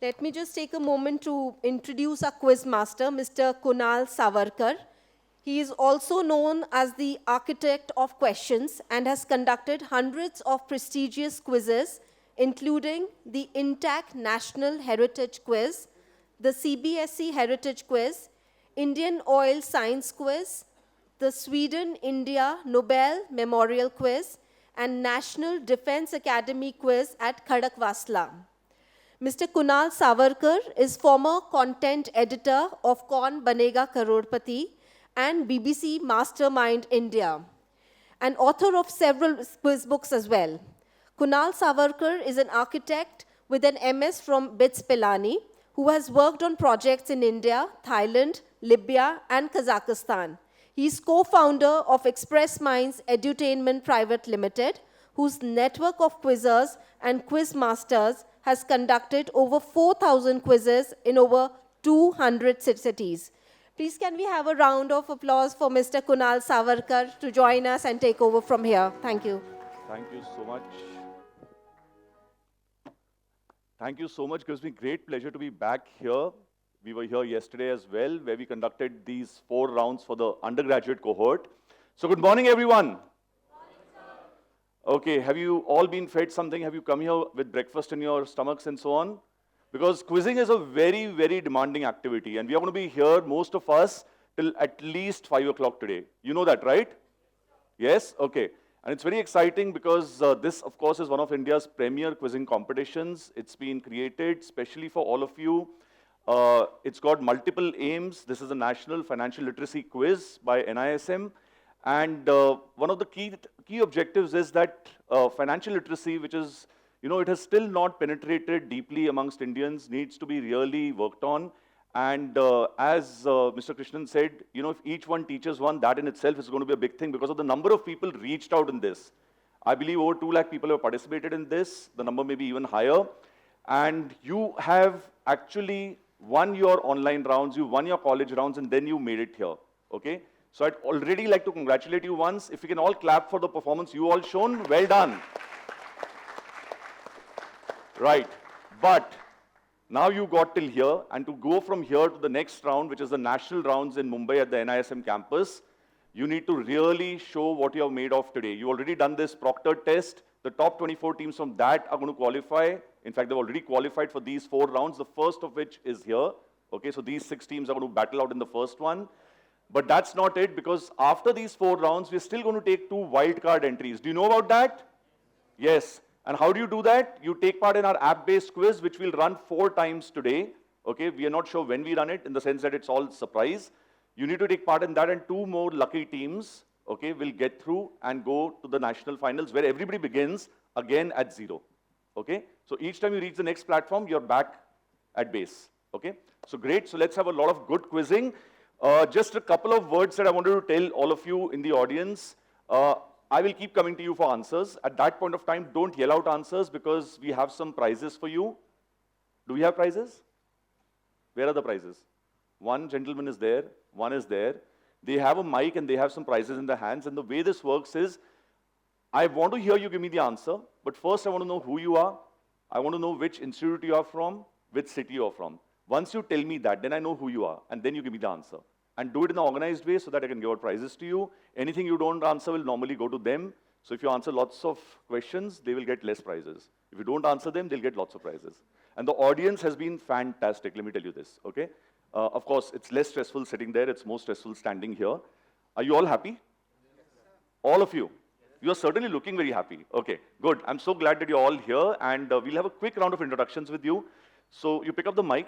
Let me just take a moment to introduce our quiz master, Mr. Kunal Savarkar. He is also known as the architect of questions and has conducted hundreds of prestigious quizzes, including the INTAC National Heritage Quiz, the CBSE Heritage Quiz, Indian Oil Science Quiz, the Sweden-India Nobel Memorial Quiz, and National Defense Academy Quiz at Khadakwasla. Mr. Kunal Savarkar is former content editor of Kaun Banega Crorepati and BBC Mastermind India, and author of several quiz books as well. Kunal Savarkar is an architect with an MS from BITS Pilani, who has worked on projects in India, Thailand, Libya, and Kazakhstan. He is co-founder of Express Minds Edutainment Private Limited, whose network of quizzers and quiz masters has conducted over 4,000 quizzes in over 200 cities. Please can we have a round of applause for Mr. Kunal Savarkar to join us and take over from here. Thank you. Thank you so much. Thank you so much. It gives me great pleasure to be back here. We were here yesterday as well, where we conducted these 4 rounds for the undergraduate cohort. So good morning, everyone. Okay, have you all been fed something? Have you come here with breakfast in your stomachs and so on? Because quizzing is a very, very demanding activity, and we are going to be here, most of us, till at least 5 o'clock today. You know that, right? Yes? Okay. And it's very exciting because this, of course, is one of India's premier quizzing competitions. It's been created specially for all of you. It's got multiple aims. This is a national financial literacy quiz by NISM. And one of the key objectives is that financial literacy, which is, it has still not penetrated deeply amongst Indians, needs to be really worked on. And as Mr. Krishnan said, if each one teaches one, that in itself is going to be a big thing because of the number of people reached out in this. I believe over 2 lakh people have participated in this. The number may be even higher. And you have actually won your online rounds, you won your college rounds, and then you made it here. Okay? So I'd already like to congratulate you once. If we can all clap for the performance you all shown, well done. Right. But now you got till here, and to go from here to the next round, which is the national rounds in Mumbai at the NISM campus, you need to really show what you have made of today. You've already done this proctored test. The top 24 teams from that are going to qualify. In fact, they've already qualified for these 4 rounds, the first of which is here. Okay, so these 6 teams are going to battle out in the first one. But that's not it, because after these 4 rounds, we're still going to take 2 wildcard entries. Do you know about that? Yes. And how do you do that? You take part in our app-based quiz, which we'll run 4 times today. Okay, we are not sure when we run it, in the sense that it's all surprise. You need to take part in that, and 2 more lucky teams, okay, will get through and go to the national finals, where everybody begins again at 0. Okay, so each time you reach the next platform, you're back at base. Okay, so great. So let's have a lot of good quizzing. Just a couple of words that I wanted to tell all of you in the audience. I will keep coming to you for answers. At that point of time, don't yell out answers, because we have some prizes for you. Do we have prizes? Where are the prizes? One gentleman is there, one is there. They have a mic and they have some prizes in their hands. And the way this works is, I want to hear you give me the answer, but first I want to know who you are. I want to know which institute you are from, which city you are from. Once you tell me that, then I know who you are, and then you give me the answer. And do it in an organized way so that I can give out prizes to you. Anything you don't answer will normally go to them. So if you answer lots of questions, they will get less prizes. If you don't answer them, they'll get lots of prizes. And the audience has been fantastic, let me tell you this, okay? Of course, it's less stressful sitting there, it's more stressful standing here. Are you all happy? Yes, all of you? Yes. You are certainly looking very happy. Okay, good. I'm so glad that you're all here, and we'll have a quick round of introductions with you. So you pick up the mic,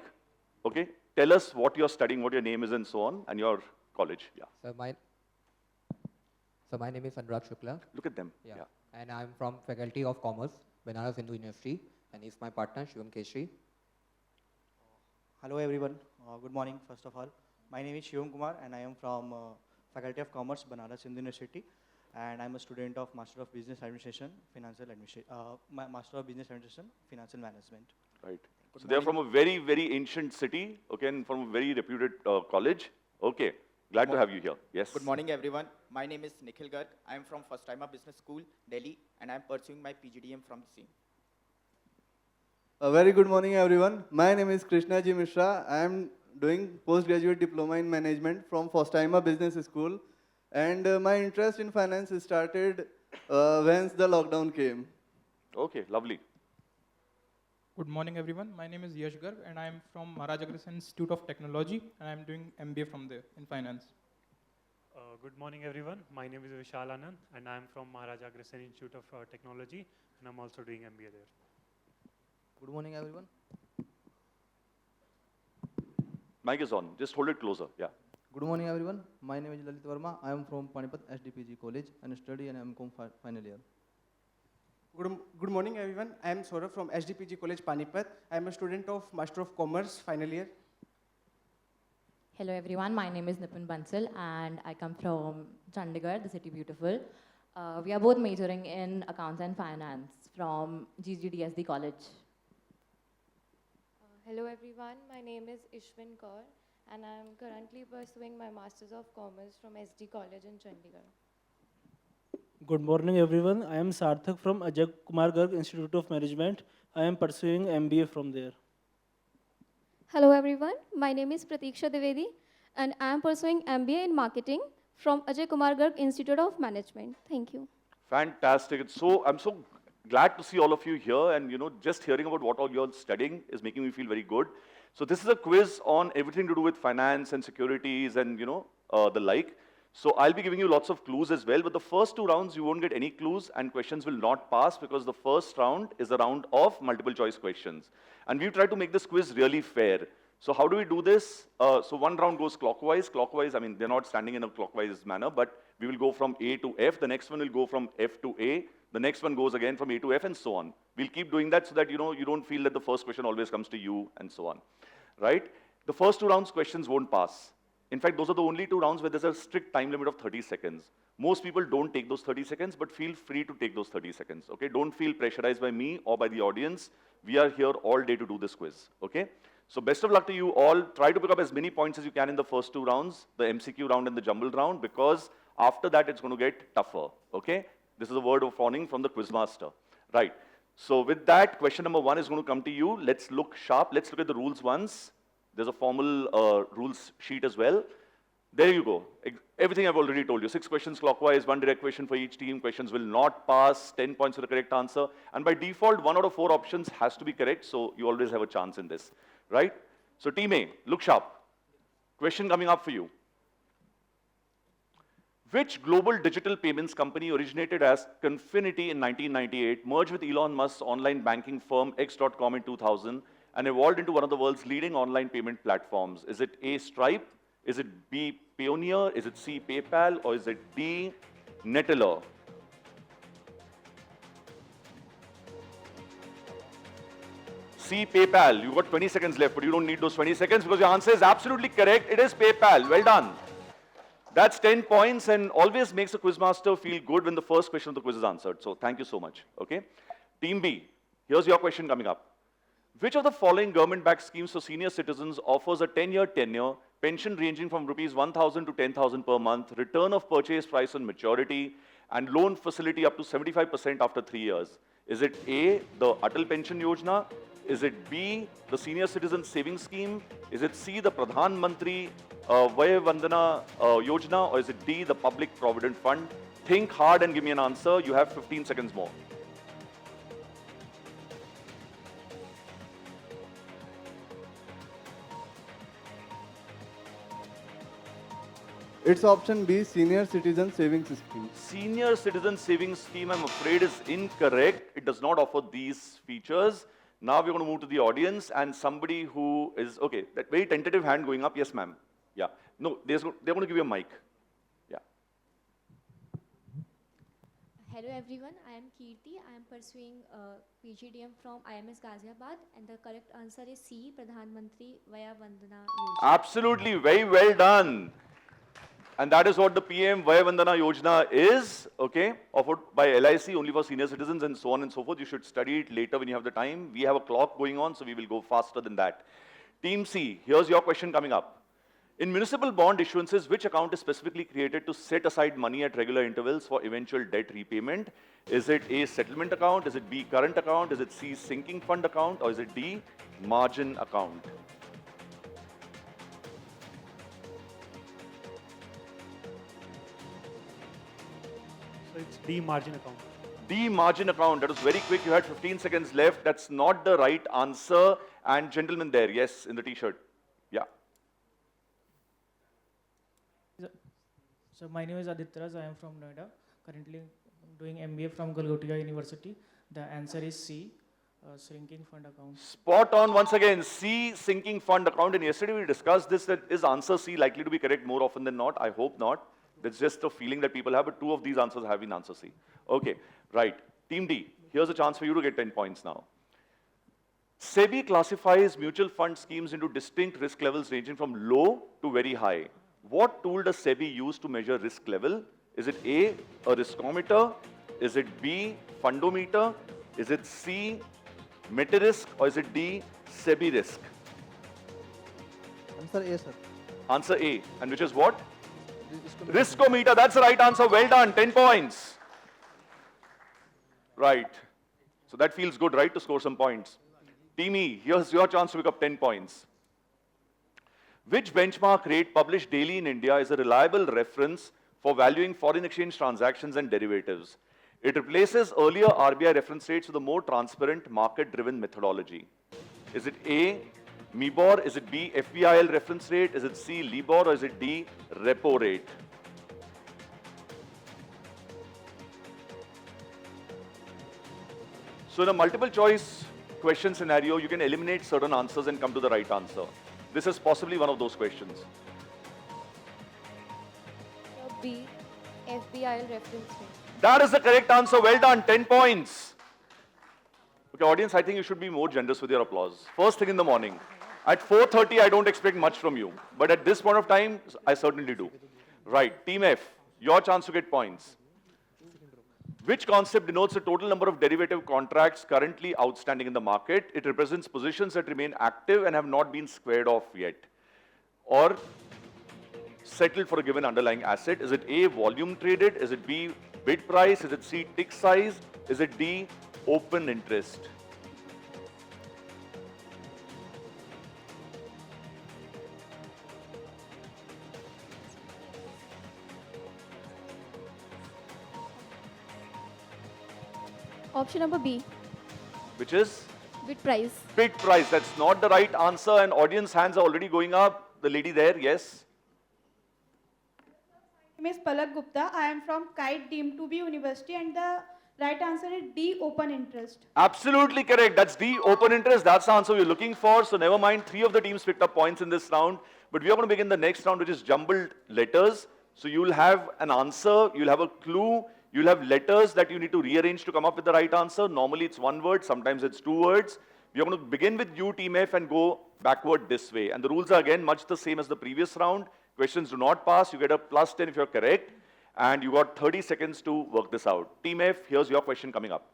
okay? Tell us what you're studying, what your name is, and so on, and your college. Yeah. So my name is Anurag Shukla. Look at them. Yeah. And I'm from Faculty of Commerce, Banaras Hindu University, and he's my partner, Shivam Keshri. Hello everyone. Good morning, first of all. My name is Shivam Kumar, and I am from Faculty of Commerce, Banaras Hindu University, and I'm a student of Master of Business Administration, Financial Management. Right. So they're from a very, very ancient city, okay, and from a very reputed college. Okay. Glad to have you here. Yes. Good morning, everyone. My name is Nikhil Garg. I am from First Timer Business School, Delhi, and I am pursuing my PGDM from the same. A very good morning, everyone. My name is Krishna Ji Mishra. I am doing postgraduate diploma in management from Fostaima Business School. And my interest in finance started once the lockdown came. Okay, lovely. Good morning, everyone. My name is Yash Garg, and I am from Maharaj Agrawal Institute of Technology, and I am doing MBA from there in finance. Good morning, everyone. My name is Vishal Anand, and I am from Maharaja Agrawal Institute of Technology, and I'm also doing MBA there. Good morning, everyone. Mic is on. Just hold it closer. Yeah. Good morning, everyone. My name is Lalit Verma. I am from Panipat SDPG College and study in MCom final year. Good morning, everyone. I am Saurabh from SDPG College, Panipat. I am a student of Master of Commerce, final year. Hello, everyone. My name is Nipun Bansal, and I come from Chandigarh, the city beautiful. We are both majoring in accounts and finance from GGDSD College. Hello, everyone. My name is Ishwin Kaur, and I am currently pursuing my Masters of Commerce from SD College in Chandigarh. Good morning, everyone. I am Sarthak from Ajay Kumar Garg Institute of Management. I am pursuing MBA from there. Hello, everyone. My name is Pratiksha Divedi, and I am pursuing MBA in Marketing from Ajay Kumar Garg Institute of Management. Thank you. Fantastic. I'm so glad to see all of you here, and just hearing about what all you're studying is making me feel very good. So this is a quiz on everything to do with finance and securities and the like. So I'll be giving you lots of clues as well, but the first two rounds you won't get any clues and questions will not pass because the first round is a round of multiple choice questions. And we've tried to make this quiz really fair. So how do we do this? So one round goes clockwise. Clockwise, I mean, they're not standing in a clockwise manner, but we will go from A to F. The next one will go from F to A. The next one goes again from A to F and so on. We'll keep doing that so that you don't feel that the first question always comes to you and so on, right? The first two rounds questions won't pass. In fact, those are the only two rounds where there's a strict time limit of 30 seconds. Most people don't take those 30 seconds, but feel free to take those 30 seconds, okay? Don't feel pressurized by me or by the audience. We are here all day to do this quiz, okay? So best of luck to you all. Try to pick up as many points as you can in the first two rounds, the MCQ round and the jumbled round, because after that it's going to get tougher, okay? This is a word of warning from the quizmaster, right? So with that, question number one is going to come to you. Let's look sharp. Let's look at the rules once. There's a formal rules sheet as well. There you go. Everything I've already told you. 6 questions clockwise, 1 direct question for each team. Questions will not pass, 10 points for the correct answer. And by default, 1 out of 4 options has to be correct, so you always have a chance in this, right? So team A, look sharp. Question coming up for you. Which global digital payments company originated as Confinity in 1998, merged with Elon Musk's online banking firm X.com in 2000, and evolved into one of the world's leading online payment platforms? Is it A, Stripe? Is it B, Payoneer? Is it C, PayPal? Or is it D, Neteller? C, PayPal. You've got 20 seconds left, but you don't need those 20 seconds because your answer is absolutely correct. It is PayPal. Well done. That's 10 points and always makes a quizmaster feel good when the first question of the quiz is answered. So thank you so much. Okay. Team B, here's your question coming up. Which of the following government-backed schemes for senior citizens offers a 10-year tenure, pension ranging from rupees 1,000 to 10,000 per month, return of purchase price on maturity, and loan facility up to 75% after 3 years? Is it A, the Atal Pension Yojana? Is it B, the Senior Citizen Savings Scheme? Is it C, the Pradhan Mantri Vaya Vandana Yojana? Or is it D, the Public Provident Fund? Think hard and give me an answer. You have 15 seconds more. It's option B, Senior Citizen Savings Scheme. Senior Citizen Savings Scheme, I'm afraid, is incorrect. It does not offer these features. Now we're going to move to the audience and somebody who is, okay, that very tentative hand going up. Yes, ma'am. Yeah. No, they're going to give you a mic. Yeah. Hello everyone, I am Kirti. I am pursuing PGDM from IMS Ghaziabad and the correct answer is C, Pradhan Mantri Vaya Vandana Yojana. Absolutely, very well done. And that is what the PM Vaya Vandana Yojana is, okay, offered by LIC only for senior citizens and so on and so forth. You should study it later when you have the time. We have a clock going on, so we will go faster than that. Team C, here's your question coming up. In municipal bond issuances, which account is specifically created to set aside money at regular intervals for eventual debt repayment? Is it A, settlement account? Is it B, current account? Is it C, sinking fund account? Or is it D, margin account? So it's D, margin account. D, margin account. That was very quick. You had 15 seconds left. That's not the right answer. And gentleman there, yes, in the t-shirt. Yeah. So my name is Aditya Raj. I am from Noida. Currently doing MBA from Golgotia University. The answer is C, sinking fund account. Spot on once again. C, sinking fund account. And yesterday we discussed this, that is answer C likely to be correct more often than not? I hope not. That's just a feeling that people have, but 2 of these answers have been answer C. Okay, right. Team D, here's a chance for you to get 10 points now. SEBI classifies mutual fund schemes into distinct risk levels ranging from low to very high. What tool does SEBI use to measure risk level? Is it A, a riskometer? Is it B, fundometer? Is it C, Meterisk? Or is it D, SEBI risk? Answer A, sir. Answer A. And which is what? Riskometer. That's the right answer. Well done. 10 points. Right. So that feels good, right, to score some points. Team E, here's your chance to pick up 10 points. Which benchmark rate published daily in India is a reliable reference for valuing foreign exchange transactions and derivatives? It replaces earlier RBI reference rates with a more transparent, market-driven methodology. Is it A, MIBOR? Is it B, FPIL reference rate? Is it C, LIBOR? Or is it D, repo rate? So in a multiple choice question scenario, you can eliminate certain answers and come to the right answer. This is possibly one of those questions. B, FBIL reference rate. That is the correct answer. Well done. 10 points. Okay, audience, I think you should be more generous with your applause. First thing in the morning. At 4:30, I don't expect much from you. But at this point of time, I certainly do. Right. Team F, your chance to get points. Which concept denotes the total number of derivative contracts currently outstanding in the market? It represents positions that remain active and have not been squared off yet, or settled for a given underlying asset. Is it A, volume traded? Is it B, bid price? Is it C, tick size? Is it D, open interest? Option number B, Which is? bid price. Bid price. That's not the right answer, and audience hands are already going up. The lady there, yes. My name is Palak Gupta. I am from Kite deemed to be university, and the right answer is D, open interest. Absolutely correct. That's D, open interest. That's the answer we're looking for. So never mind, 3 of the teams picked up points in this round. But we are going to begin the next round, which is jumbled letters. So you'll have an answer, you'll have a clue, you'll have letters that you need to rearrange to come up with the right answer. Normally it's 1 word, sometimes it's 2 words. We are going to begin with you, Team F, and go backward this way. And the rules are again much the same as the previous round. Questions do not pass. You get a +10 if you're correct. And you got 30 seconds to work this out. Team F, here's your question coming up.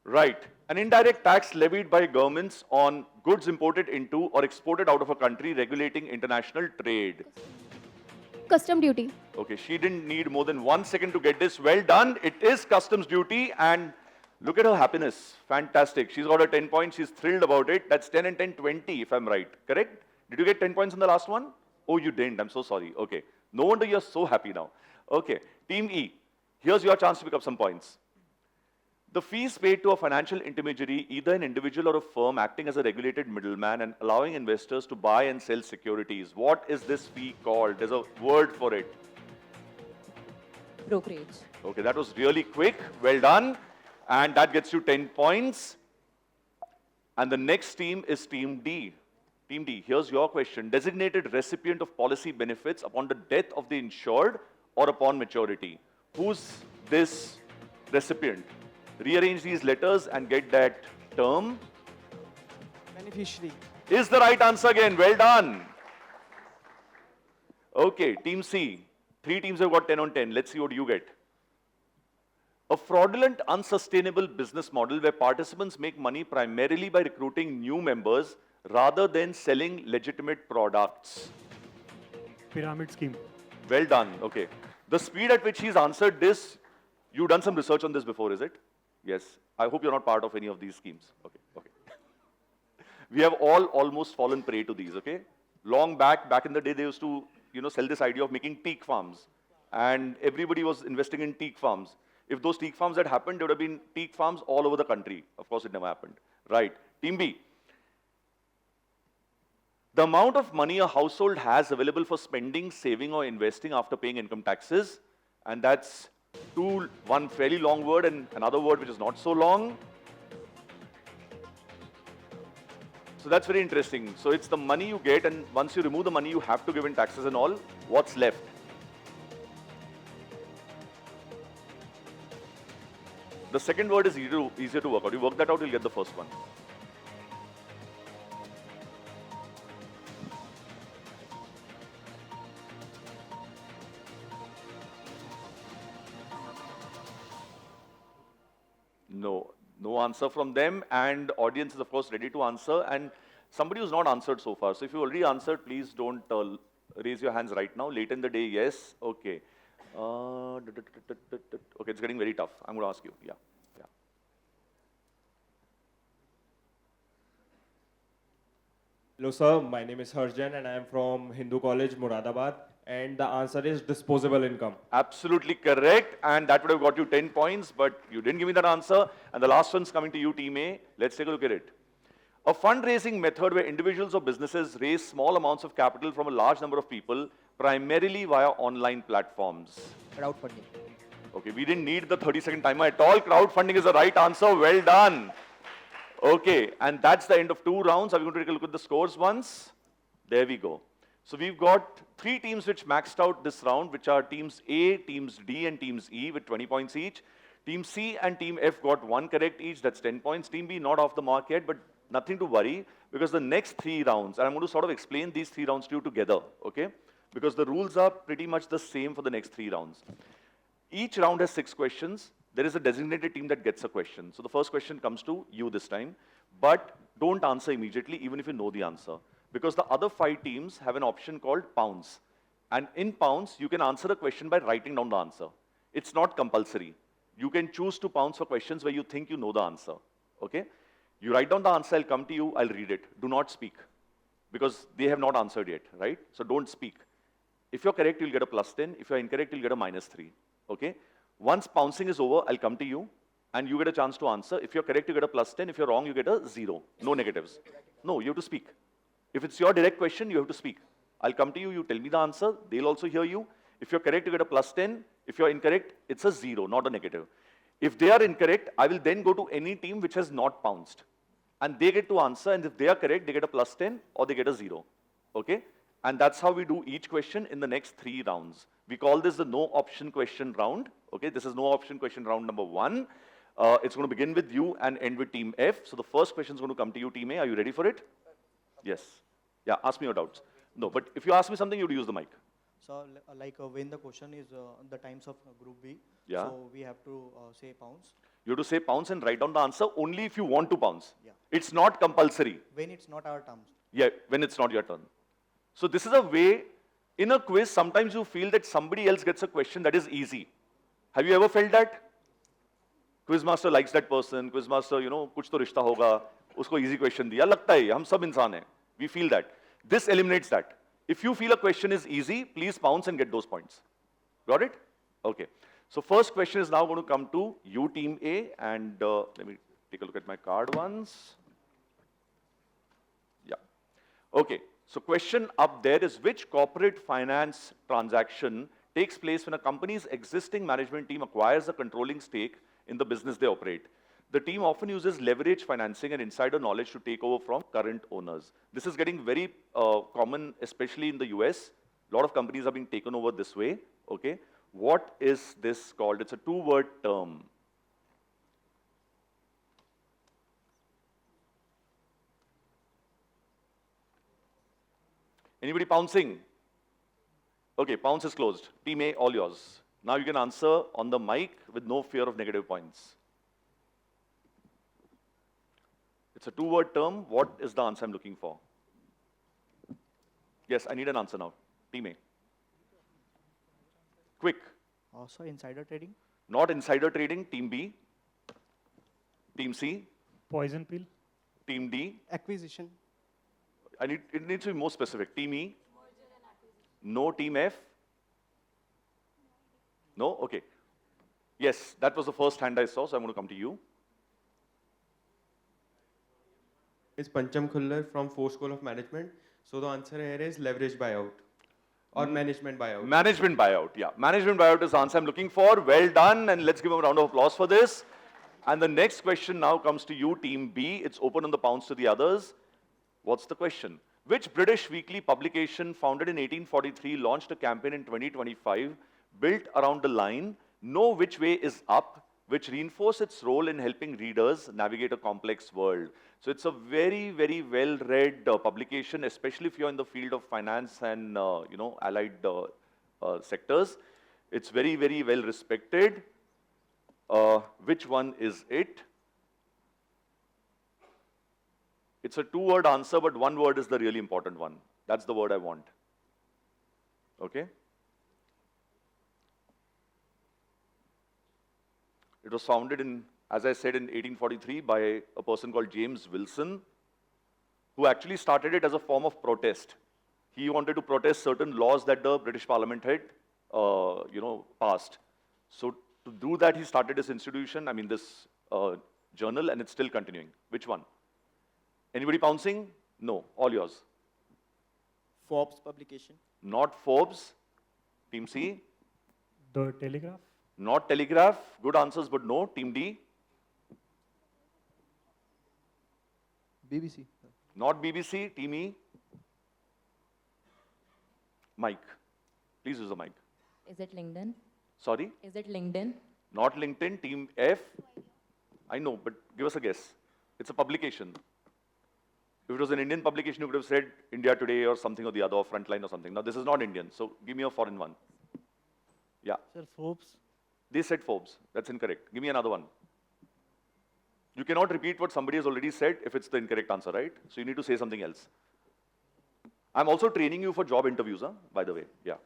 Right. An indirect tax levied by governments on goods imported into or exported out of a country regulating international trade. Custom duty. Okay, she didn't need more than 1 second to get this. Well done. It is customs duty, and look at her happiness. Fantastic. She's got a 10 points. She's thrilled about it. That's 10 and 10, 20, if I'm right. Correct? Did you get 10 points in the last one? Oh, you didn't. I'm so sorry. Okay. No wonder you're so happy now. Okay. Team E, here's your chance to pick up some points. The fees paid to a financial intermediary, either an individual or a firm acting as a regulated middleman and allowing investors to buy and sell securities. What is this fee called? There's a word for it. Brokerage. Okay, that was really quick. Well done. And that gets you 10 points. And the next team is Team D. Team D, here's your question. Designated recipient of policy benefits upon the death of the insured or upon maturity. Who's this recipient? Rearrange these letters and get that term. Beneficiary. Is the right answer again. Well done. Okay, Team C. 3 teams have got 10 on 10. Let's see what you get. A fraudulent, unsustainable business model where participants make money primarily by recruiting new members rather than selling legitimate products? Pyramid scheme. Well done. Okay. The speed at which he's answered this, you've done some research on this before, is it? Yes. I hope you're not part of any of these schemes. Okay. Okay. We have all almost fallen prey to these. Okay. Long back in the day, they used to, sell this idea of making teak farms, and everybody was investing in teak farms. If those teak farms had happened, there would have been teak farms all over the country. Of course, it never happened. Right. Team B. The amount of money a household has available for spending, saving, or investing after paying income taxes, and that's one fairly long word and another word which is not so long. So that's very interesting. So it's the money you get, and once you remove the money you have to give in taxes and all, what's left? The second word is easier to work out. You work that out, you'll get the first one. No answer from them, and audience is of course ready to answer, and somebody who's not answered so far. So if you already answered, please don't raise your hands right now. Late in the day, yes. Okay. Okay, it's getting very tough. I'm going to ask you. Yeah. Hello sir, my name is Harjan and I am from Hindu College, Moradabad. And the answer is disposable income. Absolutely correct, and that would have got you 10 points, but you didn't give me that answer. And the last one's coming to you, Team A. Let's take a look at it. A fundraising method where individuals or businesses raise small amounts of capital from a large number of people, primarily via online platforms. Crowdfunding. Okay, we didn't need the 30-second timer at all. Crowdfunding is the right answer. Well done. Okay, and that's the end of 2 rounds. Are we going to take a look at the scores once? There we go. So we've got 3 teams which maxed out this round, which are teams A, teams D, and teams E with 20 points each. Team C and team F got 1 correct each, that's 10 points. Team B not off the mark yet, but nothing to worry, because the next 3 rounds, and I'm going to sort of explain these 3 rounds to you together, okay? Because the rules are pretty much the same for the next 3 rounds. Each round has 6 questions. There is a designated team that gets a question. So the first question comes to you this time, but don't answer immediately, even if you know the answer. Because the other 5 teams have an option called pounce. And in pounce, you can answer a question by writing down the answer. It's not compulsory. You can choose to pounce for questions where you think you know the answer. Okay? You write down the answer, I'll come to you, I'll read it. Do not speak. Because they have not answered yet, right? So don't speak. If you're correct, you'll get a +10. If you're incorrect, you'll get a -3. Okay? Once pouncing is over, I'll come to you, and you get a chance to answer. If you're correct, you get a +10. If you're wrong, you get a 0. No negatives. No, you have to speak. If it's your direct question, you have to speak. I'll come to you, you tell me the answer, they'll also hear you. If you're correct, you get a +10. If you're incorrect, it's a 0, not a negative. If they are incorrect, I will then go to any team which has not pounced. And they get to answer, and if they are correct, they get a +10 or they get a 0. Okay? And that's how we do each question in the next 3 rounds. We call this the no option question round. Okay? This is no option question round number 1. It's going to begin with you and end with team F. So the first question is going to come to you, team A. Are you ready for it? Yes. Yeah, ask me your doubts. No, but if you ask me something, you would use the mic. So, when the question is the times of group B, yeah. So we have to say pounce. You have to say pounce and write down the answer only if you want to pounce. Yeah. It's not compulsory. When it's not our terms. Yeah, when it's not your turn. So this is a way, in a quiz, sometimes you feel that somebody else gets a question that is easy. Have you ever felt that? Quizmaster likes that person, quizmaster, kuch to rishta hoga, usko easy question diya, lagta hai, hum sab insaan hai. We feel that. This eliminates that. If you feel a question is easy, please pounce and get those points. Got it? Okay. So first question is now going to come to you, team A, and let me take a look at my card once. Yeah. Okay. So question up there is, which corporate finance transaction takes place when a company's existing management team acquires a controlling stake in the business they operate? The team often uses leverage financing and insider knowledge to take over from current owners. This is getting very common, especially in the US. A lot of companies are being taken over this way. Okay. What is this called? It's a 2-word term. Anybody pouncing? Okay, pounce is closed. Team A, all yours. Now you can answer on the mic with no fear of negative points. It's a two-word term. What is the answer I'm looking for? Yes, I need an answer now. Team A. Quick. Also insider trading. Not insider trading. Team B. Team C. Poison pill. Team D. Acquisition. It needs to be more specific. Team E. No. Team F. No? Okay. Yes, that was the first hand I saw, so I'm going to come to you. It's Pancham Khullar from Four School of Management. So the answer here is leverage buyout or management buyout. Management buyout, yeah. Management buyout is the answer I'm looking for. Well done, and let's give a round of applause for this. And the next question now comes to you, Team B. It's open on the pounds to the others. What's the question? Which British weekly publication founded in 1843 launched a campaign in 2025 built around the line, "Know which way is up," which reinforced its role in helping readers navigate a complex world? So it's a very, very well-read publication, especially if you're in the field of finance and allied sectors. It's very, very well respected. Which one is it? It's a two-word answer, but one word is the really important one. That's the word I want. Okay? It was founded in, as I said, in 1843 by a person called James Wilson, who actually started it as a form of protest. He wanted to protest certain laws that the British Parliament had, passed. So to do that, he started this institution, this journal, and it's still continuing. Which one? Anybody pouncing? No, all yours. Forbes publication. Not Forbes. Team C? The Telegraph. Not Telegraph. Good answers, but no. Team D? BBC. Not BBC. Team E? Mic. Please use the mic. Is it LinkedIn? Sorry? Is it LinkedIn? Not LinkedIn. Team F? I know, but give us a guess. It's a publication. If it was an Indian publication, you could have said India Today or something or the other, or Frontline or something. Now, this is not Indian, so give me a foreign one. Yeah. Sir, Forbes. They said Forbes. That's incorrect. Give me another one. You cannot repeat what somebody has already said if it's the incorrect answer, right? So you need to say something else. I'm also training you for job interviews, by the way. Yeah.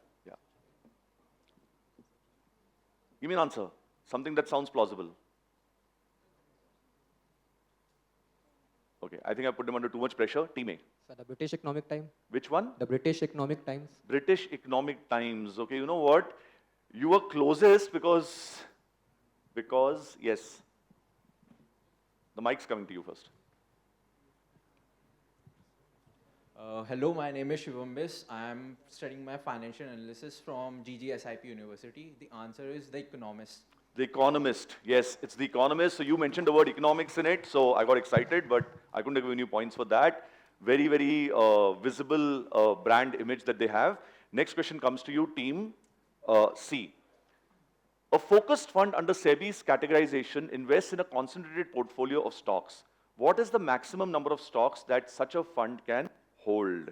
Give me an answer. Something that sounds plausible. Okay, I think I put them under too much pressure. Team A. Sir, the British Economic Times. Which one? The British Economic Times. British Economic Times. Okay, you know what? You were closest because yes. The mic's coming to you first. Hello, my name is Shivam Bis. I am studying my financial analysis from GGSIP University. The answer is The Economist. The Economist. Yes, it's The Economist. So you mentioned the word economics in it, so I got excited, but I couldn't have given you points for that. Very, very visible brand image that they have. Next question comes to you, Team C. A focused fund under SEBI's categorization invests in a concentrated portfolio of stocks. What is the maximum number of stocks that such a fund can hold?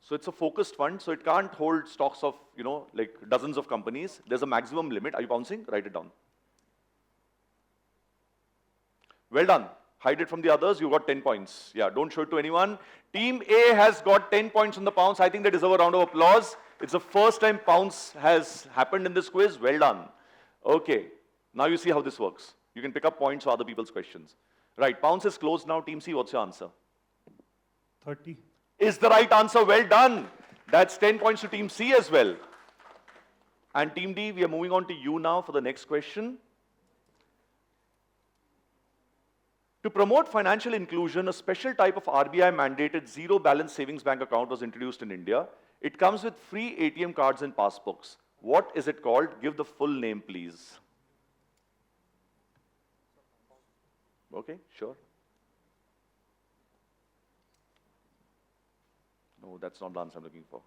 So it's a focused fund, so it can't hold stocks of, like dozens of companies. There's a maximum limit. Are you bouncing? Write it down. Well done. Hide it from the others. You got 10 points. Yeah, don't show it to anyone. Team A has got 10 points on the pounce. I think they deserve a round of applause. It's the first time pounce has happened in this quiz. Well done. Okay, now you see how this works. You can pick up points for other people's questions. Right, pounce is closed now. Team C, what's your answer? 30. Is the right answer. Well done. That's 10 points to Team C as well. And Team D, we are moving on to you now for the next question. To promote financial inclusion, a special type of RBI-mandated zero-balance savings bank account was introduced in India. It comes with free ATM cards and passbooks. What is it called? Give the full name, please. Okay, sure. No, that's not the answer I'm looking for.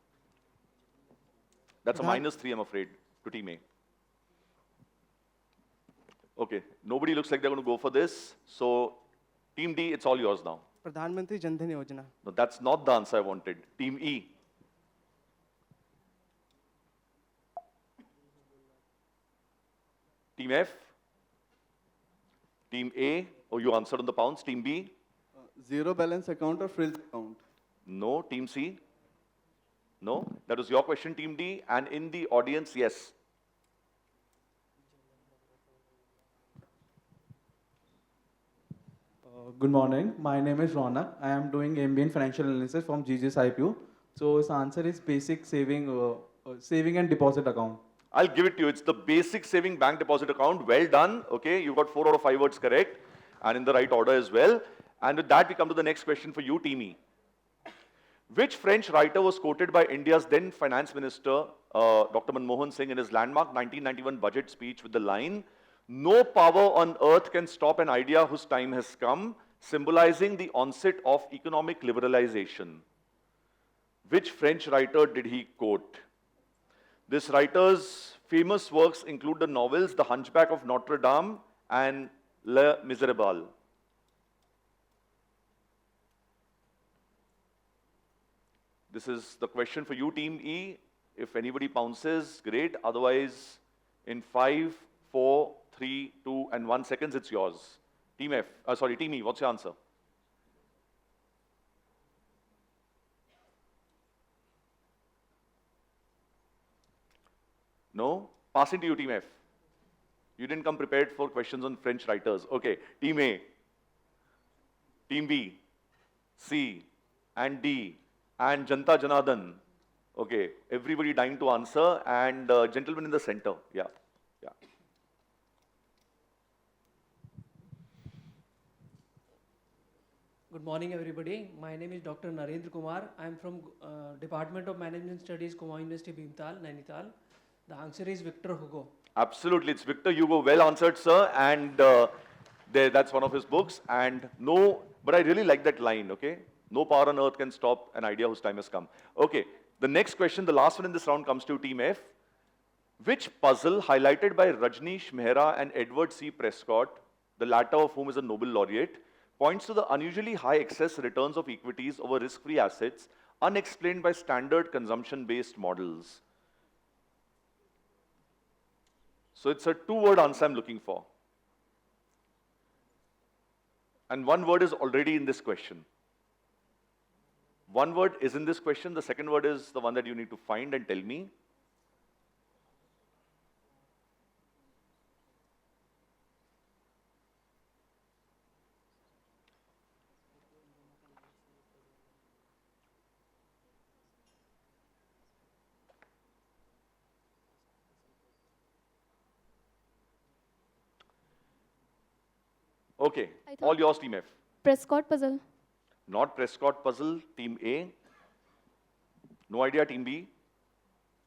That's a -3, I'm afraid, to Team A. Okay, nobody looks like they're going to go for this. So, Team D, it's all yours now. Pradhan Mantri Jan Dhan Yojana. No, that's not the answer I wanted. Team E. Team F. Team A, oh, you answered on the pounds. Team B? Zero balance account or frills account? No. Team C? No. That was your question, Team D. And in the audience, yes. Good morning. My name is Ronak. I am doing MBA in Financial Analysis from GGS IPU. So his answer is basic saving and deposit account. I'll give it to you. It's the basic saving bank deposit account. Well done. Okay, you got 4 out of 5 words correct and in the right order as well. And with that, we come to the next question for you, Team E. Which French writer was quoted by India's then Finance Minister, Dr. Manmohan Singh, in his landmark 1991 budget speech with the line, "No power on earth can stop an idea whose time has come," symbolizing the onset of economic liberalization? Which French writer did he quote? This writer's famous works include the novels The Hunchback of Notre Dame and Les Miserables. This is the question for you, Team E. If anybody pounces, great. Otherwise, in 5, 4, 3, 2, and 1 seconds, it's yours. Team E, what's your answer? No? Passing to you, Team F. You didn't come prepared for questions on French writers. Okay, Team A, Team B, C, and D, and Janta Janardhan. Okay, everybody dying to answer, and gentleman in the center. Yeah. Good morning, everybody. My name is Dr. Narendra Kumar. I am from Department of Management Studies, Kumaon University, Bhimtal, Nainital. The answer is Victor Hugo. Absolutely, it's Victor Hugo. Well answered, sir. And that's one of his books. And no, but I really like that line, okay? No power on earth can stop an idea whose time has come. Okay, the next question, the last one in this round, comes to Team F. Which puzzle highlighted by Rajneesh Mehra and Edward C. Prescott, the latter of whom is a Nobel laureate, points to the unusually high excess returns of equities over risk-free assets unexplained by standard consumption-based models? So it's a 2-word answer I'm looking for. And 1 word is already in this question. 1 word is in this question. The second word is the one that you need to find and tell me. Okay, all yours, Team F. Prescott puzzle. Not Prescott puzzle, Team A. No idea, Team B.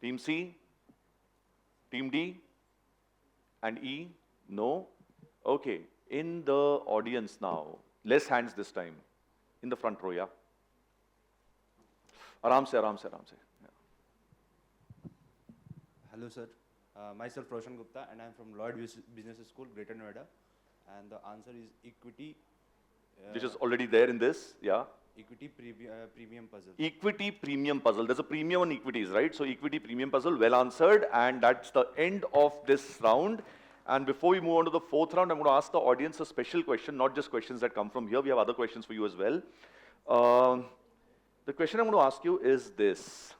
Team C. Team D. And E. No. Okay, in the audience now, less hands this time. In the front row, yeah. Aram se. Yeah. Hello, sir. Myself Roshan Gupta, and I'm from Lloyd Business School, Greater Noida. And the answer is equity. Which is already there in this, yeah. Equity premium puzzle. Equity premium puzzle. There's a premium on equities, right? So equity premium puzzle, well answered. And that's the end of this round. And before we move on to the 4th round, I'm going to ask the audience a special question, not just questions that come from here. We have other questions for you as well. The question I'm going to ask you is this.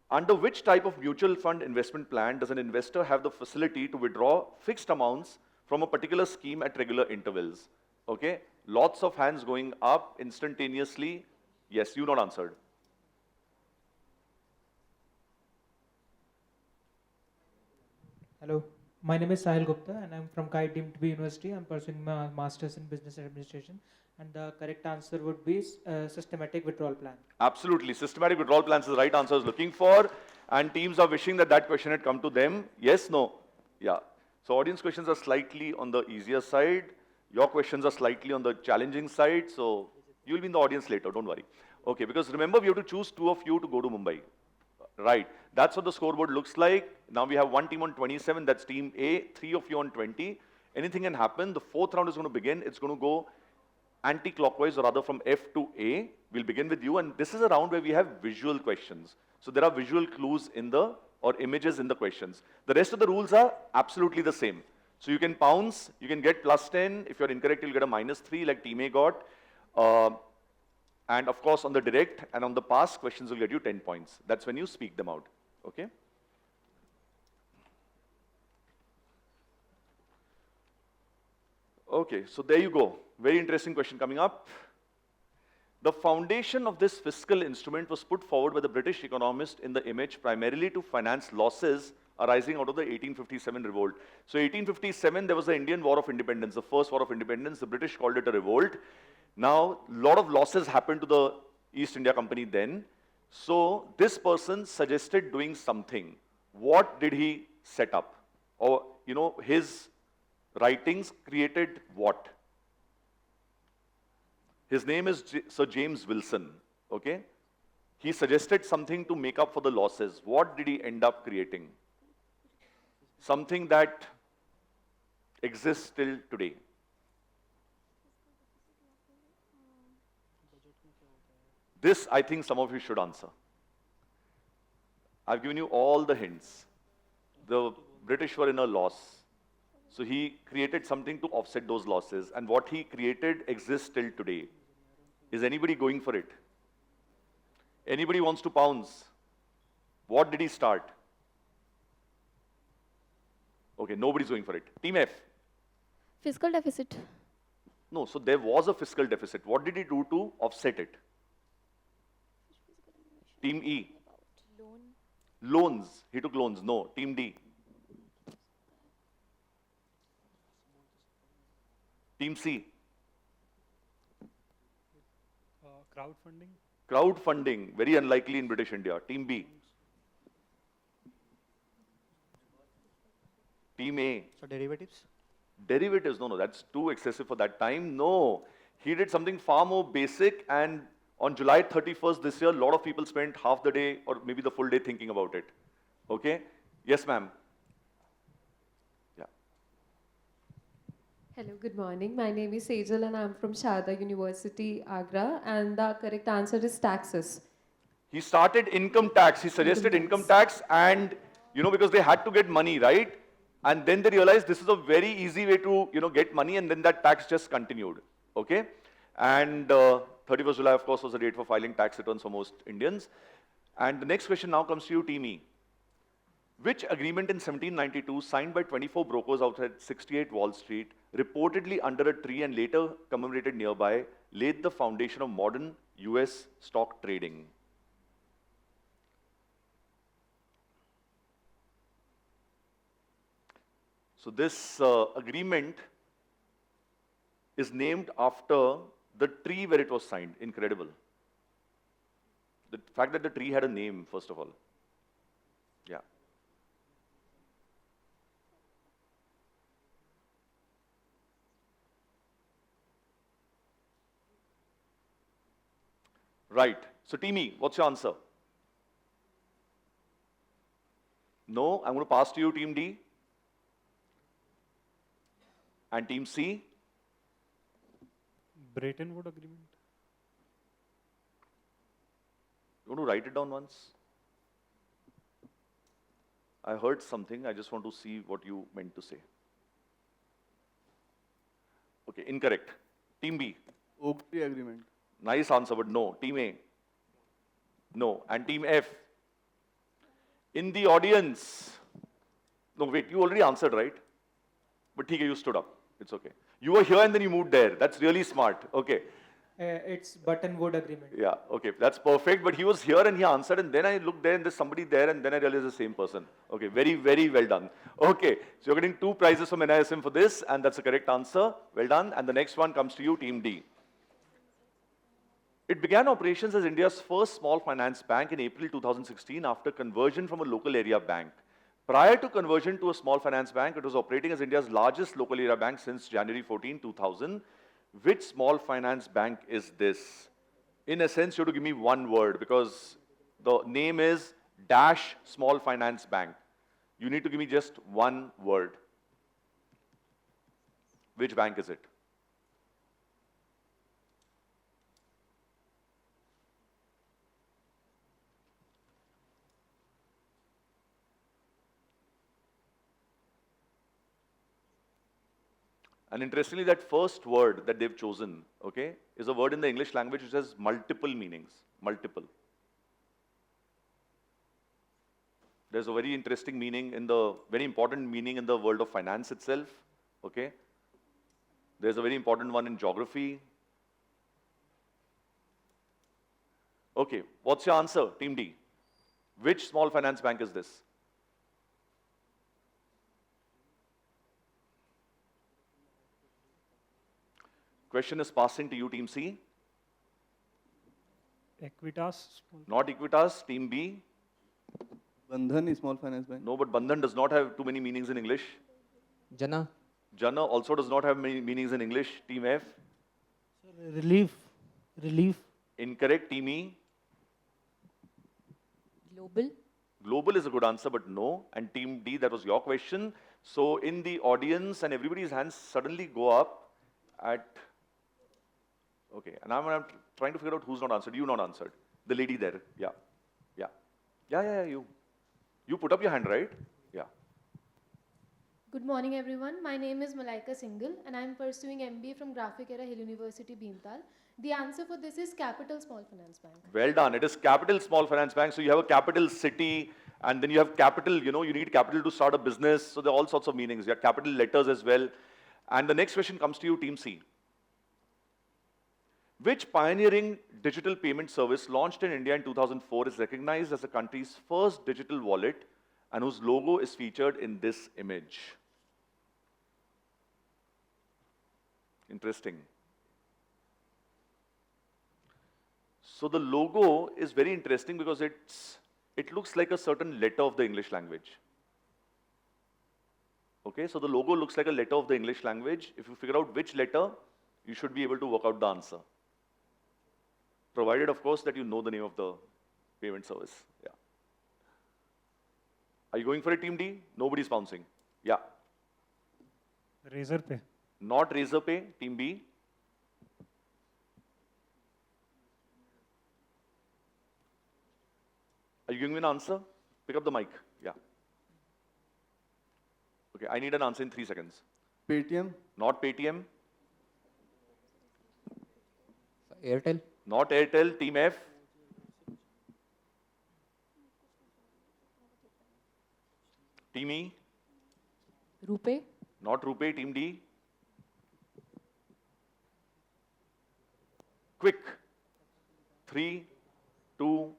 Under which type of mutual fund investment plan does an investor have the facility to withdraw fixed amounts from a particular scheme at regular intervals? Okay, lots of hands going up instantaneously. Yes, you not answered. Hello, my name is Sahil Gupta and I'm from Kite Deemed to be University. I'm pursuing my Master's in Business Administration. And the correct answer would be systematic withdrawal plan. Absolutely, systematic withdrawal plans is the right answer I was looking for. And teams are wishing that that question had come to them. Yes, no? Yeah. So audience questions are slightly on the easier side. Your questions are slightly on the challenging side. So you'll be in the audience later, don't worry. Okay, because remember we have to choose 2 of you to go to Mumbai. Right, that's what the scoreboard looks like. Now we have 1 team on 27, that's Team A, 3 of you on 20. Anything can happen. The 4th round is going to begin. It's going to go anti-clockwise, or rather from F to A. We'll begin with you, and this is a round where we have visual questions. So there are visual clues in the, or images in the questions. The rest of the rules are absolutely the same. So you can pounce, you can get +10. If you're incorrect, you'll get a -3 like Team A got. And of course, on the direct and on the pass, questions will get you 10 points. That's when you speak them out, okay? Okay, so there you go. Very interesting question coming up. The foundation of this fiscal instrument was put forward by the British economist in the image primarily to finance losses arising out of the 1857 revolt. So 1857, there was the Indian War of Independence, the first war of independence. The British called it a revolt. Now, a lot of losses happened to the East India Company then. So this person suggested doing something. What did he set up? Or, you know, his writings created what? His name is Sir James Wilson, okay? He suggested something to make up for the losses. What did he end up creating? Something that exists till today. This, I think some of you should answer. I've given you all the hints. The British were in a loss. So he created something to offset those losses. And what he created exists till today. Is anybody going for it? Anybody wants to pounce? What did he start? Okay, nobody's going for it. Team F. Fiscal deficit. No, so there was a fiscal deficit. What did he do to offset it? Team E. Loans. He took loans. No. Team D. Team C. Crowdfunding. Crowdfunding. Very unlikely in British India. Team B. Team A. So derivatives? Derivatives. No, that's too excessive for that time. No. He did something far more basic, and on July 31st this year, a lot of people spent half the day or maybe the full day thinking about it. Okay? Yes, ma'am. Yeah. Hello, good morning. My name is Sejal and I'm from Sharda University, Agra, and the correct answer is taxes. He started income tax. He suggested income tax, and, you know, because they had to get money, right? And then they realized this is a very easy way to, you know, get money, and then that tax just continued. Okay? And 31st July, of course, was the date for filing tax returns for most Indians. And the next question now comes to you, Team E. Which agreement in 1792, signed by 24 brokers outside 68 Wall Street, reportedly under a tree and later commemorated nearby, laid the foundation of modern US stock trading? So this agreement is named after the tree where it was signed. Incredible. The fact that the tree had a name, first of all. Yeah. Right. So, Team E, what's your answer? No, I'm going to pass to you, Team D. And Team C? Bretton Woods Agreement. You want to write it down once? I heard something. I just want to see what you meant to say. Okay, incorrect. Team B? Oak Tree Agreement. Nice answer, but no. Team A? No. And Team F? In the audience? No, wait, you already answered, right? But TK, you stood up. It's okay. You were here and then you moved there. That's really smart. Okay. It's Bretton Woods Agreement. Yeah, okay. That's perfect. But he was here and he answered, and then I looked there and there's somebody there, and then I realized the same person. Okay, very, very well done. Okay, so you're getting 2 prizes from NISM for this, and that's the correct answer. Well done. And the next one comes to you, Team D. It began operations as India's first small finance bank in April 2016 after conversion from a local area bank. Prior to conversion to a small finance bank, it was operating as India's largest local area bank since January 14, 2000. Which small finance bank is this? In a sense, you have to give me one word because the name is Dash Small Finance Bank. You need to give me just one word. Which bank is it? And interestingly, that first word that they've chosen, okay, is a word in the English language which has multiple meanings. Multiple. There's a very interesting meaning in the, very important meaning in the world of finance itself, okay? There's a very important one in geography. Okay, what's your answer, Team D? Which small finance bank is this? Question is passing to you, Team C. Equitas. Not Equitas, Team B. Bandhan is small finance bank. No, but Bandhan does not have too many meanings in English. Jana. Jana also does not have many meanings in English. Team F. Relief. Relief. Incorrect. Team E. Global. Global is a good answer, but no. And Team D, that was your question. So in the audience, and everybody's hands suddenly go up at... Okay, and I'm trying to figure out who's not answered. You not answered. The lady there. Yeah. Yeah. Yeah, you. You put up your hand, right? Yeah. Good morning, everyone. My name is Malaika Singhal, and I'm pursuing MBA from Graphic Era Hill University, Bhimtal. The answer for this is Capital Small Finance Bank. Well done. It is Capital Small Finance Bank. So you have a capital city, and then you have capital, you know, you need capital to start a business. So there are all sorts of meanings. You have capital letters as well. And the next question comes to you, Team C. Which pioneering digital payment service launched in India in 2004 is recognized as the country's first digital wallet and whose logo is featured in this image? Interesting. So the logo is very interesting because it looks like a certain letter of the English language. Okay, so the logo looks like a letter of the English language. If you figure out which letter, you should be able to work out the answer. Provided, of course, that you know the name of the payment service. Yeah. Are you going for it, Team D? Nobody's bouncing. Yeah. Razorpay. Not Razorpay, Team B. Are you giving me an answer? Pick up the mic. Yeah. Okay, I need an answer in 3 seconds. Paytm. Not Paytm. Airtel. Not Airtel, Team F. Team E. RuPay. Not RuPay, Team D. Quick. 3, 2,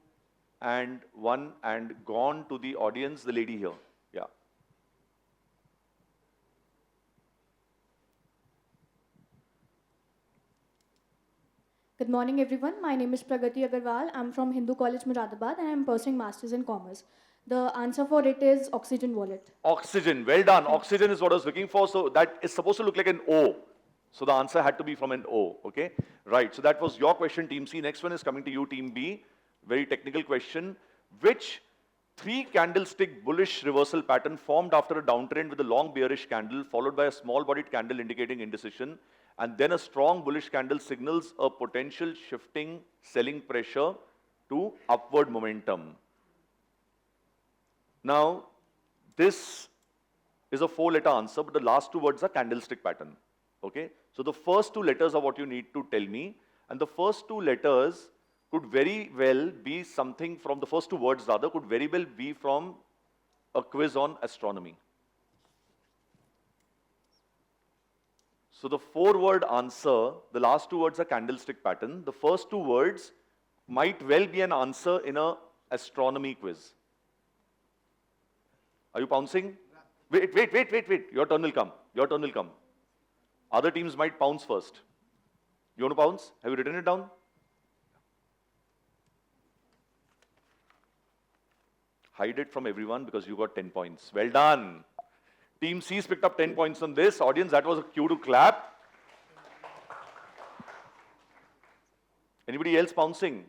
and 1, and gone to the audience, the lady here. Yeah. Good morning, everyone. My name is Pragati Agarwal. I'm from Hindu College, Muradabad, and I'm pursuing Masters in Commerce. The answer for it is Oxygen Wallet. Oxygen, well done. Oxygen is what I was looking for. So that is supposed to look like an O. So the answer had to be from an O, okay? Right, so that was your question, Team C. Next one is coming to you, Team B. Very technical question. Which 3-candlestick bullish reversal pattern formed after a downtrend with a long bearish candle followed by a small-bodied candle indicating indecision, and then a strong bullish candle signals a potential shifting selling pressure to upward momentum? Now, this is a 4-letter answer, but the last 2 words are candlestick pattern. Okay? So the first 2 letters are what you need to tell me, and the first 2 letters could very well be something from, the first 2 words rather, could very well be from a quiz on astronomy. So the 4-word answer, the last 2 words are candlestick pattern. The first 2 words might well be an answer in a astronomy quiz. Are you pouncing? Wait. Your turn will come. Your turn will come. Other teams might pounce first. You want to pounce? Have you written it down? Hide it from everyone because you got 10 points. Well done. Team C's picked up 10 points on this. Audience, that was a cue to clap. Anybody else pouncing?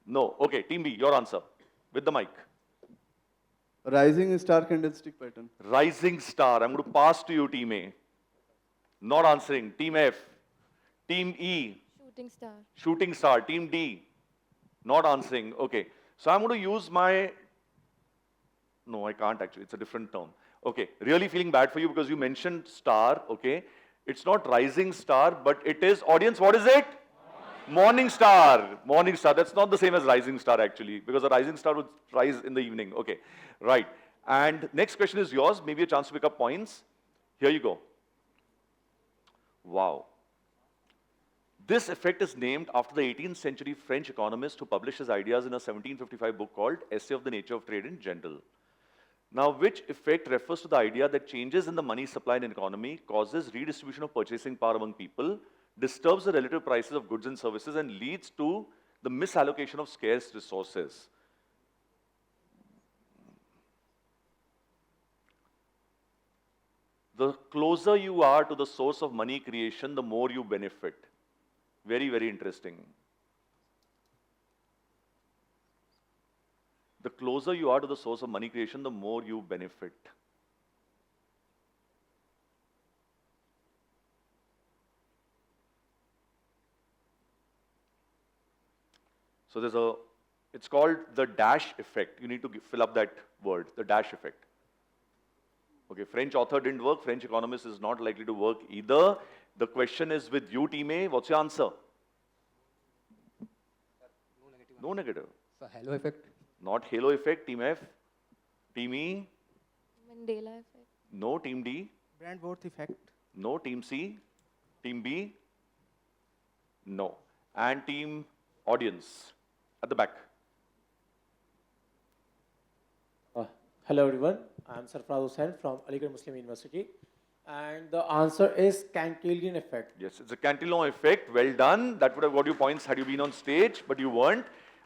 No. Okay, Team B, your answer. With the mic. Rising star candlestick pattern. Rising star. I'm going to pass to you, Team A. Not answering. Team F. Team E. Shooting star. Shooting star. Team D. Not answering. Okay. So I'm going to use my... No, I can't actually. It's a different term. Okay. Really feeling bad for you because you mentioned star. Okay. It's not rising star, but it is, audience, what is it? Morning star. Morning star. That's not the same as rising star actually, because a rising star would rise in the evening. Okay, right. And next question is yours. Maybe a chance to pick up points. Here you go. Wow. This effect is named after the 18th century French economist who published his ideas in a 1755 book called Essay of the Nature of Trade in General. Now, which effect refers to the idea that changes in the money supply in an economy causes redistribution of purchasing power among people, disturbs the relative prices of goods and services, and leads to the misallocation of scarce resources? The closer you are to the source of money creation, the more you benefit. Very, very interesting. The closer you are to the source of money creation, the more you benefit. So there's a, it's called the dash effect. You need to fill up that word, the dash effect. Okay, French author didn't work, French economist is not likely to work either. The question is with you, Team A, what's your answer? No negative. So halo effect. Not halo effect, Team F. Team E? Mandela effect. No, Team D. Brandworth effect. No, Team C. Team B? No. And Team Audience at the back. Hello everyone, I am Sarfraz Hussain from Aligarh Muslim University, and the answer is Cantillon effect. Yes, it's a Cantillon effect. Well done. That would have got you points had you been on stage, but you weren't.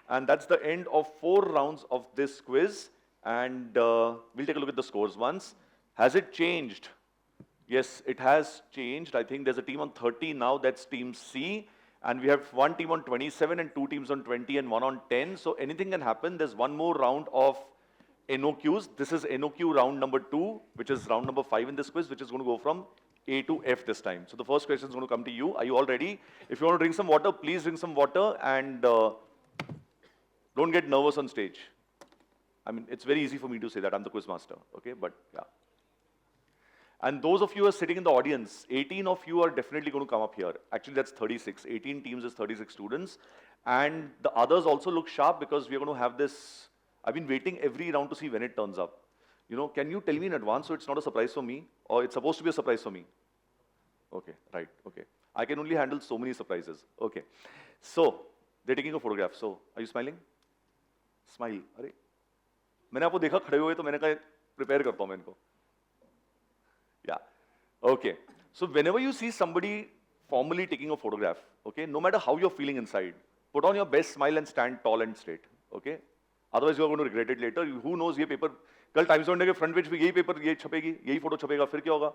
And that's the end of 4 rounds of this quiz. And we'll take a look at the scores once. Has it changed? Yes, it has changed. I think there's a team on 30 now, that's Team C. And we have one team on 27 and 2 teams on 20 and 1 on 10. So anything can happen. There's one more round of NOQs. This is NOQ round number 2, which is round number 5 in this quiz, which is going to go from A to F this time. So the first question is going to come to you. Are you all ready? If you want to drink some water, please drink some water, and don't get nervous on stage. I mean, it's very easy for me to say that. I'm the quiz master, okay? But yeah. And those of you who are sitting in the audience, 18 of you are definitely going to come up here. Actually, that's 36. 18 teams is 36 students. And the others also look sharp because we are going to have this. I've been waiting every round to see when it turns up. You know, can you tell me in advance so it's not a surprise for me? Or it's supposed to be a surprise for me? Okay, right, okay. I can only handle so many surprises. Okay. So, they're taking a photograph. So, are you smiling? Smile. अरे मैंने आपको देखा खड़े हुए तो मैंने कहा prepare करता हूँ मैं इनको. Yeah. Okay. So whenever you see somebody formally taking a photograph, okay, no matter how you're feeling inside, put on your best smile and stand tall and straight. Okay. Otherwise you are going to regret it later. Who knows ये paper कल Times of India के front page पे यही paper ये छपेगी, यही photo छपेगा, फिर क्या होगा?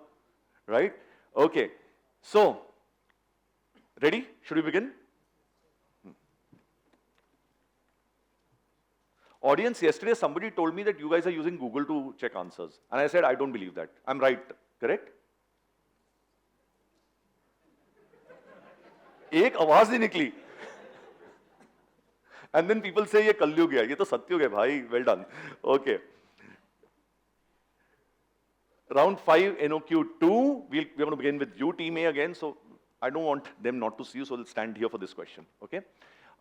Right? Okay. So ready? Should we begin? Audience, yesterday somebody told me that you guys are using Google to check answers. And I said, I don't believe that. I'm right, correct? एक आवाज नहीं निकली. And then people say, ये कलयुग है. ये तो सत्युग है भाई. Well done. Okay. Round 5, NOQ 2. We're going to begin with you, Team A again. So I don't want them not to see you, so we'll stand here for this question. Okay.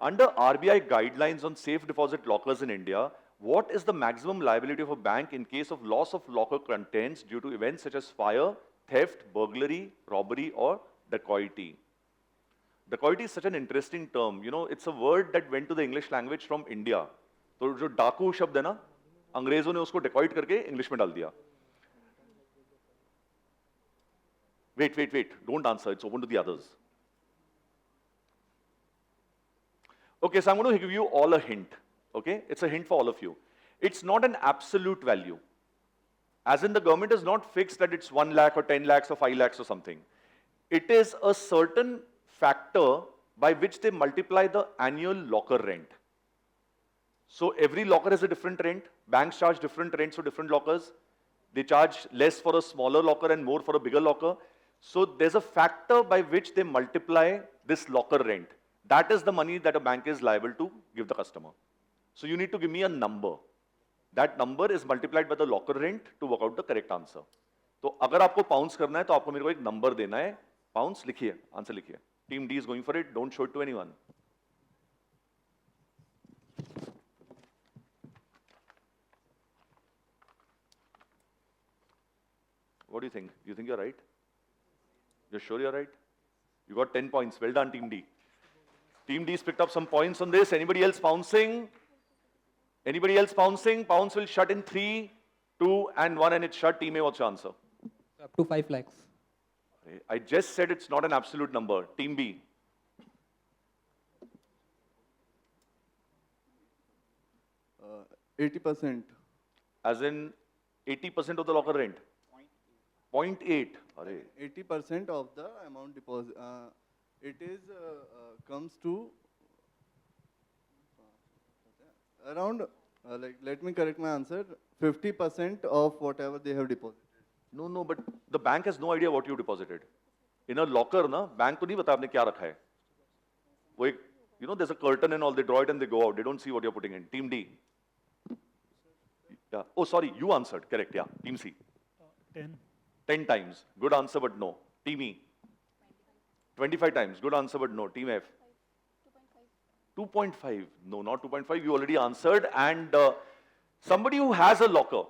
Under RBI guidelines on safe deposit lockers in India, what is the maximum liability of a bank in case of loss of locker contents due to events such as fire, theft, burglary, robbery, or dacoity? Dacoity is such an interesting term. You know, it's a word that went to the English language from India. तो जो डाकू शब्द है ना, अंग्रेजों ने उसको dacoit करके इंग्लिश में डाल दिया. Wait. Don't answer. It's open to the others. Okay, so I'm going to give you all a hint. Okay, it's a hint for all of you. It's not an absolute value. As in, the government is not fixed that it's 1 lakh or 10 lakhs or 5 lakhs or something. It is a certain factor by which they multiply the annual locker rent. So every locker has a different rent. Banks charge different rents for different lockers. They charge less for a smaller locker and more for a bigger locker. So there's a factor by which they multiply this locker rent. That is the money that a bank is liable to give the customer. So you need to give me a number. That number is multiplied by the locker rent to work out the correct answer. तो अगर आपको pounds करना है तो आपको मेरे को एक number देना है Pounce, likhiye, answer likhiye. Team D is going for it, don't show it to anyone. What do you think? Do you think you're right? You're sure you're right? You got 10 points. Well done, Team D. Team D's picked up some points on this. Anybody else pouncing? Anybody else pouncing? Pounce will shut in 3, 2, and 1, and it's shut. Team A, what's your answer? Up to 5 lakhs. I just said it's not an absolute number. Team B. Uh, 80%. As in 80% of the locker rent? 0.8. 80% of the amount deposit. It is comes to around, let me correct my answer, 50% of whatever they have deposited. No, but the bank has no idea what you deposited. In a locker, na, bank को नहीं पता आपने क्या रखा है. वो एक, you know, there's a curtain and all, they draw it and they go out. They don't see what you're putting in. Team D. Yeah. Oh, sorry, you answered. Correct, yeah. Team C. 10. 10 times. Good answer, but no. Team E. 25 times. Good answer, but no. Team F. 2.5. No, not 2.5. You already answered. And somebody who has a locker,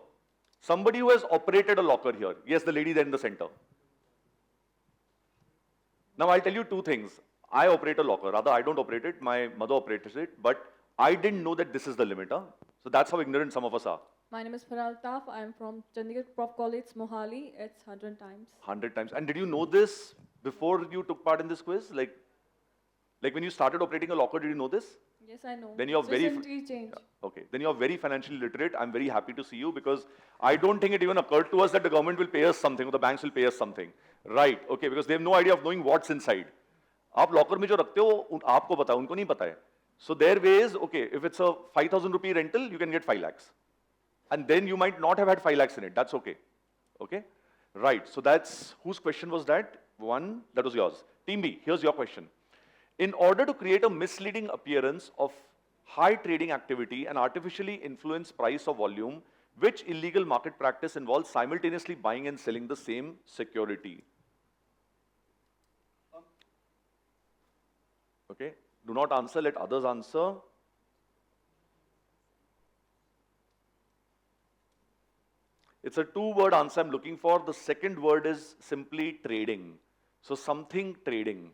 somebody who has operated a locker here. Yes, the lady there in the center. Now, I'll tell you two things. I operate a locker. Rather, I don't operate it. My mother operates it. But I didn't know that this is the limit. Huh? So that's how ignorant some of us are. My name is Faral Taf. I am from Chandigarh Prof College, Mohali. It's 100 times. 100 times. And did you know this before you took part in this quiz? Like when you started operating a locker, did you know this? Yes, I know. Then you're very recently changed. okay. Then you're very financially literate. I'm very happy to see you because I don't think it even occurred to us that the government will pay us something or the banks will pay us something. Right? Okay, because they have no idea of knowing what's inside. आप locker में जो रखते हो, आपको पता है, उनको नहीं पता है. So their way is, okay, if it's a 5,000 rupee rental, you can get 5 lakhs. And then you might not have had 5 lakhs in it. That's okay. Okay? Right. So that's, whose question was that? One, that was yours. Team B, here's your question. In order to create a misleading appearance of high trading activity and artificially influence price or volume, which illegal market practice involves simultaneously buying and selling the same security? Okay? Do not answer, let others answer. It's a 2-word answer I'm looking for. The second word is simply trading. So something trading.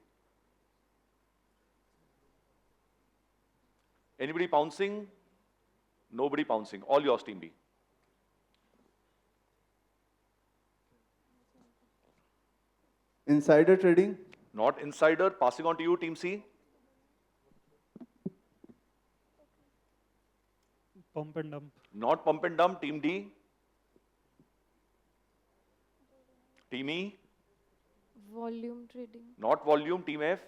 Anybody pouncing? Nobody pouncing. All yours, Team B. Insider trading? Not insider. Passing on to you, Team C. Pump and dump. Not pump and dump. Team D. Team E. Volume trading. Not volume. Team F.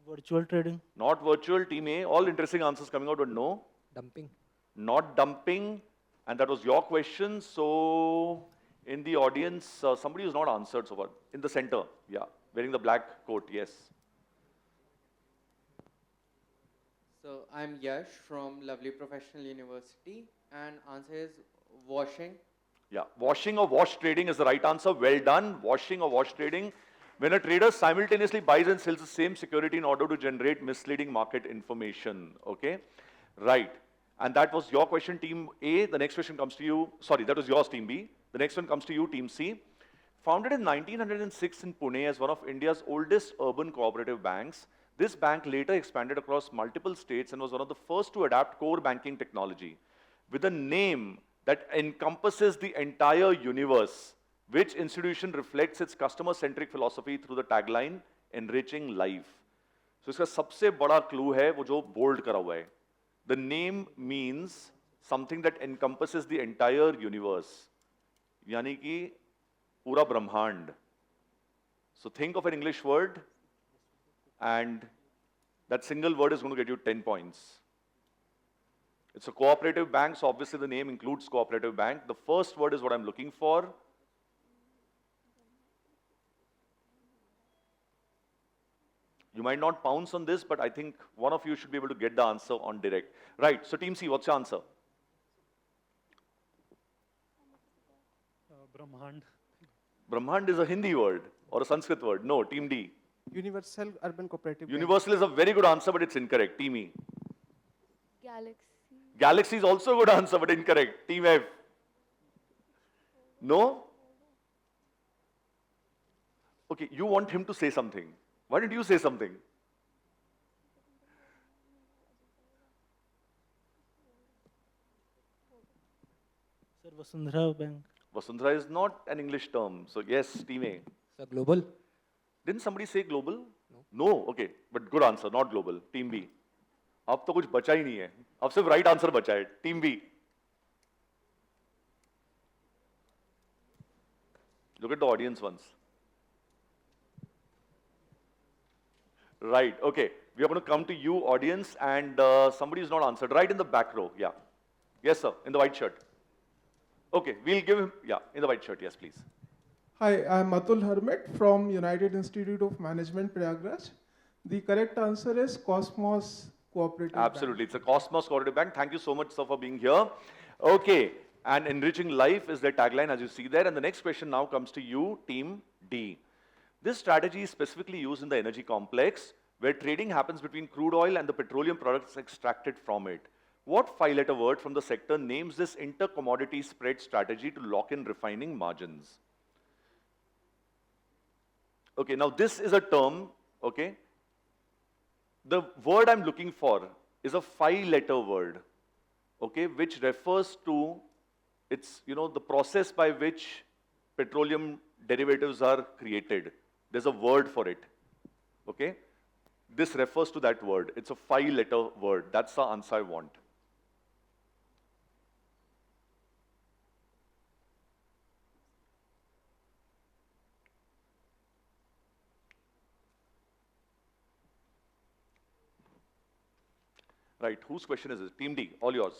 Virtual trading. Not virtual. Team A. All interesting answers coming out, but no. Dumping. Not dumping. And that was your question. So, in the audience, somebody who's not answered so far. In the center. Yeah. Wearing the black coat. Yes. So I'm Yash from Lovely Professional University, and answer is washing. Yeah, washing or wash trading is the right answer. Well done. Washing or wash trading. When a trader simultaneously buys and sells the same security in order to generate misleading market information. Okay, right. And that was your question, Team A. The next question comes to you. Sorry, that was yours, Team B. The next one comes to you, Team C. Founded in 1906 in Pune as one of India's oldest urban cooperative banks, this bank later expanded across multiple states and was one of the first to adapt core banking technology. With a name that encompasses the entire universe, which institution reflects its customer-centric philosophy through the tagline, enriching life. So इसका सबसे बड़ा clue है वो जो bold करा हुआ है. The name means something that encompasses the entire universe. यानी कि पूरा ब्रह्मांड. So think of an English word, and that single word is going to get you 10 points. It's a cooperative bank, so obviously the name includes cooperative bank. The first word is what I'm looking for. You might not pounce on this, but I think one of you should be able to get the answer on direct. Right, so Team C, what's your answer? Brahmand. Brahmand is a Hindi word or a Sanskrit word. No, team D. Universal Urban Cooperative Bank. Universal is a very good answer, but it's incorrect. Team E. Galaxy. Galaxy is also a good answer, but incorrect. Team F. No? Okay, you want him to say something. Why don't you say something? Sir, Vasundhara Bank. Vasundhara is not an English term. So yes, team A. Sir, global? Didn't somebody say global? No. Okay, but good answer, not global. Team B. अब तो कुछ बचा ही नहीं है. अब सिर्फ right answer बचा है. Team B. Look at the audience once. Right, okay. We are going to come to you, audience, and somebody is not answered. Right in the back row, yeah. Yes, sir, in the white shirt. Okay, we'll give him, yeah, in the white shirt, yes, please. Hi, I'm Atul Hermit from United Institute of Management, Prayagraj. The correct answer is Cosmos Cooperative Absolutely, it's a Cosmos Cooperative Bank. Thank you so much, sir, for being here. Okay, and enriching life is their tagline, as you see there. And the next question now comes to you, Team D. This strategy is specifically used in the energy complex, where trading happens between crude oil and the petroleum products extracted from it. What five-letter word from the sector names this inter-commodity spread strategy to lock in refining margins? Okay, now this is a term, okay? The word I'm looking for is a five-letter word, okay, which refers to, it's, you know, the process by which petroleum derivatives are created. There's a word for it, okay? This refers to that word. It's a five-letter word. That's the answer I want. Right, whose question is this? Team D, all yours.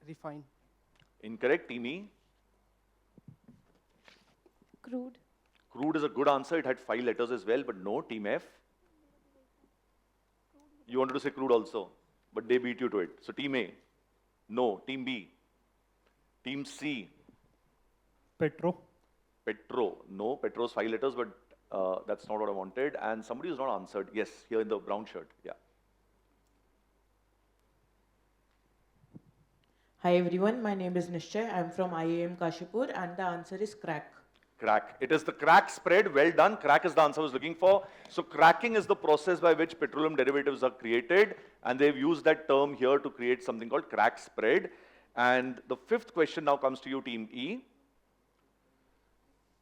Refine. Incorrect, Team E. Crude. Crude is a good answer. It had five letters as well, but no, Team F. You wanted to say crude also, but they beat you to it. So Team A, no. Team B. Team C. Petro. Petro, no. Petro is five letters, but that's not what I wanted. And somebody who's not answered. Yes, here in the brown shirt, yeah. Hi everyone, my name is Nishchay. I am from IAM Kashipur and the answer is crack. Crack. It is the crack spread. Well done. Crack is the answer I was looking for. So cracking is the process by which petroleum derivatives are created, and they've used that term here to create something called crack spread. And the fifth question now comes to you, Team E.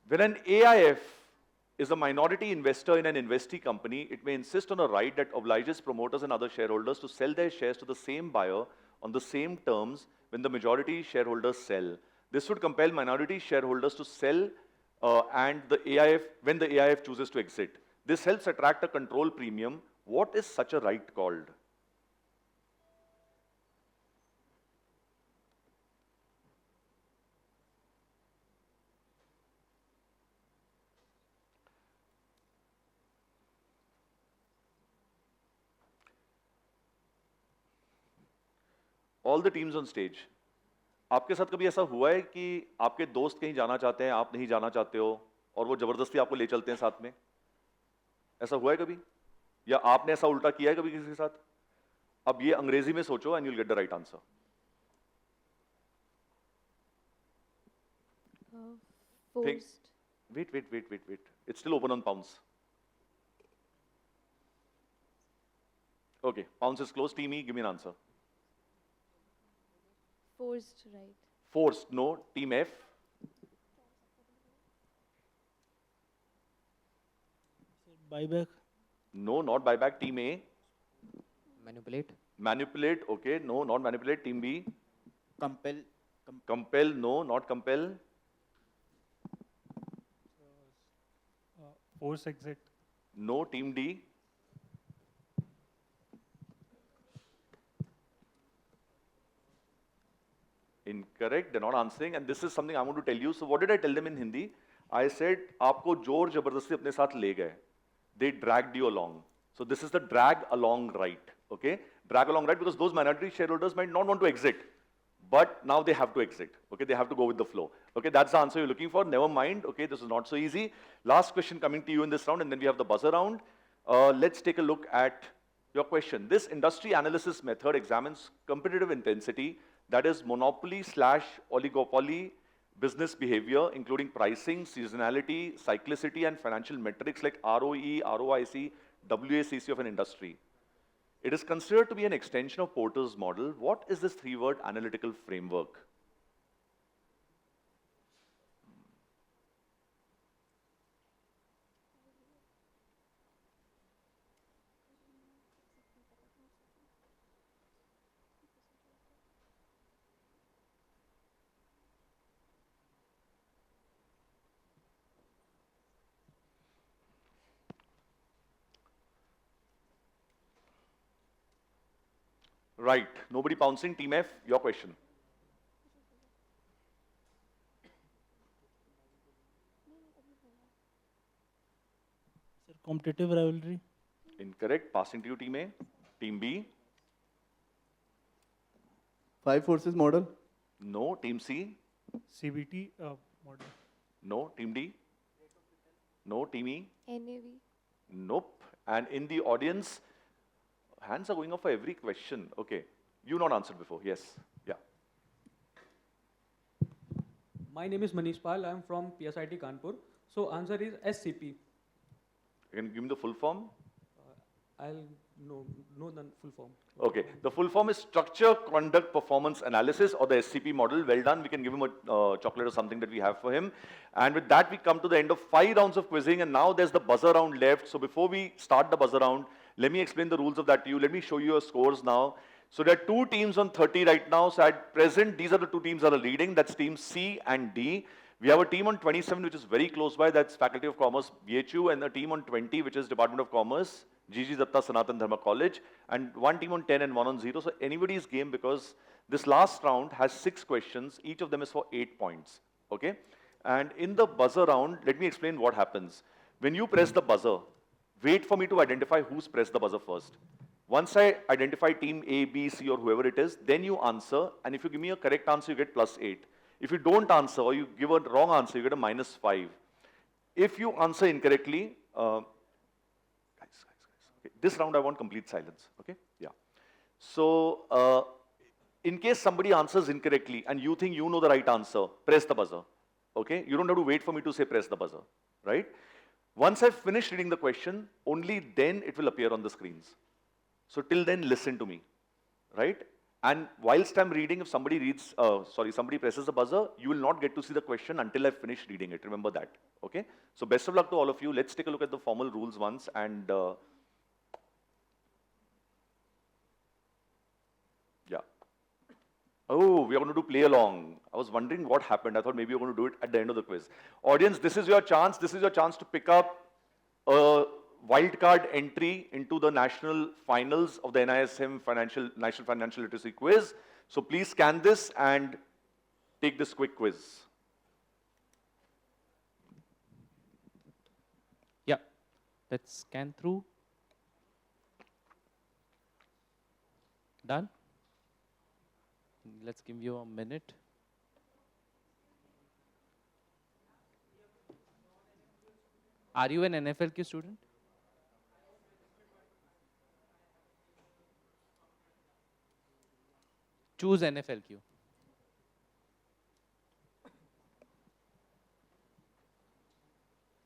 When an AIF is a minority investor in an investee company, it may insist on a right that obliges promoters and other shareholders to sell their shares to the same buyer on the same terms when the majority shareholders sell. This would compel minority shareholders to sell and the AIF when the AIF chooses to exit. This helps attract a control premium. What is such a right called? All the teams on stage. आपके साथ कभी ऐसा हुआ है कि आपके दोस्त कहीं जाना चाहते हैं, आप नहीं जाना चाहते हो, और वो जबरदस्ती आपको ले चलते हैं साथ में? ऐसा हुआ है कभी? या आपने ऐसा उल्टा किया है कभी किसी के साथ? अब ये अंग्रेजी में सोचो and you'll get the right answer. Forced. Wait. It's still open on pounce. Okay, pounce is closed. Team E, give me an answer. Forced, right. Forced, no. Team F. Buyback. No, not buyback. Team A. Manipulate. Manipulate, okay. No, not manipulate. Team B. Compel. Compel, no, not compel. Force exit. No, Team D. Incorrect, they're not answering, and this is something I want to tell you. So what did I tell them in Hindi? I said, aapko जोर जबरदस्ती अपने साथ ले गए. They dragged you along. So this is the drag along right, okay? Drag along right because those minority shareholders might not want to exit, but now they have to exit. Okay, they have to go with the flow. Okay, that's the answer you're looking for. Never mind. Okay, this is not so easy. Last question coming to you in this round, and then we have the buzzer round. Let's take a look at your question. This industry analysis method examines competitive intensity, that is monopoly/oligopoly business behavior, including pricing, seasonality, cyclicity, and financial metrics like ROE, ROIC, WACC of an industry. It is considered to be an extension of Porter's model. What is this three-word analytical framework? Right, nobody pouncing. Team F, your question. Sir, competitive rivalry. Incorrect. Passing to you, Team A. Team B. Five forces model. No. Team C. CBT model. No. Team D. No. Team E. NAV. Nope. And in the audience, hands are going up for every question. Okay. You not answered before. Yes. Yeah. My name is Manish Pal. I am from PSIT Kanpur. So answer is SCP. You can give me the full form? I'll know the full form. Okay. The full form is Structure, Conduct, Performance Analysis, or the SCP model. Well done. We can give him a chocolate or something that we have for him. And with that, we come to the end of 5 rounds of quizzing. And now there's the buzzer round left. So before we start the buzzer round, let me explain the rules of that to you. Let me show you your scores now. So there are 2 teams on 30 right now. So at present, these are the 2 teams that are leading. That's team C and D. We have a team on 27, which is very close by. That's Faculty of Commerce, BHU, and a team on 20, which is Department of Commerce, GG Datta Sanatan Dharma College, and 1 team on 10 and 1 on 0. So anybody's game, because this last round has 6 questions. Each of them is for 8 points. Okay? And in the buzzer round, let me explain what happens. When you press the buzzer, wait for me to identify who's pressed the buzzer first. Once I identify team A, B, C, or whoever it is, then you answer. And if you give me a correct answer, you get +8. If you don't answer or you give a wrong answer, you get a -5. If you answer incorrectly, guys. Okay. This round I want complete silence. Okay? Yeah. So in case somebody answers incorrectly and you think you know the right answer, press the buzzer. Okay? You don't have to wait for me to say press the buzzer. Right? Once I've finished reading the question, only then it will appear on the screens. So till then, listen to me. Right? And whilst I'm reading, if somebody somebody presses the buzzer, you will not get to see the question until I've finished reading it. Remember that. Okay? So best of luck to all of you. Let's take a look at the formal rules once. And yeah. Oh, we are going to do play along. I was wondering what happened. I thought maybe you're going to do it at the end of the quiz. Audience, this is your chance. This is your chance to pick up a wildcard entry into the national finals of the NISM National Financial Literacy Quiz. So please scan this and take this quick quiz. Yeah, let's scan through. Done? Let's give you a minute. Are you an NFLQ student? Choose NFLQ.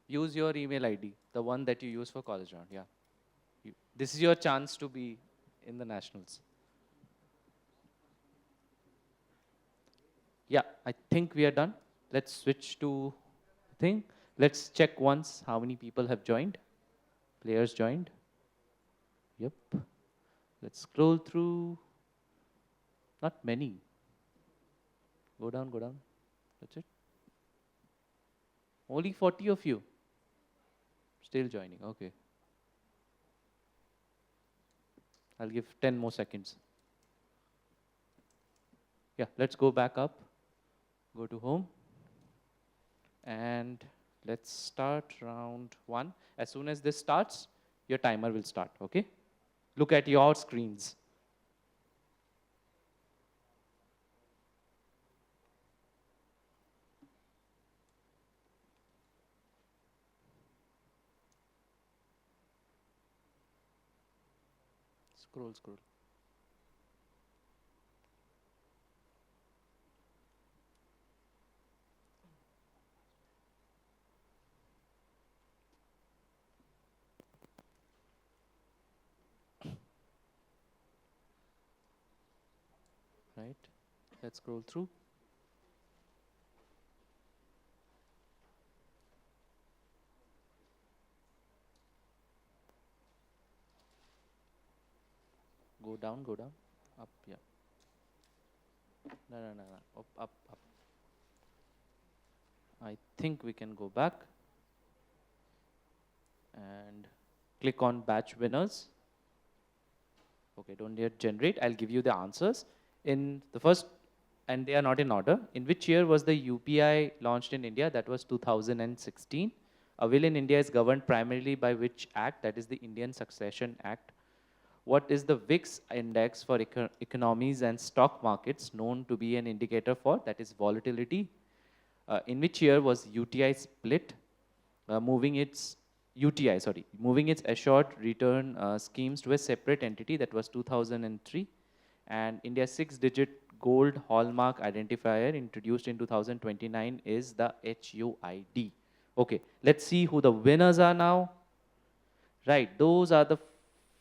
Use your email ID, the one that you use for college round. Yeah. This is your chance to be in the nationals. Yeah, I think we are done. Let's switch to thing. Let's check once how many people have joined. Players joined. Yep. Let's scroll through. Not many. Go down, go down. That's it. Only 40 of you. Still joining. Okay. I'll give 10 more seconds. Yeah, let's go back up. Go to home. And let's start round 1. As soon as this starts, your timer will start, okay? Look at your screens. Scroll, scroll. Right. Let's scroll through. Go down, go down. Up, yeah. No, no, no, no. Up, up, up. I think we can go back and click on batch winners. Okay, don't yet generate. I'll give you the answers. In the first, and they are not in order. In which year was the UPI launched in India? That was 2016. A will in India is governed primarily by which act? That is the Indian Succession Act. What is the VIX index for economies and stock markets known to be an indicator for? That is volatility. In which year was UTI split? Moving its assured return schemes to a separate entity, that was 2003. And India's 6-digit gold hallmark identifier introduced in 2029 is the HUID. Okay, let's see who the winners are now. Right, those are the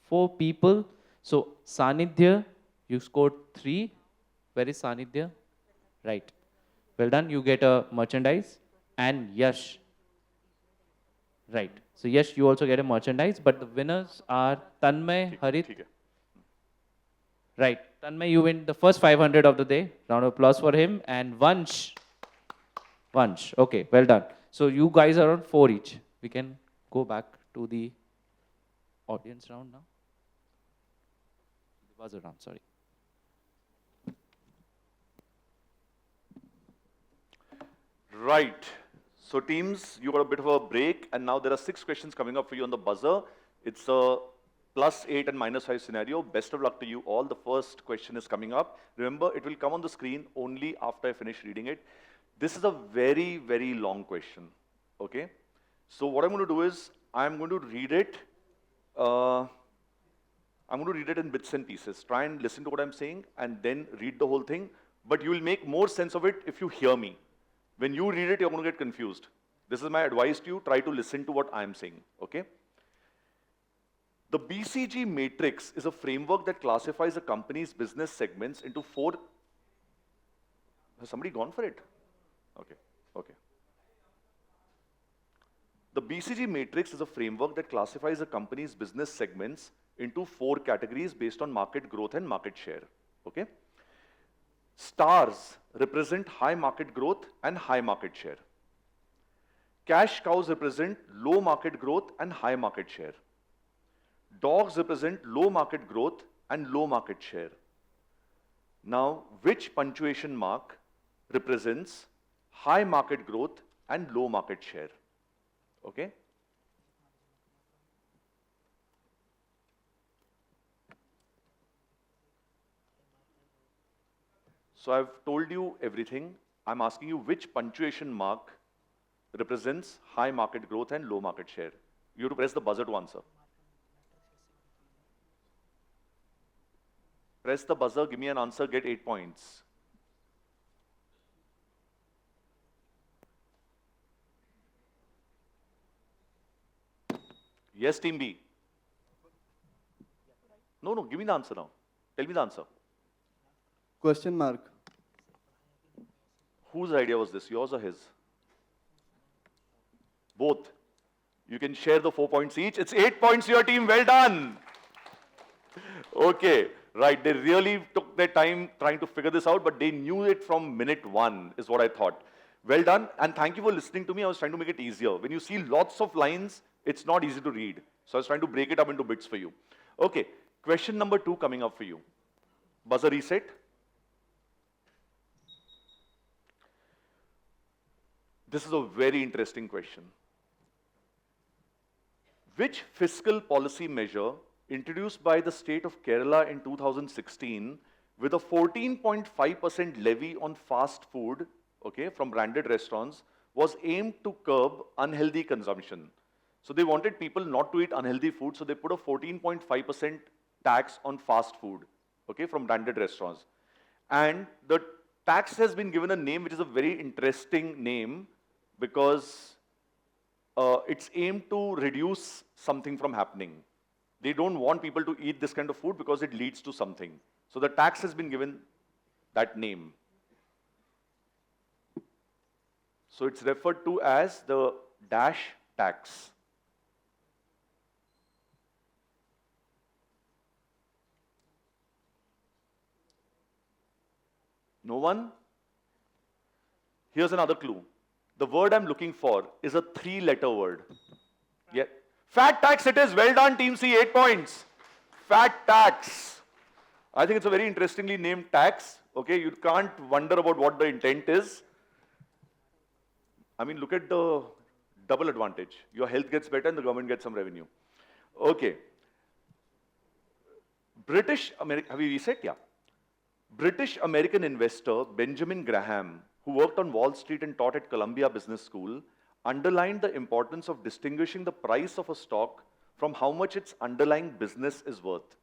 4 people. So Sanidhya, you scored 3. Where is Sanidhya? Right. Well done, you get a merchandise. And Yash. Right. So Yash, you also get a merchandise, but the winners are Tanmay, Harit. Right. Tanmay, you win the first 500 of the day. Round of applause for him. And Vansh. Vansh. Okay, well done. So you guys are on 4 each. We can go back to the audience round now. The buzzer round, sorry. Right. So teams, you got a bit of a break, and now there are 6 questions coming up for you on the buzzer. It's a +8 and -5 scenario. Best of luck to you all. The first question is coming up. Remember, it will come on the screen only after I finish reading it. This is a very, very long question, okay? So what I'm going to do is, I'm going to read it. I'm going to read it in bits and pieces. Try and listen to what I'm saying, and then read the whole thing. But you will make more sense of it if you hear me. When you read it, you're going to get confused. This is my advice to you. Try to listen to what I'm saying, okay? The BCG matrix is a framework that classifies a company's business segments into 4. Has somebody gone for it? Okay, okay. The BCG matrix is a framework that classifies a company's business segments into 4 categories based on market growth and market share, okay? Stars represent high market growth and high market share. Cash cows represent low market growth and high market share. Dogs represent low market growth and low market share. Now, which punctuation mark represents high market growth and low market share? Okay? So I've told you everything. I'm asking you which punctuation mark represents high market growth and low market share. You have to press the buzzer to answer. Press the buzzer, give me an answer, get 8 points. Yes, team B. No, give me the answer now. Tell me the answer. Question mark. Whose idea was this, yours or his? Both. You can share the 4 points each. It's 8 points to your team, well done. Okay, right, they really took their time trying to figure this out, but they knew it from minute 1, is what I thought. Well done, and thank you for listening to me. I was trying to make it easier. When you see lots of lines, it's not easy to read. So I was trying to break it up into bits for you. Okay, question number 2 coming up for you. Buzzer reset. This is a very interesting question. Which fiscal policy measure introduced by the state of Kerala in 2016 with a 14.5% levy on fast food, okay, from branded restaurants, was aimed to curb unhealthy consumption? So they wanted people not to eat unhealthy food, so they put a 14.5% tax on fast food, okay, from branded restaurants. And the tax has been given a name which is a very interesting name because it's aimed to reduce something from happening. They don't want people to eat this kind of food because it leads to something. So the tax has been given that name. So it's referred to as the dash tax. No one? Here's another clue. The word I'm looking for is a 3-letter word. Yeah. Fat tax it is. Well done, Team C, 8 points. Fat tax. I think it's a very interestingly named tax. Okay, you can't wonder about what the intent is. I mean, look at the double advantage. Your health gets better and the government gets some revenue. Okay. British American, have you reset? Yeah. British American investor Benjamin Graham, who worked on Wall Street and taught at Columbia Business School, underlined the importance of distinguishing the price of a stock from how much its underlying business is worth.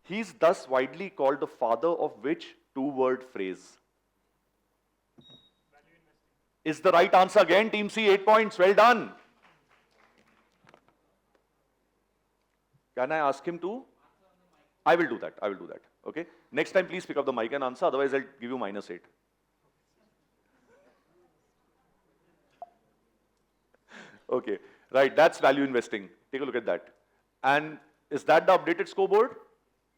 He is thus widely called the father of which 2-word phrase? Is the right answer again, Team C, 8 points. Well done. Can I ask him to? I will do that. I will do that. Okay. Next time, please pick up the mic and answer. Otherwise, I'll give you -8. Okay. Right. That's value investing. Take a look at that. And is that the updated scoreboard?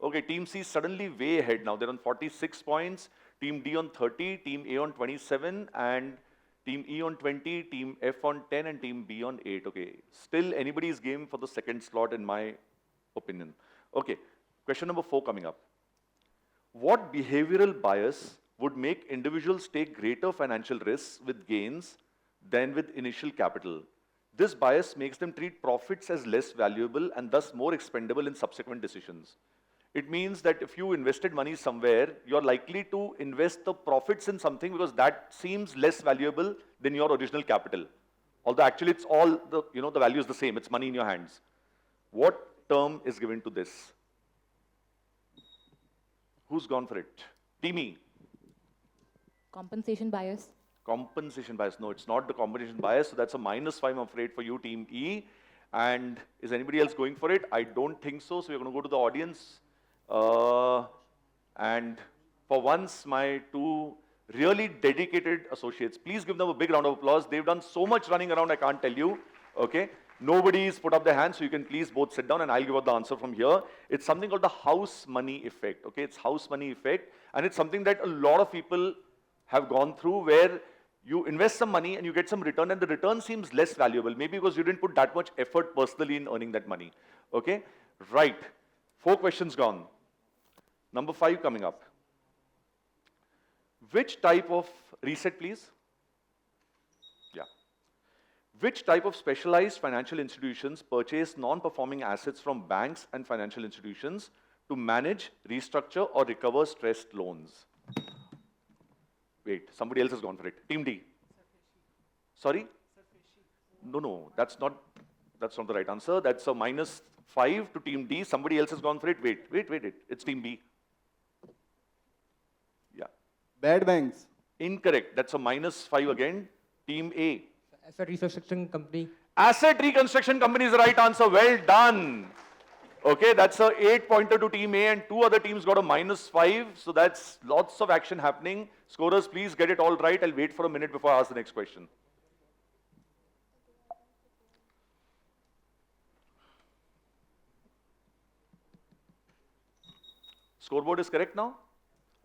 Okay. Team C is suddenly way ahead now. They're on 46 points. Team D on 30. Team A on 27. And Team E on 20. Team F on 10. And Team B on 8. Okay. Still anybody's game for the second slot, in my opinion. Okay. Question number 4 coming up. What behavioral bias would make individuals take greater financial risks with gains than with initial capital? This bias makes them treat profits as less valuable and thus more expendable in subsequent decisions. It means that if you invested money somewhere, you're likely to invest the profits in something because that seems less valuable than your original capital. Although actually it's all, the value is the same. It's money in your hands. What term is given to this? Who's gone for it? Team E. Compensation bias. Compensation bias. No, it's not the compensation bias. So that's a -5, I'm afraid, for you, Team E. And is anybody else going for it? I don't think so. So we're going to go to the audience. And for once, my 2 really dedicated associates, please give them a big round of applause. They've done so much running around, I can't tell you. Okay. Nobody's put up their hands, so you can please both sit down and I'll give out the answer from here. It's something called the house money effect. Okay, it's house money effect. And it's something that a lot of people have gone through where you invest some money and you get some return and the return seems less valuable. Maybe because you didn't put that much effort personally in earning that money. Okay, right. 4 questions gone. Number 5 coming up. Which type of, reset please. Yeah. Which type of specialized financial institutions purchase non-performing assets from banks and financial institutions to manage, restructure, or recover stressed loans? Wait, somebody else has gone for it. Team D. Sorry? No, that's not the right answer. That's a -5 to Team D. Somebody else has gone for it. Wait. It's Team B. Yeah. Bad banks. Incorrect. That's a -5 again. Team A. Asset reconstruction company. Asset reconstruction company is the right answer. Well done. Okay, that's a 8-pointer to Team A and 2 other teams got a -5. So that's lots of action happening. Scorers, please get it all right. I'll wait for a minute before I ask the next question. Scoreboard is correct now?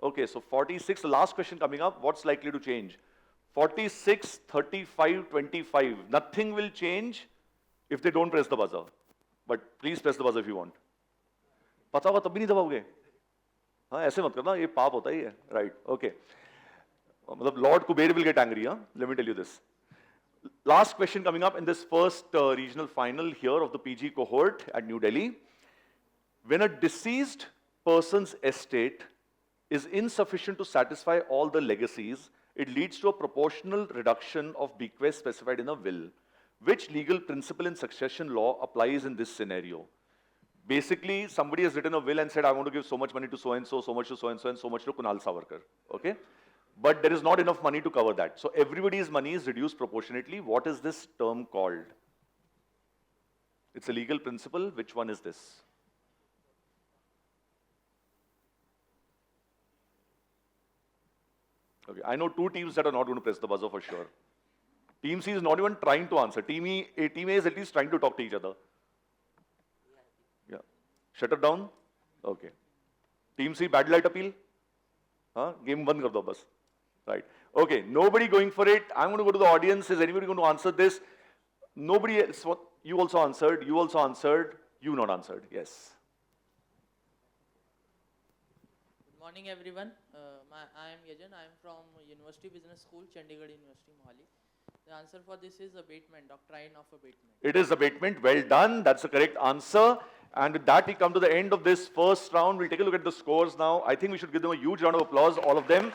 Okay, so 46, the last question coming up. What's likely to change? 46, 35, 25. Nothing will change if they don't press the buzzer. But please press the buzzer if you want. पता होगा तब भी नहीं दबाओगे? हाँ ऐसे मत करना ये पाप होता ही है. Right? Okay. मतलब Lord Kuber will get angry. Huh? Let me tell you this. Last question coming up in this first regional final here of the PG cohort at New Delhi. When a deceased person's estate is insufficient to satisfy all the legacies, it leads to a proportional reduction of bequest specified in a will. Which legal principle in succession law applies in this scenario? Basically, somebody has written a will and said, I want to give so much money to so-and-so, so much to so-and-so, and so much to Kunal Savarkar, okay? But there is not enough money to cover that. So everybody's money is reduced proportionately. What is this term called? It's a legal principle. Which one is this? Okay, I know two teams that are not going to press the buzzer for sure. Team C is not even trying to answer. Team A is at least trying to talk to each other. Yeah. Shut it down? Okay. Team C, bad light appeal? Huh? Game band kar do bas. Right. Okay, nobody going for it. I'm going to go to the audience. Is anybody going to answer this? Nobody else. What? You also answered. You also answered. You not answered. Yes. Good morning, everyone. I am Yajan. I am from University Business School, Chandigarh University, Mohali. The answer for this is abatement, doctrine of abatement. It is abatement. Well done. That's the correct answer. And with that, we come to the end of this first round. We'll take a look at the scores now. I think we should give them a huge round of applause, all of them.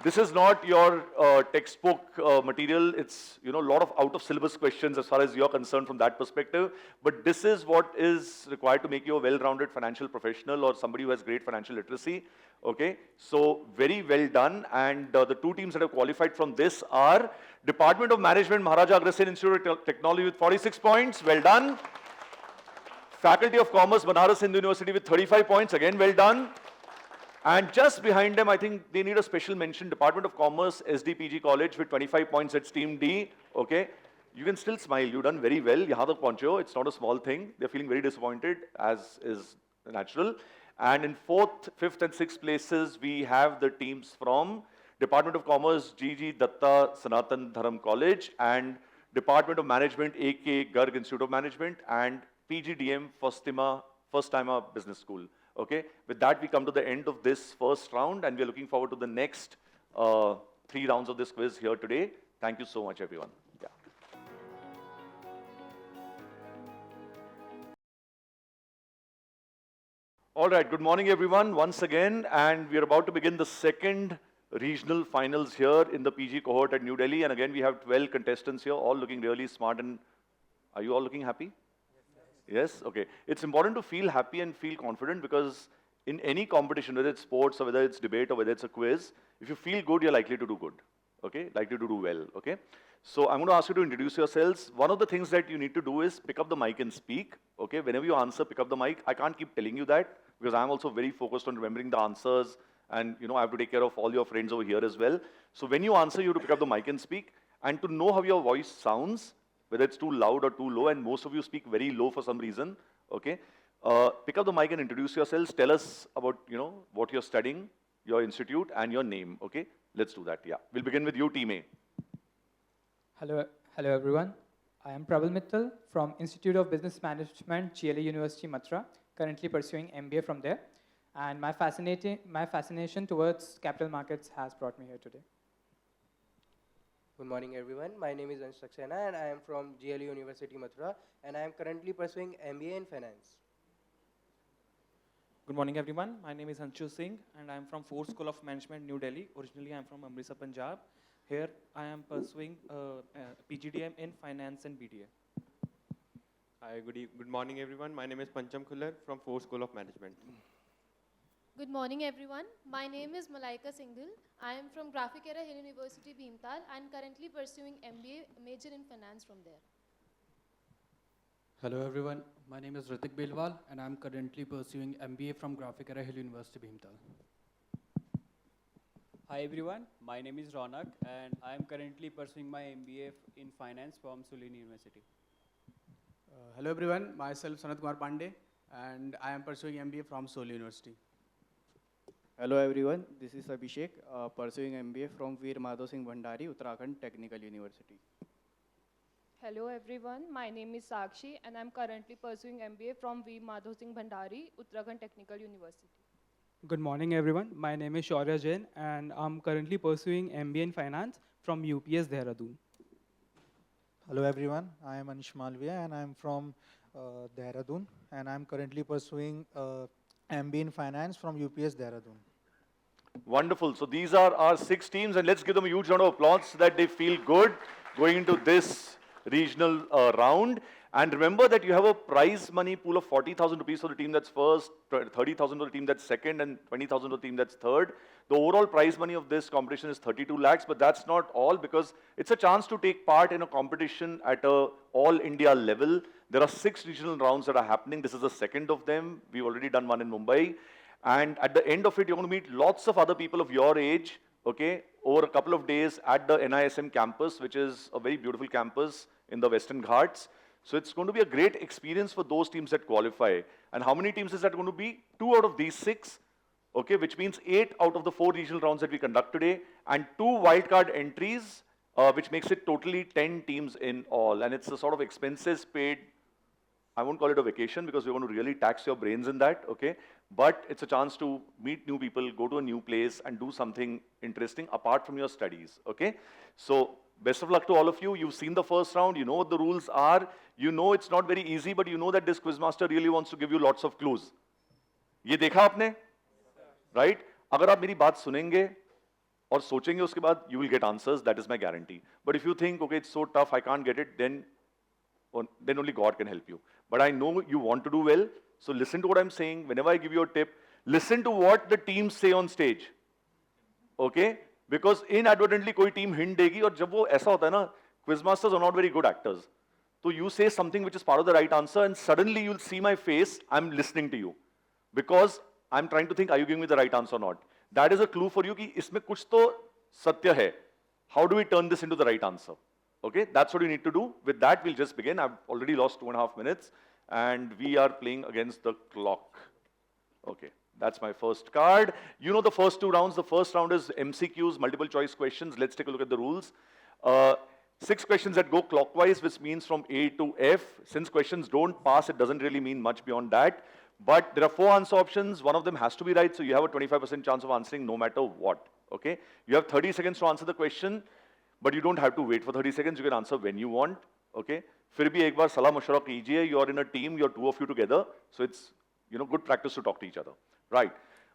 This is not your textbook material. It's, a lot of out-of-syllabus questions as far as you're concerned from that perspective. But this is what is required to make you a well-rounded financial professional or somebody who has great financial literacy. Okay, so very well done. And the two teams that have qualified from this are Department of Management, Maharaja Agrasen Institute of Technology with 46 points. Well done. Faculty of Commerce, Banaras Hindu University with 35 points. Again, well done. And just behind them, I think they need a special mention, Department of Commerce, SDPG College with 25 points. That's Team D, okay? You can still smile. You've done very well. Yahan tak pahunche. It's not a small thing. They're feeling very disappointed, as is natural. And in 4th, 5th, and 6th places, we have the teams from Department of Commerce, GG Datta Sanatan Dharam College, and Department of Management, AK Garg Institute of Management, and PGDM First Timer Business School. Okay, with that, we come to the end of this first round, and we're looking forward to the next 3 rounds of this quiz here today. Thank you so much, everyone. Yeah. All right, good morning, everyone, once again, and we're about to begin the second regional finals here in the PG cohort at New Delhi, and again, we have 12 contestants here, all looking really smart, and are you all looking happy? Yes? Okay. It's important to feel happy and feel confident because in any competition, whether it's sports or whether it's debate or whether it's a quiz, if you feel good, you're likely to do good. Okay? Likely to do well. Okay? So I'm going to ask you to introduce yourselves. One of the things that you need to do is pick up the mic and speak. Okay? Whenever you answer, pick up the mic. I can't keep telling you that because I'm also very focused on remembering the answers and, I have to take care of all your friends over here as well. So when you answer, you have to pick up the mic and speak. And to know how your voice sounds, whether it's too loud or too low, and most of you speak very low for some reason, okay? Pick up the mic and introduce yourselves. Tell us about, what you're studying, your institute, and your name, okay? Let's do that, yeah. We'll begin with you, Team A. Hello everyone. I am Prabal Mittal from Institute of Business Management, GLA University, Mathura, currently pursuing MBA from there. And my fascination towards capital markets has brought me here today. Good morning, everyone. My name is Ansh Saxena, and I am from GLU University, Mathura, and I am currently pursuing MBA in Finance. Good morning, everyone. My name is Anshu Singh, and I am from Ford School of Management, New Delhi. Originally, I am from Amritsar, Punjab. Here, I am pursuing PGDM in Finance and BDA. Hi, good morning, everyone. My name is Pancham Khullar from Ford School of Management. Good morning, everyone. My name is Malaika Singhal. I am from Graphic Era Hill University, Bhimtal, and currently pursuing MBA major in finance from there. Hello, everyone. My name is Ritik Belwal, and I'm currently pursuing MBA from Graphic Era Hill University, Bhimtal. Hi, everyone. My name is Ronak, and I am currently pursuing my MBA in finance from Sulin University. Hello, everyone. Myself, Sanat Kumar Pandey, and I am pursuing MBA from Seoul University. Hello everyone, this is Abhishek, pursuing MBA from Veer Madhav Singh Bhandari, Uttarakhand Technical University. Hello everyone, my name is Sakshi and I'm currently pursuing MBA from Veer Madhav Singh Bhandari, Uttarakhand Technical University. Good morning everyone, my name is Shaurya Jain and I'm currently pursuing MBA in Finance from UPS Dehradun. Hello everyone, I am Anish Malviya and I am from Dehradun and I am currently pursuing MBA in Finance from UPS Dehradun. Wonderful. So these are our 6 teams, and let's give them a huge round of applause so that they feel good going into this regional round. And remember that you have a prize money pool of 40,000 rupees for the team that's first, 30,000 for the team that's second, and 20,000 for the team that's third. The overall prize money of this competition is 32 lakhs, but that's not all, because it's a chance to take part in a competition at a all India level. There are 6 regional rounds that are happening. This is the second of them. We've already done one in Mumbai. And at the end of it, you're going to meet lots of other people of your age, okay, over a couple of days at the NISM campus, which is a very beautiful campus in the Western Ghats. So it's going to be a great experience for those teams that qualify. And how many teams is that going to be? 2 out of these 6, okay, which means 8 out of the 4 regional rounds that we conduct today, and 2 wildcard entries, which makes it totally 10 teams in all. And it's a sort of expenses paid. I won't call it a vacation because we're going to really tax your brains in that, okay? But it's a chance to meet new people, go to a new place, and do something interesting apart from your studies, okay? So best of luck to all of you. You've seen the first round. You know what the rules are. You know it's not very easy, but you know that this quizmaster really wants to give you lots of clues. ये देखा आपने? Right? अगर आप मेरी बात सुनेंगे और सोचेंगे उसके बाद, you will get answers. That is my guarantee. But if you think, okay, it's so tough, I can't get it, then only God can help you. But I know you want to do well, so listen to what I'm saying. Whenever I give you a tip, listen to what the teams say on stage. Okay? Because inadvertently कोई team hint देगी, और जब वो ऐसा होता है ना, quizmasters are not very good actors. So you say something which is part of the right answer, and suddenly you'll see my face, I'm listening to you. Because I'm trying to think, are you giving me the right answer or not? That is a clue for you कि इसमें कुछ तो सत्य है. How do we turn this into the right answer? Okay, that's what you need to do. With that, we'll just begin. I've already lost 2.5 minutes, and we are playing against the clock. Okay, that's my first card. You know the first 2 rounds. The first round is MCQs, multiple choice questions. Let's take a look at the rules. 6 questions that go clockwise, which means from A to F. Since questions don't pass, it doesn't really mean much beyond that. But there are 4 answer options. One of them has to be right, so you have a 25% chance of answering no matter what. Okay, you have 30 seconds to answer the question. But you don't have to wait for 30 seconds. You can answer when you want. Okay. फिर भी एक बार सलाह मशवरा कीजिए. You're in a team. You're 2 of you together. So it's good practice to talk to each other. Right.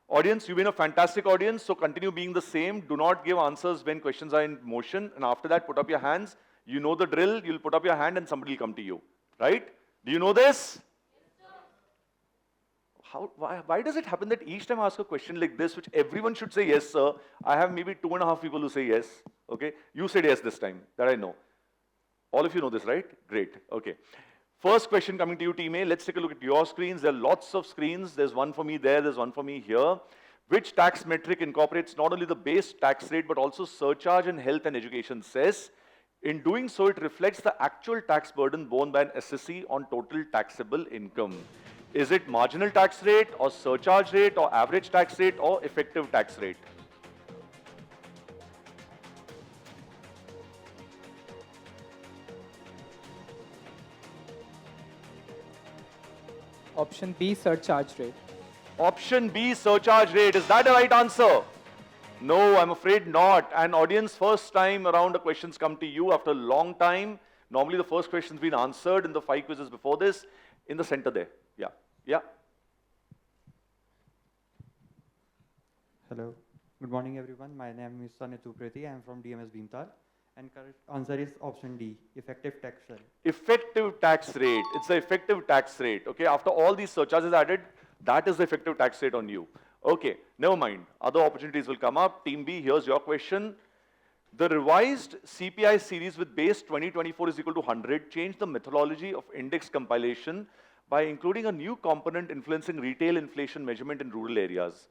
Audience, you've been a fantastic audience. So continue being the same. Do not give answers when questions are in motion. And after that, put up your hands. You know the drill. You'll put up your hand and somebody will come to you. Right? Do you know this? Why does it happen that each time I ask a question like this, which everyone should say yes, sir, I have maybe 2.5 people who say yes, okay? You said yes this time, that I know. All of you know this, right? Great, okay. First question coming to you, Team A. Let's take a look at your screens. There are lots of screens. There's one for me there, there's one for me here. Which tax metric incorporates not only the base tax rate, but also surcharge in health and education cess? In doing so, it reflects the actual tax burden borne by an assessee on total taxable income. Is it marginal tax rate, or surcharge rate, or average tax rate, or effective tax rate? Option B, surcharge rate. Option B, surcharge rate. Is that the right answer? No, I'm afraid not. And audience, first time around the questions come to you after a long time. Normally the first question's been answered in the 5 quizzes before this. In the center there. Yeah. Yeah. Hello. Good morning, everyone. My name is Sanitu Preti. I am from DMS Bhimtal. And correct answer is option D, effective tax rate. Effective tax rate. It's the effective tax rate. Okay. After all these surcharges added, that is the effective tax rate on you. Okay. Never mind. Other opportunities will come up. Team B, here's your question. The revised CPI series with base 2024 is equal to 100 changed the methodology of index compilation by including a new component influencing retail inflation measurement in rural areas.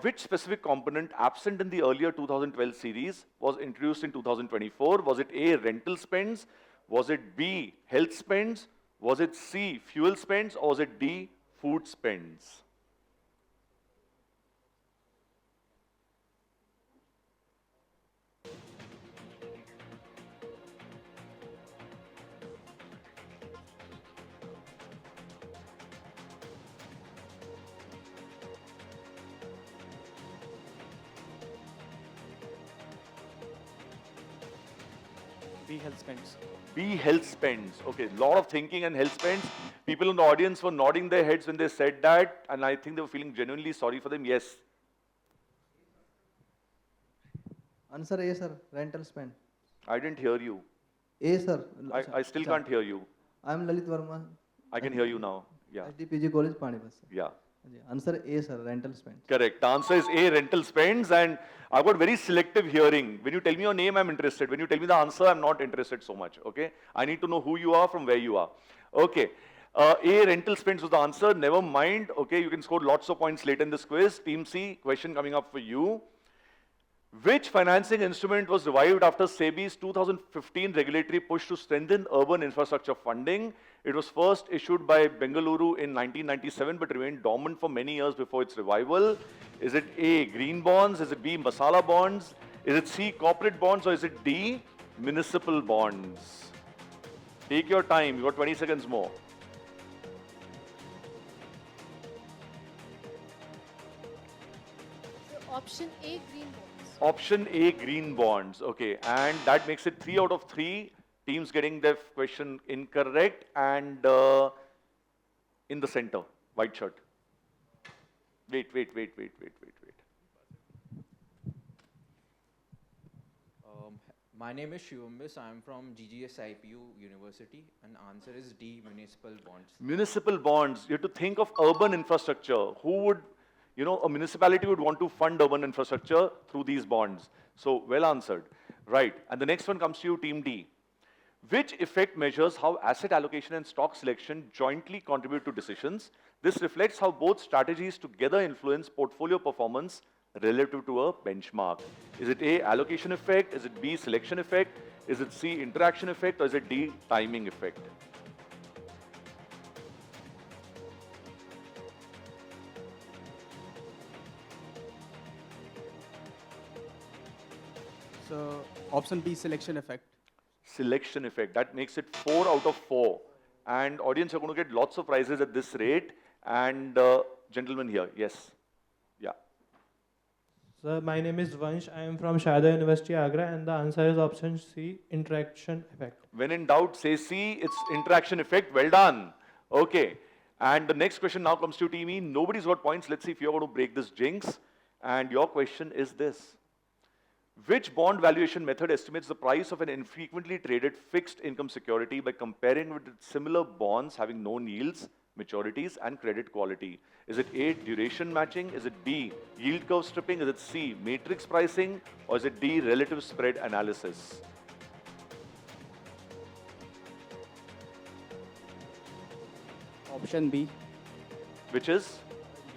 Which specific component absent in the earlier 2012 series was introduced in 2024? Was it A, rental spends? Was it B, health spends? Was it C, fuel spends? Or was it D, food spends? B, health spends. B, health spends. Okay, lot of thinking and health spends. People in the audience were nodding their heads when they said that, and I think they were feeling genuinely sorry for them. Yes. Answer A, sir. Rental spend. I didn't hear you. A, sir. I still can't hear you. I am Lalit Verma. I can hear you now. Yeah. SDPG College, Panipat, sir. Yeah. Answer A, sir. Rental spend. Correct. The answer is A, rental spends. And I've got very selective hearing. When you tell me your name, I'm interested. When you tell me the answer, I'm not interested so much. Okay. I need to know who you are from where you are. Okay. A, rental spends was the answer. Never mind. Okay. You can score lots of points later in this quiz. Team C, question coming up for you. Which financing instrument was revived after SEBI's 2015 regulatory push to strengthen urban infrastructure funding? It was first issued by Bengaluru in 1997 but remained dormant for many years before its revival. Is it A, green bonds? Is it B, masala bonds? Is it C, corporate bonds? Or is it D, municipal bonds? Take your time. You've got 20 seconds more. So option A, green bonds. Option A, green bonds. Okay, and that makes it 3 out of 3 teams getting their question incorrect. And in the center, white shirt. Wait. My name is Shivumbis. I am from GGS IPU University, and answer is D, municipal bonds. Municipal bonds. You have to think of urban infrastructure. Who would, a municipality would want to fund urban infrastructure through these bonds. So, well answered. Right. And the next one comes to you, Team D. Which effect measures how asset allocation and stock selection jointly contribute to decisions? This reflects how both strategies together influence portfolio performance relative to a benchmark. Is it A, allocation effect? Is it B, selection effect? Is it C, interaction effect? Or is it D, timing effect? So option B, selection effect. Selection effect. That makes it 4 out of 4. And audience, you're going to get lots of prizes at this rate. And gentlemen here, yes. Yeah. Sir, my name is Vansh. I am from Shahada University, Agra, and the answer is option C, interaction effect. When in doubt, say C, it's interaction effect. Well done. Okay. And the next question now comes to Team E. Nobody's got points. Let's see if you're going to break this jinx. And your question is this. Which bond valuation method estimates the price of an infrequently traded fixed income security by comparing with similar bonds having known yields, maturities, and credit quality? Is it A, duration matching? Is it B, yield curve stripping? Is it C, matrix pricing? Or is it D, relative spread analysis? Option B. Which is?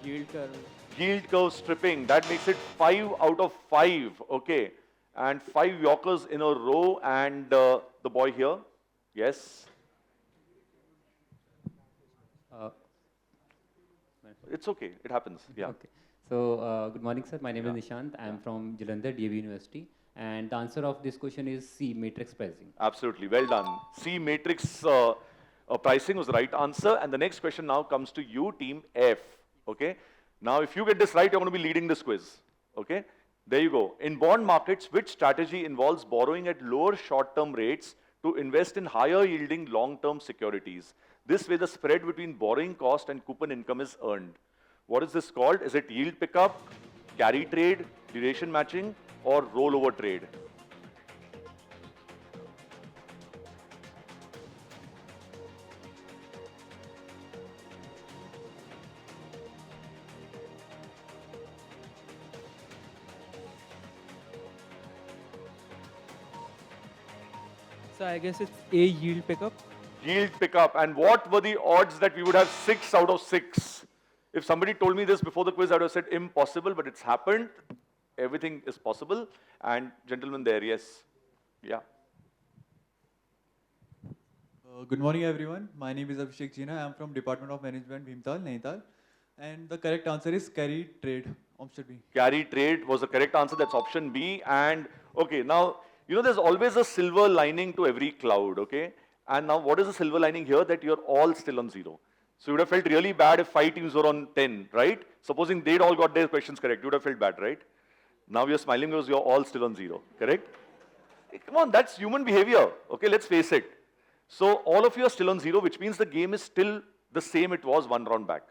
Yield curve. Yield curve stripping. That makes it 5 out of 5. Okay. And 5 Yorkers in a row. And the boy here. Yes. It's okay. It happens. Yeah. Okay. So, good morning, sir. My name is Nishant. I am from Jalandhar, DAV University. And the answer of this question is C, matrix pricing. Absolutely. Well done. C, matrix pricing was the right answer. And the next question now comes to you, Team F. Okay. Now, if you get this right, you're going to be leading this quiz. Okay? There you go. In bond markets, which strategy involves borrowing at lower short-term rates to invest in higher-yielding long-term securities? This way, the spread between borrowing cost and coupon income is earned. What is this called? Is it yield pickup, carry trade, duration matching, or rollover trade? So I guess it's A, yield pickup. Yield pickup. And what were the odds that we would have 6 out of 6? If somebody told me this before the quiz, I would have said impossible, but it's happened. Everything is possible. And gentlemen there, yes. Yeah. Good morning, everyone. My name is Abhishek Jina. I am from Department of Management, Bhimtal, Nainital. And the correct answer is carry trade, option B. Carry trade was the correct answer. That's option B. And okay, now, there's always a silver lining to every cloud, okay? And now what is the silver lining here? That you're all still on 0. So you would have felt really bad if 5 teams were on 10, right? Supposing they'd all got their questions correct, you would have felt bad, right? Now you're smiling because you're all still on 0, correct? Hey, come on, that's human behavior, okay? Let's face it. So all of you are still on 0, which means the game is still the same it was 1 round back.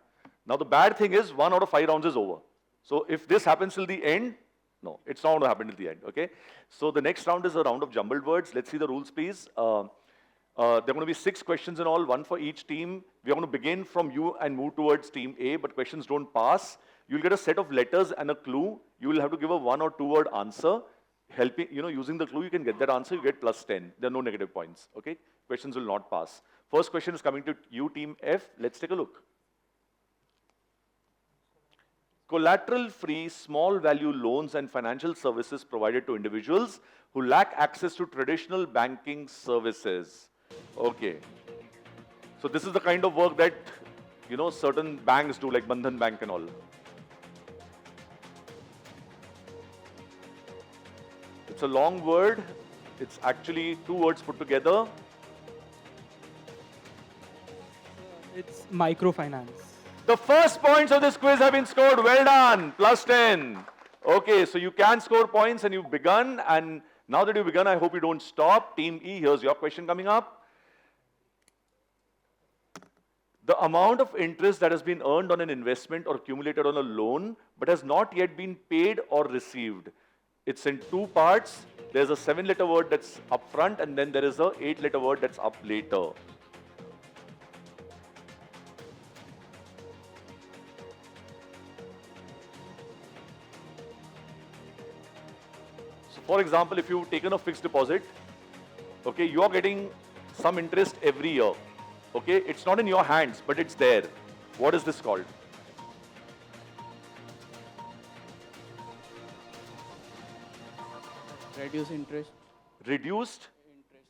Now the bad thing is 1 out of 5 rounds is over. So if this happens till the end, No, it's not going to happen till the end, okay? So the next round is a round of jumbled words. Let's see the rules, please. There are going to be 6 questions in all, 1 for each team. We are going to begin from you and move towards team A, but questions don't pass. You'll get a set of letters and a clue. You will have to give a 1 or 2 word answer. Helping, using the clue, you can get that answer, you get plus 10. There are no negative points, okay? Questions will not pass. First question is coming to you, team F. Let's take a look. Collateral-free small value loans and financial services provided to individuals who lack access to traditional banking services. Okay. So this is the kind of work that, certain banks do, like Bandhan Bank and all. It's a long word. It's actually 2 words put together. It's microfinance. The first points of this quiz have been scored. Well done. Plus 10. Okay, so you can score points and you've begun. And now that you've begun, I hope you don't stop. Team E, here's your question coming up. The amount of interest that has been earned on an investment or accumulated on a loan, but has not yet been paid or received. It's in 2 parts. There's a 7-letter word that's up front, and then there is a 8-letter word that's up later. So for example, if you've taken a fixed deposit, okay, you're getting some interest every year. Okay, it's not in your hands, but it's there. What is this called? Reduce interest. Reduced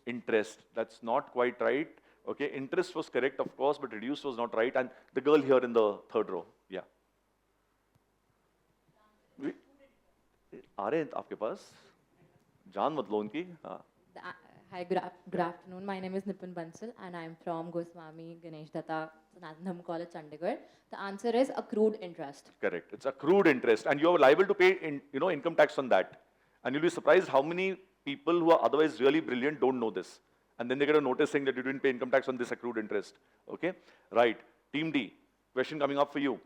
interest. That's not quite right. Okay, interest was correct, of course, but reduced was not right. And the girl here in the 3rd row, yeah. आ रहे हैं आपके पास? जान मत लो उनकी. हाँ. Hi, good afternoon. My name is Nipun Bansal and I am from Goswami Ganesh Datta Sanathanam College, Chandigarh. The answer is accrued interest. Correct. It's accrued interest, and you're liable to pay income tax on that. And you'll be surprised how many people who are otherwise really brilliant don't know this. And then they get a notice saying that you didn't pay income tax on this accrued interest. Okay? Right. Team D, question coming up for you.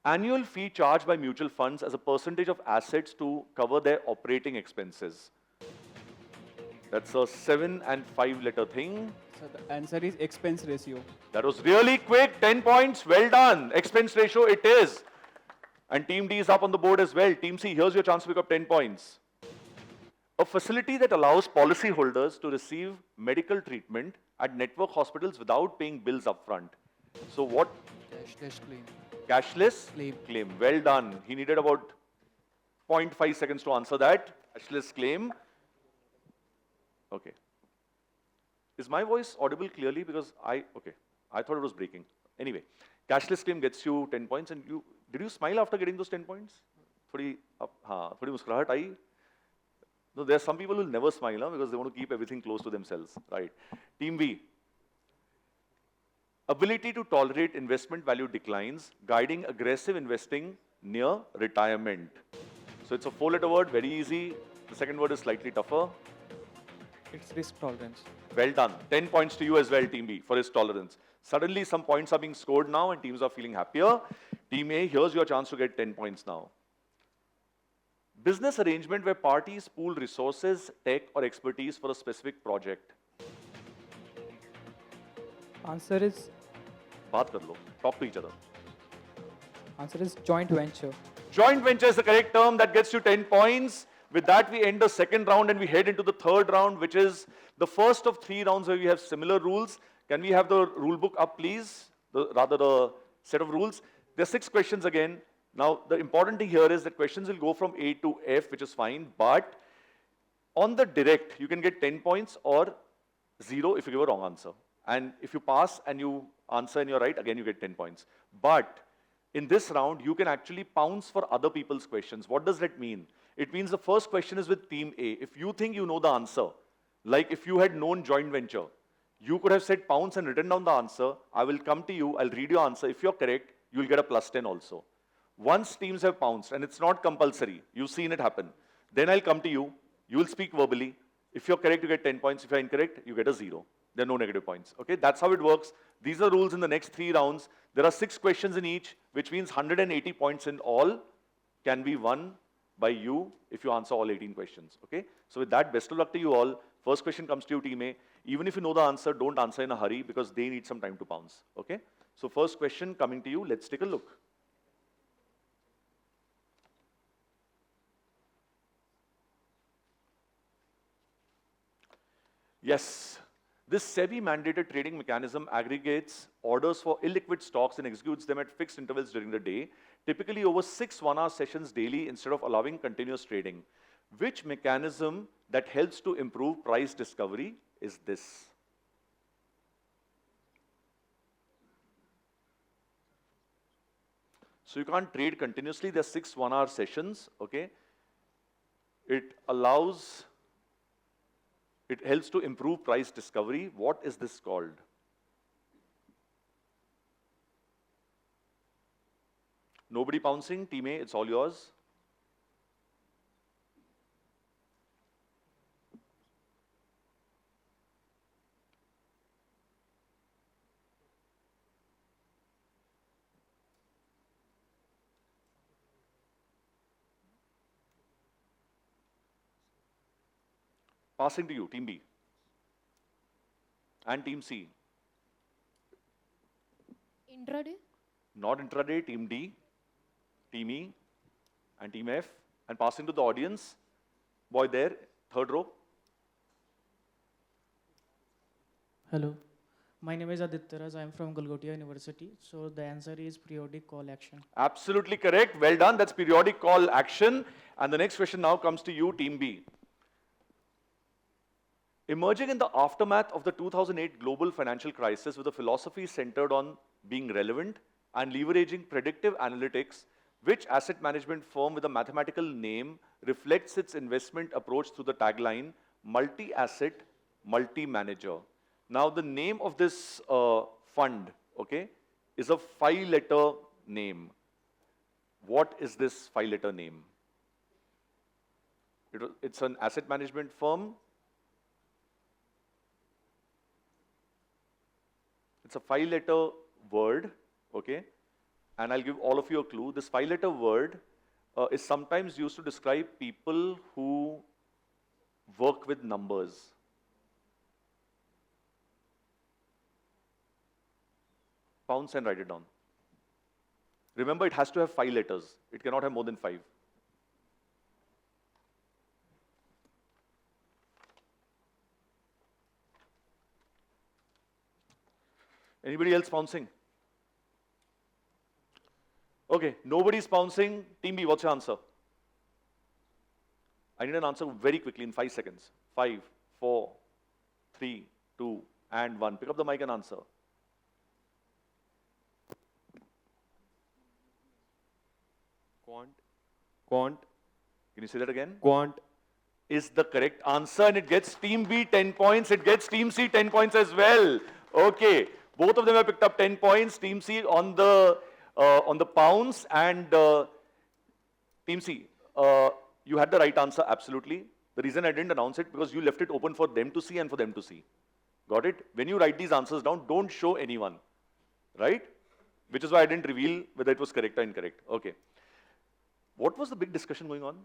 Annual fee charged by mutual funds as a percentage of assets to cover their operating expenses. That's a 7 and 5-letter thing. So the answer is expense ratio. That was really quick. 10 points. Well done. Expense ratio it is. And Team D is up on the board as well. Team C, here's your chance to pick up 10 points. A facility that allows policyholders to receive medical treatment at network hospitals without paying bills upfront. So what? Cashless claim. Cashless claim. Well done. He needed about 0.5 seconds to answer that. Cashless claim. Okay. Is my voice audible clearly? Because I thought it was breaking. Anyway, cashless claim gets you 10 points. And did you smile after getting those 10 points? Thodi muskurahat aayi? No, there are some people who will never smile because they want to keep everything close to themselves. Right. Team B. Ability to tolerate investment value declines, guiding aggressive investing near retirement. So it's a 4-letter word, very easy. The second word is slightly tougher. It's risk tolerance. Well done. 10 points to you as well, Team B, for risk tolerance. Suddenly, some points are being scored now and teams are feeling happier. Team A, here's your chance to get 10 points now. Business arrangement where parties pool resources, tech, or expertise for a specific project. Answer is? Baat kar lo. Talk to each other. Answer is joint venture. Joint venture is the correct term. That gets you 10 points. With that, we end the second round and we head into the third round, which is the first of 3 rounds where we have similar rules. Can we have the rule book up, please? The set of rules. There are 6 questions again. Now, the important thing here is that questions will go from A to F, which is fine. But on the direct, you can get 10 points or 0 if you give a wrong answer. And if you pass and you answer and you're right, again, you get 10 points. But in this round, you can actually pounce for other people's questions. What does that mean? It means the first question is with Team A. If you think you know the answer, like if you had known joint venture, you could have said pounce and written down the answer. I will come to you, I'll read your answer. If you're correct, you'll get a plus 10 also. Once teams have pounced, and it's not compulsory, you've seen it happen, then I'll come to you, you will speak verbally. If you're correct, you get 10 points. If you're incorrect, you get a 0. There are no negative points. Okay, that's how it works. These are rules in the next 3 rounds. There are 6 questions in each, which means 180 points in all. can be won by you if you answer all 18 questions, okay? So with that, best of luck to you all. First question comes to you, Team A. Even if you know the answer, don't answer in a hurry because they need some time to pounce, okay? So first question coming to you, let's take a look. Yes, this SEBI mandated trading mechanism aggregates orders for illiquid stocks and executes them at fixed intervals during the day, typically over 6 one-hour sessions daily instead of allowing continuous trading. Which mechanism that helps to improve price discovery is this? So you can't trade continuously, there's 6 one-hour sessions, okay? It helps to improve price discovery. What is this called? Nobody pouncing, Team A, it's all yours. Passing to you, Team B. And Team C. Intraday? Not intraday, Team D, Team E, and Team F. And passing to the audience. Boy there, third row. Hello, my name is Aditya. I am from Golgotia University. So the answer is periodic call action. Absolutely correct. Well done. That's periodic call action. And the next question now comes to you, Team B. Emerging in the aftermath of the 2008 global financial crisis with a philosophy centered on being relevant and leveraging predictive analytics, which asset management firm with a mathematical name reflects its investment approach through the tagline, multi-asset, multi-manager. Now the name of this fund, okay, is a 5-letter name. What is this 5-letter name? It's an asset management firm. It's a 5-letter word, okay? And I'll give all of you a clue. This 5-letter word is sometimes used to describe people who work with numbers. Pounce and write it down. Remember, it has to have 5 letters. It cannot have more than 5. Anybody else pouncing? Okay, nobody's pouncing. Team B, what's your answer? I need an answer very quickly in 5 seconds. 5, 4, 3, 2, and 1. Pick up the mic and answer. Quant. Can you say that again? Quant. Is the correct answer, and it gets Team B 10 points. It gets Team C 10 points as well. Okay, both of them have picked up 10 points. Team C on the pounce, and Team C, you had the right answer absolutely. The reason I didn't announce it because you left it open for them to see and for them to see. Got it? When you write these answers down, don't show anyone, right? Which is why I didn't reveal whether it was correct or incorrect. Okay. What was the big discussion going on?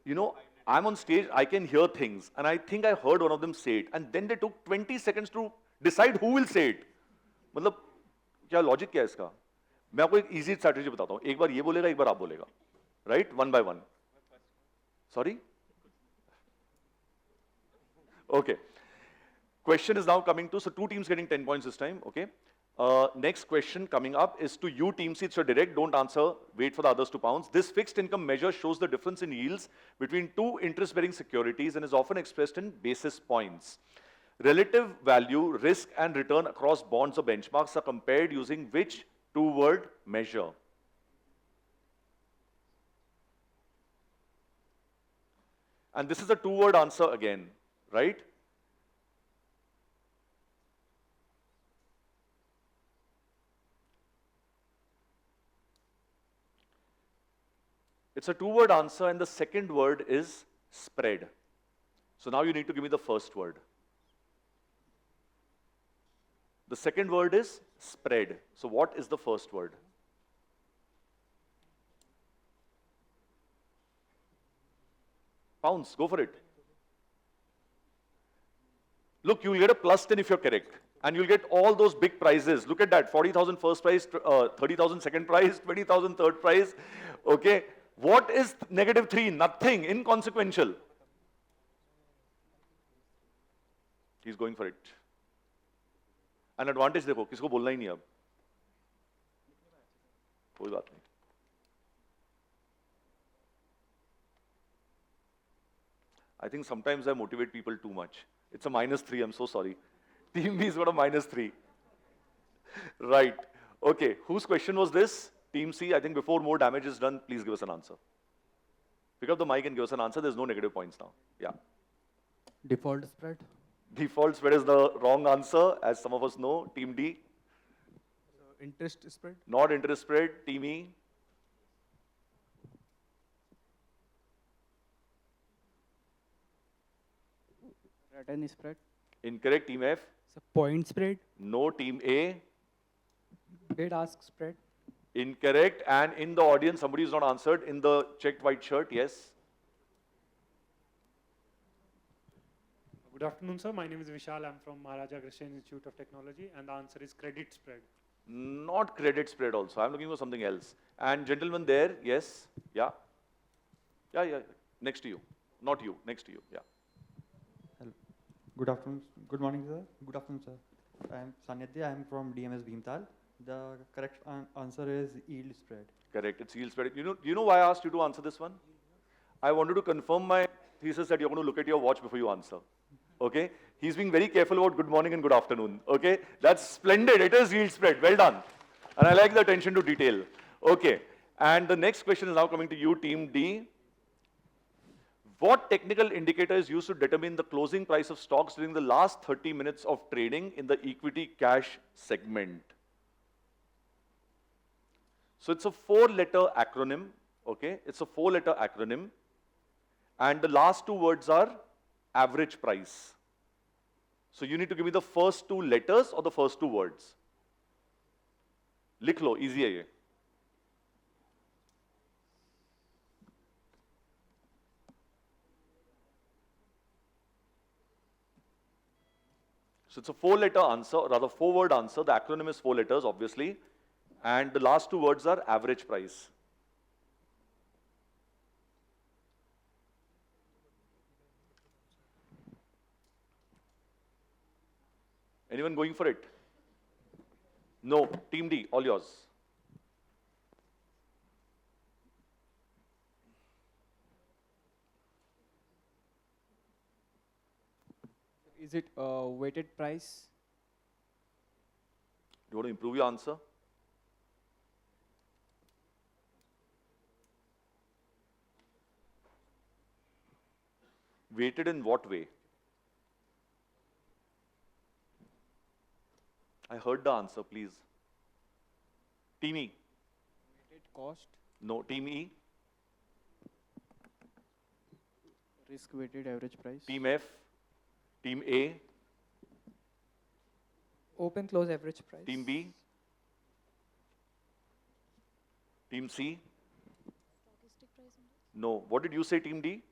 You know, I'm on stage, I can hear things, and I think I heard one of them say it, and then they took 20 seconds to decide who will say it. मतलब क्या logic क्या है इसका? मैं आपको एक easy strategy बताता हूँ. एक बार ये बोलेगा, एक बार आप बोलेगा, right? One by one. Sorry? Okay. Question is now coming to, so 2 teams getting 10 points this time, okay? Next question coming up is to you, Team C. It's your direct, don't answer, wait for the others to pounce. This fixed income measure shows the difference in yields between 2 interest-bearing securities and is often expressed in basis points. Relative value, risk, and return across bonds or benchmarks are compared using which 2-word measure? And this is a 2-word answer again, right? It's a 2-word answer, and the second word is spread. So now you need to give me the first word. The second word is spread. So what is the first word? Pounce, go for it. Look, you'll get a +10 if you're correct. And you'll get all those big prizes. Look at that, 40,000 first prize, 30,000 second prize, 20,000 third prize. Okay, what is -3? Nothing, inconsequential. He's going for it. An advantage देखो, किसको बोलना ही नहीं अब. कोई बात नहीं. I think sometimes I motivate people too much. It's a -3, I'm so sorry. Team B has got a -3. Right. Okay, whose question was this? Team C, I think before more damage is done, please give us an answer. Pick up the mic and give us an answer. There's no negative points now. Yeah. Default spread. Default spread is the wrong answer, as some of us know. Team D. Interest spread. Not interest spread. Team E. Return spread. Incorrect. Team F. So point spread. No. Team A. Bid-ask spread. Incorrect. And in the audience, somebody is not answered. In the checked white shirt, yes. Good afternoon, sir. My name is Vishal. I'm from Maharaja Christian Institute of Technology, and the answer is credit spread. Not credit spread also. I'm looking for something else. And gentleman there, yes. Yeah. Yeah. Next to you. Not you. Next to you. Yeah. Hello. Good afternoon. Good morning, sir. Good afternoon, sir. I am Sanyadya. I am from DMS Bhimtal. The correct answer is yield spread. Correct. It's yield spread. You know why I asked you to answer this one? I wanted to confirm my thesis that you're going to look at your watch before you answer. Okay? He's being very careful about good morning and good afternoon. Okay? That's splendid. It is yield spread. Well done. And I like the attention to detail. Okay. And the next question is now coming to you, Team D. What technical indicator is used to determine the closing price of stocks during the last 30 minutes of trading in the equity cash segment? So it's a 4-letter acronym. Okay? It's a 4-letter acronym. And the last 2 words are average price. So you need to give me the first 2 letters or the first 2 words. Likh lo, easy hai ye. So it's a 4-letter answer, or rather 4-word answer. The acronym is 4 letters, obviously. And the last 2 words are average price. Anyone going for it? No. Team D, all yours. Is it weighted price? Do you want to improve your answer? Weighted in what way? I heard the answer, please. Team E. Weighted cost. No. Team E. Risk weighted average price. Team F. Team A. Open close average price. Team B. Team C. No. What did you say, Team D?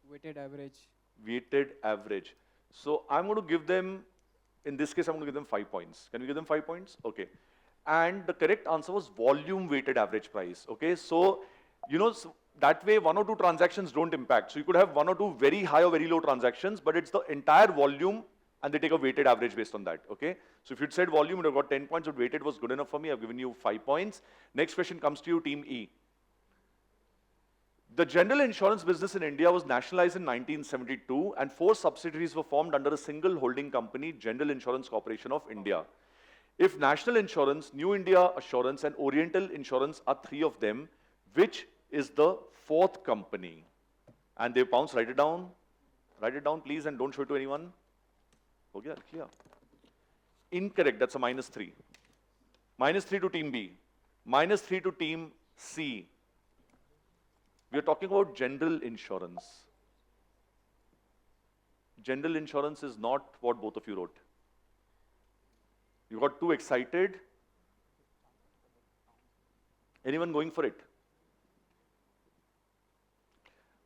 Weighted average. Weighted average. So I'm going to give them, in this case, I'm going to give them 5 points. Can we give them 5 points? Okay. And the correct answer was volume weighted average price. Okay. So, that way 1 or 2 transactions don't impact. So you could have 1 or 2 very high or very low transactions, but it's the entire volume and they take a weighted average based on that. Okay. So if you'd said volume, you'd have got 10 points, but weighted was good enough for me. I've given you 5 points. Next question comes to you, Team E. The general insurance business in India was nationalized in 1972 and 4 subsidiaries were formed under a single holding company, General Insurance Corporation of India. If National Insurance, New India Assurance and Oriental Insurance are 3 of them, which is the 4th company? And they bounce, write it down. Write it down, please, and don't show it to anyone. Okay, clear. Incorrect, that's a -3. -3 to Team B. -3 to Team C. We are talking about general insurance. General insurance is not what both of you wrote. You got too excited. Anyone going for it?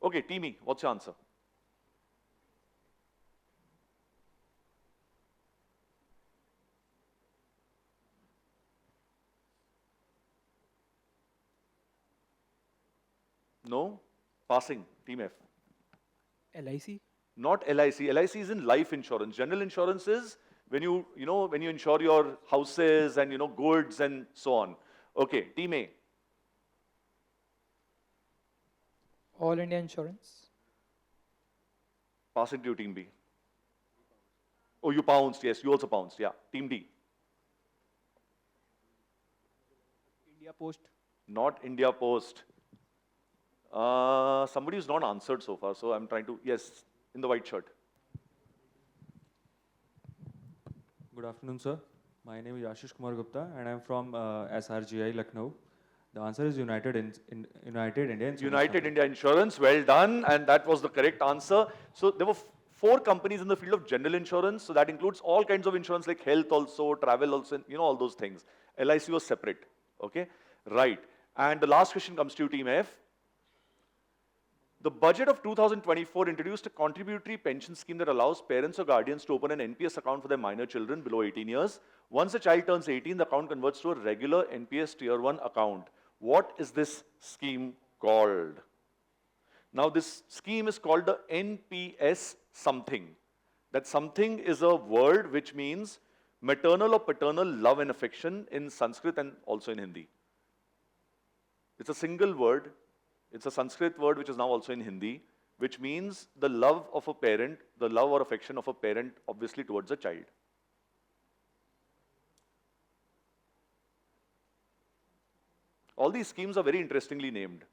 Okay, Team E, what's your answer? No? Passing, Team F. LIC? Not LIC. LIC is in life insurance. General insurance is when when you insure your houses and, goods and so on. Okay, Team A. All India Insurance. Passing to you, Team B. Oh, you pounced. Yes, you also pounced. Yeah. Team D. India Post? Not India Post. Somebody who's not answered so far, so I'm trying to, yes, in the white shirt. Good afternoon, sir. My name is Ashish Kumar Gupta, and I'm from SRGI, Lucknow. The answer is United India Insurance United Company. India Insurance, well done, and that was the correct answer. So there were 4 companies in the field of general insurance, so that includes all kinds of insurance like health also, travel also, all those things. LIC was separate, okay? Right, and the last question comes to you, Team F. The budget of 2024 introduced a contributory pension scheme that allows parents or guardians to open an NPS account for their minor children below 18 years. Once the child turns 18, the account converts to a regular NPS Tier 1 account. What is this scheme called? Now, this scheme is called the NPS something. That something is a word which means maternal or paternal love and affection in Sanskrit and also in Hindi. It's a single word. It's a Sanskrit word which is now also in Hindi, which means the love of a parent, the love or affection of a parent, obviously towards a child. All these schemes are very interestingly named.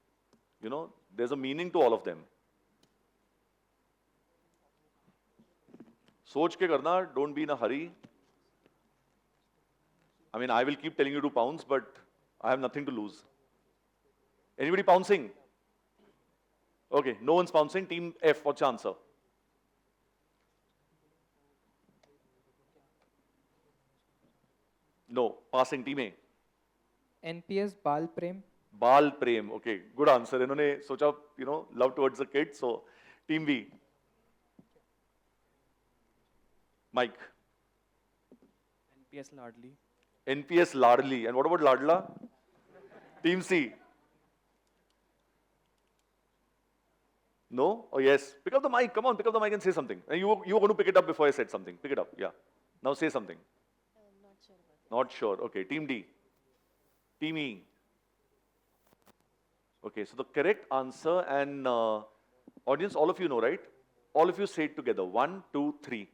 There's a meaning to all of them. Soch ke karna, don't be in a hurry. I mean, I will keep telling you to pounce, but I have nothing to lose. Anybody pouncing? Okay, no one's pouncing. Team F, what's your answer? No, passing. Team A. NPS Bal Prem. Bal Prem. Okay, good answer. इन्होंने सोचा, love towards the kids. So, Team B. Mike. NPS Ladli. NPS Ladli. And what about Ladla? Team C. No? Oh, yes. Pick up the mic. Come on, pick up the mic and say something. And you were going to pick it up before I said something. Pick it up. Yeah. Now say something. Not sure. Okay. Team D. Team E. Okay. So the correct answer, and audience, all of you know, right? All of you say it together. 1, 2, 3.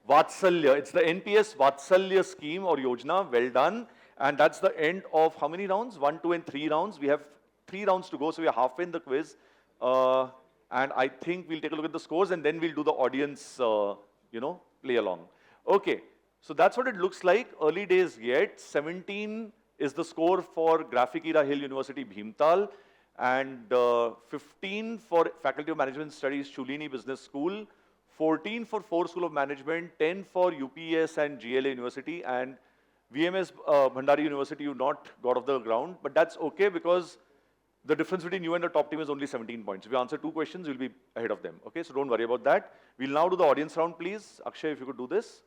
Vatsalya. It's the NPS Vatsalya scheme or Yojana. Well done. And that's the end of how many rounds? 1, 2, and 3 rounds. We have 3 rounds to go, so we are halfway in the quiz. And I think we'll take a look at the scores and then we'll do the audience, play along. Okay, so that's what it looks like. Early days yet. 17 is the score for Graphic Era Hill University, Bhimtal, and 15 for Faculty of Management Studies, Shulini Business School, 14 for Ford School of Management, 10 for UPS and GLA University, and VMS Bhandari University you not got off the ground, but that's okay because the difference between you and the top team is only 17 points. If you answer 2 questions, you'll be ahead of them. Okay, so don't worry about that. We'll now do the audience round, please. Akshay, if you could do this.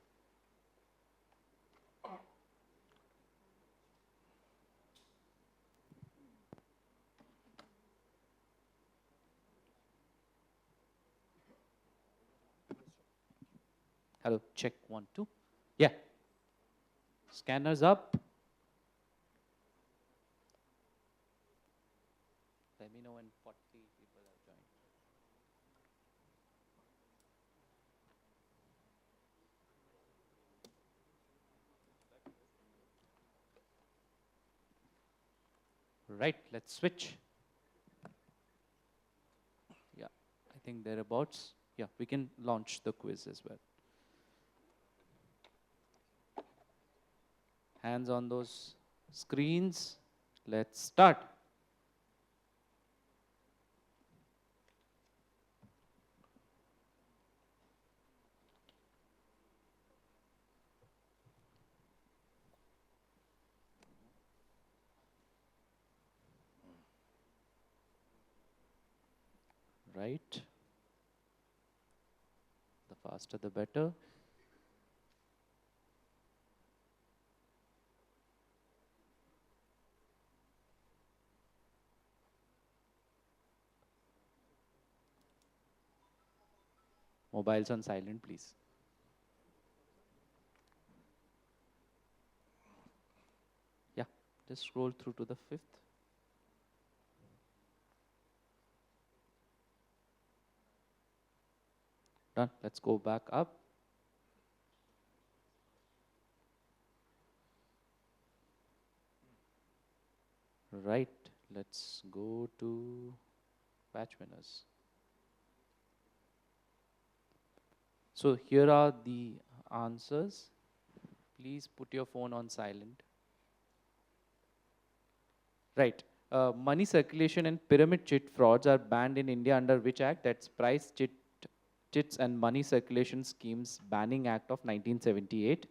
Hello, check 1, 2. Yeah. Scanners up. Let me know when 40 people have joined. Right, let's switch. Yeah, I think thereabouts. Yeah, we can launch the quiz as well. Hands on those screens. Let's start. Right. The faster the better. Mobiles on silent, please. Yeah, just scroll through to the 5th. Done. Let's go back up. Right. Let's go to batch winners. So here are the answers. Please put your phone on silent. Right. Money circulation and pyramid chit frauds are banned in India under which act? That's Price Chits and Money Circulation Schemes Banning Act of 1978.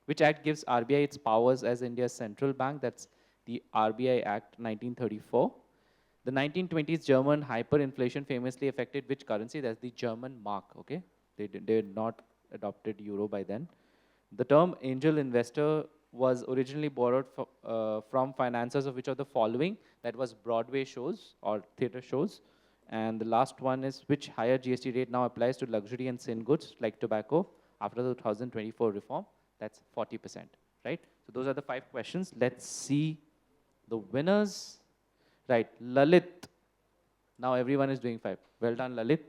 Which act gives RBI its powers as India's central bank? That's the RBI Act 1934. The 1920s German hyperinflation famously affected which currency? That's the German mark, okay? They had not adopted euro by then. The term angel investor was originally borrowed from financiers of which of the following? That was Broadway shows or theater shows. And the last one is which higher GST rate now applies to luxury and sin goods like tobacco after the 2024 reform? That's 40%, right? So those are the 5 questions. Let's see the winners. Right, Lalit. Now everyone is doing 5. Well done, Lalit.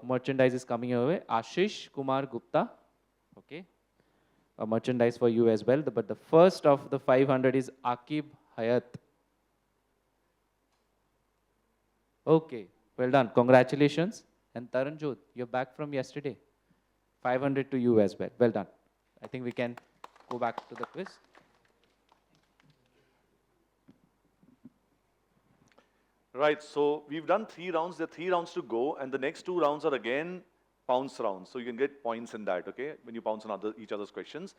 Merchandise is coming your way. Ashish Kumar Gupta. Okay. Merchandise for you as well. But the first of the 500 is Akib Hayat. Okay. Well done. Congratulations. And Taranjot, you're back from yesterday. 500 to you as well. Well done. I think we can go back to the quiz. Right, so we've done 3 rounds. There are 3 rounds to go, and the next 2 rounds are again pounce rounds. So you can get points in that, okay, when you pounce on each other's questions.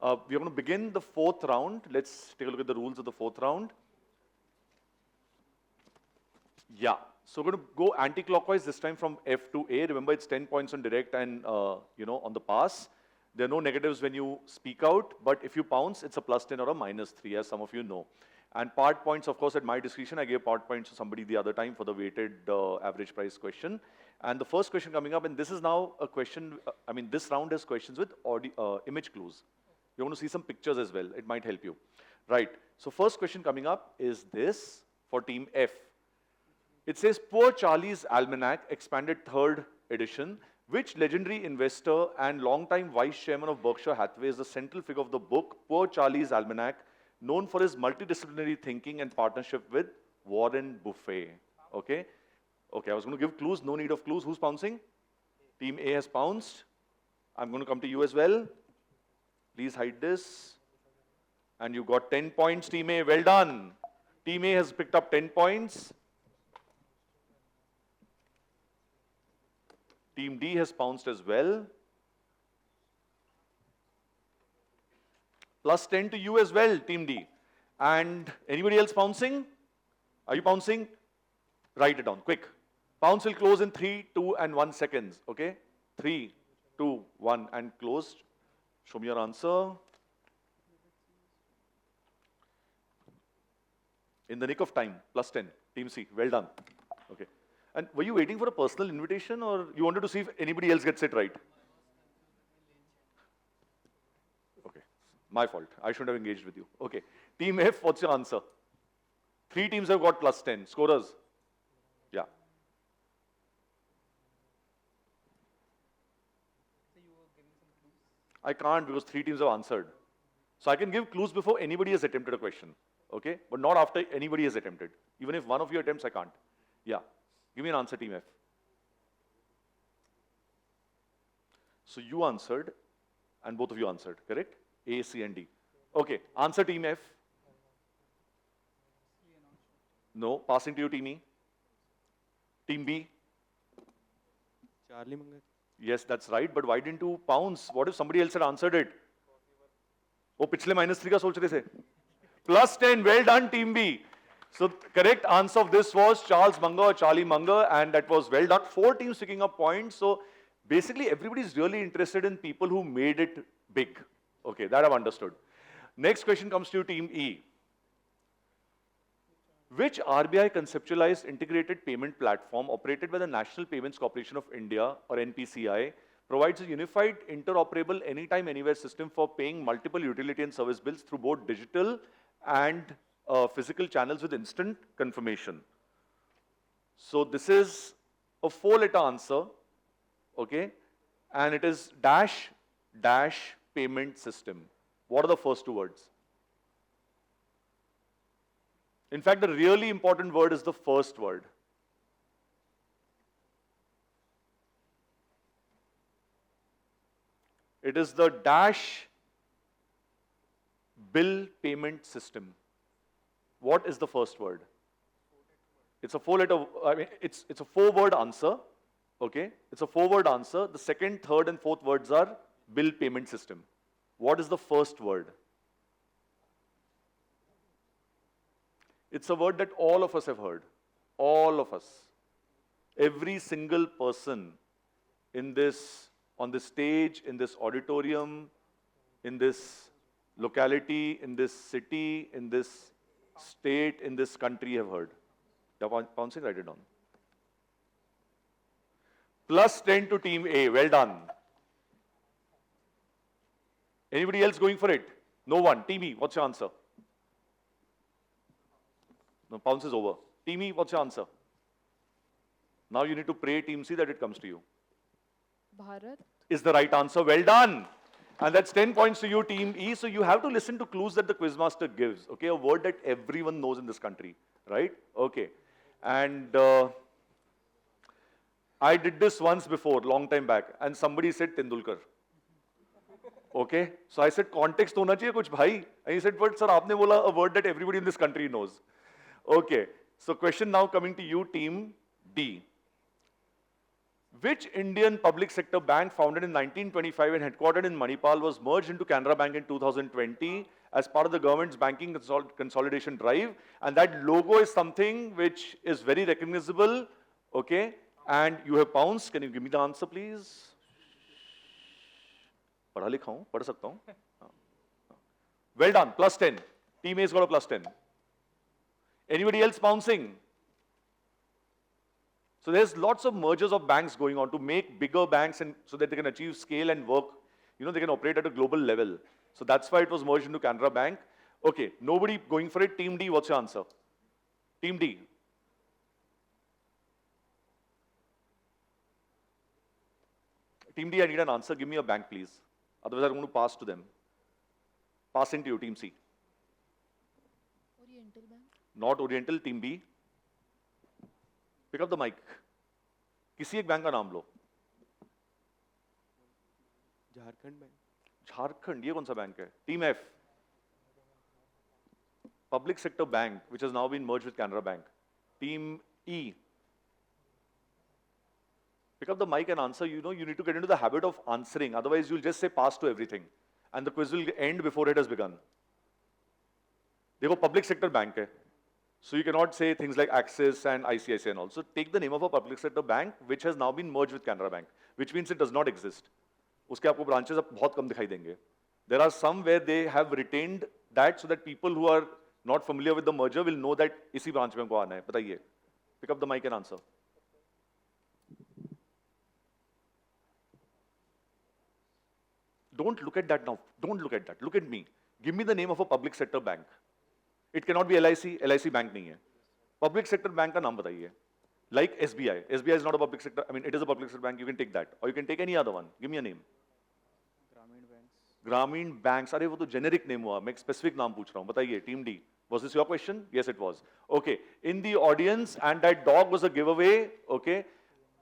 We're going to begin the 4th round. Let's take a look at the rules of the 4th round. Yeah, so we're going to go anti-clockwise this time from F to A. Remember, it's 10 points on direct and, on the pass. There are no negatives when you speak out, but if you pounce, it's a +10 or a -3, as some of you know. And part points, of course, at my discretion. I gave part points to somebody the other time for the weighted average price question. And the first question coming up, and this is now a question, this round has questions with audio, image clues. You want to see some pictures as well. It might help you. Right. So first question coming up is this for team F. It says, Poor Charlie's Almanac, expanded 3rd edition. Which legendary investor and longtime vice chairman of Berkshire Hathaway is the central figure of the book, Poor Charlie's Almanac, known for his multidisciplinary thinking and partnership with Warren Buffett? Okay. Okay, I was going to give clues. No need of clues. Who's pouncing? Team A has pounced. I'm going to come to you as well. Please hide this. And you got 10 points, Team A. Well done. Team A has picked up 10 points. Team D has pounced as well. +10 to you as well, Team D. And anybody else pouncing? Are you pouncing? Write it down, quick. Pounce will close in 3, 2, and 1 seconds, okay? 3, 2, 1, and closed. Show me your answer. In the nick of time, +10, Team C, well done. Okay. And were you waiting for a personal invitation, or you wanted to see if anybody else gets it right? Okay, my fault. I shouldn't have engaged with you. Okay, Team F, what's your answer? 3 teams have got +10. Scorers? Yeah. I can't because 3 teams have answered. So I can give clues before anybody has attempted a question, okay? But not after anybody has attempted. Even if one of you attempts, I can't. Yeah. Give me an answer, Team F. So you answered, and both of you answered, correct? A, C, and D. Okay, answer Team F. No, passing to you, Team E. Team B. Charlie Munger. Yes, that's right, but why didn't you pounce? What if somebody else had answered it? Oh, पिछले -3 का सोच रहे थे. +10, well done, Team B. So correct answer of this was Charles Munger or Charlie Munger, and that was well done. 4 teams picking up points. So basically everybody is really interested in people who made it big. Okay, that I've understood. Next question comes to you, Team E. Which RBI conceptualized integrated payment platform operated by the National Payments Corporation of India, or NPCI, provides a unified interoperable anytime anywhere system for paying multiple utility and service bills through both digital and physical channels with instant confirmation? So this is a 4-letter answer, okay? And it is dash payment system. What are the first 2 words? In fact, the really important word is the first word. It is the dash bill payment system. What is the first word? It's a 4-letter, I mean, it's a 4-word answer, okay? It's a 4-word answer. The second, third, and fourth words are bill payment system. What is the first word? It's a word that all of us have heard. All of us. Every single person in this, on this stage, in this auditorium, in this locality, in this city, in this state, in this country have heard. You're pouncing, write it down. Plus 10 to Team A. Well done. Anybody else going for it? No one. Team E, what's your answer? No, pounce is over. Team E, what's your answer? Now you need to pray, Team C, that it comes to you. Bharat. Is the right answer. Well done. And that's 10 points to you, Team E. So you have to listen to clues that the quizmaster gives. Okay, a word that everyone knows in this country, right? Okay. And I did this once before, long time back, and somebody said Tendulkar. Okay, so I said context hona chahiye kuch bhai. And he said, but sir, aapne bola a word that everybody in this country knows. Okay, so question now coming to you, Team D. Which Indian public sector bank founded in 1925 and headquartered in Manipal was merged into Canara Bank in 2020 as part of the government's banking consolidation drive? And that logo is something which is very recognizable, okay? And you have pounced. Can you give me the answer, please? पढ़ा लिखा हूँ, पढ़ सकता हूँ. Well done, plus 10. Team A's got a plus 10. Anybody else bouncing? So there's lots of mergers of banks going on to make bigger banks and so that they can achieve scale and work. You know, they can operate at a global level. So that's why it was merged into Canara Bank. Okay, nobody going for it. Team D, what's your answer? Team D. Team D, I need an answer. Give me a bank, please. Otherwise, I'm going to pass to them. Passing to you, Team C. Oriental Bank. Not Oriental, Team B. Pick up the mic. किसी एक bank का नाम लो. Jharkhand bank. Jharkhand, ये कौन सा bank है? Team F. Public sector bank, which has now been merged with Canara Bank. Team E. Pick up the mic and answer. You know, you need to get into the habit of answering. Otherwise, you'll just say pass to everything. And the quiz will end before it has begun. देखो, public sector bank है. So you cannot say things like Axis and ICICI and all. So take the name of a public sector bank which has now been merged with Canara Bank, which means it does not exist. उसके आपको branches अब बहुत कम दिखाई देंगे. There are some where they have retained that so that people who are not familiar with the merger will know that इसी branch में हमको आना है. बताइए. Pick up the mic and answer. Don't look at that now. Don't look at that. Look at me. Give me the name of a public sector bank. It cannot be LIC. LIC bank नहीं है. Public sector bank का नाम बताइए. Like SBI. SBI is not a public sector. I mean, it is a public sector bank. You can take that, or you can take any other one. Give me a name. Grameen banks. अरे वो तो generic name हुआ. मैं एक specific नाम पूछ रहा हूँ. बताइए. Team D. Was this your question? Yes, it was. Okay. In the audience, and that dog was a giveaway. Okay.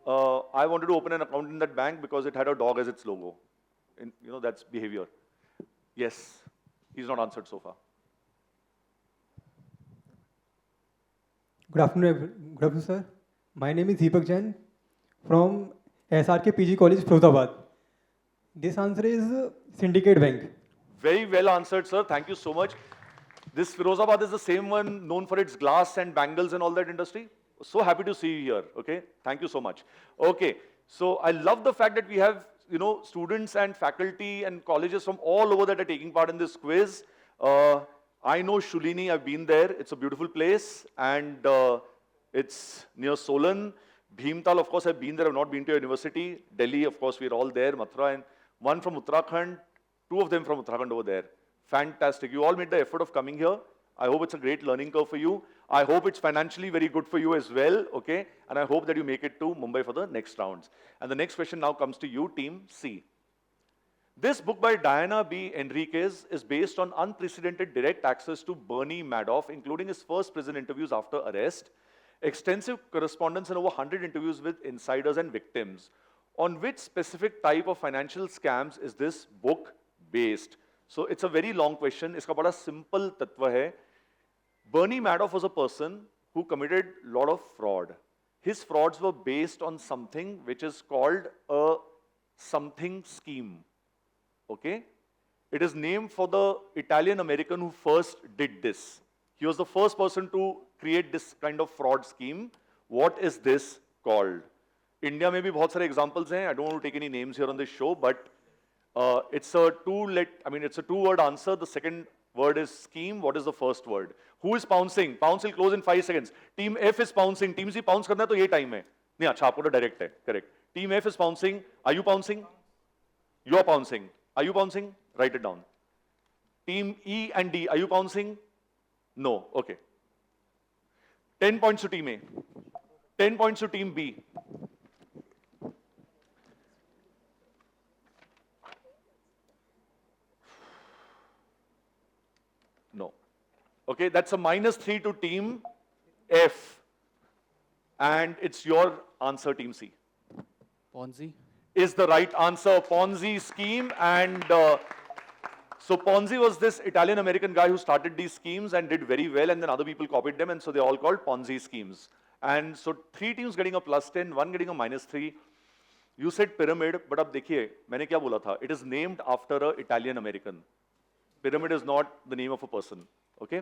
I wanted to open an account in that bank because it had a dog as its logo. And, you know, that's behavior. Yes. He's not answered so far. Good afternoon, sir. My name is Deepak Jain from SRK PG College, Firozabad. This answer is Syndicate Bank. Very well answered, sir. Thank you so much. This Firozabad is the same one known for its glass and bangles and all that industry. So happy to see you here, okay? Thank you so much. Okay, so I love the fact that we have, students and faculty and colleges from all over that are taking part in this quiz. I know Shulini, I've been there. It's a beautiful place and it's near Solan. Bhimtal, of course, I've been there. I've not been to a university. Delhi, of course, we're all there. Mathura, and one from Uttarakhand, two of them from Uttarakhand over there. Fantastic. You all made the effort of coming here. I hope it's a great learning curve for you. I hope it's financially very good for you as well, okay? And I hope that you make it to Mumbai for the next rounds. And the next question now comes to you, Team C. This book by Diana B. Enriquez is based on unprecedented direct access to Bernie Madoff, including his first prison interviews after arrest, extensive correspondence and over 100 interviews with insiders and victims. On which specific type of financial scams is this book based? So it's a very long question. Iska bada simple tatva hai. Bernie Madoff was a person who committed a lot of fraud. His frauds were based on something which is called a something scheme. Okay? It is named for the Italian American who first did this. He was the first person to create this kind of fraud scheme. What is this called? India में भी बहुत सारे examples हैं. I don't want to take any names here on this show, but it's a two-word answer. The second word is scheme. What is the first word? Who is pouncing? Pounce will close in 5 seconds. Team F is pouncing. Team C pounce करना है तो ये time है. नहीं अच्छा आपको तो direct है. Correct. Team F is pouncing. Are you pouncing? You are pouncing. Are you pouncing? Write it down. Team E and D. Are you pouncing? No. Okay. 10 points to Team A. 10 points to Team B. No. Okay, that's a -3 to Team F. And it's your answer, Team C. Ponzi. Is the right answer. Ponzi scheme. And so Ponzi was this Italian-American guy who started these schemes and did very well, and then other people copied them, and so they're all called Ponzi schemes. And so 3 teams getting a +10, 1 getting a -3. You said pyramid, but अब देखिए मैंने क्या बोला था? It is named after a Italian-American. Pyramid is not the name of a person. Okay?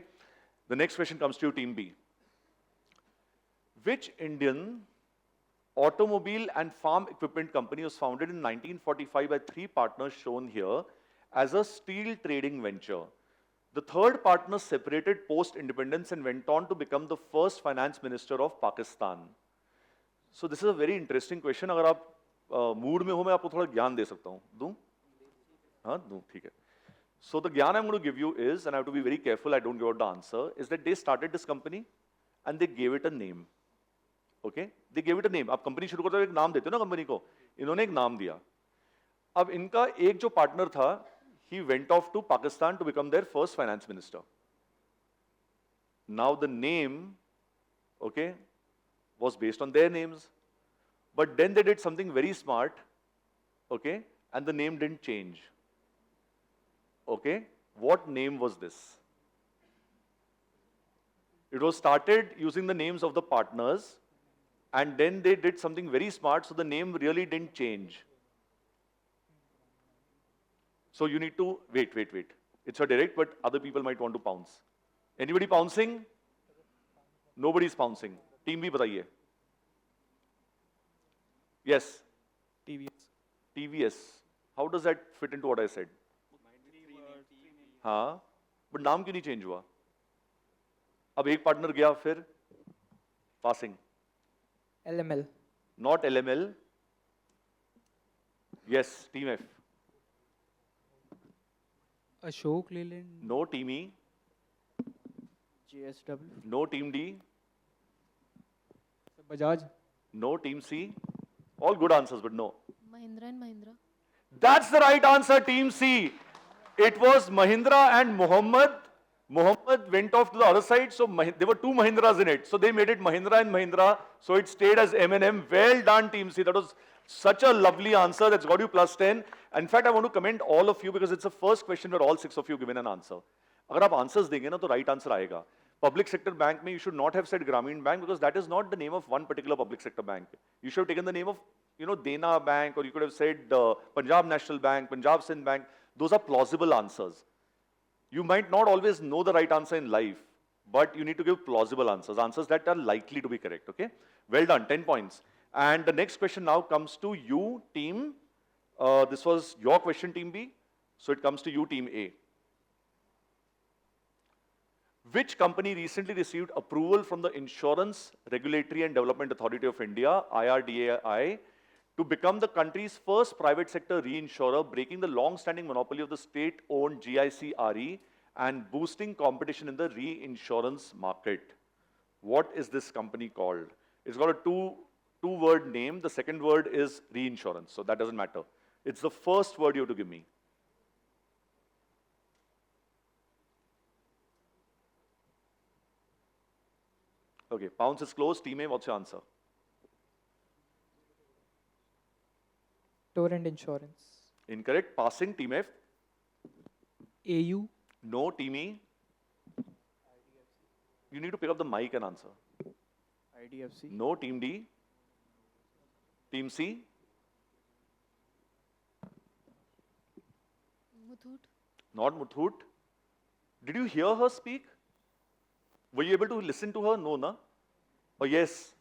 The next question comes to you, Team B. Which Indian automobile and farm equipment company was founded in 1945 by 3 partners shown here as a steel trading venture? The third partner separated post-independence and went on to become the first finance minister of Pakistan. So this is a very interesting question. अगर आप mood में हो मैं आपको थोड़ा ज्ञान दे सकता हूँ. दूँ? हाँ दूँ ठीक है. So the gyan I'm going to give you is, and I have to be very careful I don't give out the answer, is that they started this company and they gave it a name. Okay? They gave it a name. आप company शुरू करते हो एक नाम देते हो ना company को. इन्होंने एक नाम दिया. अब इनका एक जो पार्टनर था, he went off to Pakistan to become their first finance minister. Now the name, okay, was based on their names. But then they did something very smart, okay, and the name didn't change. Okay, what name was this? It was started using the names of the partners, and then they did something very smart, so the name really didn't change. So you need to, wait. It's a direct, but other people might want to pounce. Anybody pouncing? Nobody's pouncing. Team B, bataiye. Yes? TVS. TVS. How does that fit into what I said? हाँ, but नाम क्यों नहीं change हुआ? अब एक partner गया फिर passing. LML. Not LML. Yes, Team F. Ashok Leyland. No, Team E. JSW. No, Team D. Bajaj. No, Team C. All good answers, but no. Mahindra and Mahindra. That's the right answer, Team C. It was Mahindra and Muhammad. Muhammad went off to the other side, so there were 2 Mahindras in it. So they made it Mahindra and Mahindra, so it stayed as M&M. Well done, Team C. That was such a lovely answer. That's got you +10. In fact, I want to commend all of you because it's the first question where all 6 of you given an answer. अगर आप answers देंगे ना तो right answer आएगा. Public sector bank में you should not have said Grameen Bank because that is not the name of one particular public sector bank. You should have taken the name of, Dena Bank, or you could have said Punjab National Bank, Punjab Sindh Bank. Those are plausible answers. You might not always know the right answer in life, but you need to give plausible answers, answers that are likely to be correct, okay? Well done, 10 points. And the next question now comes to you, team. This was your question, team B. So it comes to you, team A. Which company recently received approval from the Insurance Regulatory and Development Authority of India, IRDAI, to become the country's first private sector reinsurer, breaking the long-standing monopoly of the state-owned GIC-RE and boosting competition in the reinsurance market? What is this company called? It's got a two-word name. The second word is reinsurance, so that doesn't matter. It's the first word you have to give me. Okay, Pounce is closed. Team A, what's your answer? Torrent Insurance. Incorrect. Passing, Team F. AU. No, Team E. You need to pick up the mic and answer. IDFC. No, Team D. Team C. Muthoot. Not Muthoot. Did you hear her speak? Were you able to listen to her? No, na? Or yes?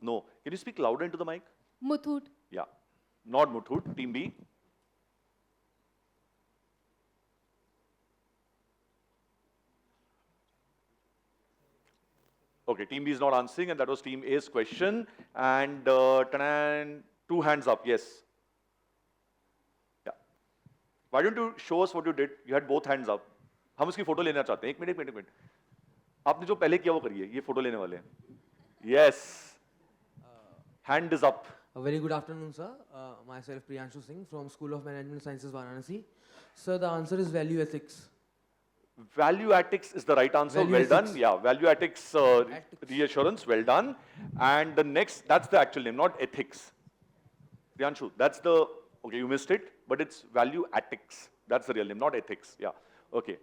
No. Can you speak louder into the mic? Muthoot. Yeah. Not Muthoot. Team B. Okay, Team B is not answering, and that was Team A's question. And two hands up, yes. Yeah. Why don't you show us what you did? You had both hands up. हम उसकी photo लेना चाहते हैं. एक minute. आपने जो पहले किया वो करिए. ये फोटो लेने वाले हैं. Yes. Hand is up. A very good afternoon, sir. Myself Priyanshu Singh from School of Management Sciences, Varanasi. Sir, the answer is value ethics. Value ethics is the right answer. Value well ethics. done. Yeah, value ethics reassurance. Well done. And the next, that's the actual name, not ethics. Priyanshu, that's the, okay, you missed it, but it's value ethics. That's the real name, not ethics. Yeah, okay.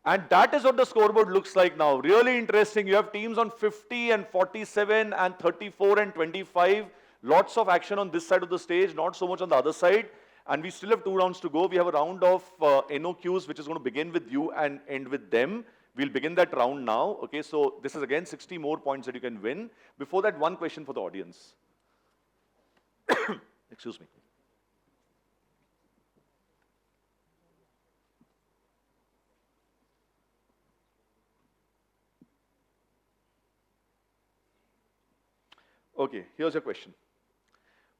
And that is what the scoreboard looks like now. Really interesting. You have teams on 50 and 47 and 34 and 25. Lots of action on this side of the stage, not so much on the other side. And we still have 2 rounds to go. We have a round of NOQs, which is going to begin with you and end with them. We'll begin that round now. Okay, so this is again 60 more points that you can win. Before that, one question for the audience. Excuse me. Okay, here's your question.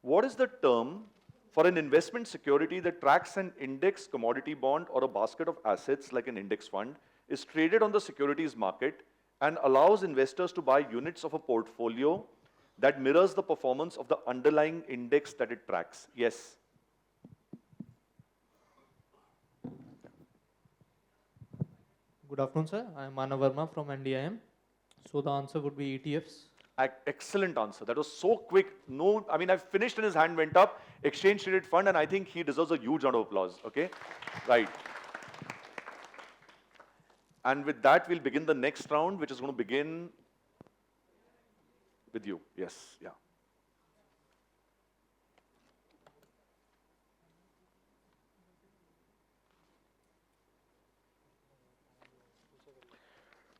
What is the term for an investment security that tracks an index commodity bond or a basket of assets like an index fund, is traded on the securities market, and allows investors to buy units of a portfolio that mirrors the performance of the underlying index that it tracks? Yes. Good afternoon, sir. I am Manav Verma from NDIM. So the answer would be ETFs. Excellent answer. That was so quick. No, I mean, I finished and his hand went up. Exchange Traded Fund, and I think he deserves a huge round of applause. Okay? Right. And with that, we'll begin the next round, which is going to begin with you. Yes, yeah.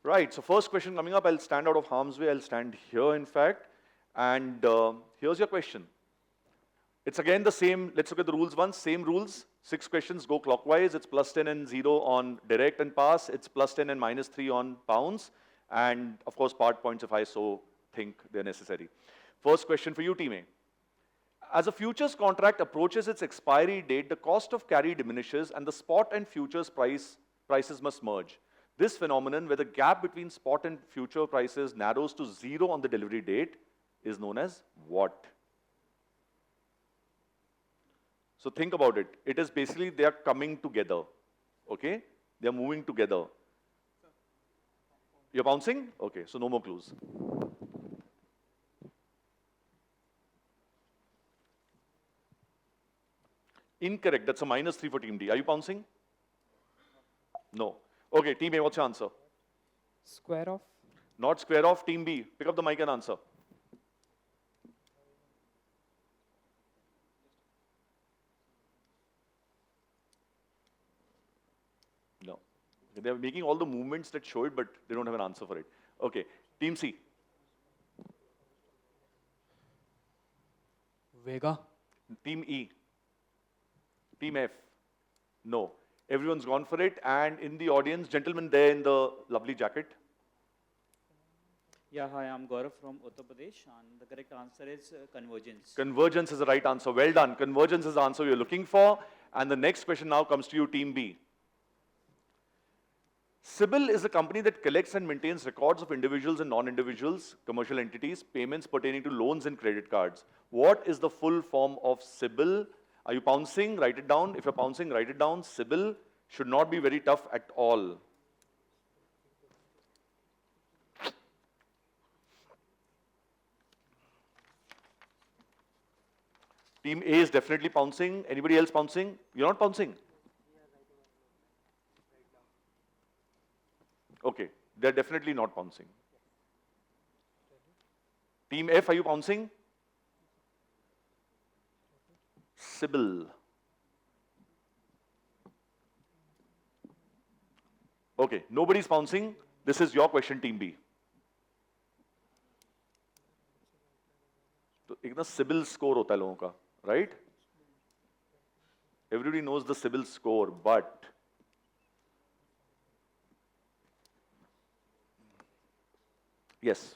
Right, so first question coming up, I'll stand out of harm's way. I'll stand here, in fact. And here's your question. It's again the same. Let's look at the rules once. Same rules. 6 questions go clockwise. It's +10 and 0 on direct and pass. It's +10 and -3 on pounds. And of course, part points if I so think they're necessary. First question for you, team A. As a futures contract approaches its expiry date, the cost of carry diminishes and the spot and futures prices must merge. This phenomenon, where the gap between spot and future prices narrows to 0 on the delivery date, is known as what? So think about it. It is basically they are coming together. Okay? They are moving together. You're bouncing? Okay, so no more clues. Incorrect. That's a -3 for team D. Are you bouncing? No. Okay, team A, what's your answer? Square off. Not square off. Team B, pick up the mic and answer. No. They're making all the movements that show it, but they don't have an answer for it. Okay, Team C. Vega. Team E. Team F. No. Everyone's gone for it. And in the audience, gentleman there in the lovely jacket. Yeah, hi, I'm Gaurav from Uttar Pradesh, and the correct answer is convergence. Convergence is the right answer. Well done. Convergence is the answer you're looking for. And the next question now comes to you, Team B. SEBI is a company that collects and maintains records of individuals and non-individuals, commercial entities, payments pertaining to loans and credit cards. What is the full form of SEBI? Are you pouncing? Write it down. If you're pouncing, write it down. SEBI should not be very tough at all. Team A is definitely pouncing. Anybody else pouncing? You're not pouncing? Okay, they're definitely not pouncing. Team F, are you pouncing? SEBI. Okay, nobody's pouncing. This is your question, Team B. तो एक ना SEBI score होता है लोगों का, right? Everybody knows the SEBI score, but yes.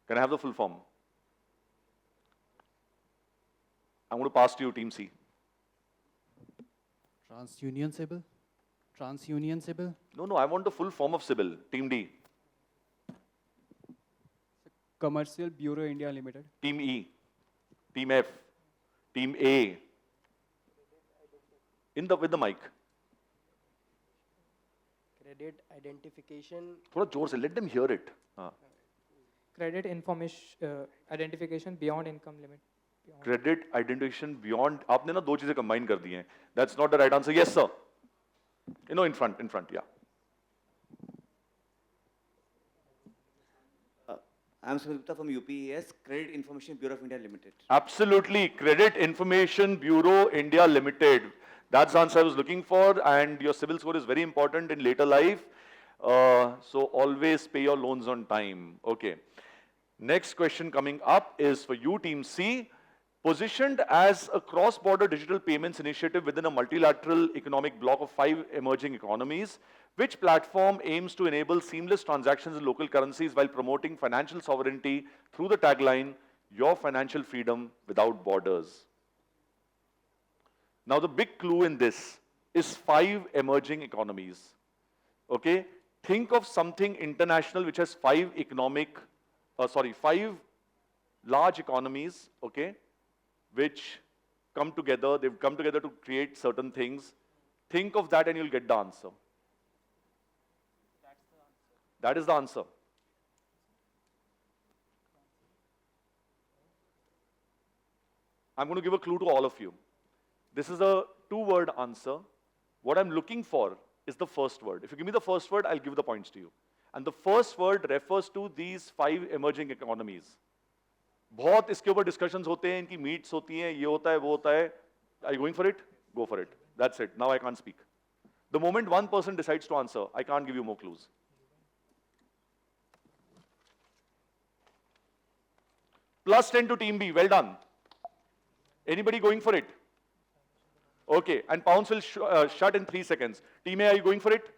Can I have the full form? I'm going to pass to you, Team C. TransUnion SEBI. TransUnion SEBI. No, I want the full form of SEBI. Team D. Commercial Bureau India Limited. Team E. Team F. Team A. With the mic. Credit identification. थोड़ा जोर से, let them hear it. हाँ. Credit information identification beyond income limit. Credit identification beyond. आपने ना दो चीजें combine कर दी हैं. That's not the right answer. Yes, sir. In front, yeah. I'm Sumit Gupta from UPES, Credit Information Bureau of India Limited. Absolutely. Credit Information Bureau India Limited. That's the answer I was looking for, and your CIBIL score is very important in later life. So always pay your loans on time. Okay. Next question coming up is for you, Team C. Positioned as a cross-border digital payments initiative within a multilateral economic bloc of 5 emerging economies, which platform aims to enable seamless transactions in local currencies while promoting financial sovereignty through the tagline, "Your financial freedom without borders"? Now, the big clue in this is 5 emerging economies. Okay? Think of something international which has 5 large economies, okay, which come together. They've come together to create certain things. Think of that and you'll get the answer. That is the answer. I'm going to give a clue to all of you. This is a 2-word answer. What I'm looking for is the first word. If you give me the first word, I'll give the points to you. And the first word refers to these 5 emerging economies. बहुत इसके ऊपर discussions होते हैं, इनकी meets होती हैं, ये होता है, वो होता है. Are you going for it? Go for it. That's it. Now I can't speak. The moment one person decides to answer, I can't give you more clues. +10 to Team B. Well done. Anybody going for it? Okay, and pounds will shut in 3 seconds. Team A, are you going for it?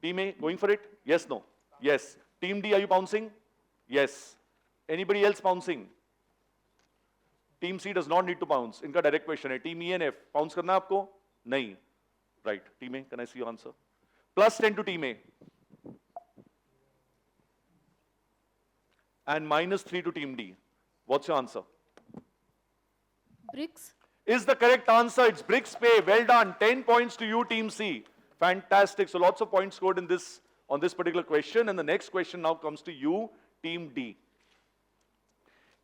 Team A, going for it? Yes, no? Yes. Team D, are you pouncing? Yes. Anybody else pouncing? Team C does not need to pounce. इनका direct question है. Team E and F, pounce करना है आपको? नहीं. Right. Team A, can I see your answer? +10 to Team A. And -3 to Team D. What's your answer? BRICS. Is the correct answer. It's BRICS Pay. Well done. 10 points to you, Team C. Fantastic. So lots of points scored in this on this particular question. And the next question now comes to you, Team D.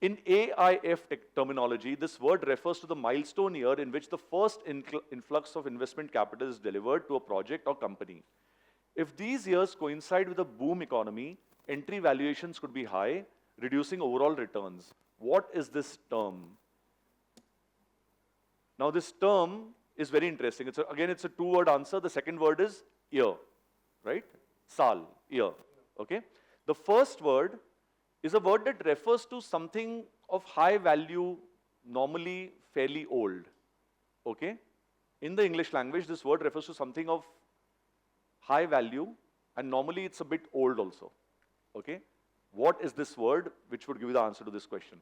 In AIF terminology, this word refers to the milestone year in which the first influx of investment capital is delivered to a project or company. If these years coincide with a boom economy, entry valuations could be high, reducing overall returns. What is this term? Now, this term is very interesting. Again, it's a 2-word answer. The second word is year, right? Saal, year, okay? The first word is a word that refers to something of high value, normally fairly old, okay? In the English language, this word refers to something of high value, and normally it's a bit old also, okay? What is this word which would give you the answer to this question?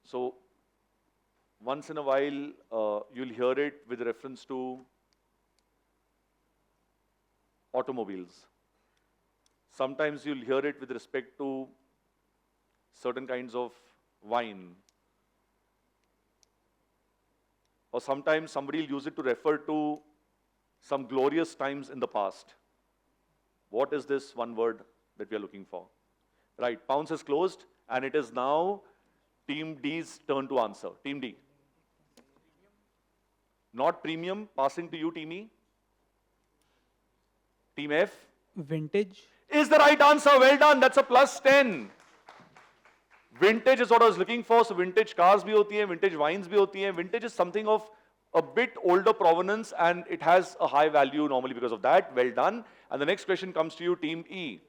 So, once in a while, you'll hear it with reference to automobiles. Sometimes you'll hear it with respect to certain kinds of wine. Or sometimes somebody will use it to refer to some glorious times in the past. What is this one word that we are looking for? Right, Pounce is closed, and it is now Team D's turn to answer. Team D. Not premium, passing to you, Team E. Team F. Vintage. Is the right answer. Well done. That's a plus 10. Vintage is what I was looking for. So vintage cars bhi hoti hai, vintage wines bhi hoti hai. Vintage is something of a bit older provenance, and it has a high value normally because of that. Well done. And the next question comes to you, Team E.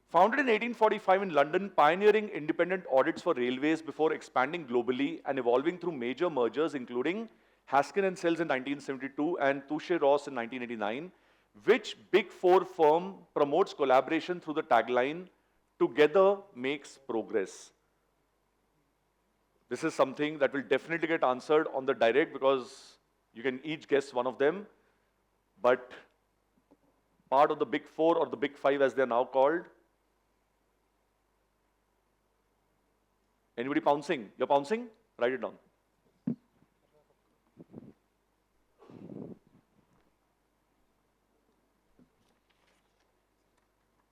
Founded in 1845 in London, pioneering independent audits for railways before expanding globally and evolving through major mergers, including Haskin and Sells in 1972 and Touche Ross in 1989. Which Big Four firm promotes collaboration through the tagline, "Together makes progress"? This is something that will definitely get answered on the direct because you can each guess one of them. But part of the Big Four or the Big Five as they're now called. Anybody pouncing? You're pouncing? Write it down.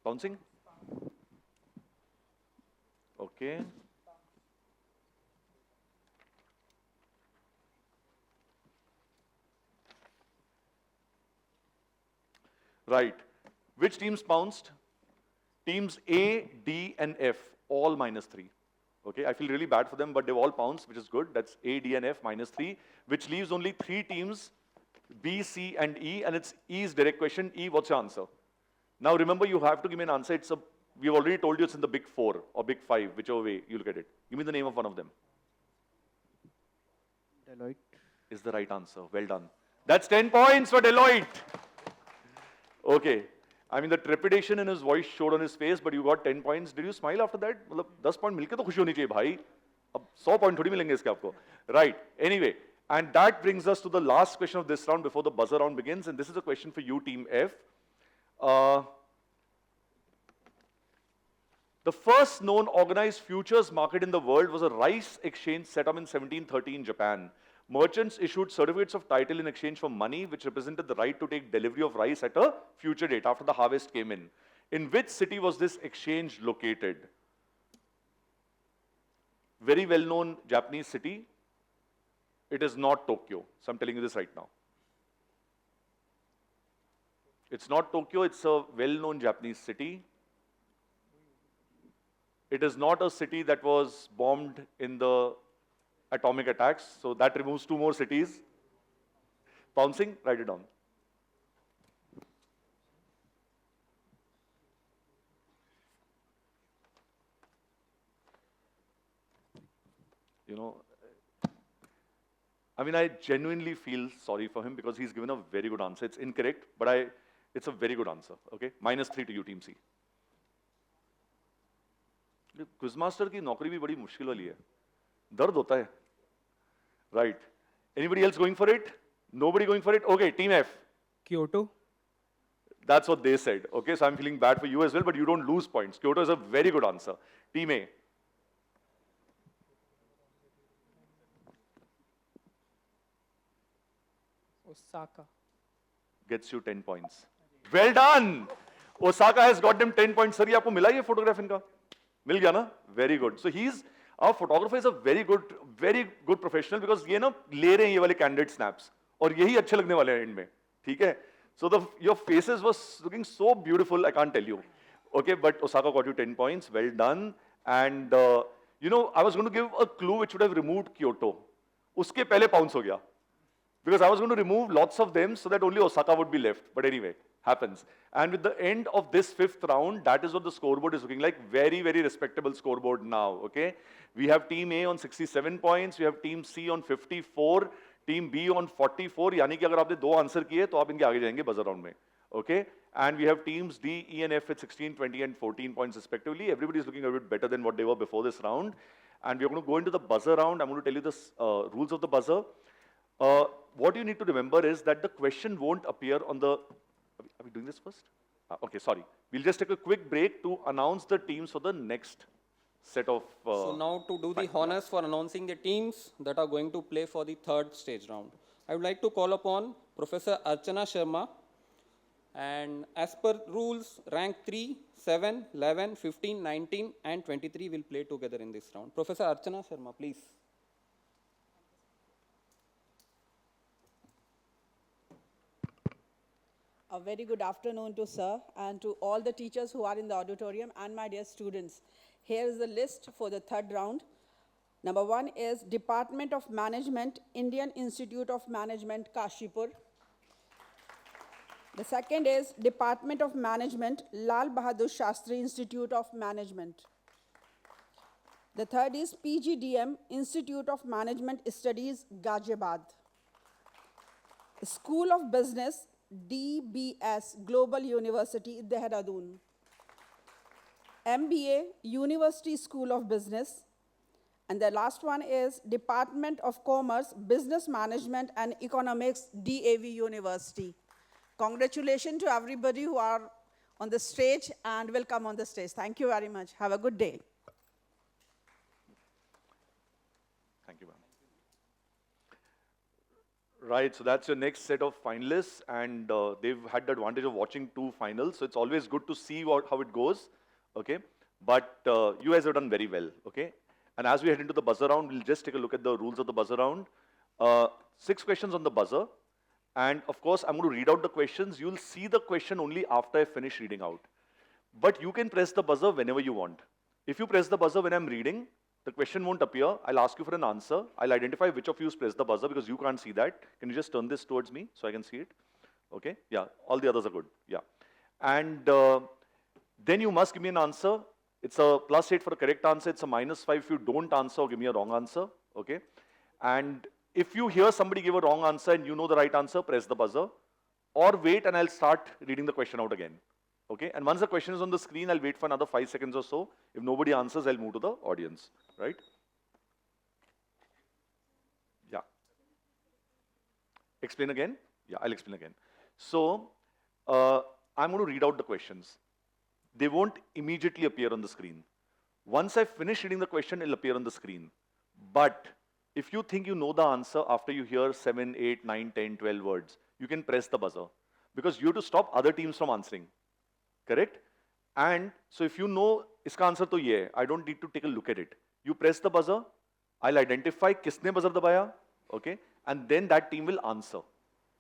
Pouncing? Okay. Right. Which teams pounced? Teams A, D, and F, all -3. Okay, I feel really bad for them, but they've all pounced, which is good. That's A, D, and F, -3, which leaves only 3 teams, B, C, and E, and it's E's direct question. E, what's your answer? Now remember, you have to give me an answer. We've already told you it's in the Big Four or Big Five, whichever way you look at it. Give me the name of one of them. Deloitte is the right answer. Well done. That's 10 points for Deloitte. Okay. I mean, the trepidation in his voice showed on his face, but you got 10 points. Did you smile after that? मतलब 10 point मिलके तो खुशी होनी चाहिए भाई. अब 100 point थोड़ी मिलेंगे इसके आपको. Right. Anyway, and that brings us to the last question of this round before the buzzer round begins, and this is a question for you, Team F. The first known organized futures market in the world was a rice exchange set up in 1730 in Japan. Merchants issued certificates of title in exchange for money, which represented the right to take delivery of rice at a future date after the harvest came in. In which city was this exchange located? Very well-known Japanese city. It is not Tokyo. So I'm telling you this right now. It's not Tokyo. It's a well-known Japanese city. It is not a city that was bombed in the atomic attacks, so that removes 2 more cities. Pouncing, write it down. You know, I mean, I genuinely feel sorry for him because he's given a very good answer. It's incorrect, but it's a very good answer, okay? -3 to you, Team C. Quizmaster की नौकरी भी बड़ी मुश्किल वाली है. दर्द होता है. Right. Anybody else going for it? Nobody going for it? Okay, Team F. Kyoto. That's what they said. Okay, so I'm feeling bad for you as well, but you don't lose points. Kyoto is a very good answer. Team A. Osaka. Gets you 10 points. Well done! Osaka has got them 10 points. Sir, ये आपको मिला ये photograph इनका? मिल गया ना? Very good. So our photographer is a very good professional because ये ना ले रहे हैं ये वाले candid snaps और यही अच्छे लगने वाले हैं end में. ठीक है? So your faces was looking so beautiful, I can't tell you. Okay, but Osaka got you 10 points. Well done. And You know, I was going to give a clue which would have removed Kyoto. Uske pehle bounce ho gaya. Because I was going to remove lots of them so that only Osaka would be left. But anyway, happens. And with the end of this 5th round, that is what the scoreboard is looking like. Very, very respectable scoreboard now, okay? We have Team A on 67 points. We have Team C on 54. Team B on 44. यानी कि अगर आपने 2 answer किए तो आप इनके आगे जाएंगे buzzer round में. Okay? And we have teams D, E and F with 16, 20 and 14 points respectively. Everybody is looking a bit better than what they were before this round. And we're going to go into the buzzer round. I'm going to tell you the rules of the buzzer. What you need to remember is that the question won't appear on the... Are we doing this first? Okay, sorry. We'll just take a quick break to announce the teams for the next set of... so now to do the honors for announcing the teams that are going to play for the 3rd stage round. I would like to call upon Professor Archana Sharma. And as per rules, rank 3, 7, 11, 15, 19 and 23 will play together in this round. Professor Archana Sharma, please. A very good afternoon to sir and to all the teachers who are in the auditorium and my dear students. Here is the list for the 3rd round. Number 1 is Department of Management, Indian Institute of Management, Kashipur. The second is Department of Management, Lal Bahadur Shastri Institute of Management. The third is PGDM, Institute of Management Studies, Ghaziabad. School of Business, DBS, Global University, Dehradun. MBA, University School of Business. And the last one is Department of Commerce, Business Management and Economics, DAV University. Congratulations to everybody who are on the stage and will come on the stage. Thank you very much. Have a good day. Thank you, ma'am. Right, so that's your next set of finalists, and they've had the advantage of watching 2 finals, so it's always good to see how it goes, okay? But you guys have done very well, okay? And as we head into the buzzer round, we'll just take a look at the rules of the buzzer round. 6 questions on the buzzer. And of course, I'm going to read out the questions. You'll see the question only after I finish reading out. But you can press the buzzer whenever you want. If you press the buzzer when I'm reading, the question won't appear. I'll ask you for an answer. I'll identify which of you has pressed the buzzer because you can't see that. Can you just turn this towards me so I can see it? Okay, yeah, all the others are good, yeah. And then you must give me an answer. It's a +8 for a correct answer. It's a -5 if you don't answer or give me a wrong answer, okay? And if you hear somebody give a wrong answer and you know the right answer, press the buzzer. Or wait and I'll start reading the question out again. Okay? And once the question is on the screen, I'll wait for another 5 seconds or so. If nobody answers, I'll move to the audience. Right? Yeah. Explain again? Yeah, I'll explain again. So, I'm going to read out the questions. They won't immediately appear on the screen. Once I finish reading the question, it'll appear on the screen. But if you think you know the answer after you hear 7, 8, 9, 10, 12 words, you can press the buzzer. Because you have to stop other teams from answering. Correct? And so if you know, iska answer to ye hai, I don't need to take a look at it. You press the buzzer, I'll identify kisne buzzer dabaya, okay? And then that team will answer.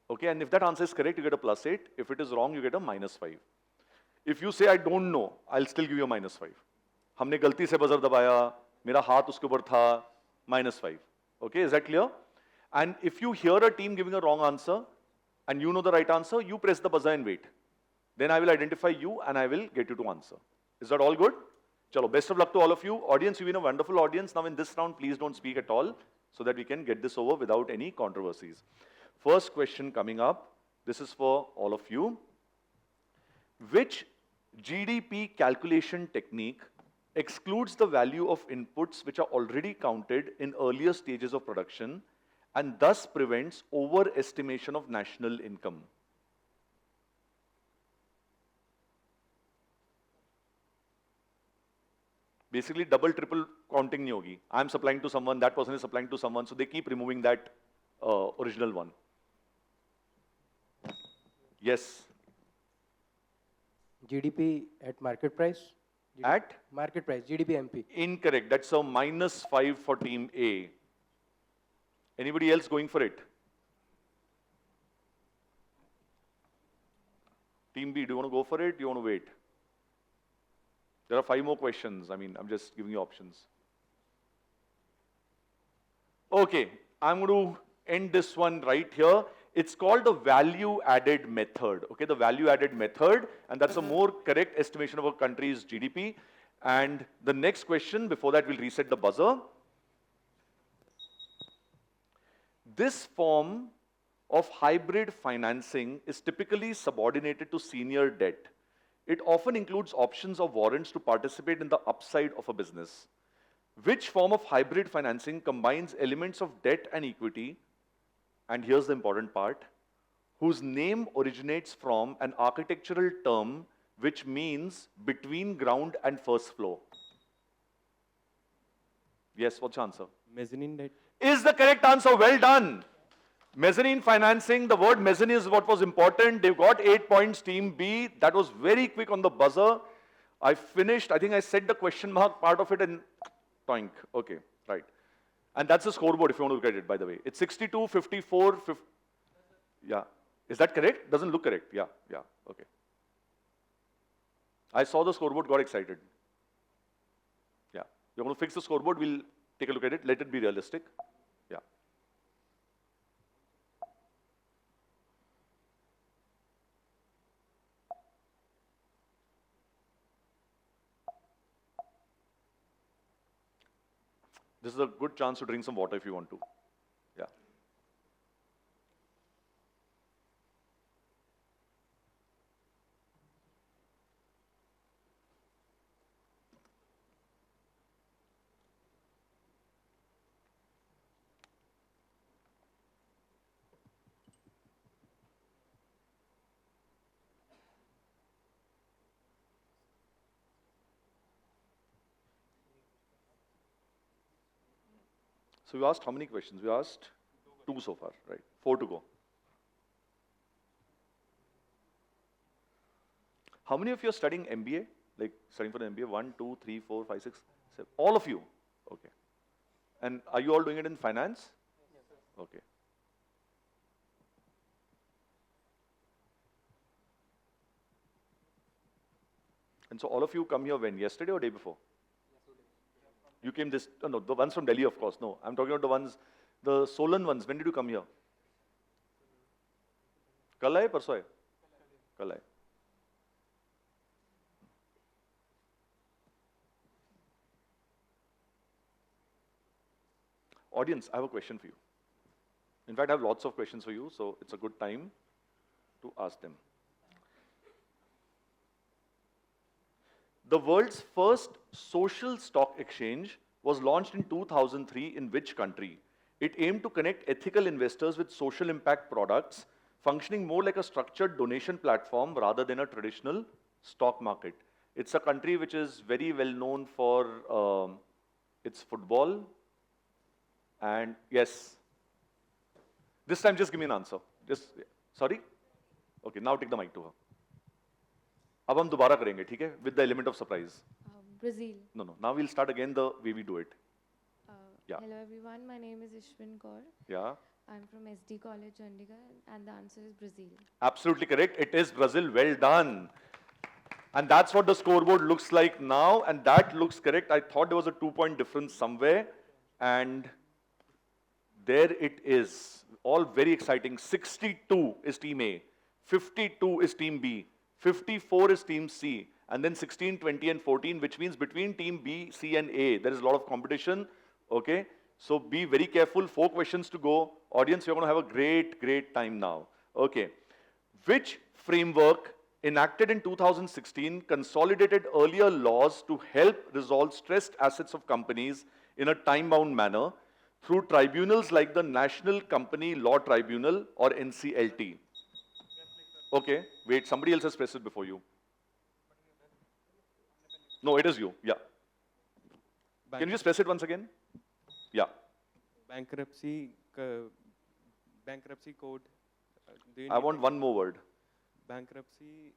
Okay? And if that answer is correct, you get a +8. If it is wrong, you get a -5. If you say, I don't know, I'll still give you a -5. हमने गलती से buzzer दबाया, मेरा हाथ उसके ऊपर था, -5. Okay, is that clear? And if you hear a team giving a wrong answer and you know the right answer, you press the buzzer and wait. Then I will identify you and I will get you to answer. Is that all good? Chalo, best of luck to all of you. Audience, you've been a wonderful audience. Now in this round, please don't speak at all so that we can get this over without any controversies. First question coming up. This is for all of you. Which GDP calculation technique excludes the value of inputs which are already counted in earlier stages of production and thus prevents overestimation of national income? Basically, double, triple counting nahi hogi. I'm supplying to someone, that person is supplying to someone, so they keep removing that original one. Yes? GDP at market price? At? Market price, GDP MP. Incorrect. That's a -5 for team A. Anybody else going for it? Team B, do you want to go for it? Do you want to wait? There are 5 more questions. I mean, I'm just giving you options. Okay, I'm going to end this one right here. It's called the value added method. Okay, the value added method, and that's a more correct estimation of a country's GDP. And the next question, before that we'll reset the buzzer. This form of hybrid financing is typically subordinated to senior debt. It often includes options or warrants to participate in the upside of a business. Which form of hybrid financing combines elements of debt and equity, and here's the important part, whose name originates from an architectural term which means between ground and first floor? Yes, what's your answer? Mezzanine debt. Is the correct answer. Well done. Mezzanine financing, the word mezzanine is what was important. They've got 8 points, team B. That was very quick on the buzzer. I finished, I think I said the question mark part of it and toink. Okay, right. And that's the scoreboard if you want to look at it, by the way. It's 62, 54, 50. Yeah. Is that correct? Doesn't look correct. Yeah, yeah, okay. I saw the scoreboard, got excited. Yeah. You're going to fix the scoreboard, we'll take a look at it. Let it be realistic. Yeah. This is a good chance to drink some water if you want to. Yeah. So we asked how many questions? We asked 2 so far, right? 4 to go. How many of you are studying MBA? Like studying for the MBA? 1, 2, 3, 4, 5, 6, 7. All of you? Okay. And are you all doing it in finance? Yes, sir. Okay. And so all of you come here when? Yesterday or day before? You came this, no, the ones from Delhi, of course, no. I'm talking about the ones, the Solan ones. When did you come here? Kal aaye, parso aaye? Kal aaye. Audience, I have a question for you. In fact, I have lots of questions for you, so it's a good time to ask them. The world's first social stock exchange was launched in 2003 in which country? It aimed to connect ethical investors with social impact products, functioning more like a structured donation platform rather than a traditional stock market. It's a country which is very well known for its football. And yes, this time just give me an answer. Just, sorry? Okay, now take the mic to her. अब हम दोबारा करेंगे, ठीक है? With the element of surprise. Brazil. No. Now we'll start again the way we do it. Yeah. Hello everyone, my name is Ishwin Kaur. Yeah. I'm from SD College, Chandigarh, and the answer is Brazil. Absolutely correct. It is Brazil. Well done. And that's what the scoreboard looks like now, and that looks correct. I thought there was a 2-point difference somewhere, and there it is. All very exciting. 62 is Team A, 52 is Team B, 54 is Team C, and then 16, 20, and 14, which means between Team B, C, and A, there is a lot of competition. Okay? So be very careful. 4 questions to go. Audience, you're going to have a great time now. Okay. Which framework enacted in 2016 consolidated earlier laws to help resolve stressed assets of companies in a time-bound manner through tribunals like the National Company Law Tribunal or NCLT? Okay, wait, somebody else has pressed it before you. No, it is you, yeah. Can you just press it once again? Yeah. Bankruptcy code. I want one more word. Bankruptcy.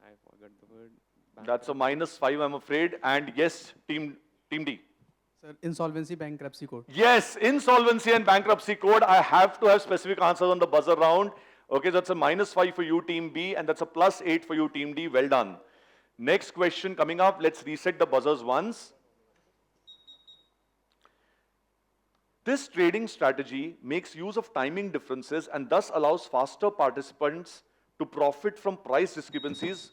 I forgot the word. That's a -5, I'm afraid. And yes, Team D. Sir, insolvency bankruptcy code. Yes, insolvency and bankruptcy code. I have to have specific answers on the buzzer round. Okay, that's a -5 for you, Team B, and that's a +8 for you, Team D. Well done. Next question coming up. Let's reset the buzzers once. This trading strategy makes use of timing differences and thus allows faster participants to profit from price discrepancies.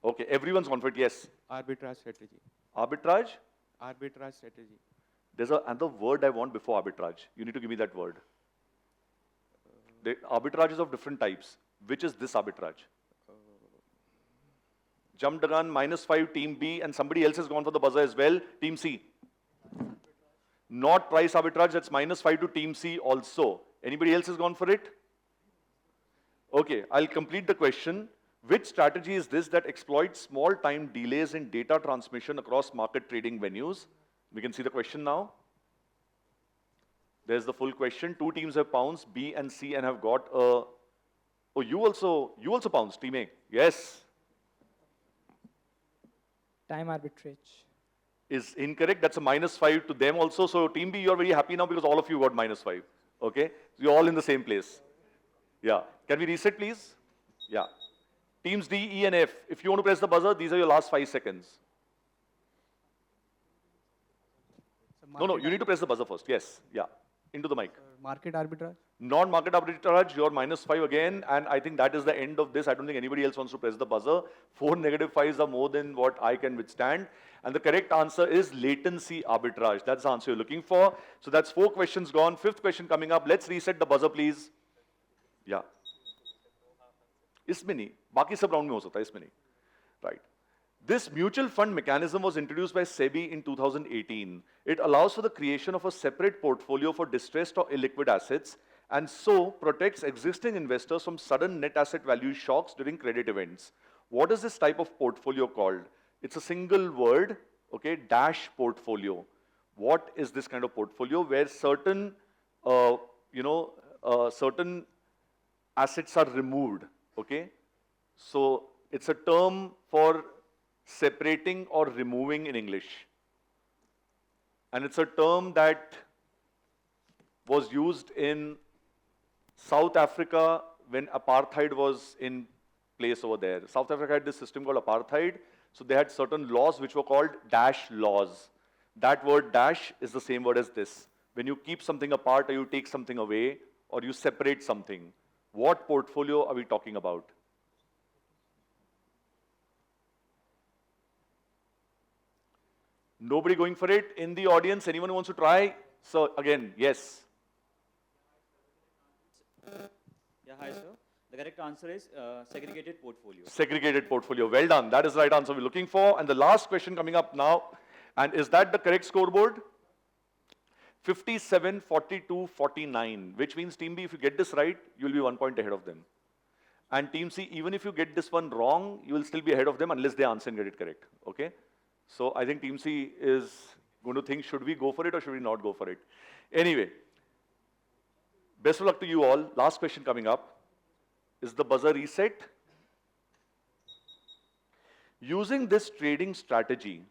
Okay, everyone's gone for it, yes. Arbitrage strategy. Arbitrage? Arbitrage strategy. There's another word I want before arbitrage. You need to give me that word. The arbitrage is of different types. Which is this arbitrage? Jumped the gun, -5, Team B, and somebody else has gone for the buzzer as well, Team C. Not price arbitrage, that's -5 to Team C also. Anybody else has gone for it? Okay, I'll complete the question. Which strategy is this that exploits small time delays in data transmission across market trading venues? We can see the question now. There's the full question. Two teams have pounced, B and C, and have got a... Oh, you also pounced, Team A. Yes. Time arbitrage. Is incorrect. That's a -5 to them also. So Team B, you're very happy now because all of you got -5. Okay? So you're all in the same place. Yeah. Can we reset, please? Yeah. Teams D, E, and F. If you want to press the buzzer, these are your last 5 seconds. No, you need to press the buzzer first. Yes. Yeah. Into the mic. Market arbitrage? Non-market arbitrage, you're -5 again, and I think that is the end of this. I don't think anybody else wants to press the buzzer. 4 -5s are more than what I can withstand. And the correct answer is latency arbitrage. That's the answer you're looking for. So that's 4 questions gone. 5th question coming up. Let's reset the buzzer, please. Yeah. इसमें नहीं, बाकी सब round में हो सकता है, इसमें नहीं. Right. This mutual fund mechanism was introduced by SEBI in 2018. It allows for the creation of a separate portfolio for distressed or illiquid assets and so protects existing investors from sudden net asset value shocks during credit events. What is this type of portfolio called? It's a single word, okay, dash portfolio. What is this kind of portfolio where certain, certain assets are removed, okay? So it's a term for separating or removing in English. And it's a term that was used in South Africa when apartheid was in place over there. South Africa had this system called apartheid. So they had certain laws which were called dash laws. That word dash is the same word as this. When you keep something apart or you take something away or you separate something. What portfolio are we talking about? Nobody going for it? In the audience, anyone who wants to try? So again, yes. Yeah, hi sir. The correct answer is segregated portfolio. Segregated portfolio. Well done. That is the right answer we're looking for. And the last question coming up now. And is that the correct scoreboard? 57, 42, 49. Which means Team B, if you get this right, you'll be 1 point ahead of them. And Team C, even if you get this one wrong, you will still be ahead of them unless they answer and get it correct. Okay? So I think Team C is going to think, should we go for it or should we not go for it? Anyway, best of luck to you all. Last question coming up. Is the buzzer reset? Using this trading strategy,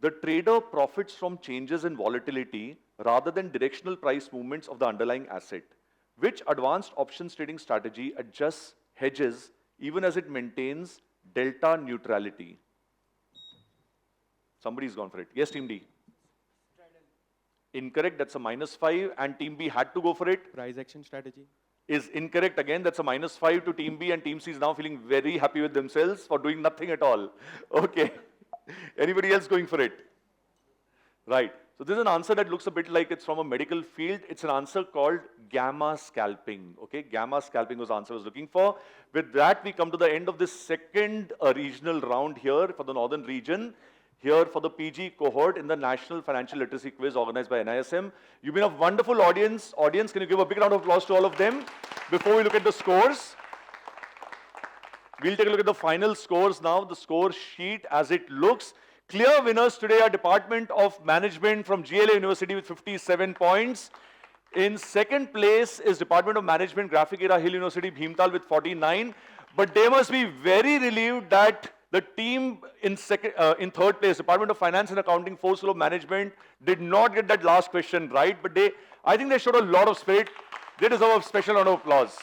the trader profits from changes in volatility rather than directional price movements of the underlying asset. Which advanced options trading strategy adjusts hedges even as it maintains delta neutrality? Somebody's gone for it. Yes, Team D. Incorrect. That's a -5. And Team B had to go for it. Price action strategy. Is incorrect again. That's a -5 to Team B, and Team C is now feeling very happy with themselves for doing nothing at all. Okay. Anybody else going for it? Right. So this is an answer that looks a bit like it's from a medical field. It's an answer called gamma scalping. Okay, gamma scalping was the answer I was looking for. With that, we come to the end of this second regional round here for the northern region. Here for the PG cohort in the National Financial Literacy Quiz organized by NISM. You've been a wonderful audience. Audience, can you give a big round of applause to all of them before we look at the scores? We'll take a look at the final scores now, the score sheet as it looks. Clear winners today are Department of Management from GLA University with 57 points. In second place is Department of Management, Graphic Era Hill University, Bhimtal with 49. But they must be very relieved that the team in third place, Department of Finance and Accounting, Fourth School of Management, did not get that last question right. But I think they showed a lot of spirit. They deserve a special round of applause.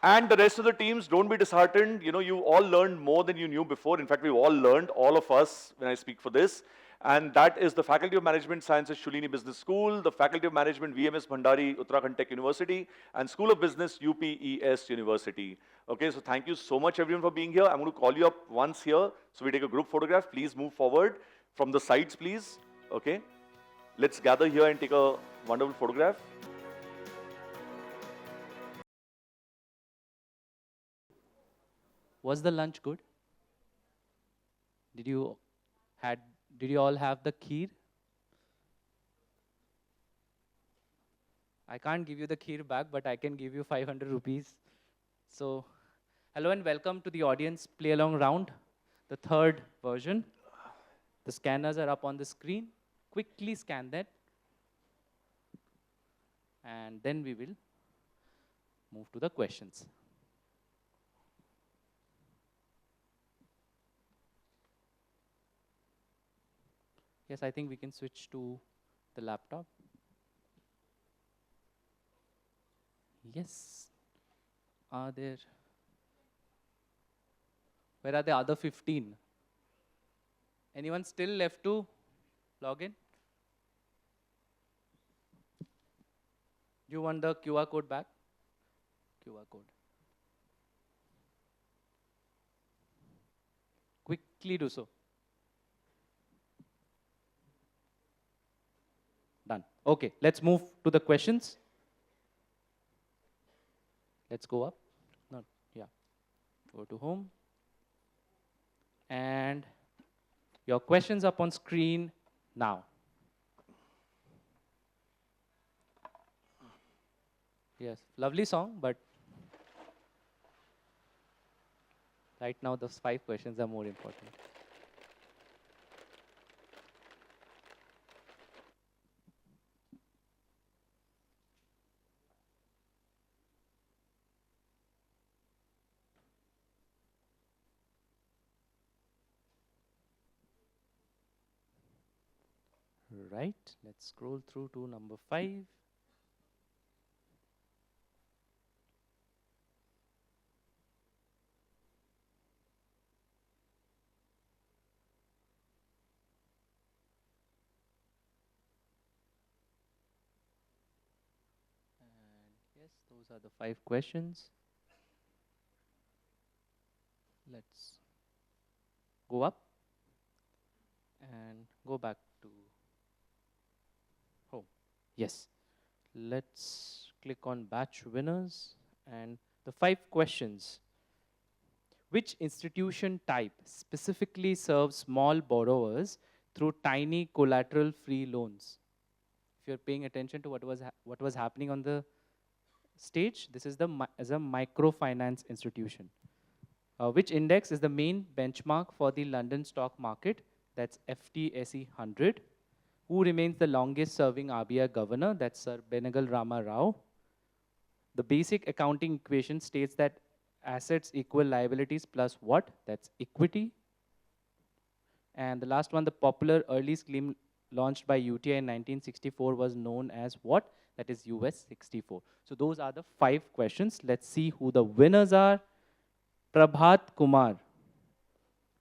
And the rest of the teams, don't be disheartened. You know, you all learned more than you knew before. In fact, we've all learned, all of us, when I speak for this. And that is the Faculty of Management Sciences, Shulini Business School, the Faculty of Management, VMS Bhandari, Uttarakhand Tech University, and School of Business, UPES University. Okay, so thank you so much, everyone, for being here. I'm going to call you up once here, so we take a group photograph. Please move forward from the sides, please. Okay, let's gather here and take a wonderful photograph. Was the lunch good? Did you all have the kheer? I can't give you the kheer back, but I can give you 500 rupees. So, hello and welcome to the audience play along round, the third version. The scanners are up on the screen. Quickly scan that. And then we will move to the questions. Yes, I think we can switch to the laptop. Yes. Where are the other 15? Anyone still left to log in? You want the QR code back? QR code. Quickly do so. Done. Okay, let's move to the questions. Let's go up. No, yeah. Go to home. And your questions up on screen now. Yes, lovely song, but right now those 5 questions are more important. Right, let's scroll through to number 5. And yes, those are the 5 questions. Let's go up and go back to home. Yes, let's click on batch winners and the 5 questions. Which institution type specifically serves small borrowers through tiny collateral-free loans? If you're paying attention to what was happening on the stage, this is as a microfinance institution. Which index is the main benchmark for the London stock market? That's FTSE 100. Who remains the longest serving RBI governor? That's Sir Benegal Rama Rao. The basic accounting equation states that assets equal liabilities plus what? That's equity. And the last one, the popular early scheme launched by UTI in 1964 was known as what? That is US 64. So those are the 5 questions. Let's see who the winners are. Prabhat Kumar.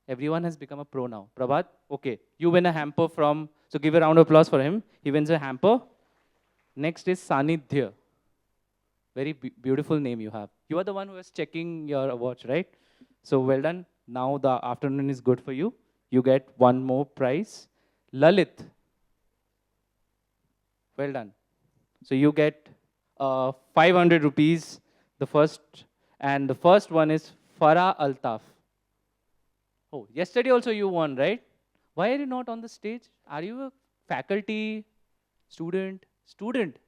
Everyone has become a pro now. Prabhat, okay, you win a hamper from, so give a round of applause for him. He wins a hamper. Next is Sanidhya. Very beautiful name you have. You are the one who is checking your watch, right? So well done. Now the afternoon is good for you. You get one more prize. Lalit. Well done. So you get 500 rupees. The first one is Farah Altaf. Oh, yesterday also you won, right? Why are you not on the stage? Are you a faculty, student? Student.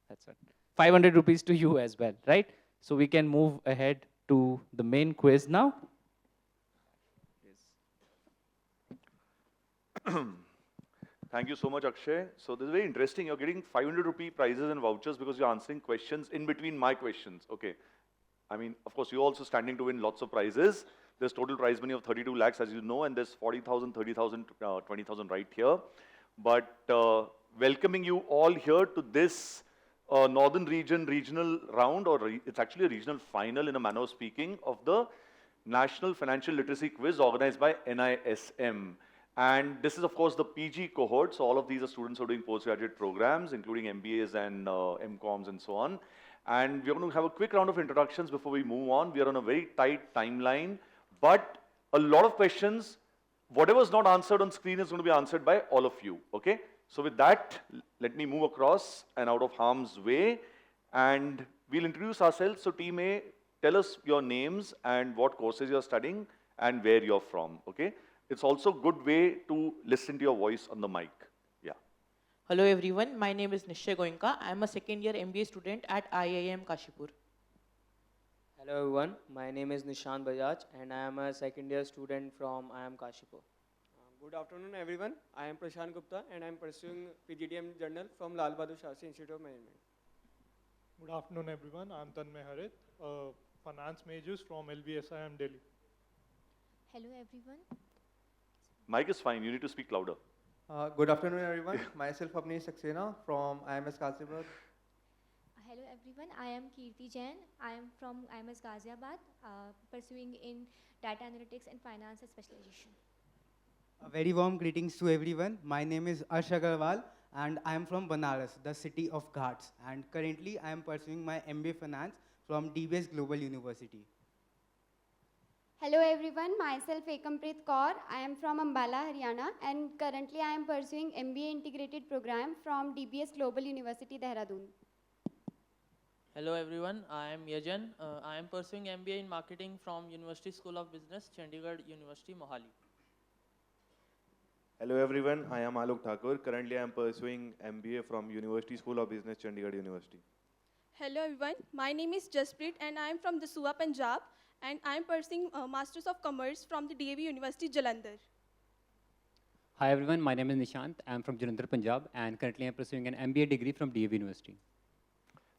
That's it. 500 rupees to you as well, right? So we can move ahead to the main quiz now. Thank you so much, Akshay. So this is very interesting. You're getting 500 rupee prizes and vouchers because you're answering questions in between my questions. Okay. I mean, of course, you're also standing to win lots of prizes. There's total prize money of 32 lakhs, as you know, and there's 40,000, 30,000, 20,000 right here. But welcoming you all here to this Northern region regional round, or it's actually a regional final in a manner of speaking, of the National Financial Literacy Quiz organized by NISM. And this is, of course, the PG cohort. So all of these are students who are doing postgraduate programs, including MBAs and MCOMs and so on. And we're going to have a quick round of introductions before we move on. We are on a very tight timeline, but a lot of questions, whatever's not answered on screen is going to be answered by all of you, okay? So with that, let me move across and out of harm's way, and we'll introduce ourselves. So team A, tell us your names and what courses you're studying and where you're from, okay? It's also a good way to listen to your voice on the mic. Yeah. Hello everyone, my name is Nishya Goenka. I am a second year MBA student at IIM Kashipur. Hello everyone, my name is Nishant Bajaj and I am a second year student from IIM Kashipur. Good afternoon everyone, I am Prashant Gupta and I am pursuing PGDM Journal from Lal Bahadur Shastri Institute of Management. Good afternoon, everyone. I'm Tanmay Harit, finance majors from LBSIM Delhi. Hello everyone. Mic is fine, you need to speak louder. Good afternoon, everyone. Myself, Avnish Saxena from IMS Ghaziabad. Hello everyone, I am Kirti Jain. I am from IMS Ghaziabad, pursuing in Data Analytics and Finance Specialization. A very warm greetings to everyone. My name is Ash Agarwal and I am from Banaras, the city of Ghats. And currently I am pursuing my MBA Finance from DBS Global University. Hello everyone, myself Ekampreet Kaur. I am from Ambala, Haryana and currently I am pursuing MBA Integrated Program from DBS Global University, Dehradun. Hello everyone, I am Yajan. I am pursuing MBA in Marketing from University School of Business, Chandigarh University, Mohali. Hello everyone, I am Alok Thakur. Currently I am pursuing MBA from University School of Business, Chandigarh University. Hello everyone, my name is Jaspreet and I am from Dasua, Punjab and I am pursuing Masters of Commerce from the DAV University, Jalandhar. Hi everyone, my name is Nishant. I am from Jalandhar, Punjab and currently I am pursuing an MBA degree from DAV University.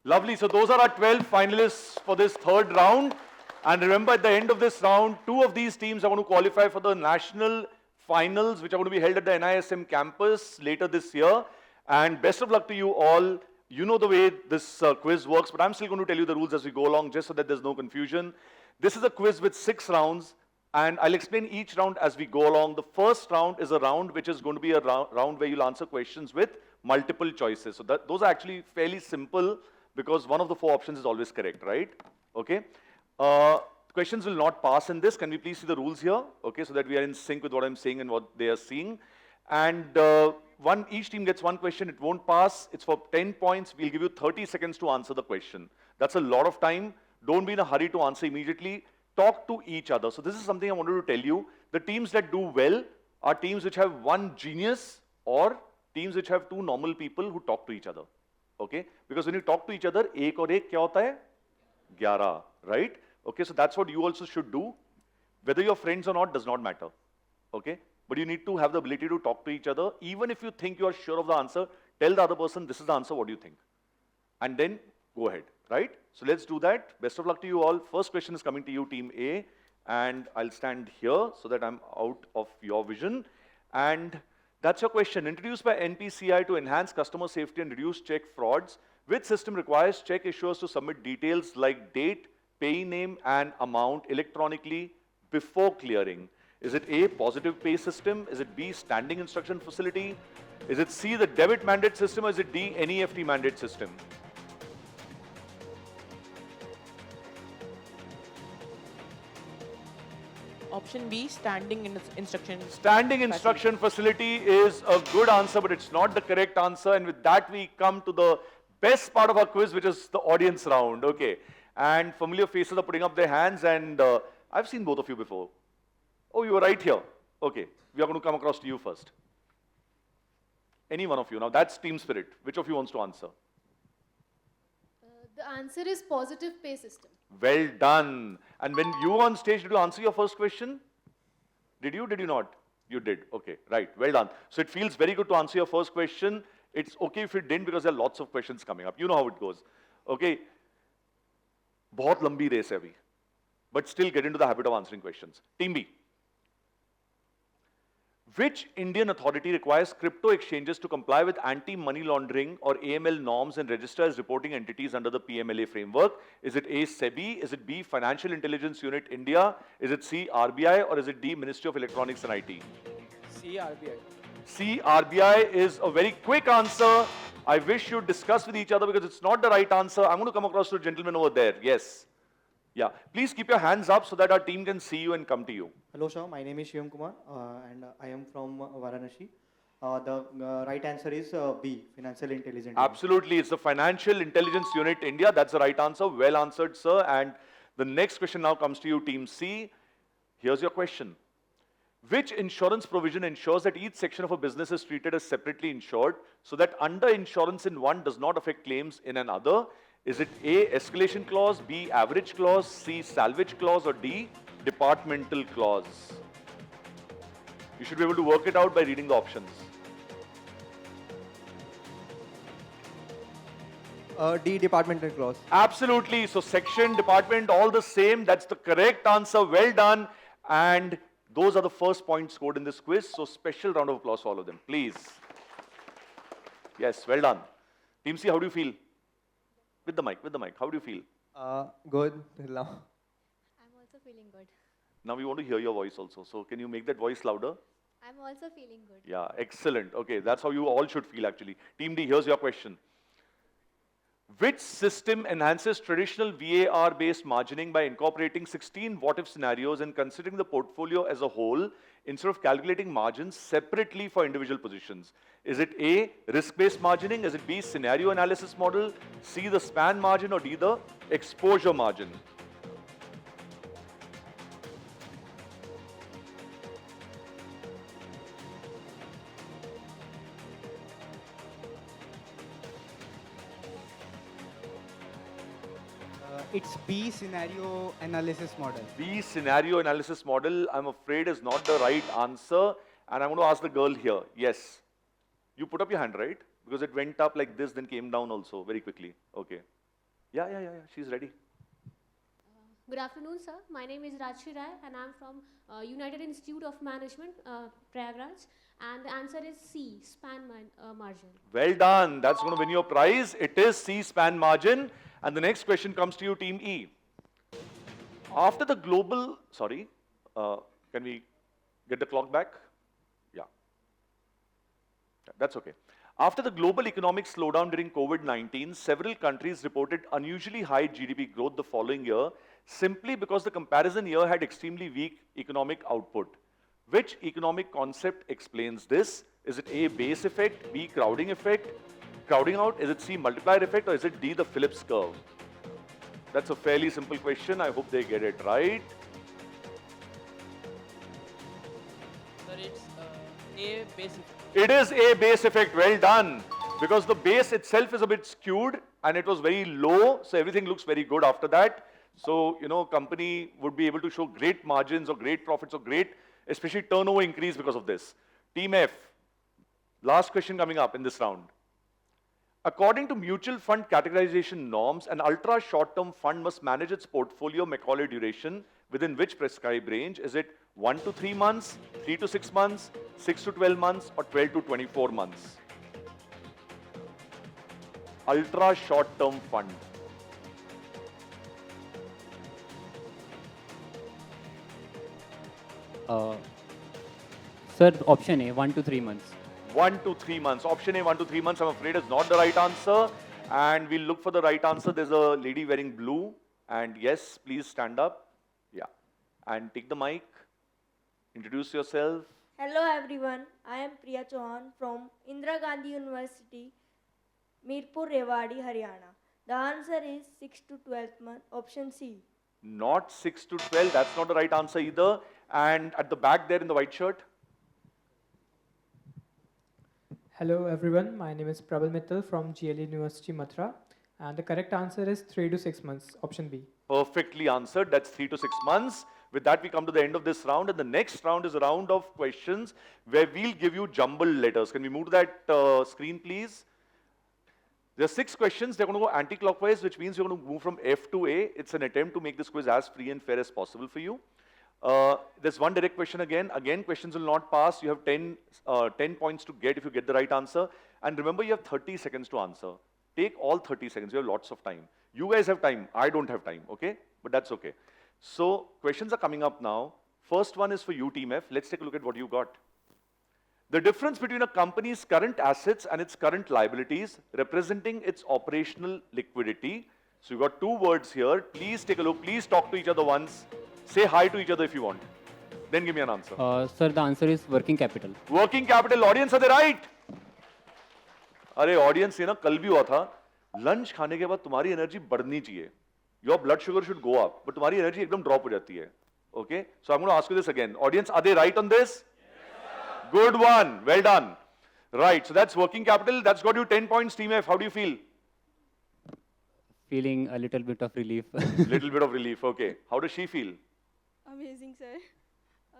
Lovely, so those are our 12 finalists for this third round. And remember, at the end of this round, 2 of these teams are going to qualify for the national finals, which are going to be held at the NISM campus later this year. And best of luck to you all. You know the way this quiz works, but I'm still going to tell you the rules as we go along, just so that there's no confusion. This is a quiz with 6 rounds, and I'll explain each round as we go along. The first round is a round which is going to be a round where you'll answer questions with multiple choices. So those are actually fairly simple, because one of the 4 options is always correct, right? Okay. Questions will not pass in this. Can we please see the rules here? Okay, so that we are in sync with what I'm saying and what they are seeing. And each team gets 1 question. It won't pass. It's for 10 points. We'll give you 30 seconds to answer the question. That's a lot of time. Don't be in a hurry to answer immediately. Talk to each other. So this is something I wanted to tell you. The teams that do well are teams which have 1 genius or teams which have 2 normal people who talk to each other. Okay? Because when you talk to each other, ek aur ek kya hota hai? 11, right? Okay, so that's what you also should do. Whether you're friends or not does not matter. Okay? But you need to have the ability to talk to each other. Even if you think you are sure of the answer, tell the other person, this is the answer, what do you think? And then go ahead, right? So let's do that. Best of luck to you all. First question is coming to you, Team A. And I'll stand here so that I'm out of your vision. And that's your question. Introduced by NPCI to enhance customer safety and reduce check frauds, which system requires check issuers to submit details like date, pay name, and amount electronically before clearing? Is it A, positive pay system? Is it B, standing instruction facility? Is it C, the debit mandate system? Or is it D, NEFT mandate system? Option B, standing instruction. Standing instruction facility is a good answer, but it's not the correct answer. And with that, we come to the best part of our quiz, which is the audience round. Okay. And familiar faces are putting up their hands, and I've seen both of you before. Oh, you were right here. Okay. We are going to come across to you first. Any one of you. Now, that's team spirit. Which of you wants to answer? The answer is positive pay system. Well done. And when you were on stage, did you answer your first question? Did you? Did you not? You did. Okay, right. Well done. So it feels very good to answer your first question. It's okay if you didn't, because there are lots of questions coming up. You know how it goes. Okay. बहुत लंबी race है अभी. But still get into the habit of answering questions. Team B. Which Indian authority requires crypto exchanges to comply with anti-money laundering or AML norms and register as reporting entities under the PMLA framework? Is it A, SEBI? Is it B, Financial Intelligence Unit India? Is it C, RBI? Or is it D, Ministry of Electronics and IT? C, RBI. C, RBI is a very quick answer. I wish you discuss with each other because it's not the right answer. I'm going to come across to a gentleman over there. Yes. Yeah. Please keep your hands up so that our team can see you and come to you. Hello, sir. My name is Shivam Kumar, and I am from Varanasi. The right answer is B, Financial Intelligence. Absolutely. It's the Financial Intelligence Unit India. That's the right answer. Well answered, sir. And the next question now comes to you, Team C. Here's your question. Which insurance provision ensures that each section of a business is treated as separately insured so that under insurance in one does not affect claims in another? Is it A, escalation clause, B, average clause, C, salvage clause, or D, departmental clause? You should be able to work it out by reading the options. D, departmental clause. Absolutely. So section, department, all the same. That's the correct answer. Well done. And those are the first points scored in this quiz. So special round of applause for all of them, please. Yes, well done. Team C, how do you feel? With the mic, how do you feel? Good. Now. I'm also feeling good. Now we want to hear your voice also. So can you make that voice louder? I'm also feeling good. Yeah, excellent. Okay, that's how you all should feel actually. Team D, here's your question. Which system enhances traditional VAR-based margining by incorporating 16 what-if scenarios and considering the portfolio as a whole instead of calculating margins separately for individual positions? Is it A, risk-based margining? Is it B, scenario analysis model? C, the span margin? Or D, the exposure margin? It's B, scenario analysis model. B, scenario analysis model, I'm afraid is not the right answer. And I'm going to ask the girl here. Yes. You put up your hand, right? Because it went up like this, then came down also very quickly. Okay. Yeah. She's ready. Good afternoon, sir. My name is Rajshri Rai, and I'm from United Institute of Management, Prayagraj. And the answer is C, span margin. Well done. That's going to win you a prize. It is C, span margin. And the next question comes to you, Team E. After the global, can we get the clock back? Yeah. That's okay. After the global economic slowdown during COVID-19, several countries reported unusually high GDP growth the following year, simply because the comparison year had extremely weak economic output. Which economic concept explains this? Is it A, base effect, B, crowding effect, crowding out? Is it C, multiplier effect, or is it D, the Phillips curve? That's a fairly simple question. I hope they get it right. Sir, it's A, base effect. It is A, base effect. Well done. Because the base itself is a bit skewed and it was very low, so everything looks very good after that. So, company would be able to show great margins or great profits or great, especially turnover increase because of this. Team F, last question coming up in this round. According to mutual fund categorization norms, an ultra short-term fund must manage its portfolio Macaulay duration within which prescribed range? Is it 1 to 3 months, 3 to 6 months, 6 to 12 months, or 12 to 24 months? Ultra short-term fund. Sir, option A, 1 to 3 months. 1 to 3 months. Option A, 1 to 3 months, I'm afraid is not the right answer. And we'll look for the right answer. There's a lady wearing blue. And yes, please stand up. Yeah. And take the mic. Introduce yourself. Hello everyone. I am Priya Chauhan from Indira Gandhi University, Mirpur, Rewari, Haryana. The answer is 6 to 12 months. Option C. Not 6 to 12. That's not the right answer either. And at the back there in the white shirt. Hello everyone, my name is Prabal Mittal from GLE University, Mathura, and the correct answer is 3 to 6 months, option B. Perfectly answered, that's 3 to 6 months. With that, we come to the end of this round, and the next round is a round of questions where we'll give you jumbled letters. Can we move to that screen, please? There are 6 questions. They're going to go anti-clockwise, which means you're going to move from F to A. It's an attempt to make this quiz as free and fair as possible for you. There's one direct question again. Again, questions will not pass. You have 10 points to get if you get the right answer. And remember, you have 30 seconds to answer. Take all 30 seconds. You have lots of time. You guys have time. I don't have time, okay? But that's okay. So, questions are coming up now. First one is for you, Team F. Let's take a look at what you got. The difference between a company's current assets and its current liabilities representing its operational liquidity. So, you got two words here. Please take a look. Please talk to each other once. Say hi to each other if you want. Then give me an answer. Sir, the answer is working capital. Working capital. Audience, are they right? अरे audience ये ना कल भी हुआ था lunch खाने के बाद तुम्हारी एनर्जी बढ़नी चाहिए your blood sugar should go up but तुम्हारी एनर्जी एकदम ड्रॉप हो जाती है okay so I am going to ask you this again audience are they right on this good one well done right so that's working capital that's got you 10 points team F how do you feel Feeling a little bit of relief. Little bit of relief, okay. How does she feel? Amazing, sir.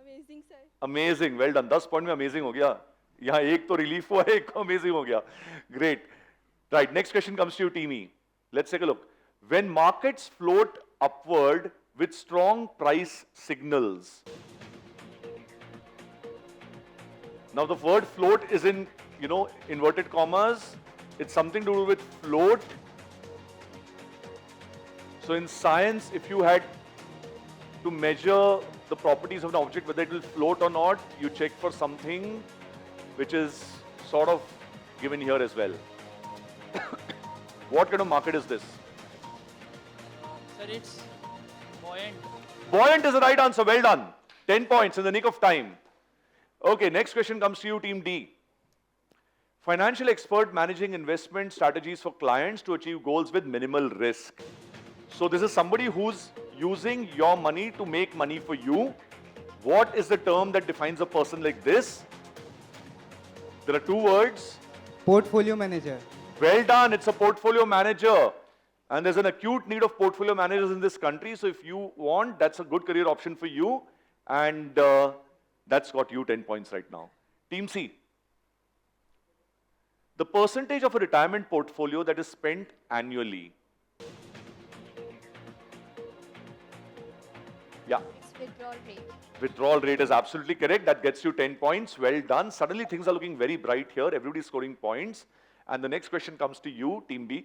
Amazing, sir. Amazing, well done. 10 point में amazing हो गया यहाँ एक तो relief हुआ एक को amazing हो गया great right next question comes to you Timmy let's take a look when markets float upward with strong price signals now the word float is in you know inverted commas it's something to do with float so in science if you had to measure the properties of an object whether it will float or not you check for something which is sort of given here as well. What kind of market is this? Sir, it's buoyant. Buoyant is the right answer. Well done. 10 points in the nick of time. Okay, next question comes to you, Team D. Financial expert managing investment strategies for clients to achieve goals with minimal risk. So this is somebody who's using your money to make money for you. What is the term that defines a person like this? There are two words. Portfolio manager. Well done. It's a portfolio manager. And there's an acute need of portfolio managers in this country. So if you want, that's a good career option for you. And that's got you 10 points right now. Team C. The percentage of a retirement portfolio that is spent annually. Yeah. Withdrawal rate. Withdrawal rate is absolutely correct. That gets you 10 points. Well done. Suddenly things are looking very bright here. Everybody's scoring points. And the next question comes to you, Team B.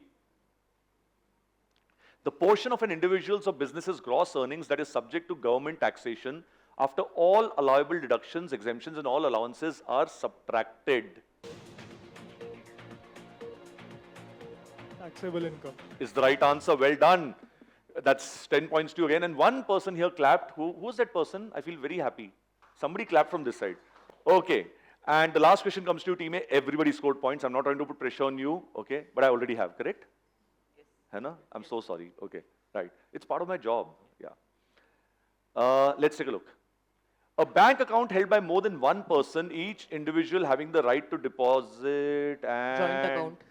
The portion of an individual's or business's gross earnings that is subject to government taxation after all allowable deductions, exemptions and all allowances are subtracted. Taxable income. Is the right answer. Well done. That's 10 points to you again. And one person here clapped. Who's that person? I feel very happy. Somebody clapped from this side. Okay. And the last question comes to you, Team A. Everybody scored points. I'm not trying to put pressure on you. Okay. But I already have, correct? Yes. Hannah? I'm so sorry. Okay. Right. It's part of my job. Yeah. Let's take a look. A bank account held by more than one person, each individual having the right to deposit and... Joint account.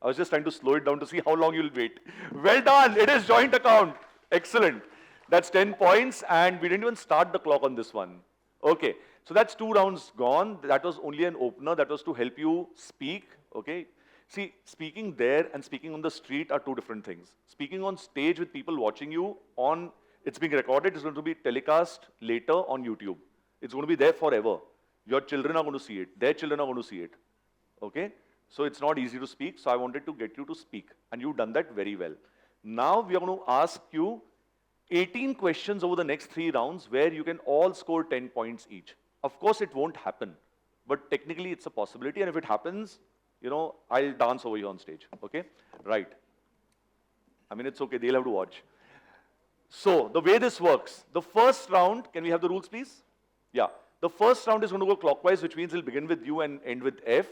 I was just trying to slow it down to see how long you'll wait. Well done. It is joint account. Excellent. That's 10 points and we didn't even start the clock on this one. Okay. So that's 2 rounds gone. That was only an opener. That was to help you speak. Okay. See, speaking there and speaking on the street are 2 different things. Speaking on stage with people watching you on, it's being recorded. It's going to be telecast later on YouTube. It's going to be there forever. Your children are going to see it. Their children are going to see it. Okay. So it's not easy to speak, so I wanted to get you to speak. And you've done that very well. Now we are going to ask you 18 questions over the next 3 rounds where you can all score 10 points each. Of course, it won't happen. But technically, it's a possibility. And if it happens, you know, I'll dance over you on stage. Okay? Right. I mean, it's okay. They'll have to watch. So the way this works, the first round, can we have the rules, please? Yeah. The first round is going to go clockwise, which means it'll begin with you and end with F.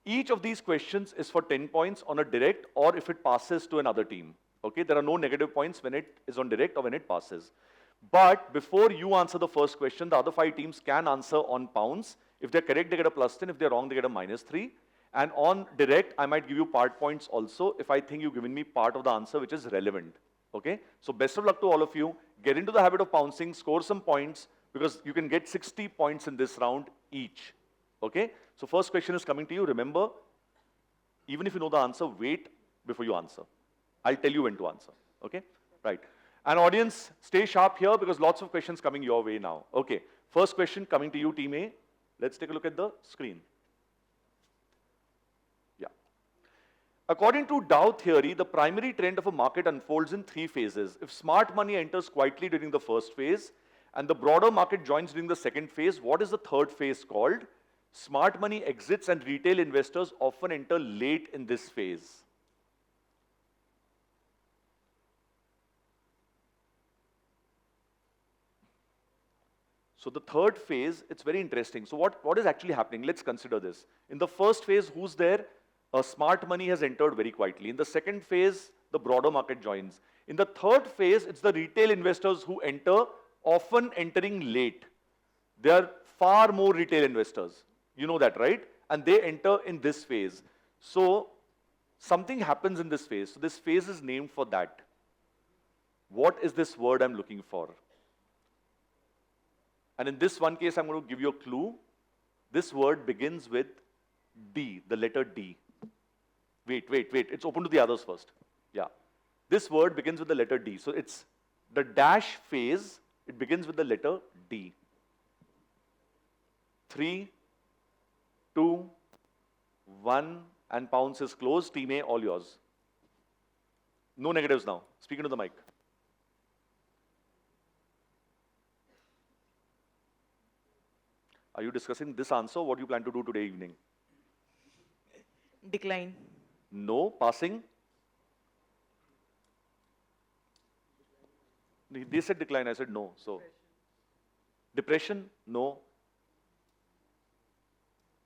Each of these questions is for 10 points on a direct or if it passes to another team. Okay, there are no negative points when it is on direct or when it passes. But before you answer the first question, the other 5 teams can answer on pounds. If they're correct, they get a +10. If they're wrong, they get a -3. And on direct, I might give you part points also if I think you've given me part of the answer which is relevant. Okay, so best of luck to all of you. Get into the habit of pouncing, score some points because you can get 60 points in this round each. Okay, so first question is coming to you. Remember, even if you know the answer, wait before you answer. I'll tell you when to answer. Okay, right. And audience, stay sharp here because lots of questions coming your way now. Okay, first question coming to you, Team A. Let's take a look at the screen. Yeah. According to Dow theory, the primary trend of a market unfolds in 3 phases. If smart money enters quietly during the first phase and the broader market joins during the second phase, what is the third phase called? Smart money exits and retail investors often enter late in this phase. So the third phase, it's very interesting. So what is actually happening? Let's consider this. In the first phase, who's there? Smart money has entered very quietly. In the second phase, the broader market joins. In the third phase, it's the retail investors who enter, often entering late. There are far more retail investors. You know that, right? And they enter in this phase. So something happens in this phase. So this phase is named for that. What is this word I'm looking for? And in this one case, I'm going to give you a clue. This word begins with D, the letter D. Wait. It's open to the others first. Yeah. This word begins with the letter D. So it's the dash phase. It begins with the letter D. 3, 2, 1, and pounce is closed. Team A, all yours. No negatives now. Speak into the mic. Are you discussing this answer? What do you plan to do today evening? Decline. No. Passing? They said decline, I said no. So, depression? No.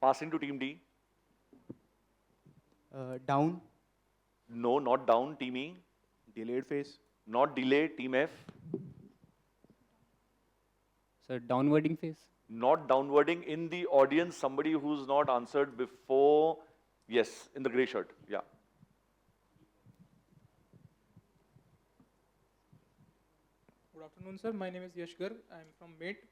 Passing to Team D? Down. No, not down. Team E? Delayed phase. Not delay. Team F? So downwarding phase? Not downwarding. In the audience, somebody who's not answered before. Yes, in the grey shirt. Yeah. Good afternoon, sir. My name is Yash Garg. I am from MATE.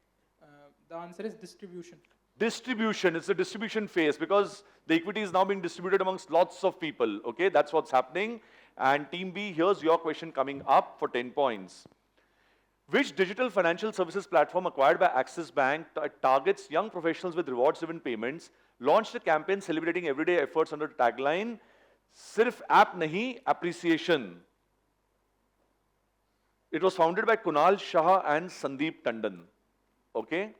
The answer is distribution. Distribution. It's the distribution phase because the equity is now being distributed amongst lots of people. Okay, that's what's happening. And Team B, here's your question coming up for 10 points. Which digital financial services platform acquired by Axis Bank targets young professionals with rewards-driven payments, launched a campaign celebrating everyday efforts under the tagline, Sirf app nahi, appreciation. It was founded by Kunal Shah and Sandeep Tandon. Okay?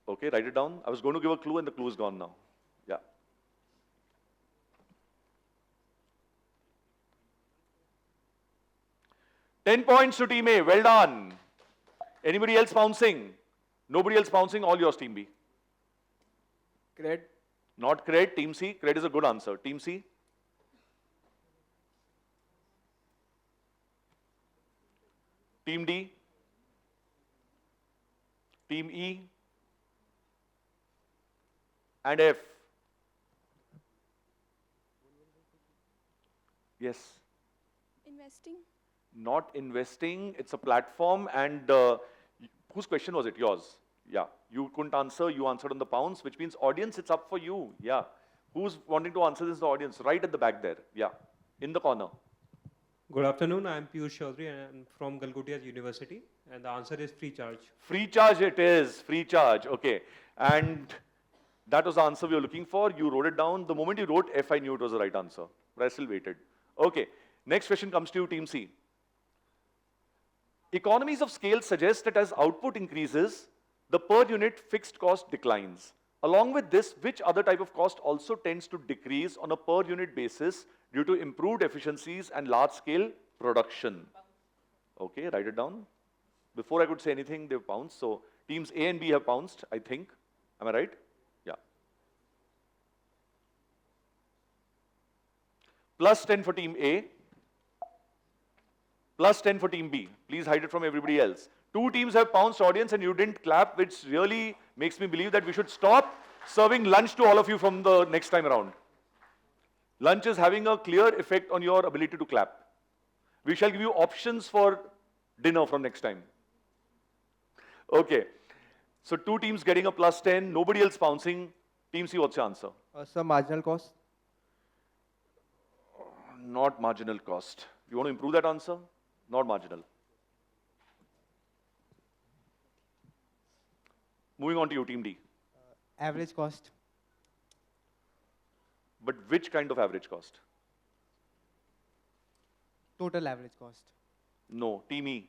Okay, write it down. I was going to give a clue and the clue is gone now. Yeah. $10 points to Team A. Well done. Anybody else bouncing? Nobody else bouncing? All yours, Team B. Cred. Not cred. Team C. Cred is a good answer. Team C. Team D. Team E. And F. Yes. Investing. Not investing. It's a platform. And whose question was it? Yours. Yeah. You couldn't answer. You answered on the pounds, which means audience, it's up for you. Yeah. Who's wanting to answer this? The audience. Right at the back there. Yeah. In the corner. Good afternoon. I am Piyush Chaudhary and I am from Galgotia University. And the answer is free charge. Free charge it is. Free charge. Okay. And that was the answer we were looking for. You wrote it down. The moment you wrote F, I knew it was the right answer. But I still waited. Okay. Next question comes to you, Team C. Economies of scale suggest that as output increases, the per unit fixed cost declines. Along with this, which other type of cost also tends to decrease on a per unit basis due to improved efficiencies and large-scale production? Okay, write it down. Before I could say anything, they've pounced. So teams A and B have pounced, I think. Am I right? Yeah. Plus 10 for Team A. Plus 10 for Team B. Please hide it from everybody else. Two teams have pounced, audience, and you didn't clap, which really makes me believe that we should stop serving lunch to all of you from the next time around. Lunch is having a clear effect on your ability to clap. We shall give you options for dinner from next time. Okay. So two teams getting a plus 10, nobody else pouncing. Team C, what's your answer? Sir, marginal cost. Not marginal cost. You want to improve that answer? Not marginal. Moving on to you, Team D. Average cost. But which kind of average cost? Total average cost. No, Team E.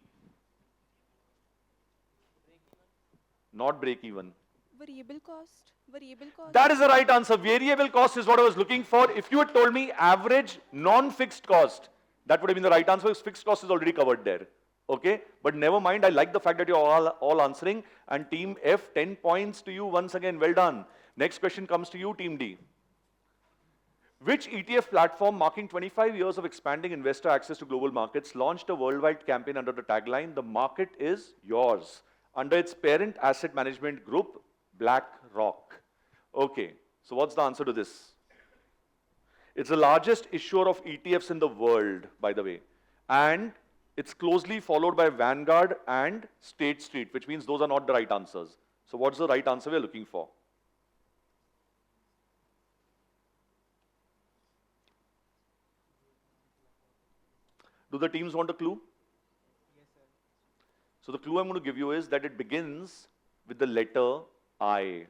Not break even. Variable cost. Variable cost. That is the right answer. Variable cost is what I was looking for. If you had told me average non-fixed cost, that would have been the right answer because fixed cost is already covered there. Okay? But never mind, I like the fact that you're all answering. And Team F, 10 points to you once again. Well done. Next question comes to you, Team D. Which ETF platform marking 25 years of expanding investor access to global markets launched a worldwide campaign under the tagline, "The market is yours," under its parent asset management group, BlackRock? Okay, so what's the answer to this? It's the largest issuer of ETFs in the world, by the way. And it's closely followed by Vanguard and State Street, which means those are not the right answers. So what's the right answer we're looking for? Do the teams want a clue? Yes, sir. So the clue I'm going to give you is that it begins with the letter I.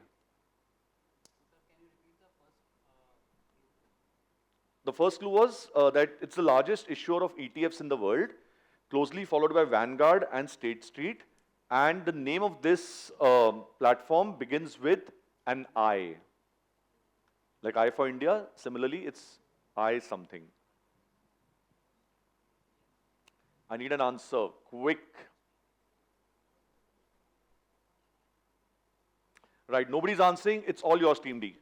The first clue was that it's the largest issuer of ETFs in the world, closely followed by Vanguard and State Street. And the name of this platform begins with an I. Like I for India, similarly, it's I something. I need an answer, quick. Right, nobody's answering, it's all yours, Team D.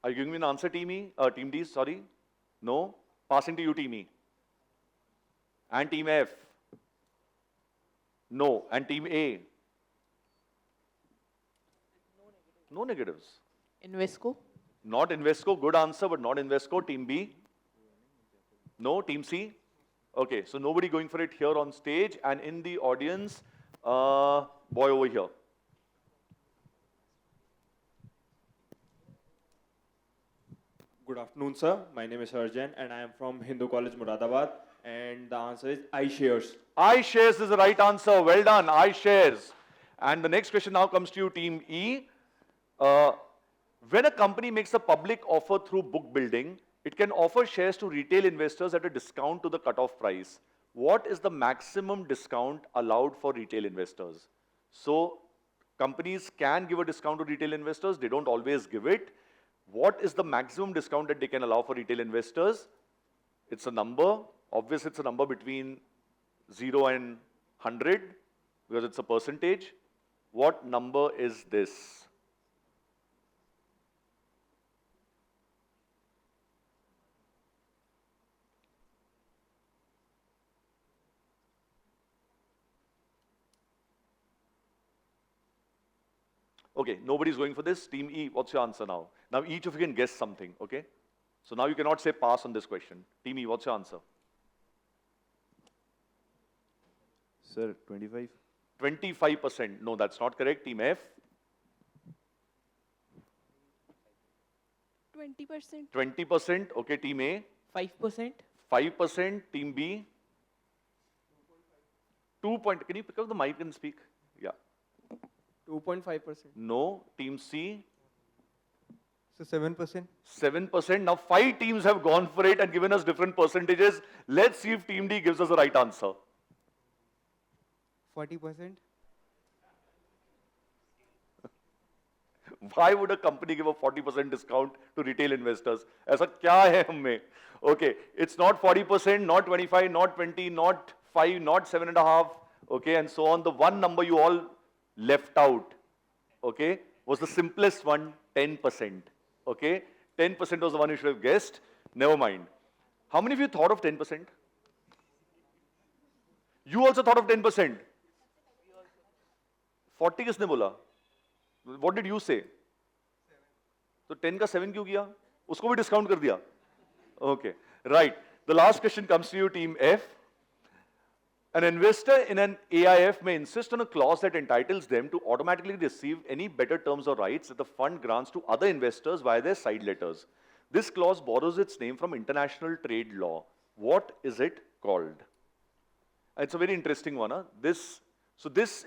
Are you giving me an answer, Team E? Team D, sorry? No? Passing to you, Team E. And Team F? No. And Team A? No negatives. Invesco. Not Invesco, good answer, but not Invesco. Team B? No. Team C? Okay, so nobody going for it here on stage. And in the audience, boy over here. Good afternoon, sir. My name is Arjan and I am from Hindu College, Muradabad. And the answer is iShares. iShares is the right answer. Well done, iShares. And the next question now comes to you, Team E. When a company makes a public offer through book building, it can offer shares to retail investors at a discount to the cutoff price. What is the maximum discount allowed for retail investors? So, companies can give a discount to retail investors. They don't always give it. What is the maximum discount that they can allow for retail investors? It's a number. Obviously, it's a number between 0 and 100 because it's a percentage. What number is this? Okay, nobody's going for this. Team E, what's your answer now? Now each of you can guess something, okay? So now you cannot say pass on this question. Team E, what's your answer? Sir, 25? 25%. No, that's not correct. Team F? 20%. 20%. Okay, Team A? 5%. 5%. Team B? 2 point. Can you pick up the mic and speak? Yeah. 2.5%. No. Team C? So 7%. 7%. Now 5 teams have gone for it and given us different percentages. Let's see if Team D gives us the right answer. 40%. Why would a company give a 40% discount to retail investors? ऐसा क्या है हमें? Okay, it's not 40%, not 25, not 20, not 5, not 7.5, okay, and so on. The one number you all left out, okay, was the simplest one, 10%, okay? 10% was the one you should have guessed. Never mind. How many of you thought of 10%? You also thought of 10%? 40 किसने बोला? What did you say? So 10 का 7 क्यों किया? उसको भी discount कर दिया? Okay, right. The last question comes to you, Team F. An investor in an AIF may insist on a clause that entitles them to automatically receive any better terms or rights that the fund grants to other investors via their side letters. This clause borrows its name from international trade law. What is it called? It's a very interesting one. Huh? This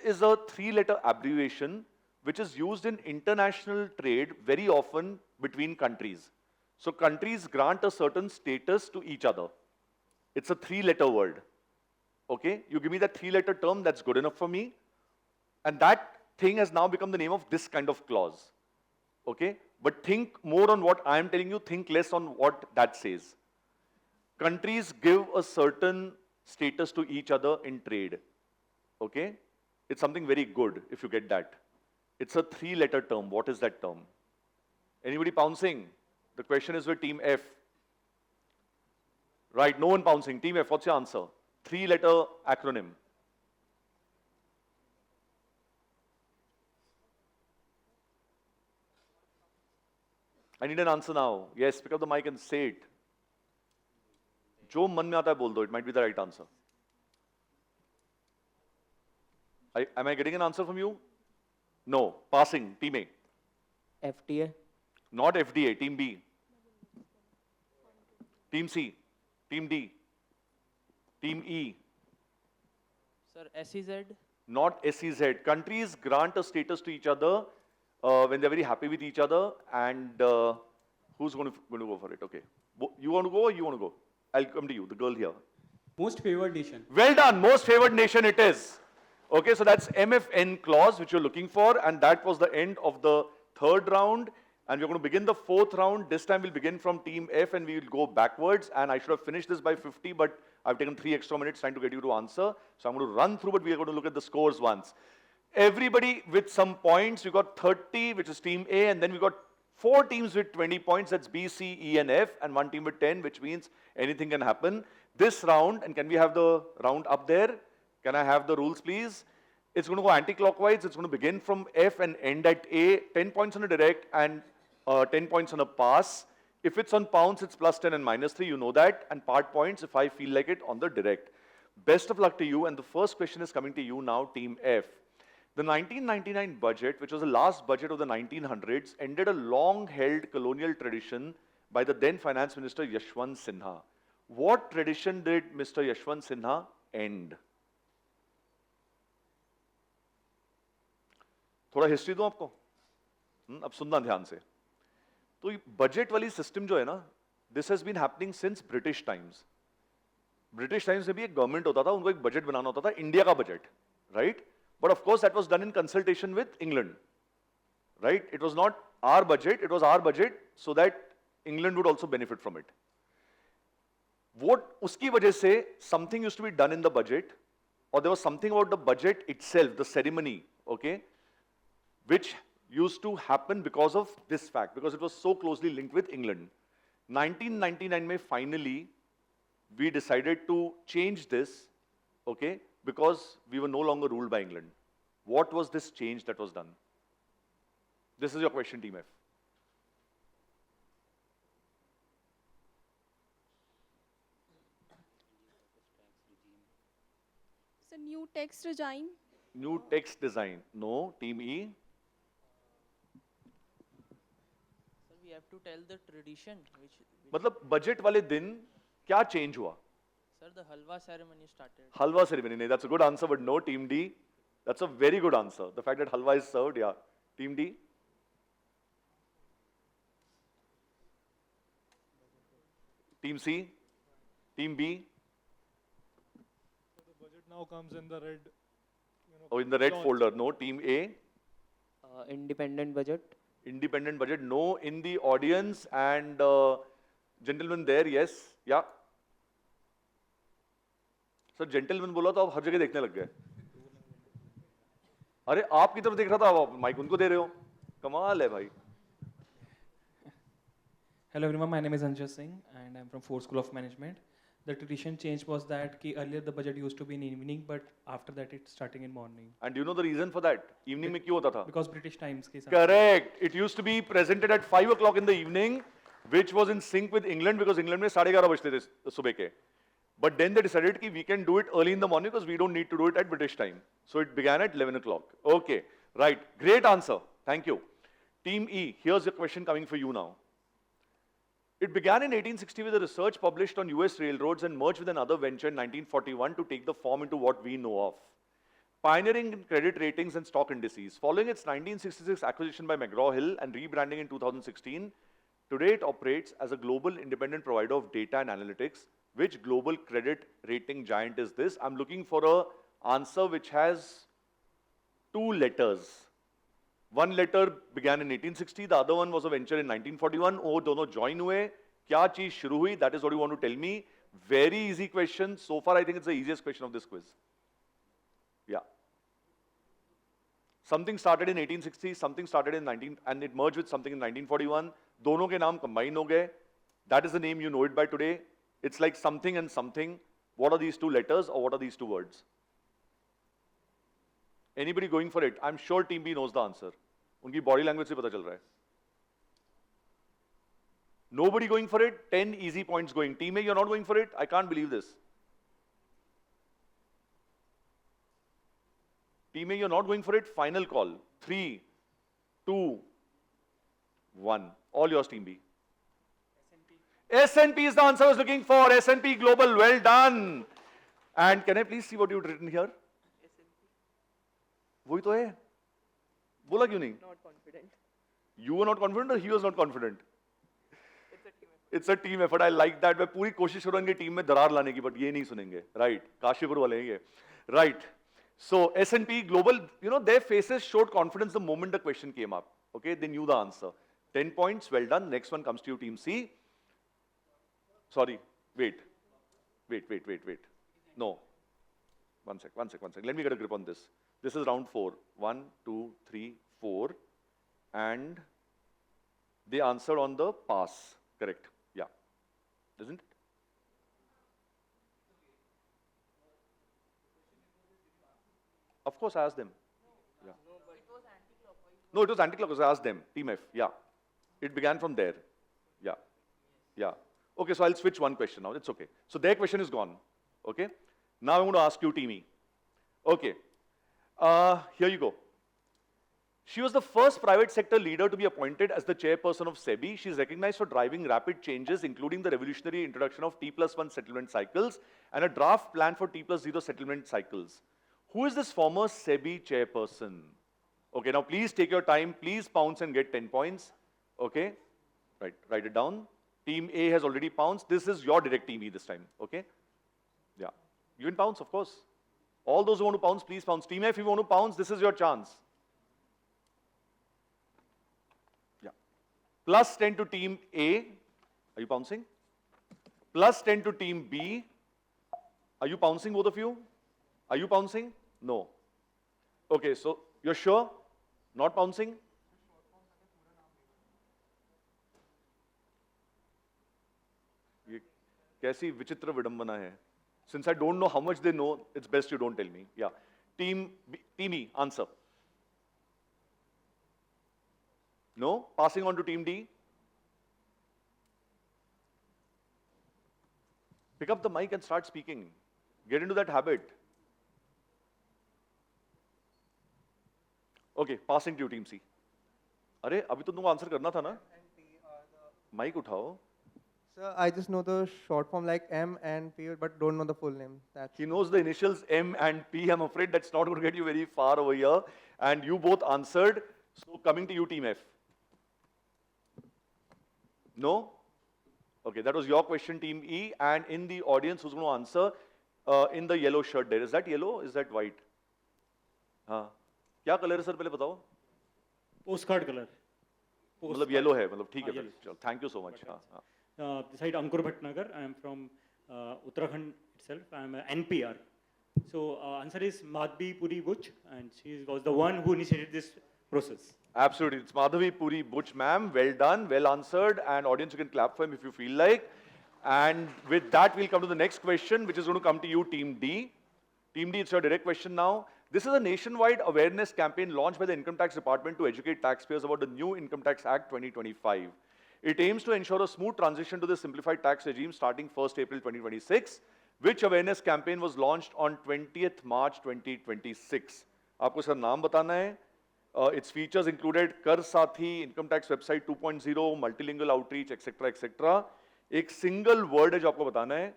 is a three-letter abbreviation which is used in international trade very often between countries. So countries grant a certain status to each other. It's a three-letter word. Okay, you give me that three-letter term, that's good enough for me. And that thing has now become the name of this kind of clause. Okay, but think more on what I am telling you, think less on what that says. Countries give a certain status to each other in trade. Okay, it's something very good if you get that. It's a three-letter term. What is that term? Anybody pouncing? The question is with Team F. Right, no one pouncing. Team F, what's your answer? Three-letter acronym. I need an answer now. Yes, pick up the mic and say it. Jo man mein aata hai bol do. It might be the right answer. Am I getting an answer from you? No. Passing. Team A. FTA. Not FDA. Team B. Team C. Team D. Team E. Sir, SEZ? Not SEZ. Countries grant a status to each other when they're very happy with each other, and who's going to go for it? Okay. You want to go or you want to go? I'll come to you, the girl here. Most favored nation. Well done. Most favored nation it is. Okay, so that's MFN clause which you're looking for, and that was the end of the third round. And we're going to begin the fourth round. This time we'll begin from Team F and we will go backwards. And I should have finished this by 50, but I've taken 3 extra minutes trying to get you to answer. So I'm going to run through, but we are going to look at the scores once. Everybody with some points. We got 30, which is Team A, and then we got 4 teams with 20 points. That's B, C, E, and F, and 1 team with 10, which means anything can happen. This round, and can we have the round up there? Can I have the rules, please? It's going to go anti-clockwise. It's going to begin from F and end at A. 10 points on a direct and 10 points on a pass. If it's on pounds, it's plus 10 and minus 3. You know that. And part points, if I feel like it, on the direct. Best of luck to you. And the first question is coming to you now, Team F. The 1999 budget, which was the last budget of the 1900s, ended a long-held colonial tradition by the then Finance Minister Yashwant Sinha. What tradition did Mr. Yashwant Sinha end? थोड़ा history दूं आपको अब सुनना ध्यान से तो budget वाली system जो है ना this has been happening since British times में भी एक गवर्नमेंट होता था उनको एक बजट बनाना होता था इंडिया का budget right but of course that was done in consultation with England right it was not our budget it was our budget so that England would also benefit from it वो उसकी वजह से something used to be done in the budget और there was something about the budget itself the ceremony okay which used to happen because of this fact, because it was so closely linked with England. 1999 mein finally, we decided to change this, okay, because we were no longer ruled by England. What was this change that was done? This is your question, Team F. It's a new text regime. New text design. No. Team E. We have to tell the tradition which मतलब budget वाले दिन क्या change हुआ? Sir, the halwa ceremony started. Halwa ceremony. नहीं, that's a good answer, but no. Team D. That's a very good answer. The fact that halwa is served, yeah. Team D. Team C. Team B. So the budget now comes in the red. Oh, in the red folder. No. Team A. Independent budget. Independent budget. No in the audience and gentleman there. Yes. Yeah. Sir gentleman बोला तो आप हर जगह देखने लग गए अरे आपकी तरफ देख रहा था आप माइक उनको दे रहे हो कमाल है भाई Hello everyone, my name is Anshul Singh and I'm from Ford School of Management. The tradition change was that ki earlier the budget used to be in evening, but after that it's starting in morning. And do you know the reason for that? Evening में क्यों होता था? Because British times के साथ. Correct. It used to be presented at 5 o'clock in the evening, which was in sync with England because England में 11:30 बजते थे सुबह के. But then they decided that we can do it early in the morning because we don't need to do it at British time. So it began at 11 o'clock. Okay, right. Great answer. Thank you. Team E, here's a question coming for you now. It began in 1860 with a research published on US railroads and merged with another venture in 1941 to take the form into what we know of. Pioneering in credit ratings and stock indices. Following its 1966 acquisition by McGraw-Hill and rebranding in 2016, today it operates as a global independent provider of data and analytics. Which global credit rating giant is this? I'm looking for an answer which has 2 letters. One letter began in 1860, the other one was a venture in 1941. Oh, dono join hue. Kya cheez shuru hui? That is what you want to tell me. Very easy question. So far, I think it's the easiest question of this quiz. Yeah. Something started in 1860, something started in and it merged with something in 1941. Dono ke naam combine ho gaye. That is the name you know it by today. It's like something and something. What are these 2 letters or what are these 2 words? Anybody going for it? I'm sure Team B knows the answer. Unki body language se pata chal raha hai. Nobody going for it? 10 easy points going. Team A, you're not going for it? I can't believe this. Team A, you're not going for it? Final call. 3, 2, 1. All yours, Team B. S&P is the answer I was looking for. S&P Global, well done. And can I please see what you've written here? वही तो है. बोला क्यों नहीं? Not confident. You were not confident or he was not confident? It's a team effort. I like that. मैं पूरी कोशिश करूँगी टीम में दरार लाने की, but ये नहीं सुनेंगे. Right? काशीपुर वाले हैं ये. Right. So S&P Global, you know, their faces showed confidence the moment the question came up. Okay, they knew the answer. 10 points, well done. Next one comes to you, Team C. Sorry, wait. No. One sec. Let me get a grip on this. This is round 4. 1, 2, 3, 4. And they answered on the pass. Correct. Yeah. Isn't it? Of course, I asked them. Yeah. No, it was anti-clockwise. I asked them. Team F. Yeah. It began from there. Yeah. Yeah. Okay, so I'll switch one question now. It's okay. So their question is gone. Okay. Now I'm going to ask you, Team E. Okay. Here you go. She was the first private sector leader to be appointed as the chairperson of SEBI. She is recognized for driving rapid changes, including the revolutionary introduction of T+1 settlement cycles and a draft plan for T+0 settlement cycles. Who is this former SEBI chairperson? Okay, now please take your time. Please pounce and get 10 points. Okay, right, write it down. Team A has already pounced. This is your direct Team E this time. Okay, yeah. You can pounce, of course. All those who want to pounce, please pounce. Team A, if you want to pounce, this is your chance. Yeah. Plus 10 to Team A. Are you pouncing? Plus 10 to Team B. Are you pouncing, both of you? Are you pouncing? No. Okay, so you're sure? Not pouncing? कैसी विचित्र विडंबना है. Since I don't know how much they know, it's best you don't tell me. Yeah. Team E, answer. No? Passing on to Team D. Pick up the mic and start speaking. Get into that habit. Okay, passing to you, Team C. अरे अभी तो तुमको answer करना था ना? Mic उठाओ. Sir, I just know the short form like M and P, but don't know the full name. He knows the initials M and P. I'm afraid that's not going to get you very far over here. And you both answered. So coming to you, Team F. No? Okay, that was your question, Team E. And in the audience, who's going to answer? In the yellow shirt there. Is that yellow? Is that white? हाँ. क्या colour है sir पहले बताओ? Postcard colour. मतलब yellow है, मतलब ठीक है फिर. चलो, थैंक यू सो मच. हाँ. This side Ankur Bhatnagar. I am from Uttarakhand itself. I am an NPR. So answer is Madhvi Puri Butch, and she was the one who initiated this process. Absolutely, it's Madhavi Puri Butch, ma'am. Well done, well answered, and audience, you can clap for him if you feel like. And with that, we'll come to the next question, which is going to come to you, Team D. Team D, it's your direct question now. This is a nationwide awareness campaign launched by the Income Tax Department to educate taxpayers about the new Income Tax Act 2025. It aims to ensure a smooth transition to the simplified tax regime starting 1st April 2026. Which awareness campaign was launched on 20th March 2026? आपको इसका नाम बताना है. Its features included Kar Sathi, Income Tax Website 2.0, Multilingual Outreach, etc. etc. एक single word है जो आपको बताना है,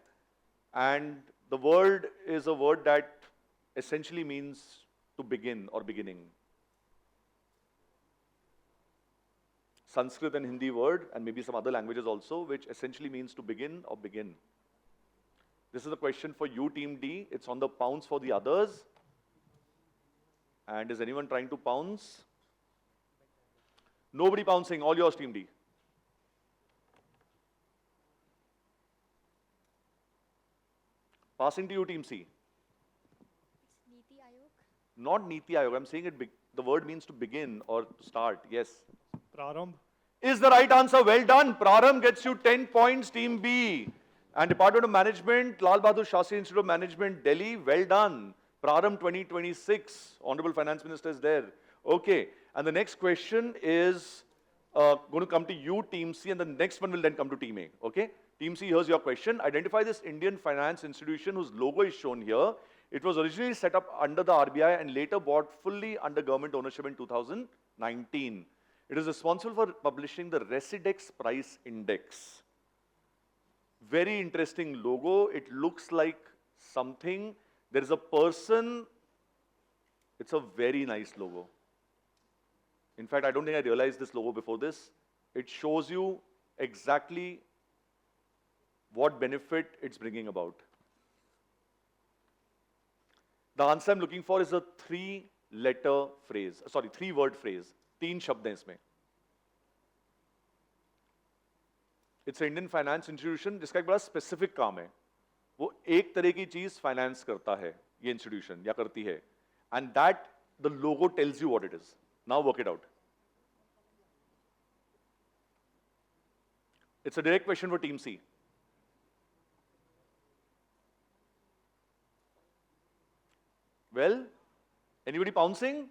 and the word is a word that essentially means to begin or beginning. Sanskrit and Hindi word, and maybe some other languages also, which essentially means to begin or begin. This is a question for you, Team D. It's on the pounce for the others. And is anyone trying to pounce? Nobody pouncing. All yours, Team D. Passing to you, Team C. Niti Aayog. Not Niti Aayog. I'm saying the word means to begin or to start. Yes. Prarambh. Is the right answer. Well done. Prarambh gets you 10 points, Team B. And Department of Management, Lal Bahadur Shastri Institute of Management, Delhi, well done. Prarambh 2026. Honorable Finance Minister is there. Okay. And the next question is going to come to you, Team C, and the next one will then come to Team A. Okay? Team C, here's your question. Identify this Indian finance institution whose logo is shown here. It was originally set up under the RBI and later bought fully under government ownership in 2019. It is responsible for publishing the Residex Price Index. Very interesting logo. It looks like something. There is a person. It's a very nice logo. In fact, I don't think I realized this logo before this. It shows you exactly what benefit it's bringing about. The answer I'm looking for is a three-word phrase. 3 शब्द हैं इसमें. It's an Indian finance institution जिसका एक बड़ा specific काम है. वो एक तरह की चीज फाइनेंस करता है, ये इंस्टीट्यूशन या करती है. And that the logo tells you what it is. Now work it out. It's a direct question for Team C. Well, anybody pouncing?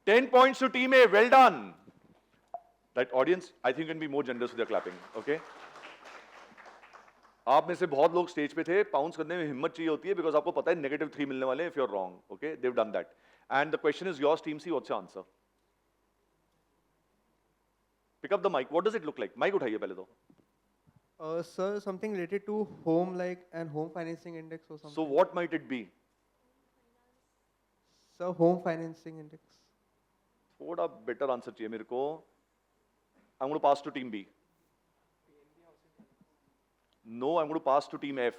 10 points to Team A. Well done. That audience, I think, can be more generous with their clapping. Okay? आप में से बहुत लोग stage पे थे, pounce करने में हिम्मत चाहिए होती है because आपको पता है negative 3 मिलने वाले हैं if you're wrong. Okay? They've done that. And the question is yours, Team C. What's your answer? Pick up the mic. What does it look like? Mic उठाइए पहले तो. Sir, something related to home, like and home financing index or something. So what might it be? Sir, home financing index. थोड़ा better answer चाहिए मेरे को. I'm going to pass to Team B. No, I'm going to pass to Team F.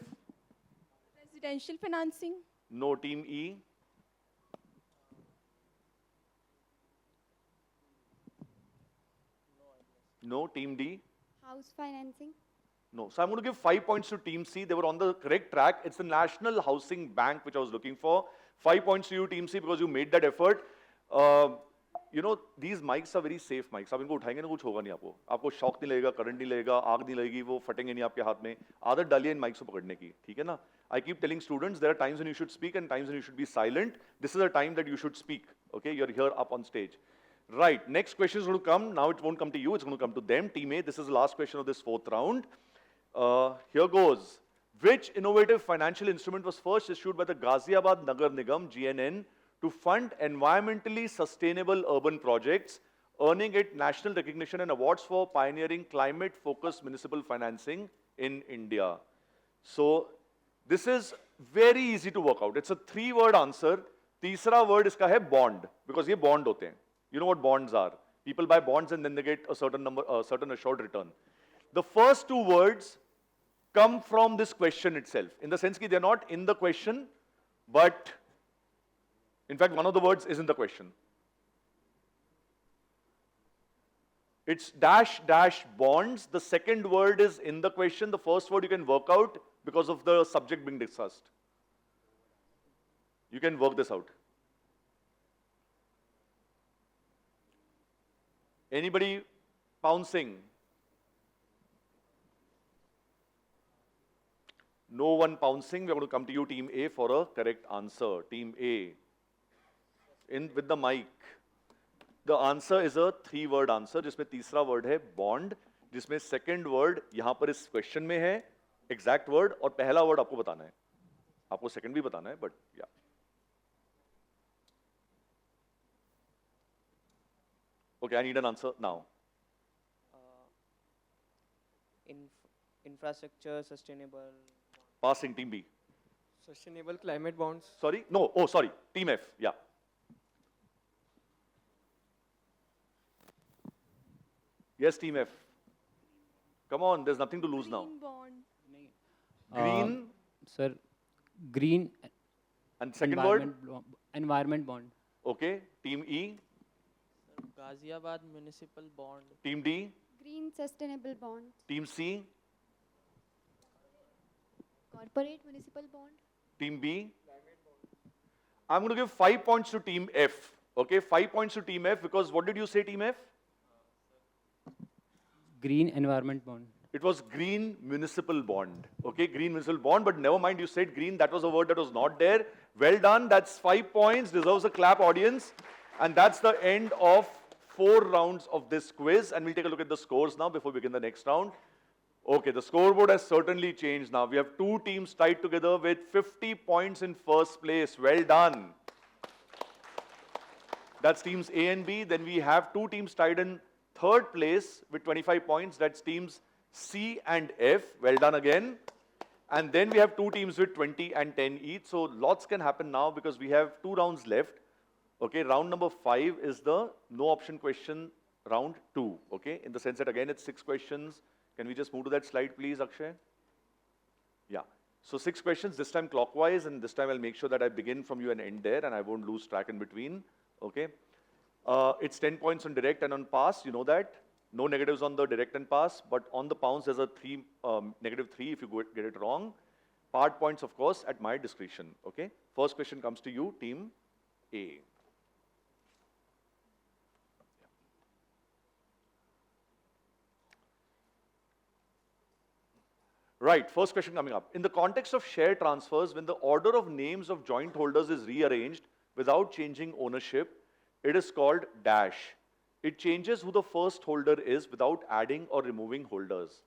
Residential financing. No, Team E. No, Team D. House financing. No. So I'm going to give 5 points to Team C. They were on the correct track. It's the National Housing Bank, which I was looking for. 5 points to you, Team C, because you made that effort. You know, these mics are very safe mics. आप इनको उठाएंगे ना कुछ होगा नहीं आपको. आपको shock नहीं लगेगा, करंट नहीं लगेगा, आग नहीं लगेगी, वो फटेंगे नहीं आपके हाथ में. आदत डालिए इन माइक्स को पकड़ने की, ठीक है ना? I keep telling students there are times when you should speak and times when you should be silent. This is a time that you should speak. Okay, you're here up on stage. Right. Next question is going to come. Now it won't come to you. It's going to come to them. Team A. This is the last question of this 4th round. Here goes. Which innovative financial instrument was first issued by the Ghaziabad Nagar Nigam (GNN) to fund environmentally sustainable urban projects, earning it national recognition and awards for pioneering climate-focused municipal financing in India? So this is very easy to work out. It's a 3-word answer. तीसरा word इसका है bond, because ये bond होते हैं. You know what bonds are? People buy bonds and then they get a certain number, certain assured return. The first 2 words come from this question itself, in the sense that they're not in the question, but in fact, one of the words is in the question. It's dash dash bonds. The second word is in the question. The first word you can work out because of the subject being discussed. You can work this out. Anybody pouncing? No one pouncing. We're going to come to you, Team A, for a correct answer. Team A. with the mic. The answer is a 3-word answer, जिसमें तीसरा word है bond, जिसमें second word यहाँ पर इस question में है exact word और पहला word आपको बताना है. आपको second भी बताना है, but yeah. Okay, I need an answer now. Infrastructure, sustainable. Passing, team B. Sustainable climate bonds. Sorry? No, oh, sorry. Team F, yeah. Yes, team F. Come on, there's nothing to lose now. Green. Sir, green. And second word? Environment bond. Okay. Team E. Ghaziabad municipal bond. Team D. Green sustainable bond. Team C. Corporate municipal bond. Team B. I'm going to give 5 points to Team F. Okay, 5 points to Team F because what did you say, Team F? Green environment bond. It was green municipal bond. Okay, green municipal bond, but never mind, you said green. That was a word that was not there. Well done. That's 5 points. Deserves a clap, audience. And that's the end of 4 rounds of this quiz. And we'll take a look at the scores now before we begin the next round. Okay, the scoreboard has certainly changed now. We have 2 teams tied together with 50 points in first place. Well done. That's teams A and B. Then we have 2 teams tied in third place with 25 points. That's teams C and F. Well done again. And then we have 2 teams with 20 and 10 each. So lots can happen now because we have 2 rounds left. Okay, round number 5 is the no option question round 2. Okay, in the sense that again it's 6 questions. Can we just move to that slide, please, Akshay? Yeah. So 6 questions, this time clockwise, and this time I'll make sure that I begin from you and end there, and I won't lose track in between. Okay. It's 10 points on direct and on pass. You know that. No negatives on the direct and pass, but on the pounds there's a -3 if you get it wrong. Part points, of course, at my discretion. Okay. First question comes to you, team A. Right, first question coming up. In the context of share transfers, when the order of names of joint holders is rearranged without changing ownership, it is called dash. It changes who the first holder is without adding or removing holders.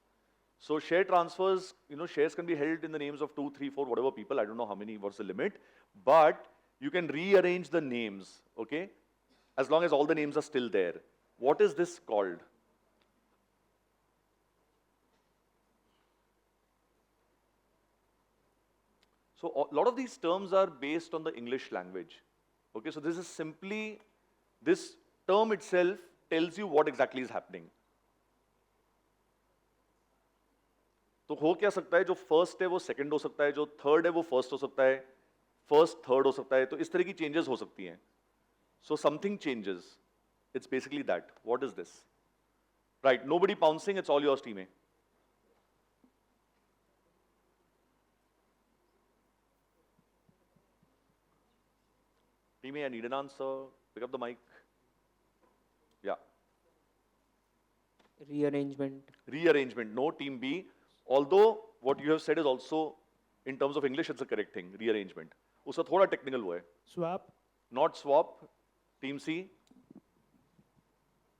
So share transfers, shares can be held in the names of 2, 3, 4, whatever people. I don't know how many, what's the limit. But you can rearrange the names, okay? As long as all the names are still there. What is this called? So a lot of these terms are based on the English language. Okay, so this is simply, this term itself tells you what exactly is happening. तो हो क्या सकता है, जो first है वो second हो सकता है, जो थर्ड है वो फर्स्ट हो सकता है, फर्स्ट थर्ड हो सकता है, तो इस तरह की चेंजेस हो सकती हैं. So something changes. It's basically that. What is this? Right, nobody pouncing, it's all yours, team A. Team A, I need an answer. Pick up the mic. Yeah. Rearrangement. Rearrangement. No, team B. Although what you have said is also, in terms of English, it's the correct thing. Rearrangement. उसका थोड़ा technical हुआ है. Swap. Not swap. Team C.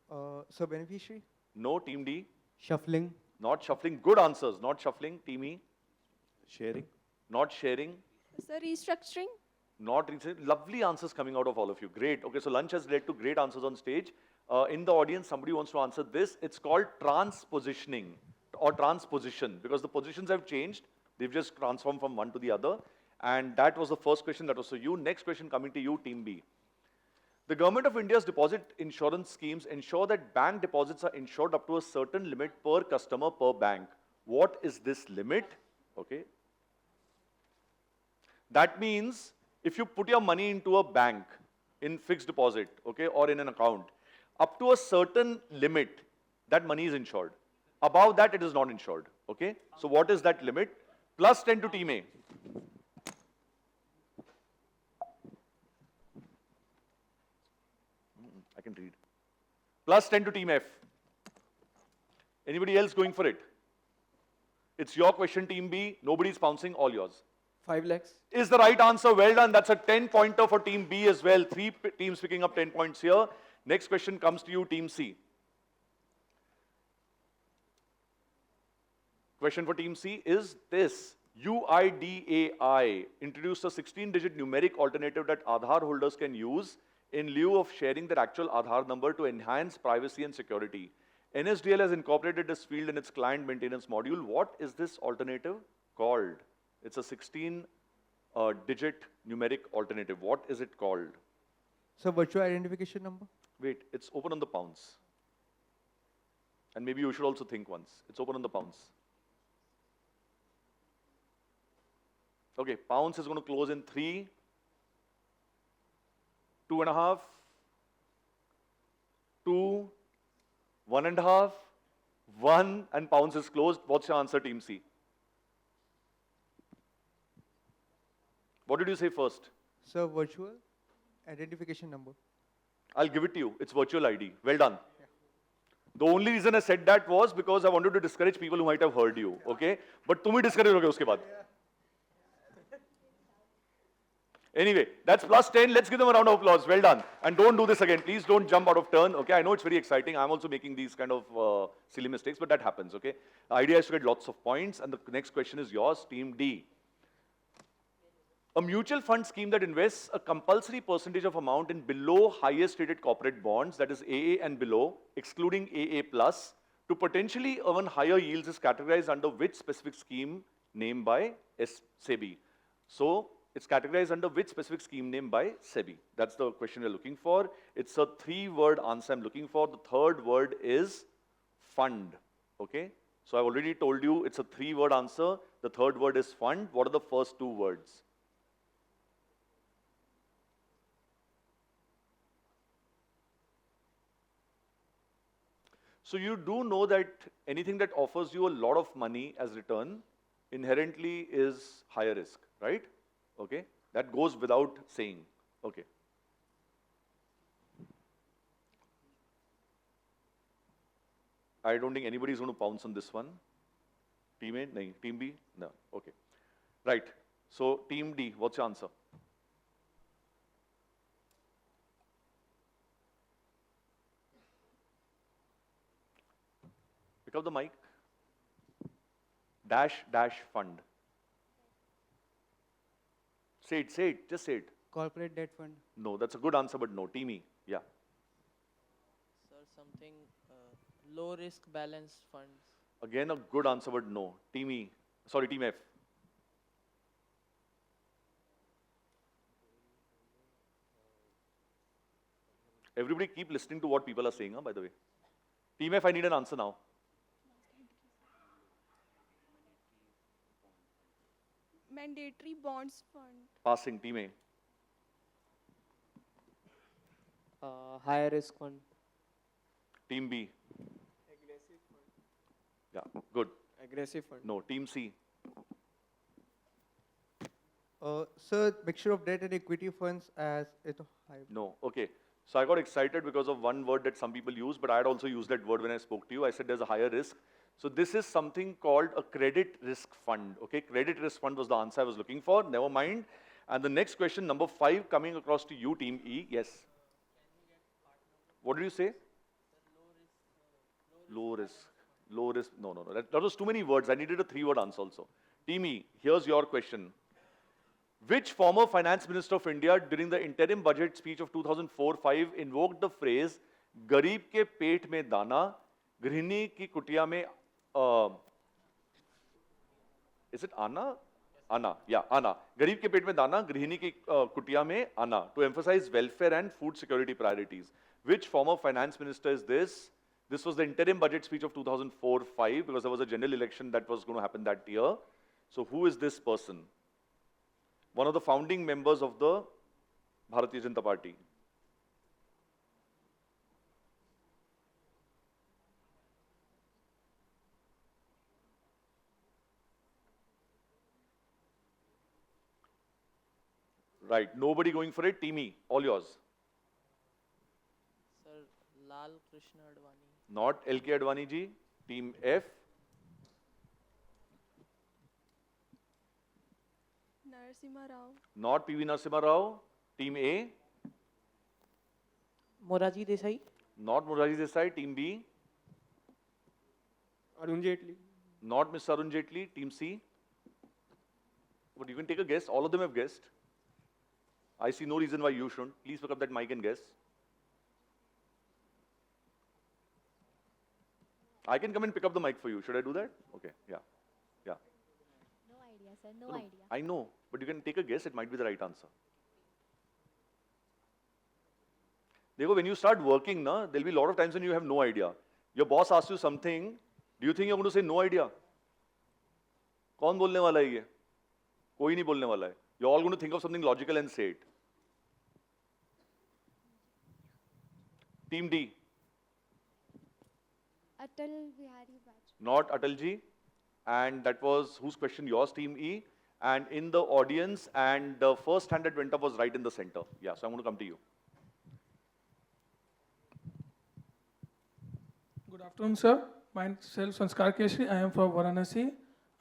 So beneficiary. No, team D. Shuffling. Not shuffling. Good answers. Not shuffling. Team E. Sharing. Not sharing. Sir, restructuring. Not restructuring. Lovely answers coming out of all of you. Great. Okay, so lunch has led to great answers on stage. In the audience, somebody wants to answer this. It's called transpositioning or transposition because the positions have changed. They've just transformed from one to the other. And that was the first question that was for you. Next question coming to you, team B. The Government of India's deposit insurance schemes ensure that bank deposits are insured up to a certain limit per customer per bank. What is this limit? Okay. That means if you put your money into a bank in fixed deposit, okay, or in an account, up to a certain limit, that money is insured. Above that, it is not insured. Okay. So what is that limit? Plus 10 to team A. I can read. Plus 10 to team F. Anybody else going for it? It's your question, team B. Nobody's pouncing, all yours. 5 lakhs. Is the right answer. Well done. That's a 10-pointer for Team B as well. Three teams picking up 10 points here. Next question comes to you, Team C. Question for Team C is this. UIDAI introduced a 16-digit numeric alternative that Aadhaar holders can use in lieu of sharing their actual Aadhaar number to enhance privacy and security. NSDL has incorporated this field in its client maintenance module. What is this alternative called? It's a 16-digit numeric alternative. What is it called? So virtual identification number? Wait, it's open on the pounds. And maybe you should also think once. It's open on the pounds. Okay, pounds is going to close in 3, 2.5, 2, 1.5, 1, and pounds is closed. What's your answer, Team C? What did you say first? So virtual identification number. I'll give it to you. It's virtual ID. Well done. The only reason I said that was because I wanted to discourage people who might have heard you. Okay? But tum hi discourage hoge uske baad. Anyway, that's plus 10. Let's give them a round of applause. Well done. And don't do this again. Please don't jump out of turn. Okay? I know it's very exciting. I'm also making these kind of silly mistakes, but that happens. Okay? The idea is to get lots of points. And the next question is yours, Team D. A mutual fund scheme that invests a compulsory percentage of amount in below highest rated corporate bonds, that is AA and below, excluding AA plus, to potentially earn higher yields is categorized under which specific scheme named by SEBI? So, it's categorized under which specific scheme named by SEBI? That's the question we're looking for. It's a 3-word answer I'm looking for. The third word is fund. Okay? So I've already told you it's a 3-word answer. The third word is fund. What are the first 2 words? So you do know that anything that offers you a lot of money as return inherently is higher risk, right? Okay, that goes without saying. Okay. I don't think anybody is going to pounce on this one. Team A? No. Team B? No. Okay. Right. So, Team D, what's your answer? Pick up the mic. Dash fund. Say it, just say it. Corporate debt fund. No, that's a good answer, but no. Team E, yeah. Sir, something low risk balanced funds. Again, a good answer, but no. Team E, sorry, Team F. Everybody keep listening to what people are saying, by the way. Team F, I need an answer now. Mandatory bonds fund. Passing, Team A. Higher risk fund. Team B. Aggressive fund. Yeah, good. Aggressive fund. No, Team C. Sir, mixture of debt and equity funds as it high. No, okay. So I got excited because of one word that some people use, but I had also used that word when I spoke to you. I said there's a higher risk. So this is something called a credit risk fund. Okay, credit risk fund was the answer I was looking for. Never mind. And the next question, number 5, coming across to you, Team E. Yes. What did you say? Low risk. Low risk. No. That was too many words. I needed a 3-word answer also. Team E, here's your question. Which former finance minister of India during the interim budget speech of 2004-05 invoked the phrase "Garib ke pet mein dana, grihini ki kutiya mein"? Is it Anna? Anna, yeah, Anna. Garib ke pet mein dana, grihini ki kutiya mein Anna, to emphasize welfare and food security priorities. Which former finance minister is this? This was the interim budget speech of 2004-05 because there was a general election that was going to happen that year. So who is this person? One of the founding members of the Bharatiya Janata Party. Right, nobody going for it. Team E, all yours. Sir, Lal Krishna Advani. Not L.K. Advani ji. Team F. Narasimha Rao. Not PV Narasimha Rao. Team A. Moraji Desai. Not Moraji Desai. Team B. Arun Jaitley. Not Mr. Arun Jaitley. Team C. But you can take a guess. All of them have guessed. I see no reason why you shouldn't. Please pick up that mic and guess. I can come and pick up the mic for you. Should I do that? Okay, yeah. Yeah. No idea, sir. No idea. I know, but you can take a guess. It might be the right answer. Dekho, when you start working, there'll be a lot of times when you have no idea. Your boss asks you something. Do you think you're going to say no idea? कौन बोलने वाला है ये? कोई नहीं बोलने वाला है. You're all going to think of something logical and say it. Team D. Atal Bihari Vajpayee. Not Atalji. And that was whose question? Yours, Team E. And in the audience, and the first hand that went up was right in the center. Yeah, so I'm going to come to you. Good afternoon, sir. Myself, Sanskar Keshri. I am from Varanasi.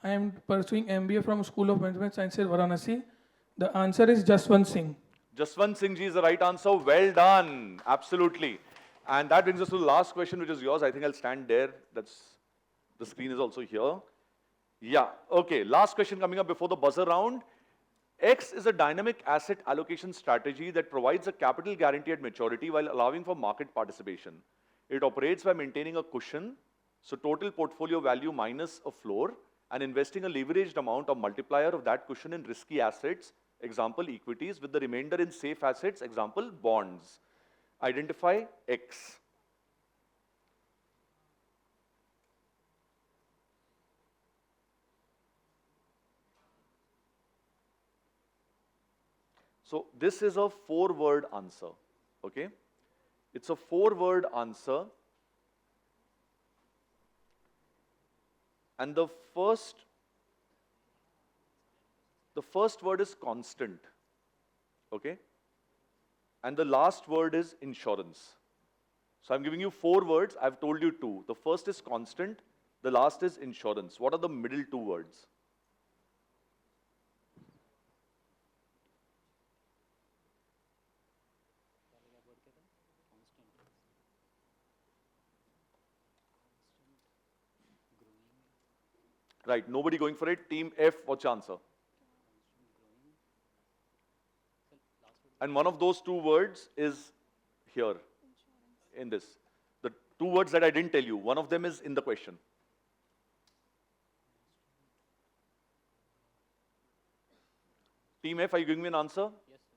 I am pursuing MBA from School of Management Sciences, Varanasi. The answer is Jaswant Singh. Jaswant Singh ji is the right answer. Well done. Absolutely. And that brings us to the last question, which is yours. I think I'll stand there. The screen is also here. Yeah. Okay. Last question coming up before the buzzer round. X is a dynamic asset allocation strategy that provides a capital guarantee at maturity while allowing for market participation. It operates by maintaining a cushion, so total portfolio value minus a floor, and investing a leveraged amount or multiplier of that cushion in risky assets, example equities, with the remainder in safe assets, example bonds. Identify X. So this is a 4-word answer, okay? It's a 4-word answer. And the first word is constant, okay? And the last word is insurance. So I'm giving you 4 words, I've told you 2. The first is constant, the last is insurance. What are the middle 2 words? Right, nobody going for it. Team F, what's your answer? And one of those 2 words is here, in this. The 2 words that I didn't tell you, one of them is in the question. Team F, are you giving me an answer? Yes, sir.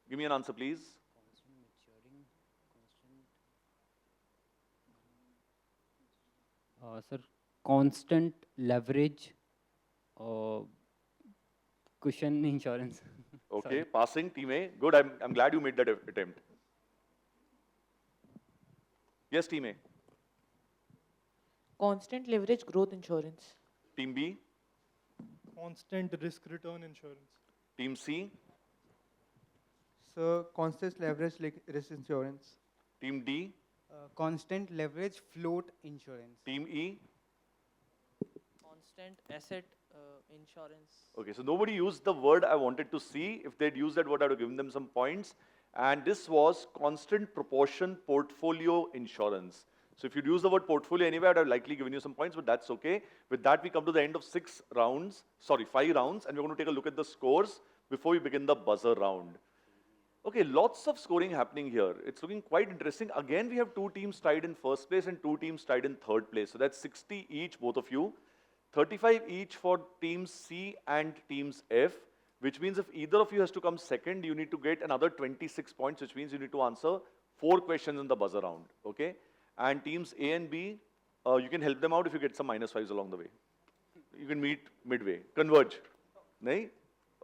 Give me an answer, please. Sir, constant leverage, cushion insurance. Okay, passing, Team A. Good, I'm glad you made that attempt. Yes, Team A. Constant leverage growth insurance. Team B. Constant risk return insurance. Team C. So constant leverage risk insurance. Team D. Constant leverage float insurance. Team E. Constant asset insurance. Okay, so nobody used the word I wanted to see. If they'd used that word, I would have given them some points. And this was constant proportion portfolio insurance. So if you'd use the word portfolio anywhere, I'd have likely given you some points, but that's okay. With that, we come to the end of 5 rounds, and we're going to take a look at the scores before we begin the buzzer round. Okay, lots of scoring happening here. It's looking quite interesting. Again, we have 2 teams tied in first place and 2 teams tied in third place. So that's 60 each, both of you. 35 each for teams C and teams F, which means if either of you has to come second, you need to get another 26 points, which means you need to answer 4 questions in the buzzer round, okay? And teams A and B, you can help them out if you get some -5s along the way. You can meet midway, converge. Nahi?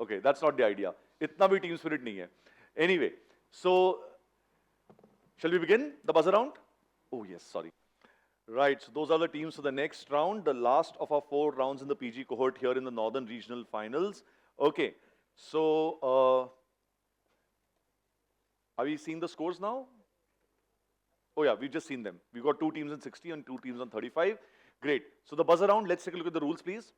Okay, that's not the idea. Itna bhi team spirit nahi hai. Anyway, so shall we begin the buzzer round? Oh yes, sorry. Right, so those are the teams for the next round, the last of our 4 rounds in the PG cohort here in the Northern Regional Finals. Okay, so are we seeing the scores now? Oh yeah, we've just seen them. We've got 2 teams on 60 and 2 teams on 35. Great. So the buzzer round, let's take a look at the rules, please.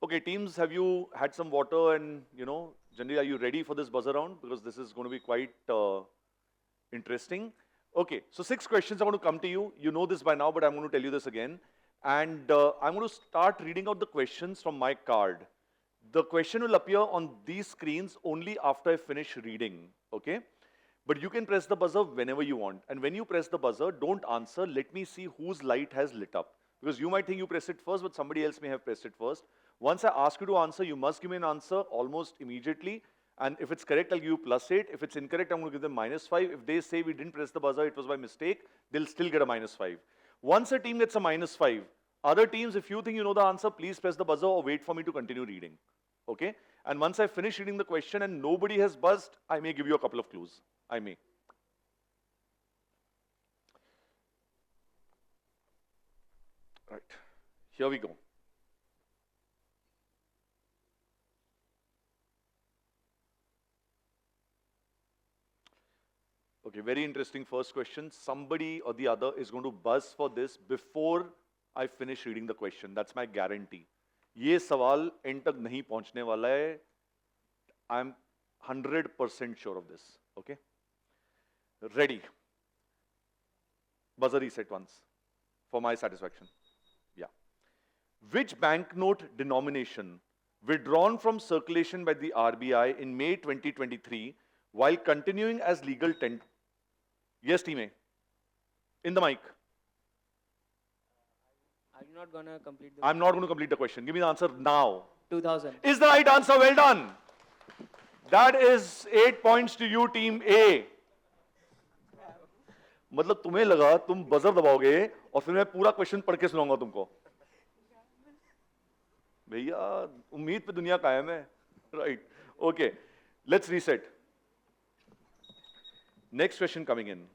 Okay, teams, have you had some water and, generally, are you ready for this buzzer round? Because this is going to be quite interesting. Okay, so 6 questions are going to come to you. You know this by now, but I'm going to tell you this again. And I'm going to start reading out the questions from my card. The question will appear on these screens only after I finish reading, okay? But you can press the buzzer whenever you want. And when you press the buzzer, don't answer. Let me see whose light has lit up. Because you might think you pressed it first, but somebody else may have pressed it first. Once I ask you to answer, you must give me an answer almost immediately. And if it's correct, I'll give you +8. If it's incorrect, I'm going to give them -5. If they say we didn't press the buzzer, it was by mistake, they'll still get a -5. Once a team gets a -5, other teams, if you think you know the answer, please press the buzzer or wait for me to continue reading. Okay? And once I finish reading the question and nobody has buzzed, I may give you a couple of clues. I may. Right. Here we go. Okay, very interesting first question. Somebody or the other is going to buzz for this before I finish reading the question. That's my guarantee. ये सवाल end तक नहीं पहुंचने वाला है. I'm 100% sure of this. Okay? Ready. Buzzer reset once for my satisfaction. Yeah. Which banknote denomination withdrawn from circulation by the RBI in May 2023 while continuing as legal tender? Yes, team A. In the mic. Are you not going to complete the I'm not going to complete the question. Give me the answer now. 2000. Is the right answer. Well done. That is 8 points to you, team A. मतलब तुम्हें लगा तुम buzzer दबाओगे और फिर मैं पूरा question पढ़ के सुनाऊंगा तुमको. भैया उम्मीद पे दुनिया कायम है. Right. Okay. Let's reset. Next question coming in.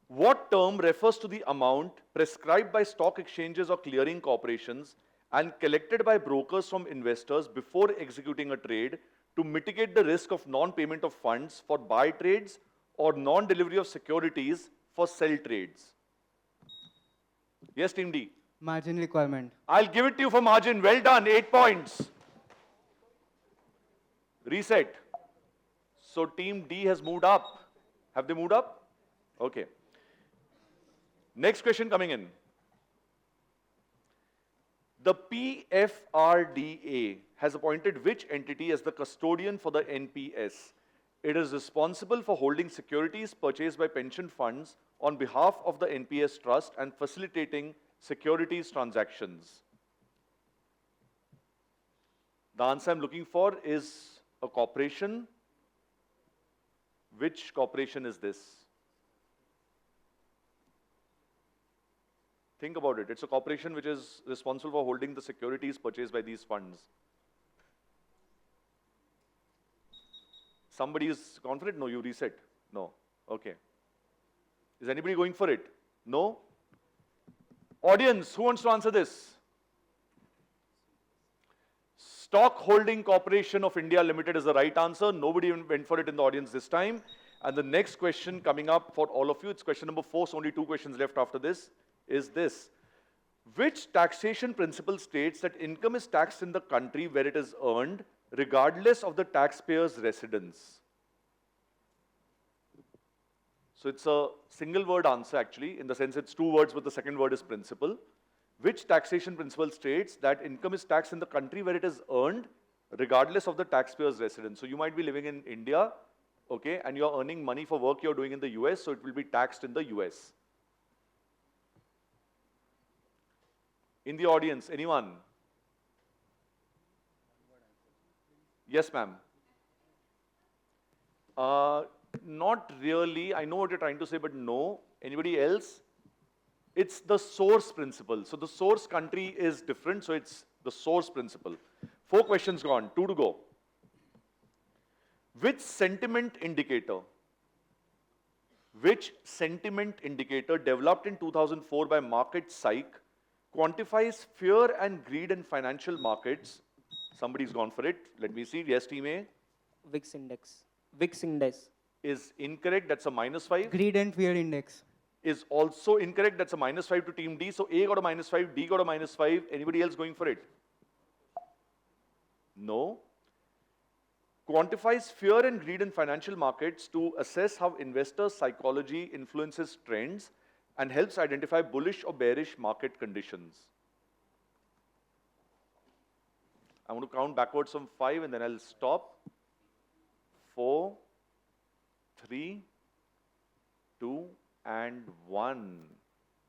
What term refers to the amount prescribed by stock exchanges or clearing corporations and collected by brokers from investors before executing a trade to mitigate the risk of non-payment of funds for buy trades or non-delivery of securities for sell trades? Yes, team D. Margin requirement. I'll give it to you for margin. Well done. 8 points. Reset. So team D has moved up. Have they moved up? Okay. Next question coming in. The PFRDA has appointed which entity as the custodian for the NPS? It is responsible for holding securities purchased by pension funds on behalf of the NPS trust and facilitating securities transactions. The answer I'm looking for is a corporation. Which corporation is this? Think about it. It's a corporation which is responsible for holding the securities purchased by these funds. Somebody is confident? No, you reset. No. Okay. Is anybody going for it? No? Audience, who wants to answer this? Stock Holding Corporation of India Limited is the right answer. Nobody even went for it in the audience this time. And the next question coming up for all of you, it's question number 4, so only 2 questions left after this, is this. Which taxation principle states that income is taxed in the country where it is earned, regardless of the taxpayer's residence? So it's a single word answer actually, in the sense it's 2 words, but the second word is principle. Which taxation principle states that income is taxed in the country where it is earned, regardless of the taxpayer's residence? So you might be living in India, okay, and you're earning money for work you're doing in the US, so it will be taxed in the US. In the audience, anyone? Yes, ma'am. Not really. I know what you're trying to say, but no. Anybody else? It's the source principle. So the source country is different, so it's the source principle. 4 questions gone, 2 to go. Which sentiment indicator developed in 2004 by Market Psych quantifies fear and greed in financial markets? Somebody's gone for it. Let me see. Yes, team A. VIX index. VIX index. Is incorrect. That's a -5. Greed and fear index. Is also incorrect. That's a -5 to team D. So A got a -5, D got a -5. Anybody else going for it? No. Quantifies fear and greed in financial markets to assess how investor psychology influences trends and helps identify bullish or bearish market conditions. I'm going to count backwards from 5 and then I'll stop. 4, 3, 2, and 1.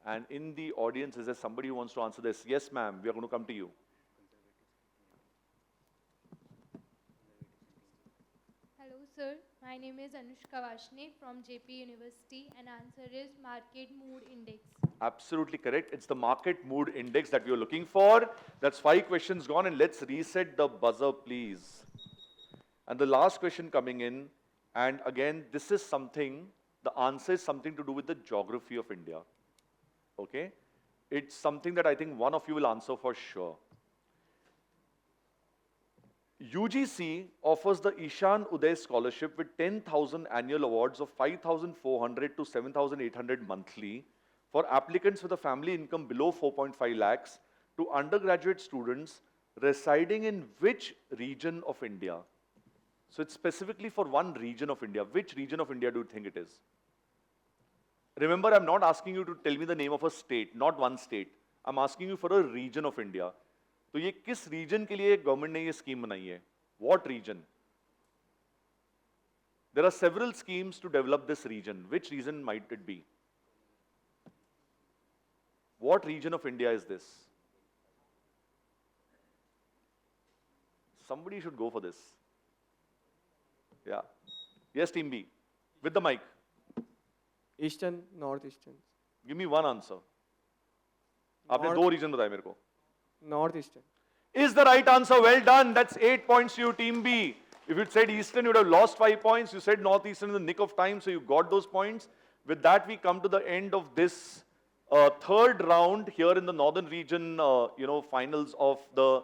And in the audience, is there somebody who wants to answer this? Yes, ma'am, we are going to come to you. Hello, sir. My name is Anushka Vashne from JP University, and answer is Market Mood Index. Absolutely correct. It's the market mood index that we are looking for. That's 5 questions gone, and let's reset the buzzer, please. And the last question coming in, and again, this is something, the answer is something to do with the geography of India. Okay? It's something that I think one of you will answer for sure. UGC offers the Ishan Uday Scholarship with 10,000 annual awards of 5,400 to 7,800 monthly for applicants with a family income below 4.5 lakhs to undergraduate students residing in which region of India? So it's specifically for one region of India. Which region of India do you think it is? Remember, I'm not asking you to tell me the name of a state, not one state. I'm asking you for a region of India. तो ये किस region के लिए government ने ये scheme बनाई है? What region? There are several schemes to develop this region. Which region might it be? What region of India is this? Somebody should go for this. Yeah. Yes, team B. With the mic. Eastern, northeastern. Give me one answer. आपने दो region बताए मेरे को. Northeastern. Is the right answer. Well done. That's 8 points to you, team B. If you'd said Eastern, you would have lost 5 points. You said Northeastern in the nick of time, so you got those points. With that, we come to the end of this third round here in the northern region, finals of the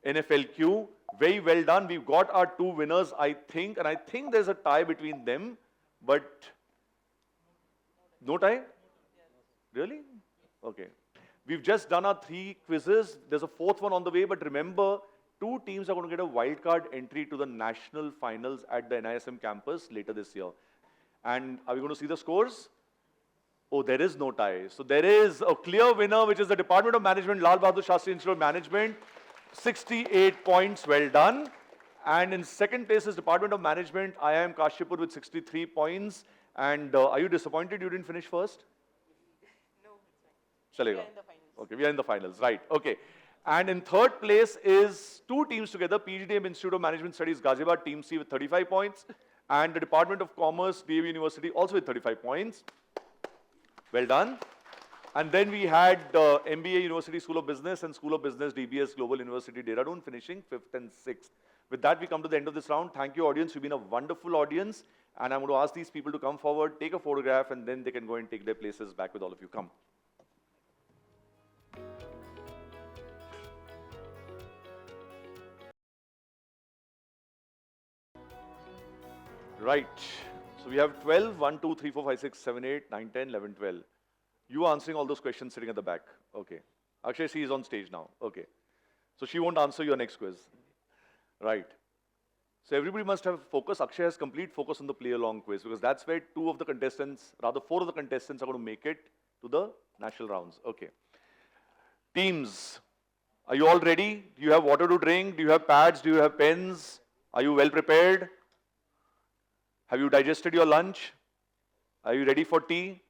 NFLQ. Very well done. We've got our 2 winners, I think, and I think there's a tie between them, but no tie? Really? Okay. We've just done our 3 quizzes. There's a 4th one on the way, but remember, 2 teams are going to get a wildcard entry to the national finals at the NISM campus later this year. And are we going to see the scores? Oh, there is no tie. So there is a clear winner, which is the Department of Management, Lal Bahadur Shastri Institute of Management. 68 points, well done. And in second place is Department of Management, IIM Kashipur with 63 points. And are you disappointed you didn't finish first? No. Chalega. Okay, we are in the finals, right. Okay. And in third place is 2 teams together, PGDM Institute of Management Studies, Ghaziabad, Team C with 35 points. And the Department of Commerce, DAV University, also with 35 points. Well done. And then we had MBA University School of Business and School of Business, DBS Global University, Dehradun, finishing 5th and 6th. With that, we come to the end of this round. Thank you, audience. You've been a wonderful audience. And I'm going to ask these people to come forward, take a photograph, and then they can go and take their places back with all of you. Come. Right. So we have 12, 1, 2, 3, 4, 5, 6, 7, 8, 9, 10, 11, 12. You answering all those questions sitting at the back. Okay. Akshay, she is on stage now. Okay. So she won't answer your next quiz. Right. So everybody must have focus. Akshay has complete focus on the play-along quiz because that's where 4 of the contestants are going to make it to the national rounds. Okay. Teams, are you all ready? Do you have water to drink? Do you have pads? Do you have pens? Are you well prepared? Have you digested your lunch? Are you ready for tea?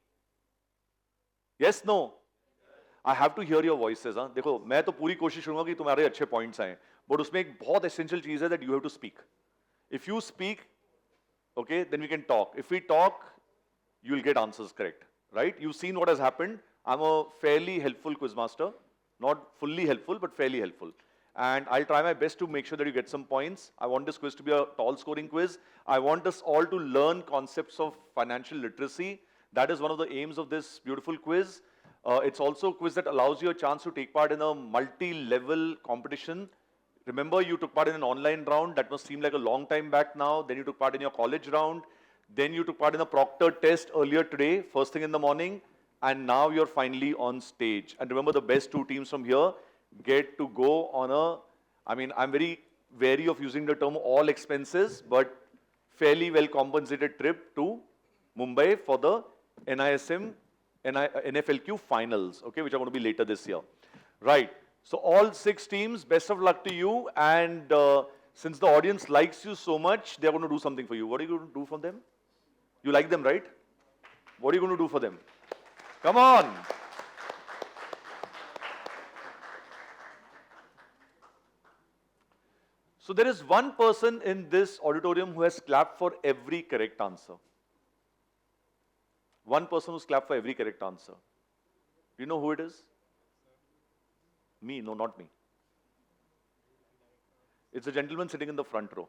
Yes, no? I have to hear your voices. हाँ देखो मैं तो पूरी कोशिश करूँगा कि तुम्हारे अच्छे points आएं. But उसमें एक बहुत essential चीज़ है that you have to speak. If you speak, okay, then we can talk. If we talk, you will get answers correct, right? You've seen what has happened. I'm a fairly helpful quizmaster, not fully helpful, but fairly helpful. And I'll try my best to make sure that you get some points. I want this quiz to be a tall scoring quiz. I want us all to learn concepts of financial literacy. That is one of the aims of this beautiful quiz. It's also a quiz that allows you a chance to take part in a multi-level competition. Remember, you took part in an online round. That must seem like a long time back now. Then you took part in your college round. Then you took part in a proctor test earlier today, first thing in the morning. And now you're finally on stage. And remember, the best 2 teams from here get to go on I'm very wary of using the term all expenses, but fairly well compensated trip to Mumbai for the NISM, NFLQ finals, okay, which are going to be later this year. Right. So all 6 teams, best of luck to you. And since the audience likes you so much, they're going to do something for you. What are you going to do for them? You like them, right? What are you going to do for them? Come on. So there is one person in this auditorium who has clapped for every correct answer. One person who's clapped for every correct answer. Do you know who it is? Me? No, not me. It's a gentleman sitting in the front row.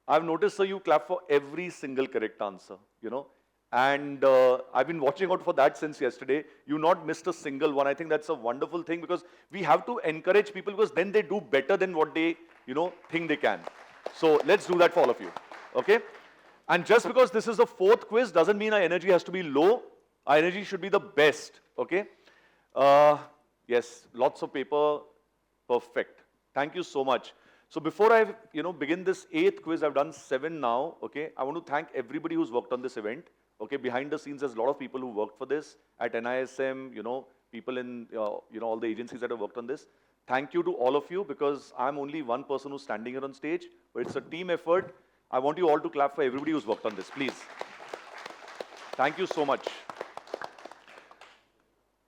I've noticed, sir, you clap for every single correct answer, you know. And I've been watching out for that since yesterday. You not missed a single one. I think that's a wonderful thing because we have to encourage people because then they do better than what they, you know, think they can. So let's do that for all of you, okay? And just because this is the 4th quiz doesn't mean our energy has to be low. Our energy should be the best, okay? Yes, lots of paper, perfect. Thank you so much. So before I, begin this 8th quiz, I've done 7 now, okay? I want to thank everybody who's worked on this event, okay? Behind the scenes, there's a lot of people who worked for this at NISM, people in, all the agencies that have worked on this. Thank you to all of you because I'm only one person who's standing here on stage, but it's a team effort. I want you all to clap for everybody who's worked on this, please. Thank you so much.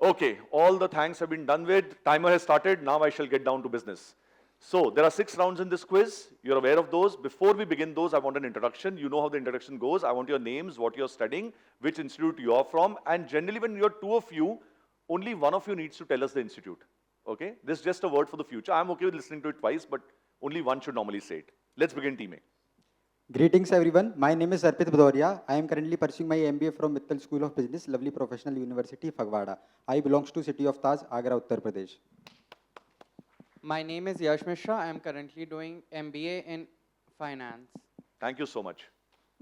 Okay, all the thanks have been done with. Timer has started. Now I shall get down to business. So there are 6 rounds in this quiz. You're aware of those. Before we begin those, I want an introduction. You know how the introduction goes. I want your names, what you're studying, which institute you're from. And generally, when you're 2 of you, only one of you needs to tell us the institute. Okay? This is just a word for the future. I'm okay with listening to it twice, but only one should normally say it. Let's begin, Team A. Greetings everyone, my name is Arpit Bhadoria. I am currently pursuing my MBA from Mittal School of Business, Lovely Professional University, Fagwada. I belongs to city of Taj, Agra, Uttar Pradesh. My name is Yash Mishra. I am currently doing MBA in Finance. Thank you so much.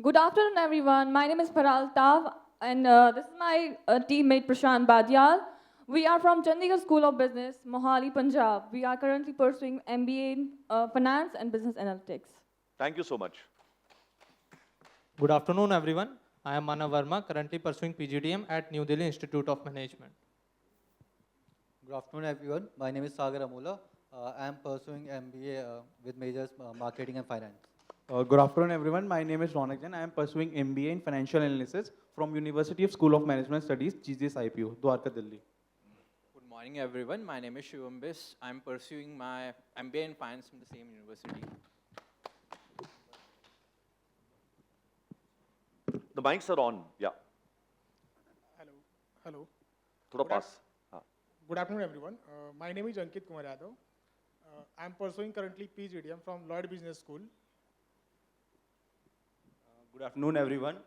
Good afternoon everyone, my name is Paral Tav and this is my teammate Prashant Badial. We are from Chandigarh School of Business, Mohali, Punjab. We are currently pursuing MBA in Finance and Business Analytics. Thank you so much. Good afternoon, everyone. I am Manav Verma, currently pursuing PGDM at New Delhi Institute of Management. Good afternoon, everyone. My name is Sagar Amula. I am pursuing MBA with majors marketing and finance. Good afternoon, everyone. My name is Ronak Jain. I am pursuing MBA in financial analysis from University of School of Management Studies, GGS IPO, Dwarka, Delhi. Good morning, everyone. My name is Shivam Bis. I am pursuing my MBA in finance from the same university. The mics are on. Yeah. Hello. Hello. Thoda pass. Good afternoon, everyone. My name is Ankit Kumar Yadav. I am pursuing currently PGDM from Lloyd Business School. Good afternoon, everyone.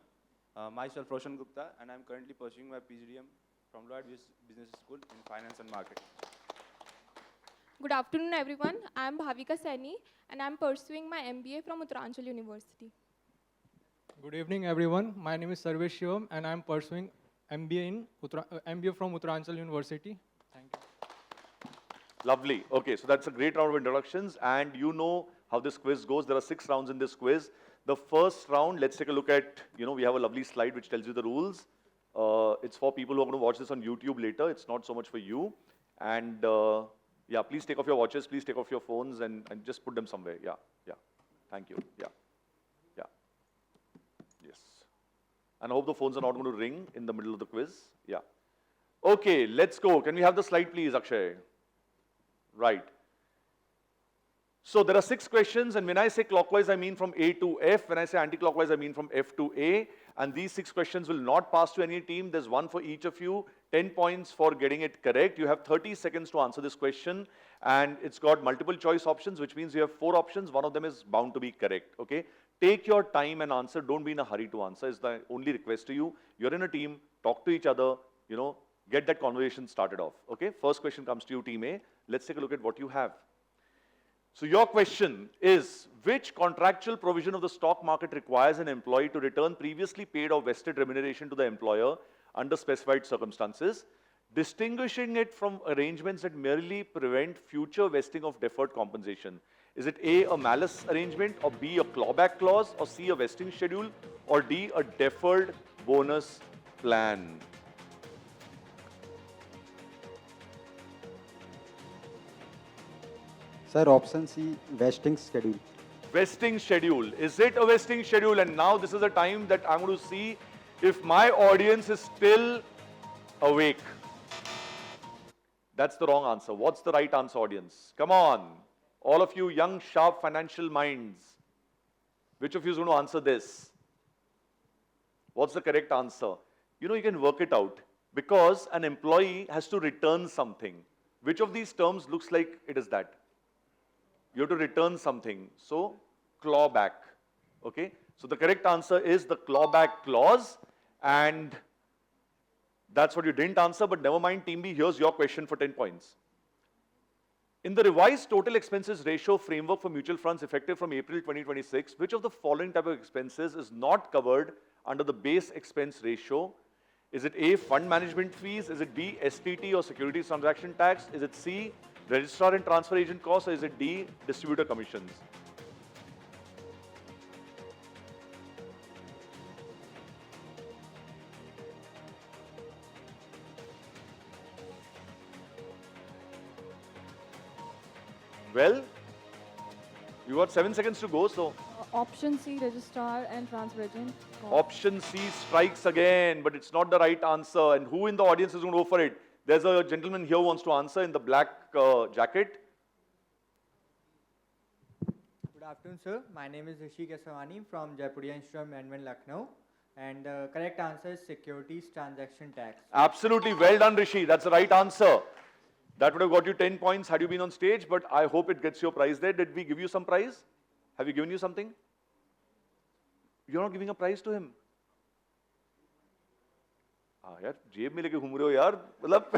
Myself Roshan Gupta, and I am currently pursuing my PGDM from Lloyd Business School in Finance and Marketing. Good afternoon, everyone. I am Bhavika Saini, and I am pursuing my MBA from Uttaranchal University. Good evening, everyone. My name is Sarvesh Shivam, and I am pursuing MBA from Uttaranchal University. Thank you. Lovely. Okay, so that's a great round of introductions, and you know how this quiz goes. There are 6 rounds in this quiz. The first round, let's take a look at, we have a lovely slide which tells you the rules. It's for people who are going to watch this on YouTube later. It's not so much for you. And yeah, please take off your watches, please take off your phones and just put them somewhere. Yeah, yeah. Thank you. Yeah, yeah. Yes. And I hope the phones are not going to ring in the middle of the quiz. Yeah. Okay, let's go. Can we have the slide, please, Akshay? Right. So there are 6 questions, and when I say clockwise, I mean from A to F. When I say anti-clockwise, I mean from F to A. And these 6 questions will not pass to any team. There's one for each of you. 10 points for getting it correct. You have 30 seconds to answer this question. And it's got multiple choice options, which means you have 4 options. One of them is bound to be correct. Okay? Take your time and answer. Don't be in a hurry to answer is the only request to you. You're in a team. Talk to each other. Get that conversation started off. Okay? First question comes to you, Team A. Let's take a look at what you have. So your question is, which contractual provision of the stock market requires an employee to return previously paid or vested remuneration to the employer under specified circumstances, distinguishing it from arrangements that merely prevent future vesting of deferred compensation? Is it A, a malus arrangement, or B, a clawback clause, or C, a vesting schedule, or D, a deferred bonus plan? Sir, option C, vesting schedule. Vesting schedule. Is it a vesting schedule? And now this is the time that I'm going to see if my audience is still awake. That's the wrong answer. What's the right answer, audience? Come on. All of you young, sharp financial minds. Which of you is going to answer this? What's the correct answer? You know, you can work it out. Because an employee has to return something. Which of these terms looks like it is that? You have to return something. So, clawback. Okay? So, the correct answer is the clawback clause. And that's what you didn't answer, but never mind, Team B, here's your question for 10 points. In the revised total expenses ratio framework for mutual funds effective from April 2026, which of the following type of expenses is not covered under the base expense ratio? Is it A, fund management fees? Is it B, STT or securities transaction tax? Is it C, registrar and transfer agent costs? Or is it D, distributor commissions? Well, you got 7 seconds to go, so. Option C, registrar and transfer agent. Option C strikes again, but it's not the right answer. And who in the audience is going to go for it? There's a gentleman here who wants to answer in the black jacket. Good afternoon, sir. My name is Rishi Kesavani from Jaipuriya Institute of Management, Lucknow. And the correct answer is securities transaction tax. Absolutely. Well done, Rishi. That's the right answer. That would have got you 10 points had you been on stage, but I hope it gets your prize there. Did we give you some prize? Have we given you something? You're not giving a prize to him. हाँ यार जेब में लेके घूम रहे हो यार मतलब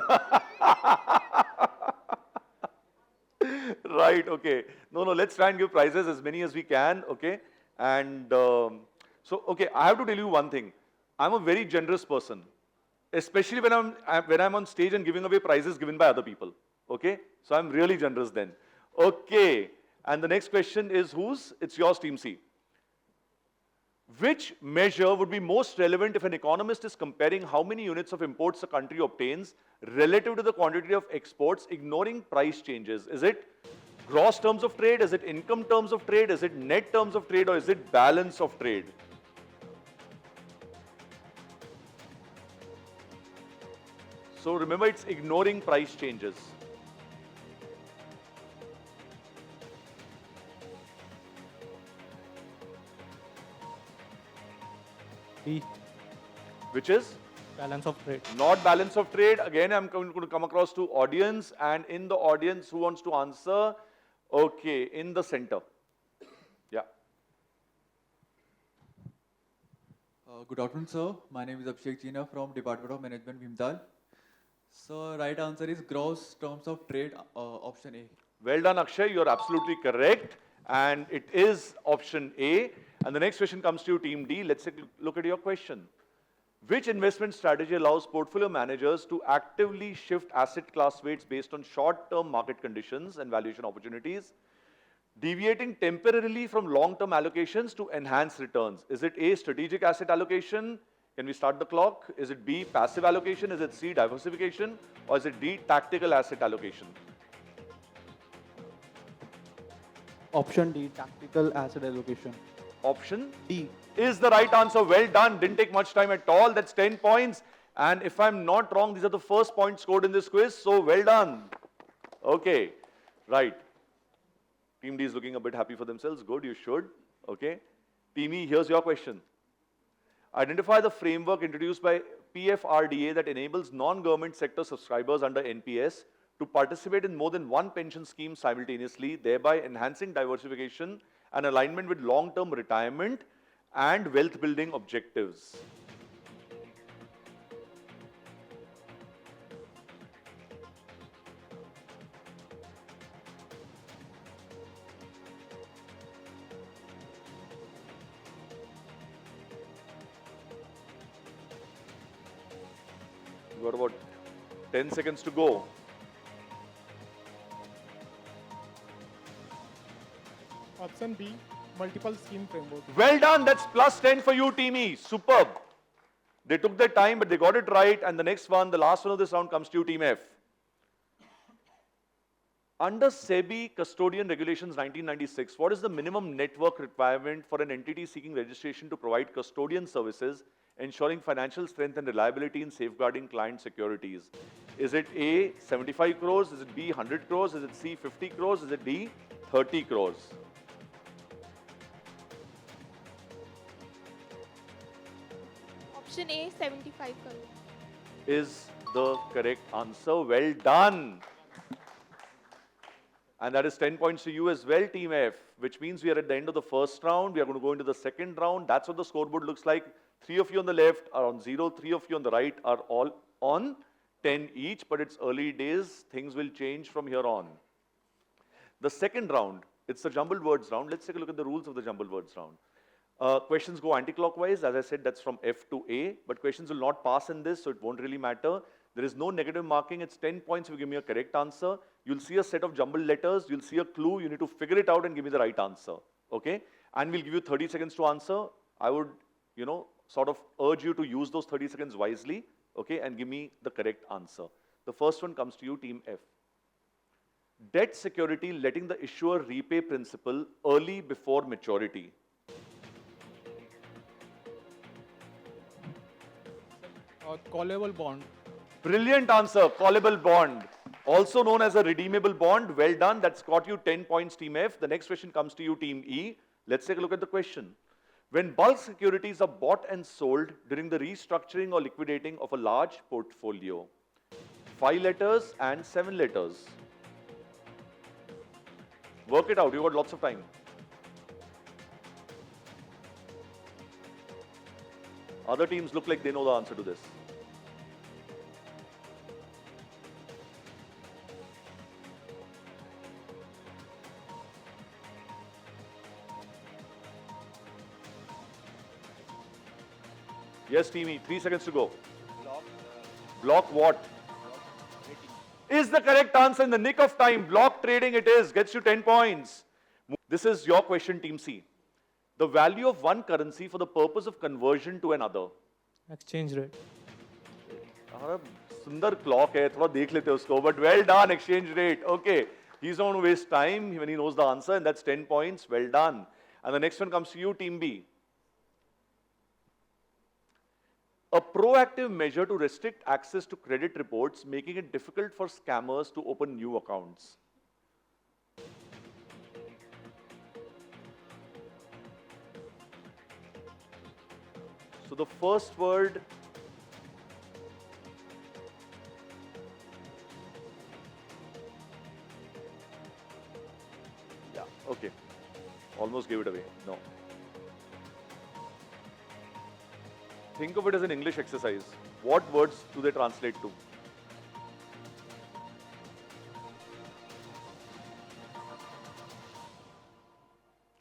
right, okay. No, let's try and give prizes as many as we can, okay? And so, okay, I have to tell you one thing. I'm a very generous person, especially when I'm on stage and giving away prizes given by other people, okay? So I'm really generous then. Okay, and the next question is whose? It's yours, Team C. Which measure would be most relevant if an economist is comparing how many units of imports a country obtains relative to the quantity of exports, ignoring price changes? Is it gross terms of trade? Is it income terms of trade? Is it net terms of trade? Or is it balance of trade? So remember, it's ignoring price changes. B. Which is? Balance of trade. Not balance of trade. Again, I'm going to come across to audience, and in the audience, who wants to answer? Okay, in the center. Yeah. Good afternoon, sir. My name is Abhishek China from Department of Management, Bhimtal. So, right answer is gross terms of trade, option A. Well done, Akshay. You're absolutely correct. And it is option A. And the next question comes to you, Team D. Let's take a look at your question. Which investment strategy allows portfolio managers to actively shift asset class weights based on short-term market conditions and valuation opportunities, deviating temporarily from long-term allocations to enhance returns? Is it A, strategic asset allocation? Can we start the clock? Is it B, passive allocation? Is it C, diversification? Or is it D, tactical asset allocation? Option D, tactical asset allocation. Option D is the right answer. Well done. Didn't take much time at all. That's 10 points. And if I'm not wrong, these are the first points scored in this quiz. So well done. Okay. Right. Team D is looking a bit happy for themselves. Good. You should. Okay. Team E, here's your question. Identify the framework introduced by PFRDA that enables non-government sector subscribers under NPS to participate in more than one pension scheme simultaneously, thereby enhancing diversification and alignment with long-term retirement and wealth building objectives. You got about 10 seconds to go. Option B, multiple scheme framework. Well done. That's plus 10 for you, Team E. Superb. They took their time, but they got it right. And the next one, the last one of this round, comes to you, Team F. Under SEBI Custodian Regulations 1996, what is the minimum network requirement for an entity seeking registration to provide custodian services, ensuring financial strength and reliability in safeguarding client securities? Is it A, 75 crores? Is it B, 100 crores? Is it C, 50 crores? Is it D, 30 crores? Option A, 75 crore. Is the correct answer. Well done. And that is 10 points to you as well, Team F, which means we are at the end of the first round. We are going to go into the second round. That's what the scoreboard looks like. 3 of you on the left are on 0. 3 of you on the right are all on 10 each, but it's early days. Things will change from here on. The second round, it's the jumbled words round. Let's take a look at the rules of the jumbled words round. Questions go anti-clockwise. As I said, that's from F to A, but questions will not pass in this, so it won't really matter. There is no negative marking. It's 10 points if you give me a correct answer. You'll see a set of jumbled letters. You'll see a clue. You need to figure it out and give me the right answer. Okay? And we'll give you 30 seconds to answer. I would, sort of urge you to use those 30 seconds wisely, okay, and give me the correct answer. The first one comes to you, Team F. Debt security letting the issuer repay principal early before maturity. Callable bond. Brilliant answer, callable bond. Also known as a redeemable bond. Well done. That's got you 10 points, Team F. The next question comes to you, Team E. Let's take a look at the question. When bulk securities are bought and sold during the restructuring or liquidating of a large portfolio. 5 letters and 7 letters. Work it out. You've got lots of time. Other teams look like they know the answer to this. Yes, Team E, 3 seconds to go. Block what? Is the correct answer in the nick of time. Block trading it is. Gets you 10 points. This is your question, Team C. The value of one currency for the purpose of conversion to another. Exchange rate. Sundar clock hai, thoda dekh lete usko, but well done, exchange rate. Okay, he's not going to waste time when he knows the answer, and that's 10 points. Well done. And the next one comes to you, Team B. A proactive measure to restrict access to credit reports, making it difficult for scammers to open new accounts. So the first word, yeah, okay, almost gave it away, no. Think of it as an English exercise. What words do they translate to?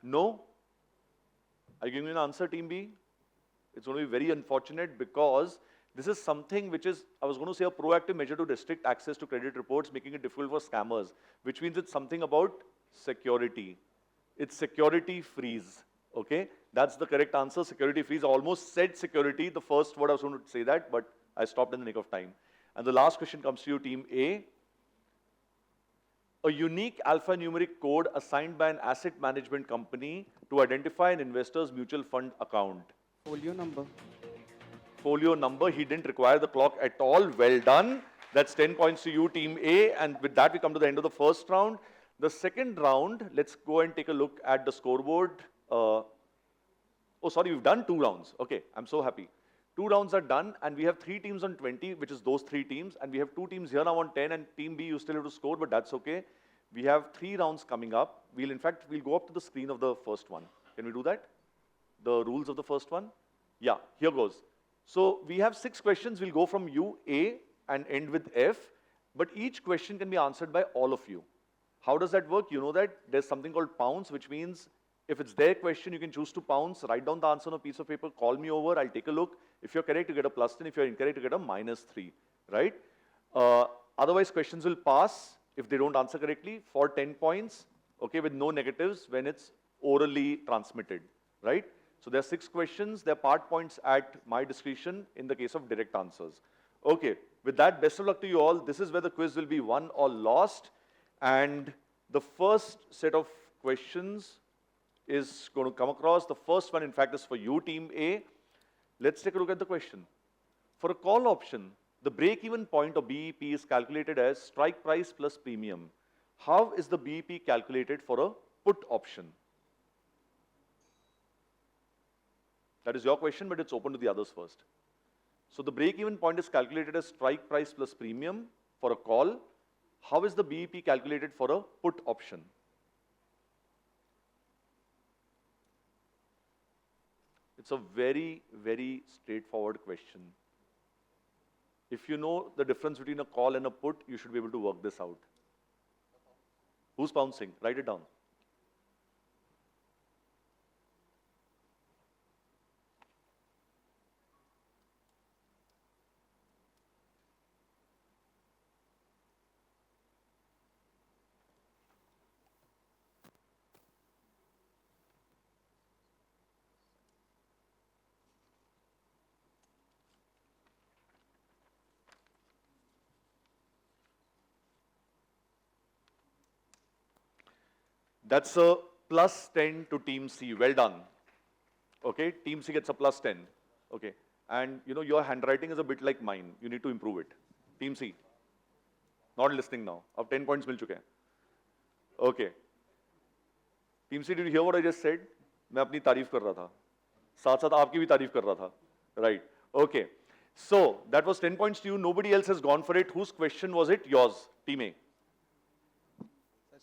No? Are you giving me an answer, Team B? It's going to be very unfortunate because this is something which is, I was going to say, a proactive measure to restrict access to credit reports, making it difficult for scammers, which means it's something about security. It's security freeze. Okay, that's the correct answer, security freeze. I almost said security, the first word I was going to say that, but I stopped in the nick of time. And the last question comes to you, Team A. A unique alphanumeric code assigned by an asset management company to identify an investor's mutual fund account. Folio number. Folio number, he didn't require the clock at all. Well done. That's 10 points to you, Team A. And with that, we come to the end of the first round. The second round, let's go and take a look at the scoreboard. Oh, sorry, we've done 2 rounds. Okay, I'm so happy. 2 rounds are done, and we have 3 teams on 20, which is those 3 teams, and we have 2 teams here now on 10, and Team B, you still have to score, but that's okay. We have 3 rounds coming up. We'll go up to the screen of the first one. Can we do that? The rules of the first one? Yeah, here goes. So we have 6 questions. We'll go from you, A, and end with F, but each question can be answered by all of you. How does that work? You know that there's something called pounce, which means if it's their question, you can choose to pounce, write down the answer on a piece of paper, call me over, I'll take a look. If you're correct, you get a +10. If you're incorrect, you get a -3, right? Otherwise, questions will pass if they don't answer correctly for 10 points, okay, with no negatives when it's orally transmitted, right? So there are 6 questions. There are part points at my discretion in the case of direct answers. Okay, with that, best of luck to you all. This is where the quiz will be won or lost. And the first set of questions is going to come across. The first one, in fact, is for you, Team A. Let's take a look at the question. For a call option, the break-even point of BEP is calculated as strike price plus premium. How is the BEP calculated for a put option? That is your question, but it's open to the others first. So the break-even point is calculated as strike price plus premium for a call. How is the BEP calculated for a put option? It's a very, very straightforward question. If you know the difference between a call and a put, you should be able to work this out. Who's bouncing? Write it down. That's a plus 10 to Team C. Well done. Okay, Team C gets a plus 10. Okay, and you know your handwriting is a bit like mine. You need to improve it. Team C, not listening now. Ab 10 points mil chuke hain. Okay. Team C, did you hear what I just said? मैं अपनी तारीफ कर रहा था. साथ साथ आपकी भी तारीफ कर रहा था. Right. Okay. So that was 10 points to you. Nobody else has gone for it. Whose question was it? Yours, Team A.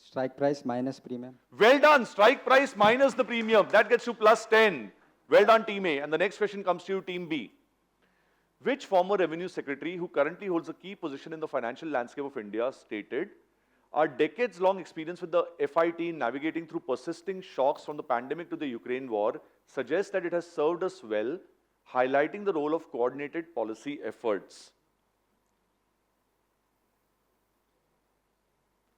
Strike price minus premium. Well done. Strike price minus the premium. That gets you plus 10. Well done, Team A. And the next question comes to you, Team B. Which former revenue secretary who currently holds a key position in the financial landscape of India stated, our decades-long experience with the FIT in navigating through persisting shocks from the pandemic to the Ukraine war suggests that it has served us well, highlighting the role of coordinated policy efforts.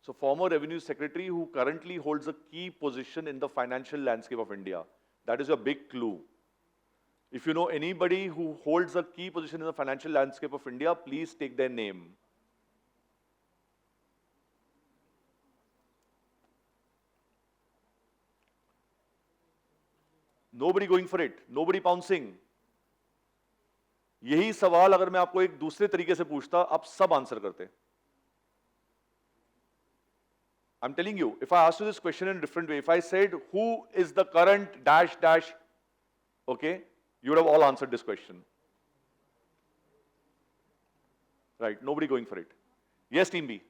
So former revenue secretary who currently holds a key position in the financial landscape of India. That is your big clue. If you know anybody who holds a key position in the financial landscape of India, please take their name. Nobody going for it. Nobody pouncing. यही सवाल अगर मैं आपको एक दूसरे तरीके से पूछता, आप सब आंसर करते. I'm telling you, if I asked you this question in a different way, if I said, who is the current dash dash, okay, you would have all answered this question. Right, nobody going for it. Yes, Team B.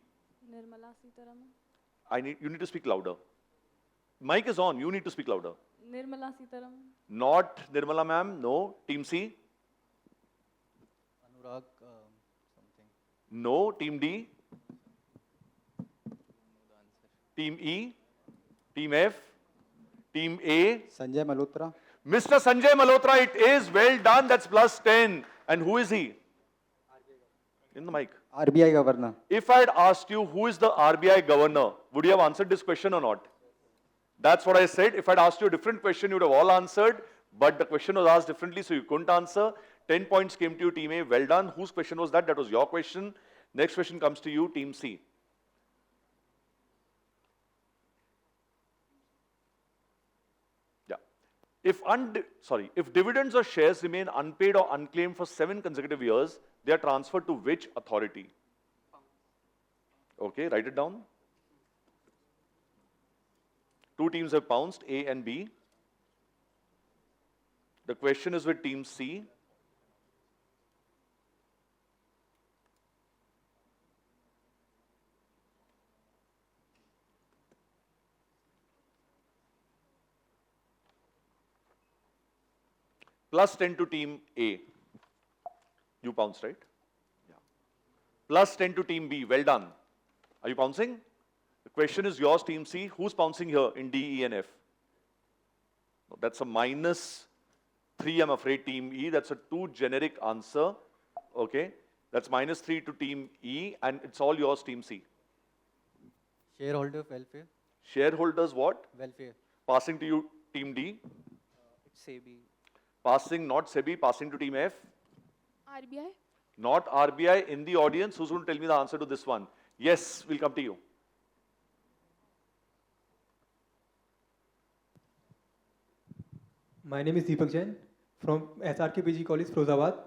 Nirmala Sitharaman. You need to speak louder. Mic is on, you need to speak louder. Nirmala Sitharaman. Not Nirmala ma'am, no. Team C? Anurag something. No. Team D? Team E? Team F? Team A? Sanjay Malhotra. Mr. Sanjay Malhotra, it is. Well done, that's plus 10. And who is he? In the mic. RBI governor. If I had asked you who is the RBI governor, would you have answered this question or not? That's what I said. If I had asked you a different question, you would have all answered. But the question was asked differently, so you couldn't answer. 10 points came to you, Team A. Well done. Whose question was that? That was your question. Next question comes to you, Team C. Yeah. If dividends or shares remain unpaid or unclaimed for 7 consecutive years, they are transferred to which authority? Okay, write it down. 2 teams have pounced, A and B. The question is with Team C. Plus 10 to Team A. You pounced, right? Yeah. Plus 10 to Team B. Well done. Are you pouncing? The question is yours, Team C. Who's pouncing here in D, E, and F? No, that's a minus 3, I'm afraid, Team E. That's a too generic answer. Okay. That's minus 3 to Team E, and it's all yours, Team C. Shareholder welfare. Shareholders what? Welfare. Passing to you, Team D. It's SEBI. Passing, not SEBI, passing to Team F. RBI. Not RBI. In the audience, who's going to tell me the answer to this one? Yes, we'll come to you. My name is Deepak Jain from SRK PG College, Firozabad.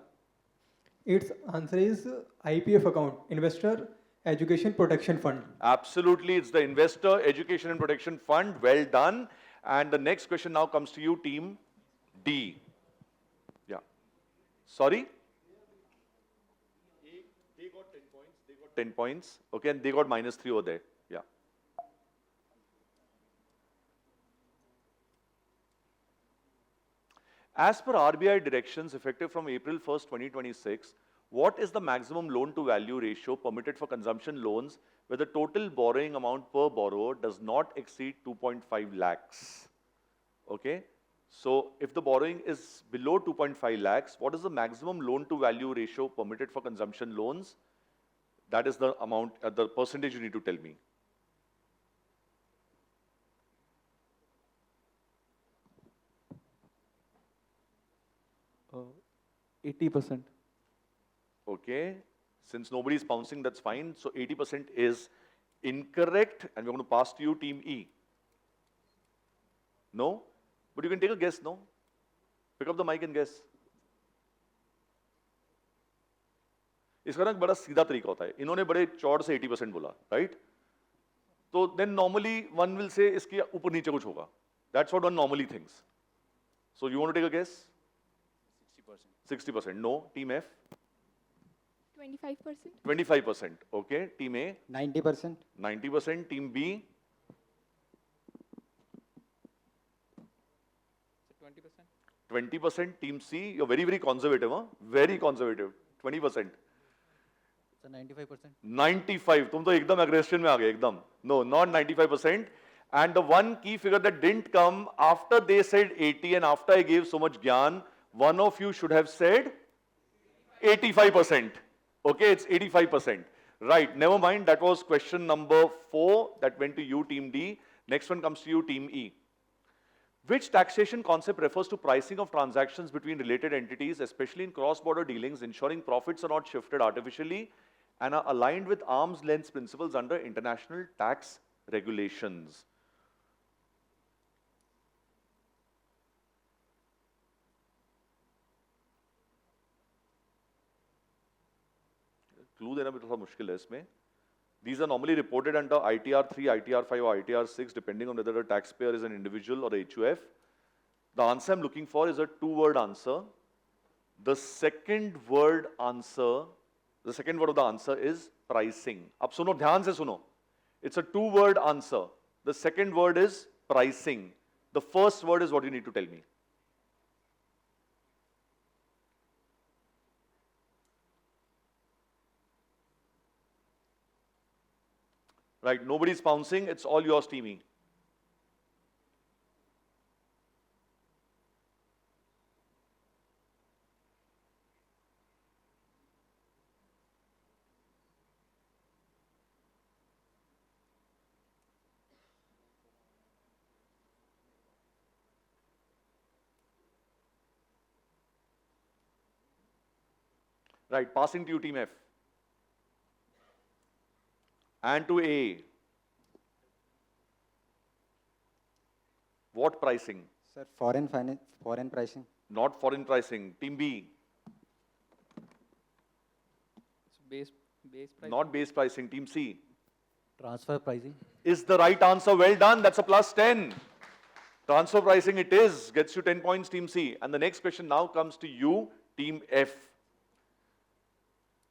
Its answer is IPF account, Investor Education Protection Fund. Absolutely, it's the Investor Education and Protection Fund. Well done. And the next question now comes to you, Team D. Yeah. Sorry? They got 10 points. They got 10 points. Okay, and they got -3 over there. Yeah. As per RBI directions effective from April 1st, 2026, what is the maximum loan to value ratio permitted for consumption loans where the total borrowing amount per borrower does not exceed 2.5 lakhs? Okay. So if the borrowing is below 2.5 lakhs, what is the maximum loan to value ratio permitted for consumption loans? That is the amount, the percentage you need to tell me. Uh, 80%. Okay. Since nobody is pouncing, that's fine. So 80% is incorrect. And we're going to pass to you, Team E. No? But you can take a guess, no? Pick up the mic and guess. इसका ना बड़ा सीधा तरीका होता है. इन्होंने बड़े चौड़ से 80% बोला, right? तो then normally one will say इसके ऊपर नीचे कुछ होगा. That's what one normally thinks. So you want to take a guess? 60%. 60%. No. Team F? 25%. 25%. Okay. Team A? 90%. 90%. Team B? 20%. 20%. Team C? You're very, very conservative, huh? Very conservative. 20%. So 95%. 95. तुम तो एकदम aggression में आ गए एकदम. No, not 95%. And the one key figure that didn't come after they said 80 and after I gave so much gyan, one of you should have said 85%. Okay, it's 85%. Right, never mind. That was question number 4 that went to you, Team D. Next one comes to you, Team E. Which taxation concept refers to pricing of transactions between related entities, especially in cross-border dealings, ensuring profits are not shifted artificially and are aligned with arm's length principles under international tax regulations? Clue देना भी थोड़ा मुश्किल है इसमें. These are normally reported under ITR 3, ITR 5 or ITR 6 depending on whether the taxpayer is an individual or a HUF. The answer I'm looking for is a 2-word answer. The second word of the answer is pricing. अब सुनो, ध्यान से सुनो. It's a 2-word answer. The second word is pricing. The first word is what you need to tell me. Right, nobody's pouncing, it's all yours, Team E. Right, passing to you, Team F. And to A. What pricing? Sir, foreign pricing. Not foreign pricing. Team B. It's base price. Not base pricing. Team C. Transfer pricing. Is the right answer. Well done. That's a +10. Transfer pricing it is. Gets you 10 points, Team C. And the next question now comes to you, Team F.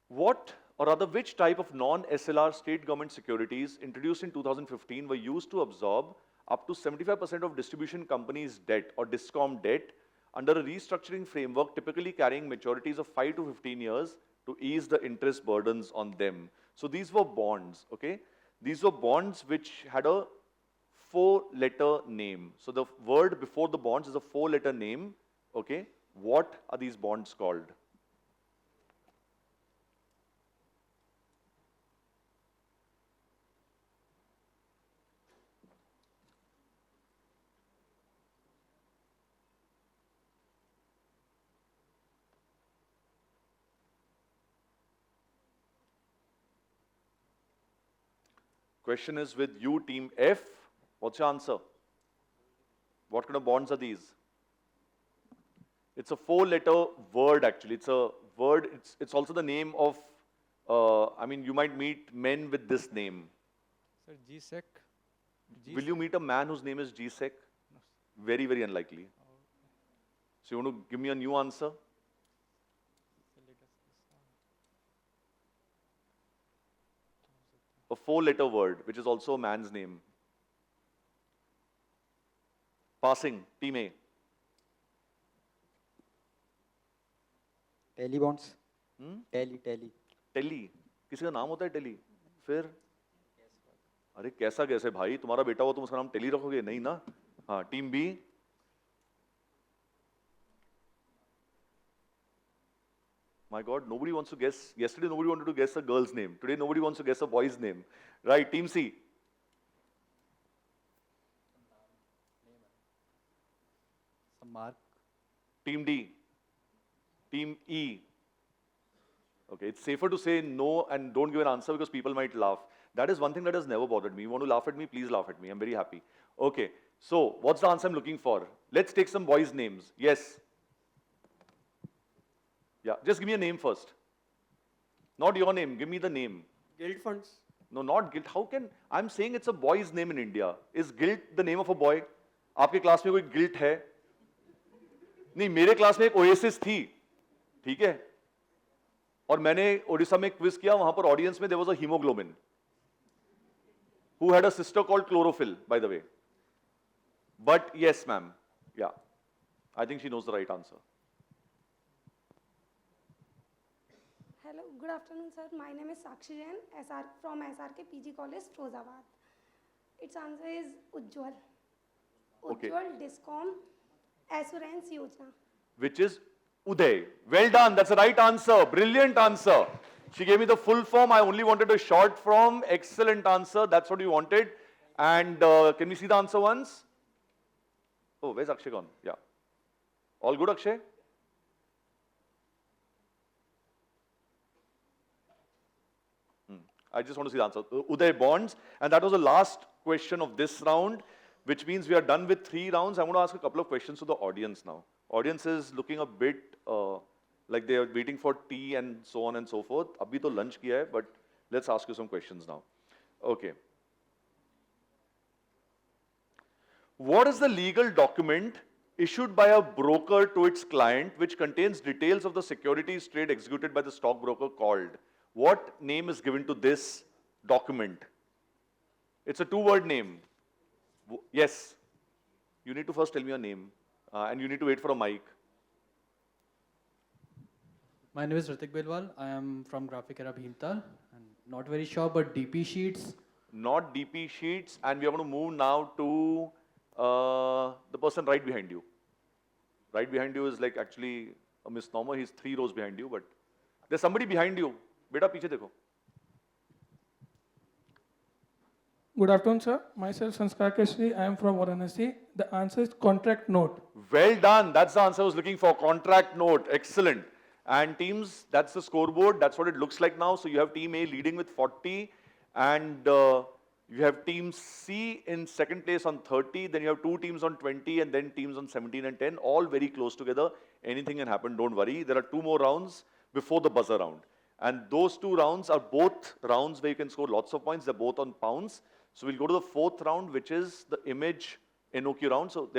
What or rather which type of non-SLR state government securities introduced in 2015 were used to absorb up to 75% of distribution companies' debt or DISCOM debt under a restructuring framework typically carrying maturities of 5 to 15 years to ease the interest burdens on them? So these were bonds, okay? These were bonds which had a 4-letter name. So the word before the bonds is a 4-letter name, okay? What are these bonds called? Question is with you, team F. What's your answer? What kind of bonds are these? It's a 4-letter word, actually. It's a word. It's also the name of, I mean, you might meet men with this name. Sir, GSEC. Will you meet a man whose name is GSEC? Very, very unlikely. So you want to give me a new answer? A 4-letter word, which is also a man's name. Passing, team A. Tally bonds. Tally. Tally, किसी का नाम होता है tele? फिर अरे कैसा कैसे भाई, तुम्हारा बेटा हो तुम उसका नाम टेली रखोगे? नहीं ना? हाँ, team B. My God, nobody wants to guess. Yesterday nobody wanted to guess a girl's name. Today nobody wants to guess a boy's name. Right, team C. Some mark. Team D. Team E. Okay, it's safer to say no and don't give an answer because people might laugh. That is one thing that has never bothered me. You want to laugh at me? Please laugh at me. I'm very happy. Okay, so what's the answer I'm looking for? Let's take some boys' names. Yes. Yeah, just give me a name first. Not your name, give me the name. Guild funds. No, not guilt. How can, I'm saying it's a boy's name in India. Is guilt the name of a boy? आपके class में कोई guilt है? नहीं, मेरे class में एक oasis थी, ठीक है? और मैंने ओडिशा में क्विज किया, वहां पर ऑडियंस में there was a hemoglobin who had a sister called chlorophyll, by the way. But yes, ma'am. Yeah, I think she knows the right answer. Hello, good afternoon, sir. My name is Sakshi Jain, from SRK PG College, Firozabad. Its answer is Ujjwal. Okay. Ujjwal Discom Assurance Yojana. Which is Uday. Well done. That's the right answer. Brilliant answer. She gave me the full form. I only wanted a short form. Excellent answer. That's what you wanted. And can we see the answer once? Oh, where's Akshay gone? Yeah. All good, Akshay? I just want to see the answer. Uday bonds. And that was the last question of this round, which means we are done with 3 rounds. I want to ask a couple of questions to the audience now. Audience is looking a bit like they are waiting for tea and so on and so forth. Abhi to lunch kiya hai, but let's ask you some questions now. Okay. What is the legal document issued by a broker to its client which contains details of the securities trade executed by the stockbroker called? What name is given to this document? It's a 2-word name. Yes. You need to first tell me your name. And you need to wait for a mic. My name is Ritik Belwal. I am from Graphic Era Bhimtal. And not very sure, but DP sheets. Not DP sheets. And we are going to move now to the person right behind you. Right behind you is like actually a misnomer. He's 3 rows behind you, but there's somebody behind you. Beta, piche dekho. Good afternoon, sir. Myself, Sanskar Keshri. I am from Varanasi. The answer is contract note. Well done. That's the answer I was looking for. Contract note. Excellent. And teams, that's the scoreboard. That's what it looks like now. So you have team A leading with 40. And you have team C in second place on 30. Then you have 2 teams on 20. And then teams on 17 and 10. All very close together. Anything can happen. Don't worry. There are 2 more rounds before the buzzer round. And those 2 rounds are both rounds where you can score lots of points. They're both on pounds. So we'll go to the 4th round, which is the image NOQ round. So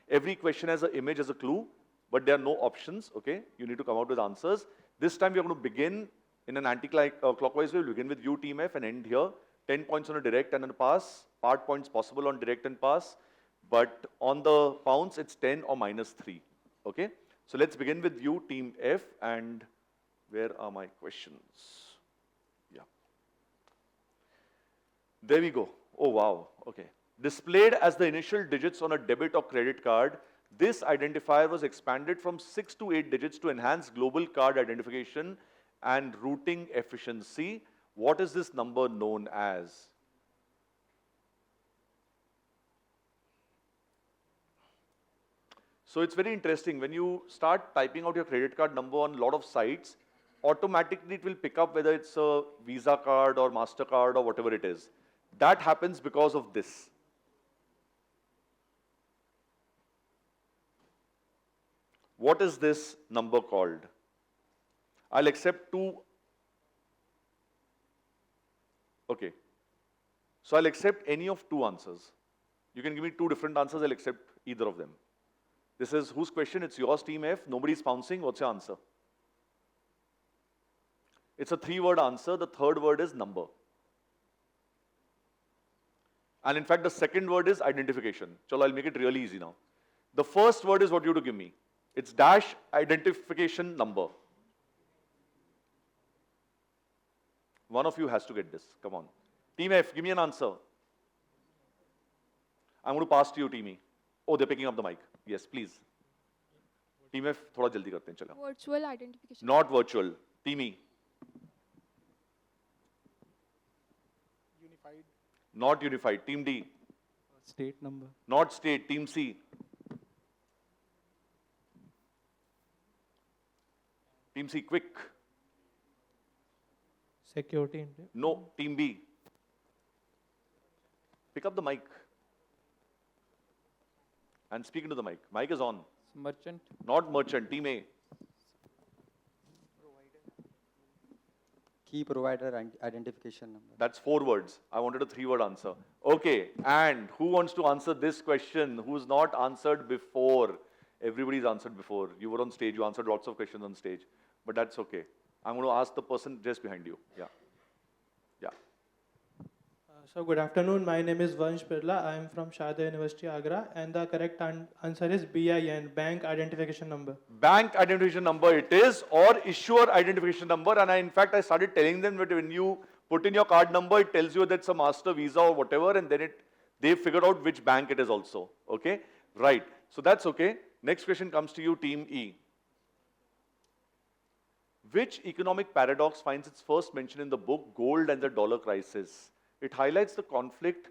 every question has an image as a clue, but there are no options, okay? You need to come out with answers. This time we're going to begin in an anti-clockwise way. We'll begin with you, team F, and end here. 10 points on a direct and a pass. Part points possible on direct and pass. But on the pounds, it's 10 or -3, okay? So let's begin with you, team F, and where are my questions? Yeah. There we go. Oh, wow. Okay. Displayed as the initial digits on a debit or credit card, this identifier was expanded from 6 to 8 digits to enhance global card identification and routing efficiency. What is this number known as? So it's very interesting. When you start typing out your credit card number on a lot of sites, automatically it will pick up whether it's a Visa card or MasterCard or whatever it is. That happens because of this. What is this number called? I'll accept two. Okay. So I'll accept any of two answers. You can give me two different answers, I'll accept either of them. This is whose question? It's yours, Team F. Nobody's bouncing. What's your answer? It's a three-word answer. The third word is number. And in fact, the second word is identification. Chalo, I'll make it really easy now. The first word is what you have to give me. It's dash identification number. One of you has to get this. Come on. Team F, give me an answer. I'm going to pass to you, Team E. Oh, they're picking up the mic. Yes, please. Team F, thoda jaldi karte hain, chala. Virtual identification. Not virtual. Team E. Unified. Not unified. Team D. State number. Not state. Team C. Team C, quick. Security. No. Team B. Pick up the mic. And speak into the mic. Mic is on. Merchant. Not merchant. Team A. Key provider and identification number. That's 4 words. I wanted a 3-word answer. Okay. And who wants to answer this question? Who's not answered before? Everybody's answered before. You were on stage. You answered lots of questions on stage. But that's okay. I'm going to ask the person just behind you. Yeah. Yeah. So good afternoon. My name is Vansh Birla. I am from Shahada University, Agra, and the correct answer is BIN, Bank Identification Number. Bank identification number it is, or issuer identification number. And in fact, I started telling them that when you put in your card number, it tells you that it's a Master, Visa or whatever, and then they figured out which bank it is also. Okay? Right. So that's okay. Next question comes to you, Team E. Which economic paradox finds its first mention in the book Gold and the Dollar Crisis? It highlights the conflict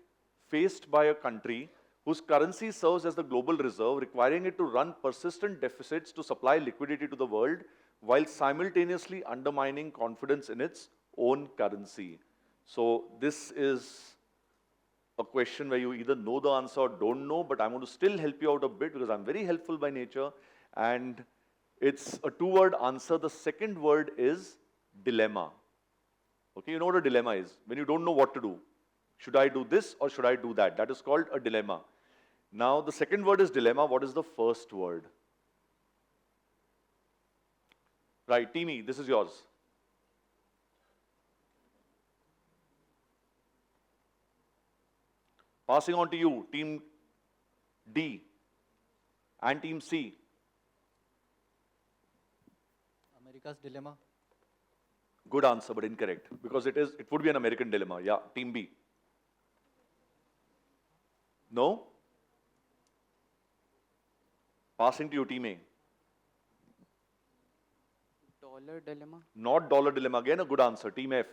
faced by a country whose currency serves as the global reserve, requiring it to run persistent deficits to supply liquidity to the world, while simultaneously undermining confidence in its own currency. So this is a question where you either know the answer or don't know, but I'm going to still help you out a bit because I'm very helpful by nature. And it's a 2-word answer. The second word is dilemma. Okay, you know what a dilemma is? When you don't know what to do. Should I do this or should I do that? That is called a dilemma. Now, the second word is dilemma. What is the first word? Right, Team E, this is yours. Passing on to you, Team D and Team C. America's dilemma. Good answer, but incorrect. Because it would be an American dilemma. Yeah, Team B. No? Passing to you, Team A. Dollar dilemma. Not dollar dilemma. Again, a good answer. Team F.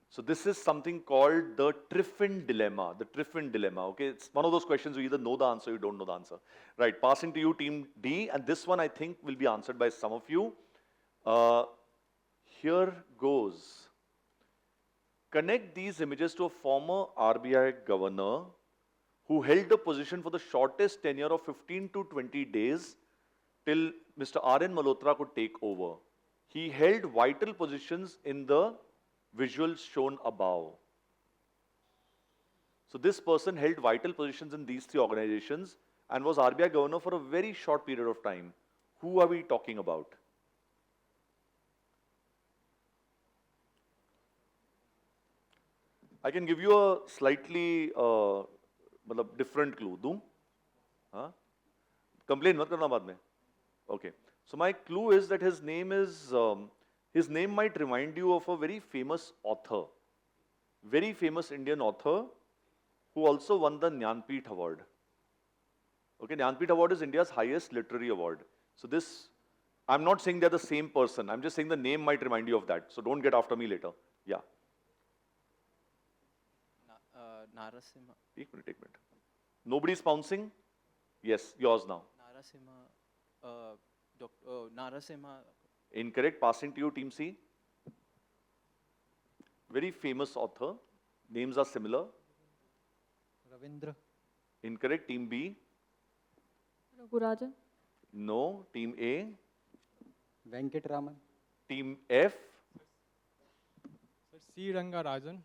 So this is something called the Triffin dilemma. The Triffin dilemma. Okay, it's one of those questions you either know the answer or you don't know the answer. Right, passing to you, Team D. And this one, I think, will be answered by some of you. Here goes. Connect these images to a former RBI governor who held the position for the shortest tenure of 15 to 20 days till Mr. R.N. Malhotra could take over. He held vital positions in the visuals shown above. So this person held vital positions in these 3 organizations and was RBI governor for a very short period of time. Who are we talking about? I can give you a slightly different clue. Do? Huh? Complain mat karna baad mein. Okay. So my clue is that his name might remind you of a very famous author. Very famous Indian author who also won the Jnanpith Award. Okay, Jnanpith Award is India's highest literary award. So this, I'm not saying they're the same person. I'm just saying the name might remind you of that. So don't get after me later. Yeah. Narasimha. Take minute. Nobody's bouncing? Yes, yours now. Narasimha. Incorrect. Passing to you, Team C. Very famous author. Names are similar. Ravindra. Incorrect. Team B. Ragurajan. No. Team A. Venkatraman. Team F. Sir, C. Rangarajan.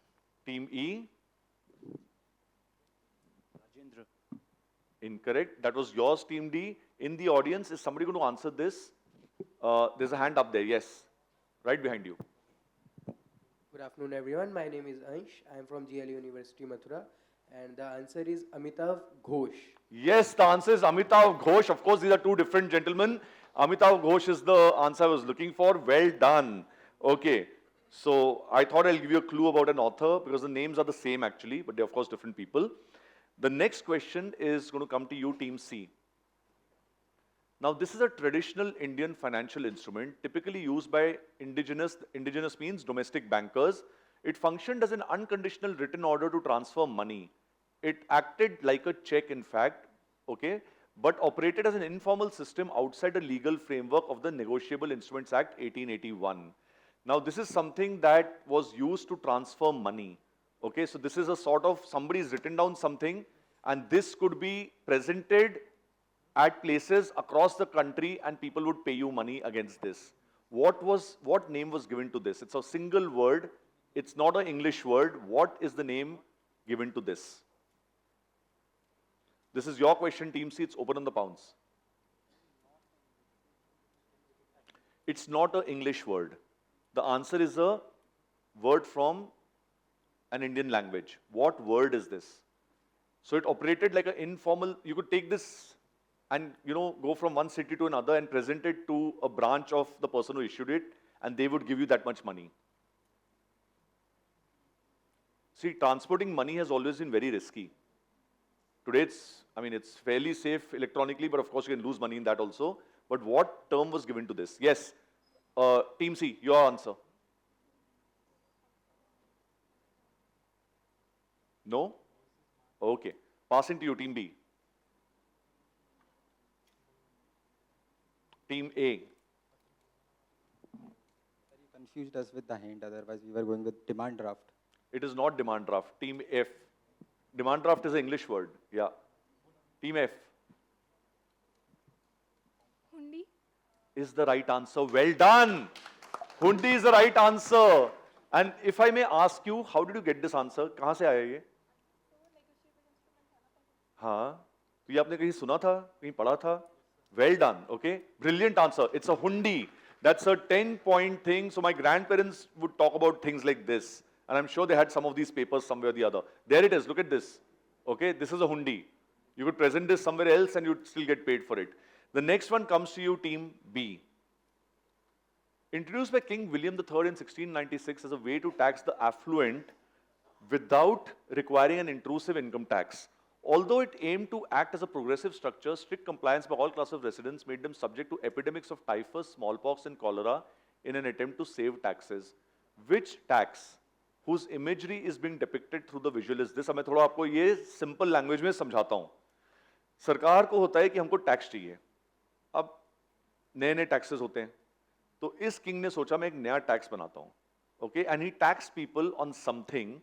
Team E. Rajendra. Incorrect. That was yours, Team D. In the audience, is somebody going to answer this? There's a hand up there. Yes. Right behind you. Good afternoon, everyone. My name is Ansh. I am from GL University, Mathura. And the answer is Amitav Ghosh. Yes, the answer is Amitav Ghosh. Of course, these are two different gentlemen. Amitav Ghosh is the answer I was looking for. Well done. Okay. So I thought I'll give you a clue about an author because the names are the same actually, but they're of course different people. The next question is going to come to you, Team C. Now, this is a traditional Indian financial instrument typically used by indigenous means domestic bankers. It functioned as an unconditional written order to transfer money. It acted like a check, in fact, okay, but operated as an informal system outside the legal framework of the Negotiable Instruments Act 1881. Now, this is something that was used to transfer money. Okay, so this is a sort of somebody's written down something, and this could be presented at places across the country, and people would pay you money against this. What name was given to this? It's a single word. It's not an English word. What is the name given to this? This is your question, Team C. It's open on the pounds. It's not an English word. The answer is a word from an Indian language. What word is this? So it operated like an informal, you could take this and go from one city to another and present it to a branch of the person who issued it, and they would give you that much money. See, transporting money has always been very risky. Today it's fairly safe electronically, but of course you can lose money in that also. But what term was given to this? Yes, Team C, your answer. No? Okay. Passing to you, Team B. Team A. Very confused us with the hand, otherwise we were going with demand draft. It is not demand draft. Team F. Demand draft is an English word. Yeah. Team F. Hundi. Is the right answer. Well done. Hundi is the right answer. And if I may ask you, how did you get this answer? कहाँ से आया ये? हाँ, तो ये आपने कहीं सुना था, कहीं पढ़ा था? Well done. Okay, brilliant answer. It's a hundi. That's a 10-point thing. So my grandparents would talk about things like this, and I'm sure they had some of these papers somewhere or the other. There it is. Look at this. Okay, this is a hundi. You could present this somewhere else, and you'd still get paid for it. The next one comes to you, Team B. Introduced by King William III in 1696 as a way to tax the affluent without requiring an intrusive income tax. Although it aimed to act as a progressive structure, strict compliance by all classes of residents made them subject to epidemics of typhus, smallpox, and cholera in an attempt to save taxes. Which tax, whose imagery is being depicted through the visual, is this? मैं थोड़ा आपको ये simple language में समझाता हूँ. सरकार को होता है कि हमको टैक्स चाहिए. अब नए-नए taxes होते हैं. तो इस किंग ने सोचा मैं एक नया टैक्स बनाता हूँ. Okay, and he taxed people on something.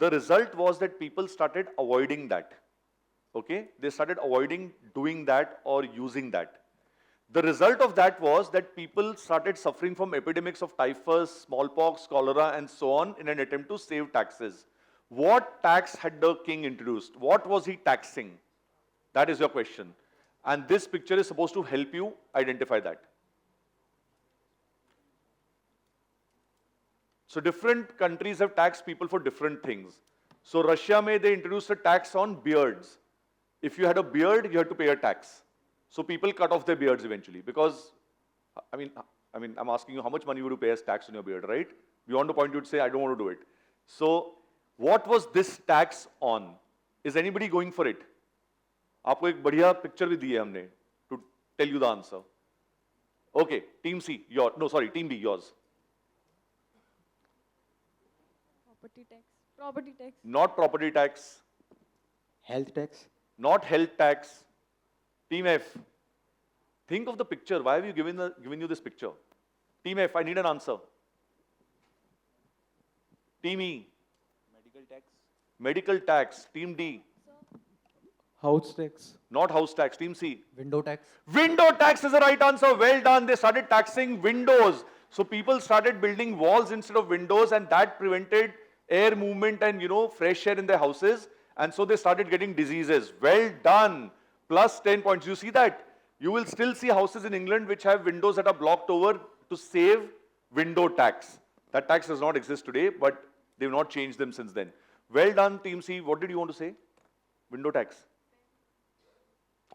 The result was that people started avoiding that. Okay, they started avoiding doing that or using that. The result of that was that people started suffering from epidemics of typhus, smallpox, cholera, and so on in an attempt to save taxes. What tax had the king introduced? What was he taxing? That is your question. And this picture is supposed to help you identify that. So different countries have taxed people for different things. So Russia they introduced a tax on beards. If you had a beard, you had to pay a tax. So people cut off their beards eventually because, I'm asking you how much money would you pay as tax on your beard, right? Beyond the point you'd say, I don't want to do it. So what was this tax on? Is anybody going for it? आपको एक बढ़िया picture भी दी है हमने to tell you the answer. Okay, Team C, Team B, yours. Property tax. Property tax. Not property tax. Health tax. Not health tax. Team F. Think of the picture. Why have you given you this picture? Team F, I need an answer. Team E. Medical tax. Medical tax. Team D. House tax. Not house tax. Team C. Window tax. Window tax is the right answer. Well done. They started taxing windows. So people started building walls instead of windows, and that prevented air movement and, fresh air in their houses. And so they started getting diseases. Well done. Plus 10 points. You see that? You will still see houses in England which have windows that are blocked over to save window tax. That tax does not exist today, but they've not changed them since then. Well done, Team C. What did you want to say? Window tax.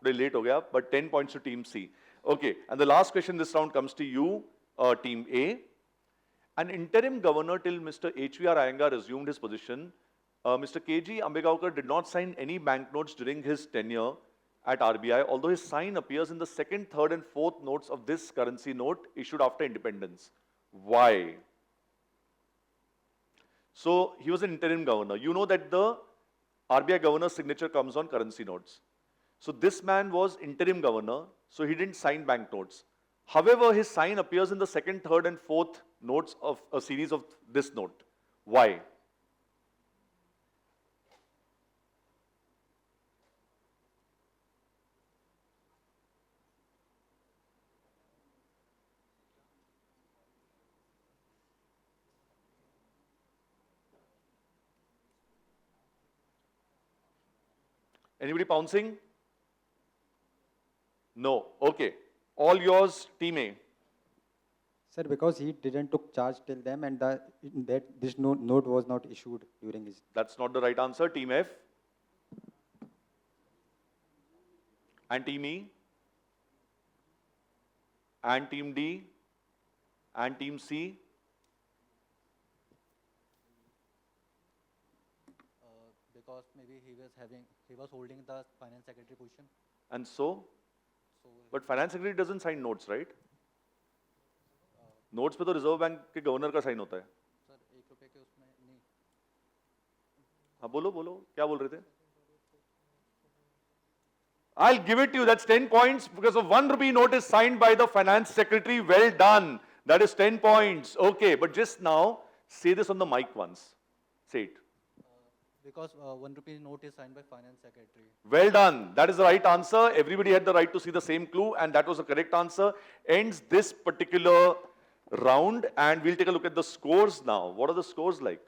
Today late ho gaya, but 10 points to Team C. Okay, and the last question this round comes to you, Team A. An interim governor till Mr. H.V.R. Iyengar assumed his position, Mr. K.G. Ambegaonkar did not sign any banknotes during his tenure at RBI, although his sign appears in the second, third and fourth notes of this currency note issued after independence. Why? So, he was an interim governor. You know that the RBI governor's signature comes on currency notes. So, this man was interim governor, so he didn't sign banknotes. However, his sign appears in the second, third and fourth notes of a series of this note. Why? Anybody pouncing? No. Okay. All yours, Team A. Sir, because he didn't took charge till them, and this note was not issued during his. That's not the right answer. Team F. And Team E. And Team D. And Team C. Because maybe he was holding the finance secretary position. And so? But finance secretary doesn't sign notes, right? Notes पे तो reserve bank के governor का sign होता है. Sir 1 रुपए के उसमें नहीं. हाँ बोलो क्या बोल रहे थे? I'll give it to you. That's 10 points because of 1 rupee note is signed by the finance secretary. Well done. That is 10 points. Okay, but just now say this on the mic once. Say it. Because 1 rupee note is signed by finance secretary. Well done. That is the right answer. Everybody had the right to see the same clue, and that was the correct answer. Ends this particular round, and we'll take a look at the scores now. What are the scores like?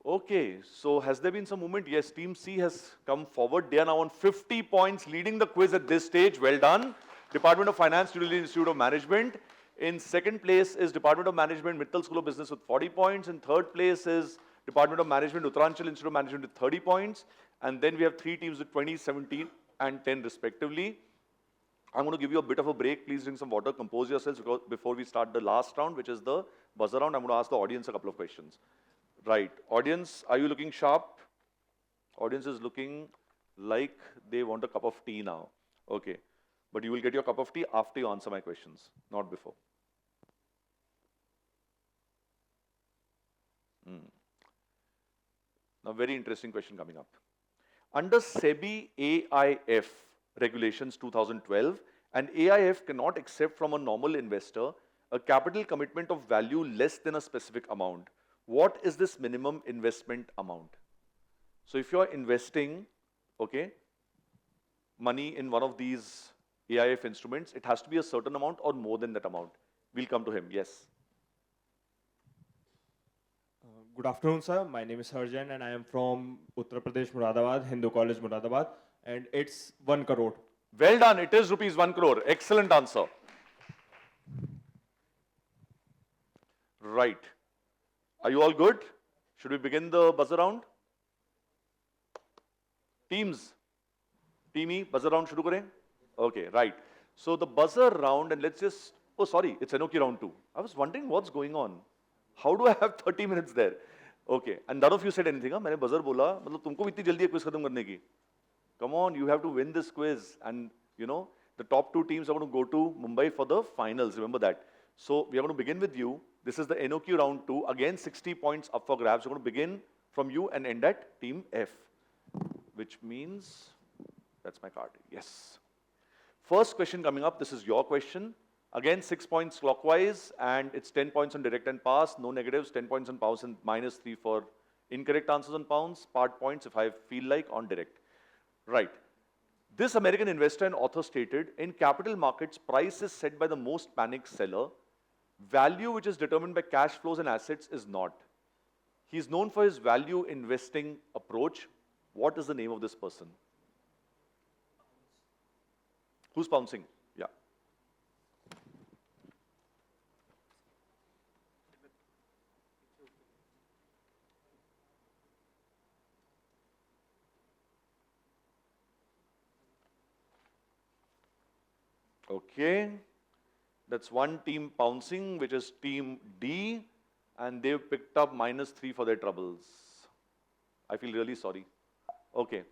Okay, so has there been some movement? Yes, Team C has come forward. They are now on 50 points, leading the quiz at this stage. Well done. Department of Finance, New Delhi Institute of Management. In second place is Department of Management, Mittal School of Business with 40 points. In third place is Department of Management, Uttaranchal Institute of Management with 30 points. And then we have 3 teams with 20, 17 and 10 respectively. I'm going to give you a bit of a break. Please drink some water, compose yourselves before we start the last round, which is the buzzer round. I'm going to ask the audience a couple of questions. Right. Audience, are you looking sharp? Audience is looking like they want a cup of tea now. Okay. But you will get your cup of tea after you answer my questions, not before. Now, very interesting question coming up. Under SEBI AIF regulations 2012, an AIF cannot accept from a normal investor a capital commitment of value less than a specific amount. What is this minimum investment amount? So if you're investing, okay, money in one of these AIF instruments, it has to be a certain amount or more than that amount. We'll come to him. Yes. Good afternoon, sir. My name is Harjan and I am from Uttar Pradesh, Muradabad, Hindu College, Muradabad, and it's 1 crore. Well done. It is rupees 1 crore. Excellent answer. Right. Are you all good? Should we begin the buzzer round? Teams. Team E, buzzer round shuru kare? Okay, right. So the buzzer round, and let's just, oh sorry, it's Enoki round 2. I was wondering what's going on. How do I have 30 minutes there? Okay, and none of you said anything. मैंने buzzer बोला, मतलब तुमको भी इतनी जल्दी है quiz खत्म करने की. Come on, you have to win this quiz, and you know the top 2 teams are going to go to Mumbai for the finals. Remember that. So we are going to begin with you. This is the NOQ round 2. Again, 60 points up for grabs. We're going to begin from you and end at Team F, which means that's my card. Yes. First question coming up, this is your question. Again, 6 points clockwise, and it's 10 points on direct and pass, no negatives, 10 points on pounds, and -3 for incorrect answers on pounds, part points if I feel like on direct. Right. This American investor and author stated, in capital markets, price is set by the most panicked seller. Value, which is determined by cash flows and assets, is not. He is known for his value investing approach. What is the name of this person? Who's pouncing? Yeah. Okay. That's one team pouncing, which is team D, and they've picked up -3 for their troubles. I feel really sorry. Okay.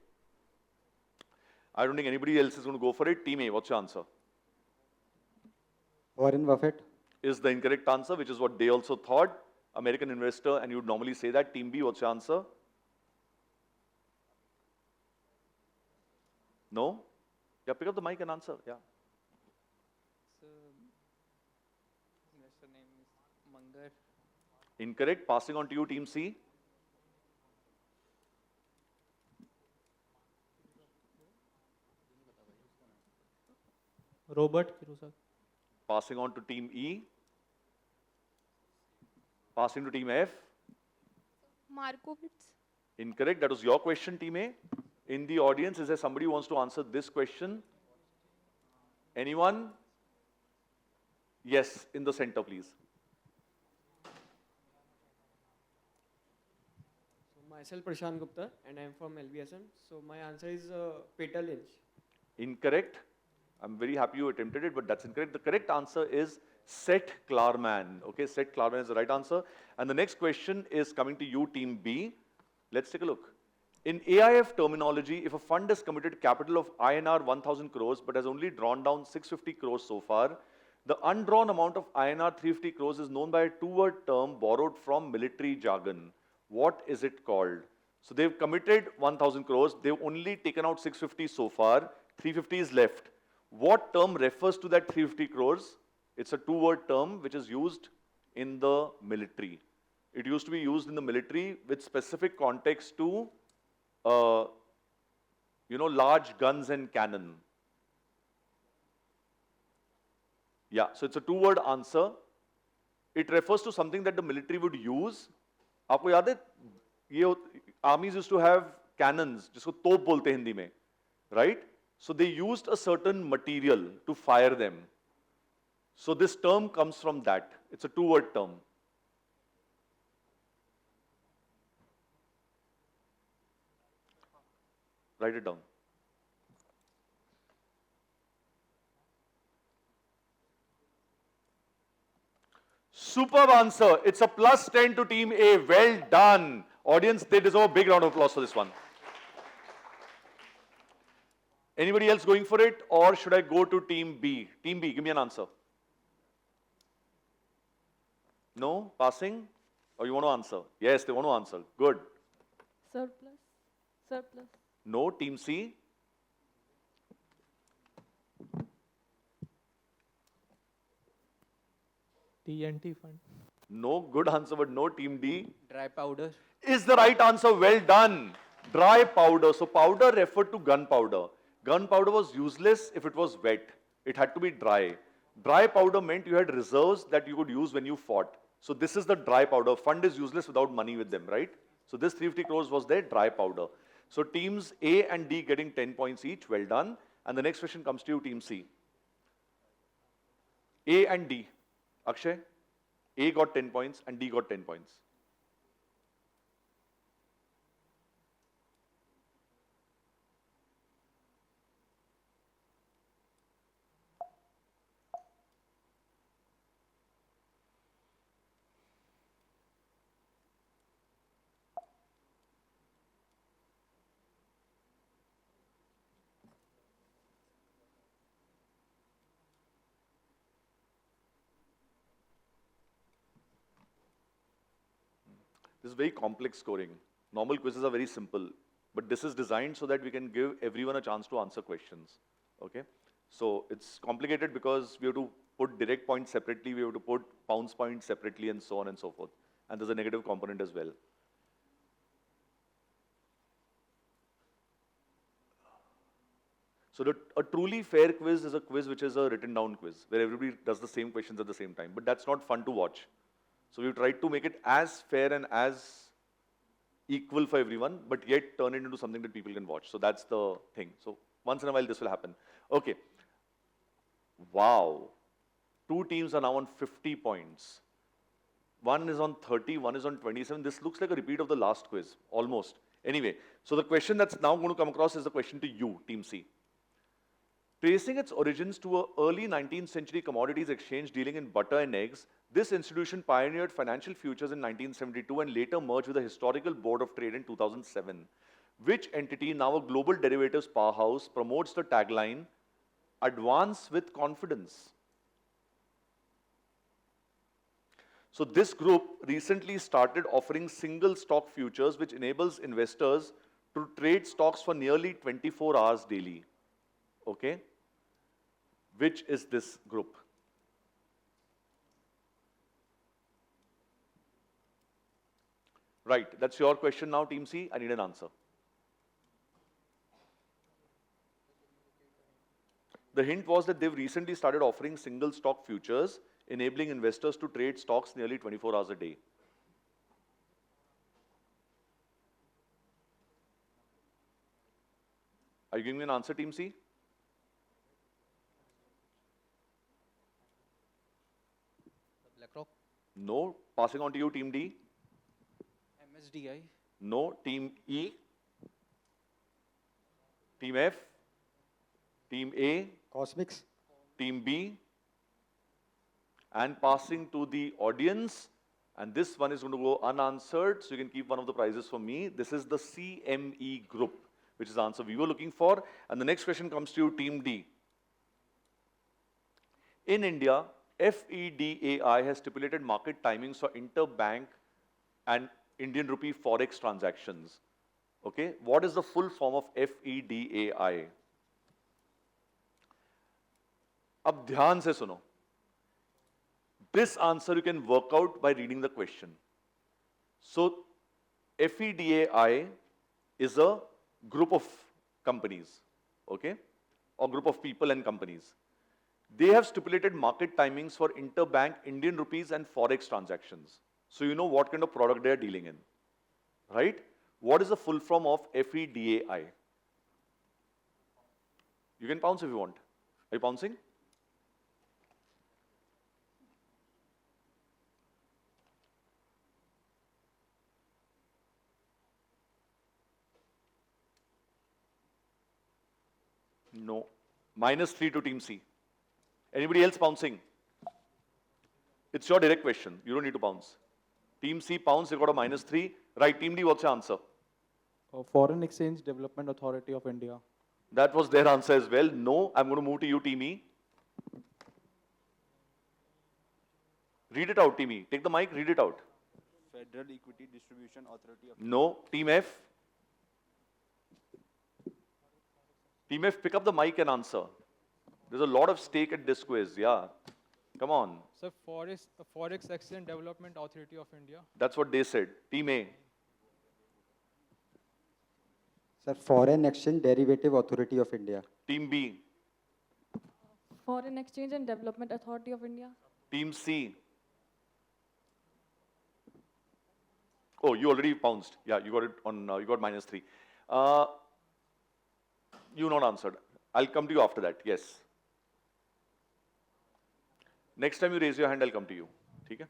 I don't think anybody else is going to go for it. Team A, what's your answer? Warren Buffett. Is the incorrect answer, which is what they also thought. American investor, and you would normally say that. Team B, what's your answer? No? Yeah, pick up the mic and answer. Yeah. So, investor name is Munger. Incorrect. Passing on to you, Team C. Robert Kirosak. Passing on to Team E. Passing to Team F. Markowitz. Incorrect. That was your question, Team A. In the audience, is there somebody who wants to answer this question? Anyone? Yes, in the center, please. So myself Prashant Gupta and I am from LBSM. So my answer is Peter Lynch. Incorrect. I'm very happy you attempted it, but that's incorrect. The correct answer is Seth Klarman. Okay, Seth Klarman is the right answer. And the next question is coming to you, Team B. Let's take a look. In AIF terminology, if a fund has committed capital of INR 1,000 crores but has only drawn down 650 crores so far, the undrawn amount of INR 350 crores is known by a two-word term borrowed from military jargon. What is it called? So they've committed 1,000 crores. They've only taken out 650 so far. 350 is left. What term refers to that 350 crores? It's a two-word term which is used in the military. It used to be used in the military with specific context to, large guns and cannon. Yeah, so it's a two-word answer. It refers to something that the military would use. आपको याद है? ये armies used to have cannons, जिसको तोप बोलते हैं हिंदी में, right? So they used a certain material to fire them. So this term comes from that. It's a two-word term. Write it down. Superb answer. It's a +10 to Team A. Well done. Audience, they deserve a big round of applause for this one. Anybody else going for it, or should I go to Team B? Team B, give me an answer. No? Passing? Or you want to answer? Yes, they want to answer. Good. Surplus. Surplus. No? Team C? TNT fund. No? Good answer, but no. Team D? Dry powder. Is the right answer. Well done. Dry powder. So powder referred to gunpowder. Gunpowder was useless if it was wet. It had to be dry. Dry powder meant you had reserves that you could use when you fought. So this is the dry powder. Fund is useless without money with them, right? So this 350 crores was their dry powder. So teams A and D getting 10 points each. Well done. And the next question comes to you, Team C. A and D. Akshay? A got 10 points and D got 10 points. This is very complex scoring. Normal quizzes are very simple, but this is designed so that we can give everyone a chance to answer questions. Okay? So it's complicated because we have to put direct points separately, we have to put pounds points separately, and so on and so forth. And there's a negative component as well. So a truly fair quiz is a quiz which is a written down quiz, where everybody does the same questions at the same time. But that's not fun to watch. So we've tried to make it as fair and as equal for everyone, but yet turn it into something that people can watch. So that's the thing. So once in a while this will happen. Okay. Wow. Two teams are now on 50 points. One is on 30, one is on 27. This looks like a repeat of the last quiz, almost. Anyway, so the question that's now going to come across is the question to you, Team C. Tracing its origins to an early 19th century commodities exchange dealing in butter and eggs, this institution pioneered financial futures in 1972 and later merged with the Historical Board of Trade in 2007. Which entity, now a global derivatives powerhouse, promotes the tagline, "Advance with confidence"? So this group recently started offering single stock futures, which enables investors to trade stocks for nearly 24 hours daily. Okay? Which is this group? Right, that's your question now, Team C. I need an answer. The hint was that they've recently started offering single stock futures, enabling investors to trade stocks nearly 24 hours a day. Are you giving me an answer, Team C? BlackRock. No. Passing on to you, Team D. MSDI. No. Team E. Team F. Team A. Cosmics. Team B. And passing to the audience, and this one is going to go unanswered, so you can keep one of the prizes for me. This is the CME group, which is the answer we were looking for. And the next question comes to you, Team D. In India, FEDAI has stipulated market timings for interbank and Indian rupee forex transactions. Okay, what is the full form of FEDAI? अब ध्यान से सुनो. This answer you can work out by reading the question. So, FEDAI is a group of companies, okay, or group of people and companies. They have stipulated market timings for interbank Indian rupees and forex transactions. So you know what kind of product they are dealing in, right? What is the full form of FEDAI? You can pounce if you want. Are you pouncing? No. -3 to Team C. Anybody else pouncing? It's your direct question. You don't need to pounce. Team C pounce, they got a -3. Right, Team D, what's your answer? Foreign Exchange Development Authority of India. That was their answer as well. No, I'm going to move to you, Team E. Read it out, Team E. Take the mic, read it out. Federal Equity Distribution Authority of No. Team F. Team F, pick up the mic and answer. There's a lot of stake at this quiz, yeah. Come on. Sir, Forex Exchange Development Authority of India. That's what they said. Team A. Sir, Foreign Exchange Derivative Authority of India. Team B. Foreign Exchange and Development Authority of India. Team C. Oh, you already pounced. Yeah, you got it on, you got -3. You not answered. I'll come to you after that, yes. Next time you raise your hand, I'll come to you. Okay?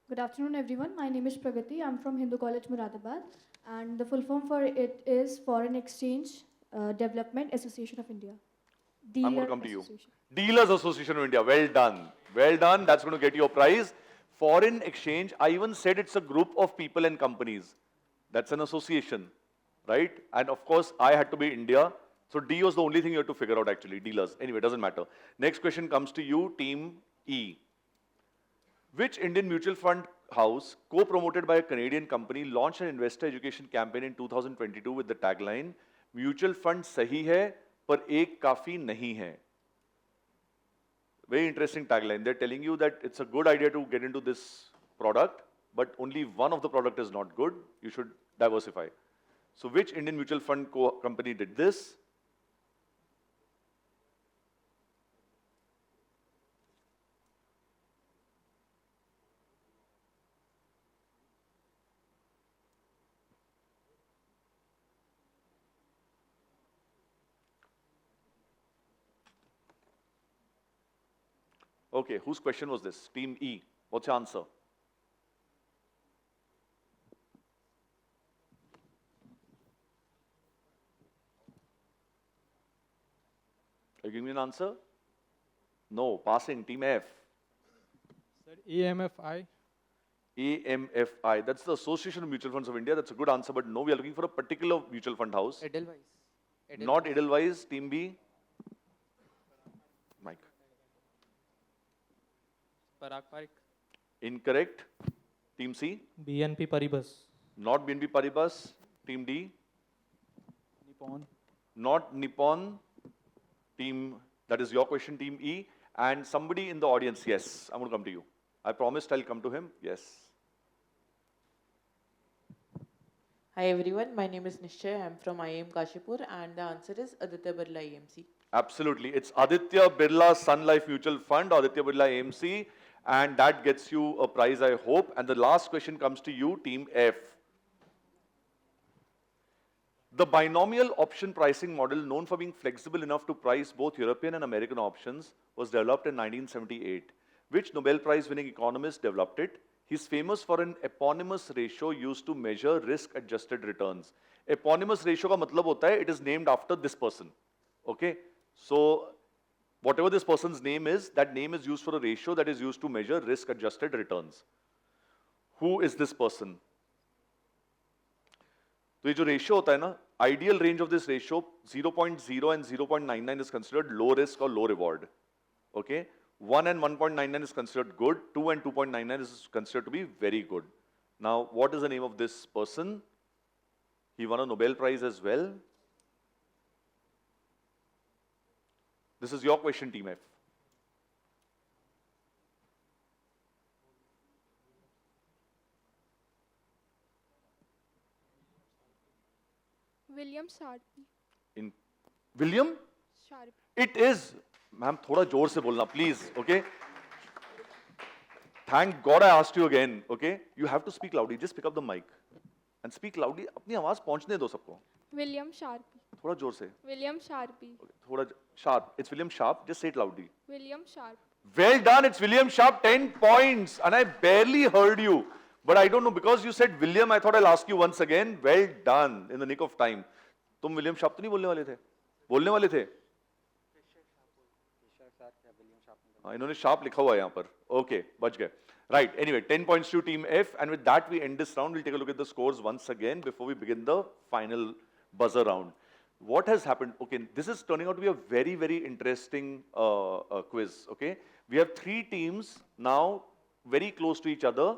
Good afternoon, everyone. My name is Pragati. I'm from Hindu College, Muradabad. And the full form for it is Foreign Exchange Development Association of India. I'm going to come to you. Dealers Association of India. Well done. Well done. That's going to get you a prize. Foreign exchange, I even said it's a group of people and companies. That's an association, right? And of course, I had to be India. So D was the only thing you had to figure out actually, dealers. Anyway, doesn't matter. Next question comes to you, Team E. Which Indian mutual fund house, co-promoted by a Canadian company, launched an investor education campaign in 2022 with the tagline, "Mutual fund sahi hai, पर एक काफी नहीं है. Very interesting tagline. They're telling you that it's a good idea to get into this product, but only one of the product is not good. You should diversify. So which Indian mutual fund company did this? Okay, whose question was this? Team E. What's your answer? Are you giving me an answer? No, passing. Team F. Sir, AMFI. AMFI. That's the Association of Mutual Funds of India. That's a good answer, but no, we are looking for a particular mutual fund house. Edelweiss. Not Edelweiss. Team B. Mike. Parag Parikh. Incorrect. Team C. BNP Paribas. Not BNP Paribas. Team D. Nippon. Not Nippon. Team, that is your question, Team E. And somebody in the audience, yes, I'm going to come to you. I promised I'll come to him. Yes. Hi everyone, my name is Nishchay. I'm from IIM Kashipur and the answer is Aditya Birla AMC. Absolutely. It's Aditya Birla Sun Life Mutual Fund, Aditya Birla AMC, and that gets you a prize, I hope. And the last question comes to you, Team F. The binomial option pricing model, known for being flexible enough to price both European and American options, was developed in 1978. Which Nobel Prize winning economist developed it? He's famous for an eponymous ratio used to measure risk-adjusted returns. Eponymous ratio का मतलब होता है, it is named after this person. Okay? So, whatever this person's name is, that name is used for a ratio that is used to measure risk-adjusted returns. Who is this person? तो ये जो ratio होता है ना, ideal range of this ratio 0.0 and 0.99 is considered low risk or low reward. Okay? 1 and 1.99 is considered good, 2 and 2.99 is considered to be very good. Now, what is the name of this person? He won a Nobel Prize as well. This is your question, Team F. William Sharpe. In William? Sharpe. It is. Ma'am, थोड़ा जोर से बोलना, please. Okay? Thank God I asked you again. Okay? You have to speak loudly. Just pick up the mic and speak loudly. अपनी आवाज पहुंचने दो सबको. William Sharpe. थोड़ा जोर से. William Sharpe. थोड़ा sharp. It's William Sharp. Just say it loudly. William Sharpe. Well done. It's William Sharp. 10 points. And I barely heard you. But I don't know, because you said William, I thought I'll ask you once again. Well done. In the nick of time. तुम William Sharp तो नहीं बोलने वाले थे? बोलने वाले थे? इन्होंने Sharp लिखा हुआ है यहाँ पर. Okay, बच गए. Right. Anyway, 10 points to Team F. And with that, we end this round. We'll take a look at the scores once again before we begin the final buzzer round. What has happened? Okay, this is turning out to be a very, very interesting quiz. Okay, we have 3 teams now very close to each other.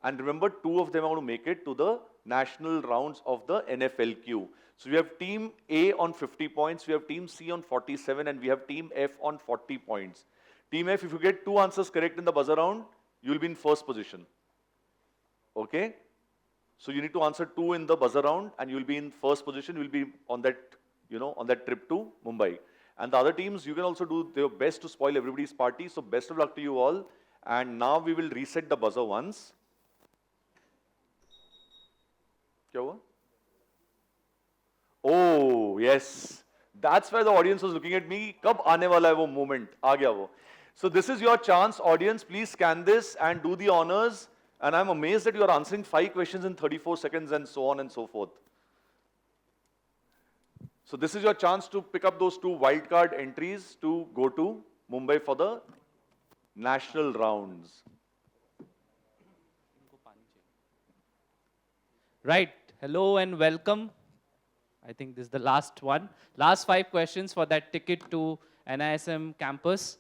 And remember, 2 of them are going to make it to the national rounds of the NFLQ. So we have Team A on 50 points, we have Team C on 47, and we have Team F on 40 points. Team F, if you get 2 answers correct in the buzzer round, you will be in first position. Okay? So you need to answer 2 in the buzzer round, and you will be in first position. You will be on that, on that trip to Mumbai. And the other teams, you can also do their best to spoil everybody's party. So best of luck to you all. And now we will reset the buzzer once. क्या हुआ? Oh, yes. That's why the audience was looking at me. कब आने वाला है वो moment? आ गया वो. So this is your chance, audience. Please scan this and do the honors. And I'm amazed that you are answering 5 questions in 34 seconds and so on and so forth. So this is your chance to pick up those 2 wildcard entries to go to Mumbai for the national rounds. Right. Hello and welcome. I think this is the last one. Last 5 questions for that ticket to NISM campus.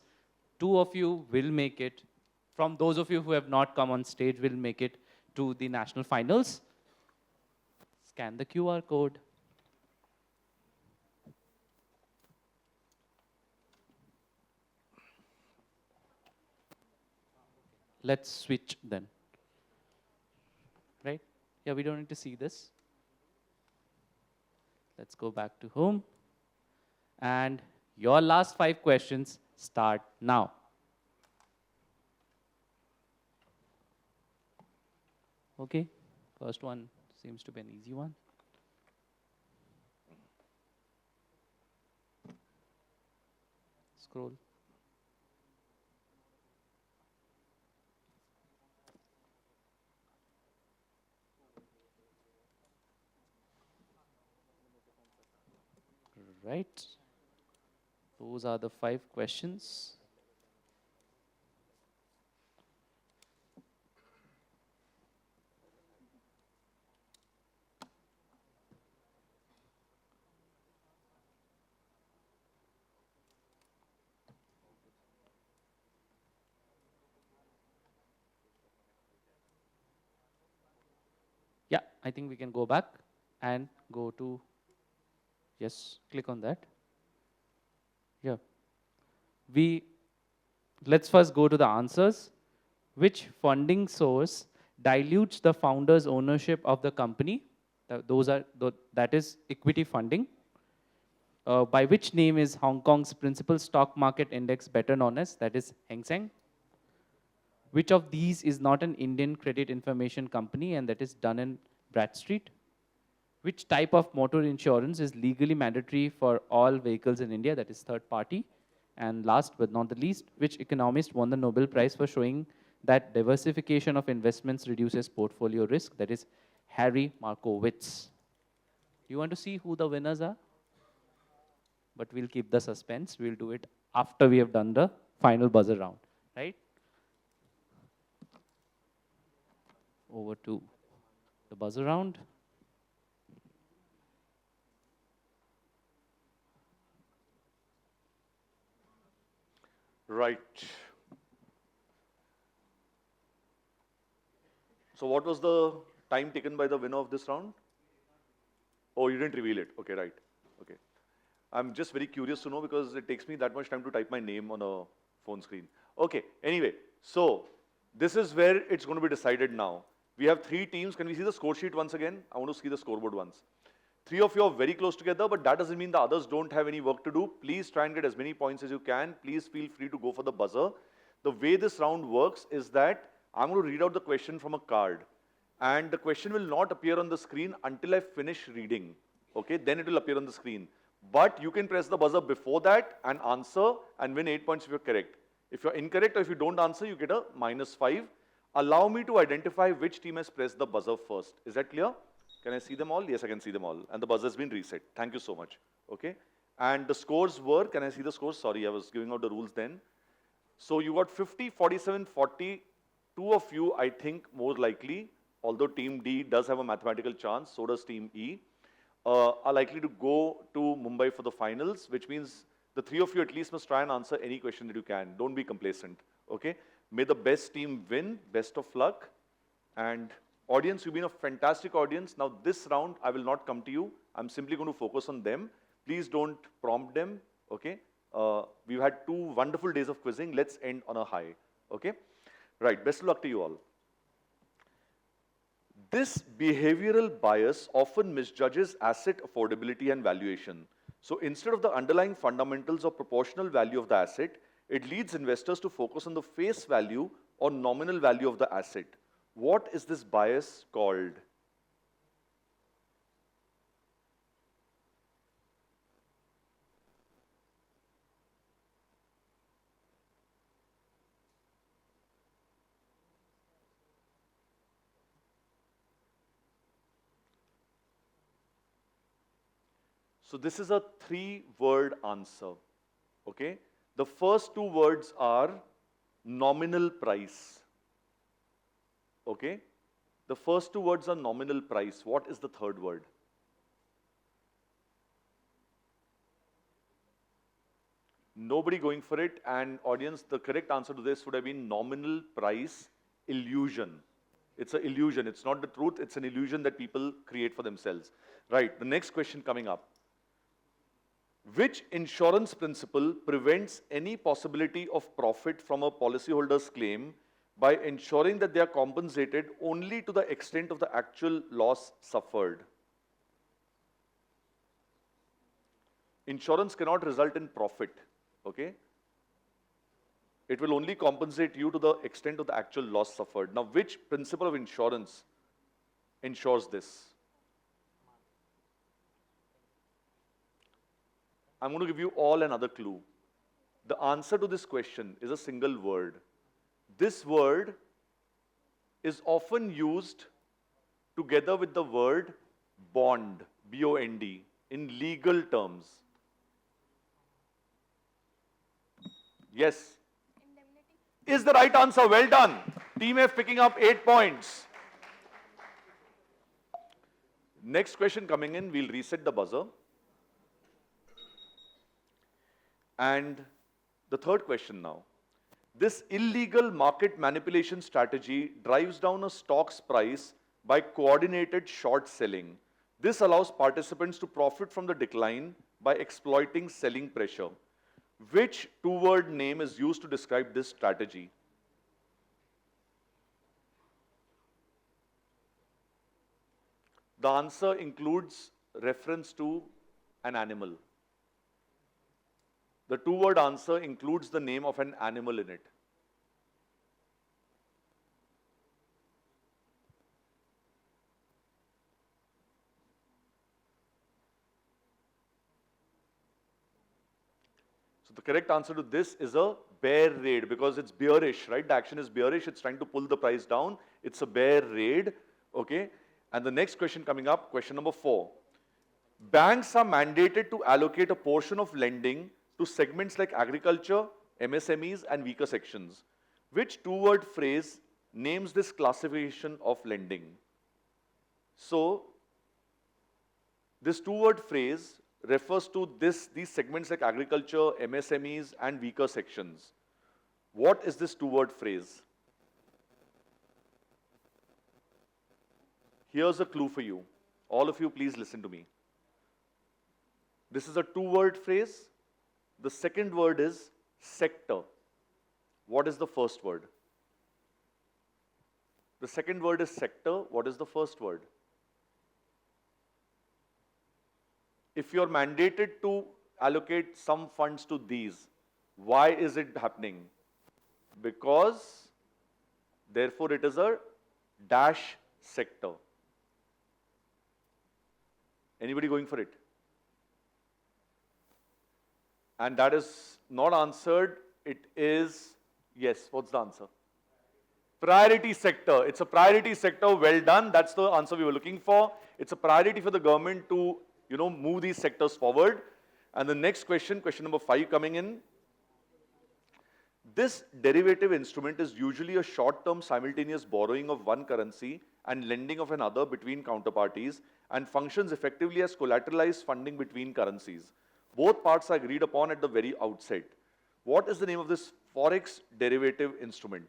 2 of you will make it. From those of you who have not come on stage, will make it to the national finals. Scan the QR code. let's switch then. Right? Yeah, we don't need to see this. Let's go back to home. And your last 5 questions start now. Okay, first one seems to be an easy one. Scroll. Right. Those are the 5 questions. Yeah, I think we can go back and go to, yes, click on that. Yeah. Let's first go to the answers. Which funding source dilutes the founder's ownership of the company? That is equity funding. By which name is Hong Kong's principal stock market index better known as? That is Hang Seng. Which of these is not an Indian credit information company, and that is Dun & Bradstreet? Which type of motor insurance is legally mandatory for all vehicles in India? That is third party. And last but not the least, which economist won the Nobel Prize for showing that diversification of investments reduces portfolio risk? That is Harry Markowitz. You want to see who the winners are? But we'll keep the suspense. We'll do it after we have done the final buzzer round, right? Over to the buzzer round. Right. So what was the time taken by the winner of this round? Oh, you didn't reveal it. Okay, right. Okay. I'm just very curious to know because it takes me that much time to type my name on a phone screen. Okay, anyway, so this is where it's going to be decided now. We have 3 teams. Can we see the score sheet once again? I want to see the scoreboard once. 3 of you are very close together, but that doesn't mean the others don't have any work to do. Please try and get as many points as you can. Please feel free to go for the buzzer. The way this round works is that I'm going to read out the question from a card. And the question will not appear on the screen until I finish reading. Okay, then it will appear on the screen. But you can press the buzzer before that and answer and win 8 points if you're correct. If you're incorrect or if you don't answer, you get a -5. Allow me to identify which team has pressed the buzzer first. Is that clear? Can I see them all? Yes, I can see them all. And the buzzer has been reset. Thank you so much. Okay. And the scores were, can I see the scores? Sorry, I was giving out the rules then. So you got 50, 47, 40. 2 of you, I think, more likely, although team D does have a mathematical chance, so does team E, are likely to go to Mumbai for the finals, which means the 3 of you at least must try and answer any question that you can. Don't be complacent. Okay. May the best team win. Best of luck. And audience, you've been a fantastic audience. Now this round, I will not come to you. I'm simply going to focus on them. Please don't prompt them, okay? We've had 2 wonderful days of quizzing. Let's end on a high, okay? Right, best of luck to you all. This behavioral bias often misjudges asset affordability and valuation. So instead of the underlying fundamentals or proportional value of the asset, it leads investors to focus on the face value or nominal value of the asset. What is this bias called? So this is a 3-word answer, okay? The first 2 words are nominal price, okay? The first 2 words are nominal price. What is the third word? Nobody going for it, and audience, the correct answer to this would have been nominal price illusion. It's an illusion. It's not the truth. It's an illusion that people create for themselves. Right, the next question coming up. Which insurance principle prevents any possibility of profit from a policyholder's claim by ensuring that they are compensated only to the extent of the actual loss suffered. Insurance cannot result in profit, okay? It will only compensate you to the extent of the actual loss suffered. Now, which principle of insurance ensures this? I'm going to give you all another clue. The answer to this question is a single word. This word is often used together with the word bond, B-O-N-D, in legal terms. Yes. Is the right answer. Well done. Team F picking up 8 points. Next question coming in, we'll reset the buzzer. And the third question now. This illegal market manipulation strategy drives down a stock's price by coordinated short selling. This allows participants to profit from the decline by exploiting selling pressure. Which two-word name is used to describe this strategy? The answer includes reference to an animal. The two-word answer includes the name of an animal in it. So the correct answer to this is a bear raid, because it's bearish, right? The action is bearish. It's trying to pull the price down. It's a bear raid, okay? And the next question coming up, question number 4. Banks are mandated to allocate a portion of lending to segments like agriculture, MSMEs, and weaker sections. Which two-word phrase names this classification of lending? So, this two-word phrase refers to these segments like agriculture, MSMEs, and weaker sections. What is this two-word phrase? Here's a clue for you. All of you, please listen to me. This is a two-word phrase. The second word is sector. What is the first word? The second word is sector. What is the first word? If you're mandated to allocate some funds to these, why is it happening? Because, therefore, it is a dash sector. Anybody going for it? And that is not answered. It is, yes, what's the answer? Priority sector. It's a priority sector. Well done. That's the answer we were looking for. It's a priority for the government to, move these sectors forward. And the next question, question number 5 coming in. This derivative instrument is usually a short-term simultaneous borrowing of one currency and lending of another between counterparties and functions effectively as collateralized funding between currencies. Both parts are agreed upon at the very outset. What is the name of this forex derivative instrument?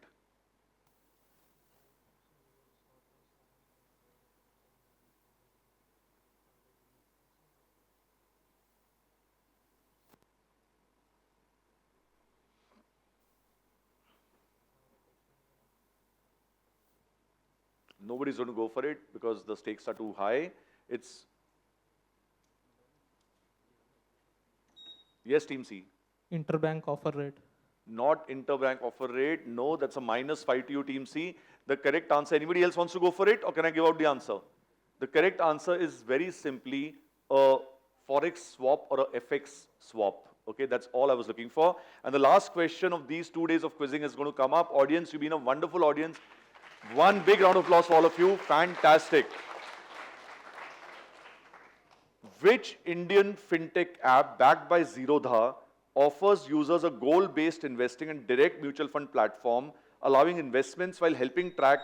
Nobody's going to go for it because the stakes are too high. It's... Yes, Team C. Interbank offer rate. Not interbank offer rate. No, that's a -5 to you, Team C. The correct answer, anybody else wants to go for it, or can I give out the answer? The correct answer is very simply a forex swap or a FX swap. Okay, that's all I was looking for. And the last question of these 2 days of quizzing is going to come up. Audience, you've been a wonderful audience. One big round of applause for all of you. Fantastic. Which Indian fintech app backed by Zerodha offers users a goal-based investing and direct mutual fund platform, allowing investments while helping track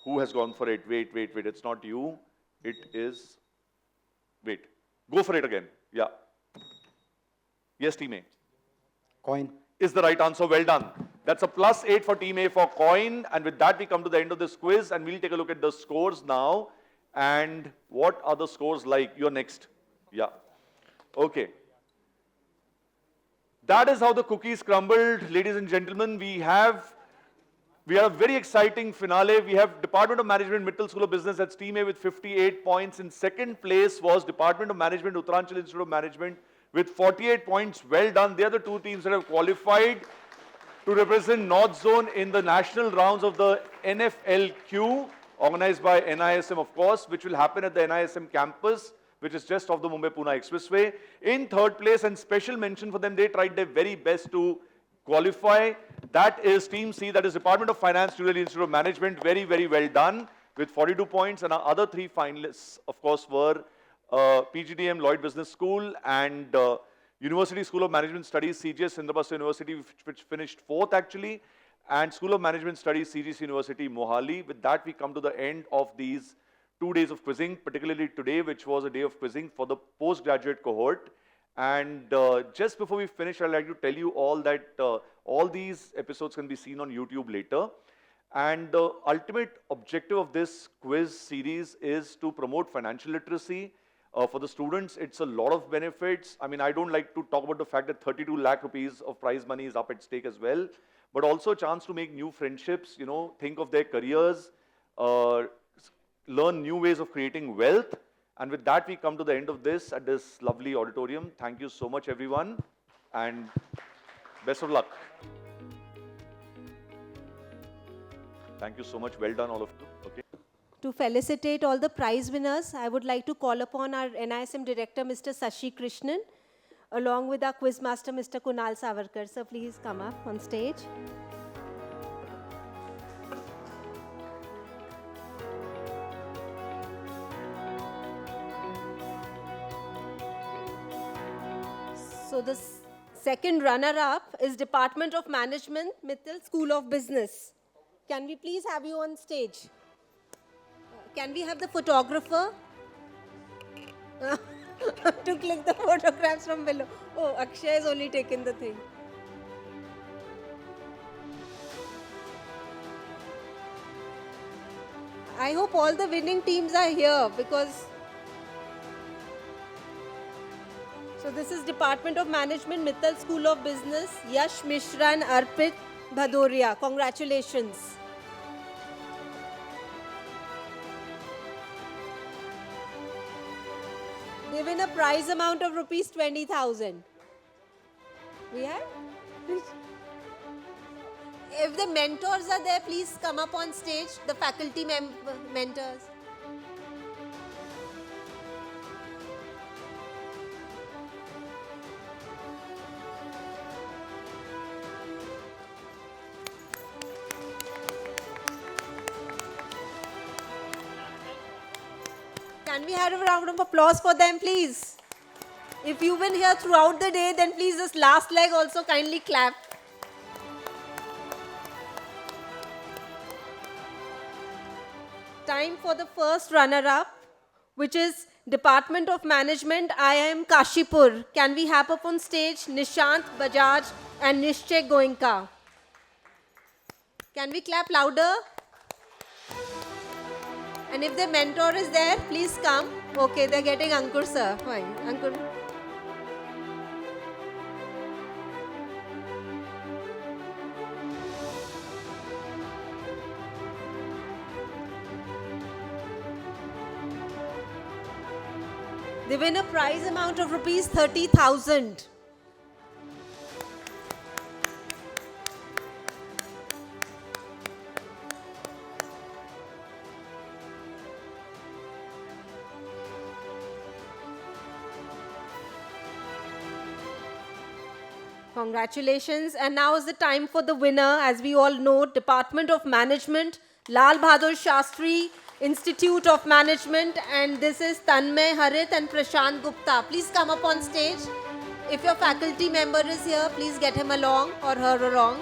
who has gone for it? Wait. It's not you. It is... Wait. Go for it again. Yeah. Yes, Team A. Coin. Is the right answer. Well done. That's a +8 for Team A for coin. And with that, we come to the end of this quiz, and we'll take a look at the scores now. And what are the scores like? You're next. Yeah. Okay. That is how the cookies crumbled. Ladies and gentlemen, we have We have a very exciting finale. We have Department of Management, Mittal School of Business, that's Team A with 58 points. In second place was Department of Management, Uttaranchal Institute of Management with 48 points. Well done. They are the two teams that have qualified to represent North Zone in the national rounds of the NFLQ, organized by NISM, of course, which will happen at the NISM campus, which is just off the Mumbai-Pune Expressway. In third place, and special mention for them, they tried their very best to qualify. That is Team C, that is Department of Finance, New Delhi Institute of Management. Very, very well done with 42 points. And our other three finalists, of course, were PGDM Lloyd Business School and University School of Management Studies, CGS Indraprastha University, which finished fourth actually, and School of Management Studies, CGS University, Mohali. With that, we come to the end of these 2 days of quizzing, particularly today, which was a day of quizzing for the postgraduate cohort. And just before we finish, I'd like to tell you all that all these episodes can be seen on YouTube later. And the ultimate objective of this quiz series is to promote financial literacy. For the students, it's a lot of benefits. I mean, I don't like to talk about the fact that 32 lakh rupees of prize money is up at stake as well, but also a chance to make new friendships, you know, think of their careers, learn new ways of creating wealth. And with that, we come to the end of this at this lovely auditorium. Thank you so much, everyone, and best of luck. Thank you so much. Well done, all of you. Okay. To felicitate all the prize winners, I would like to call upon our NISM Director, Mr. Sashi Krishnan, along with our quiz master, Mr. Kunal Savarkar. So please come up on stage. So the second runner-up is Department of Management, Mittal School of Business. Can we please have you on stage? Can we have the photographer to click the photographs from below? Oh, Akshay has only taken the thing. I hope all the winning teams are here because... So this is Department of Management, Mittal School of Business, Yash Mishra and Arpit Bhadoria. Congratulations. They win a prize amount of rupees 20,000. We have? If the mentors are there, please come up on stage, the faculty mentors. Can we have a round of applause for them, please? If you've been here throughout the day, then please this last leg also kindly clap. Time for the first runner-up, which is Department of Management, IIM Kashipur. Can we have up on stage Nishant Bajaj and Nishchay Goenka? Can we clap louder? And if the mentor is there, please come. Okay, they're getting Ankur sir. Fine, Ankur. They win a prize amount of rupees 30,000. Congratulations. And now is the time for the winner. As we all know, Department of Management, Lal Bahadur Shastri Institute of Management. And this is Tanmay Harit and Prashant Gupta. Please come up on stage. If your faculty member is here, please get him along or her along.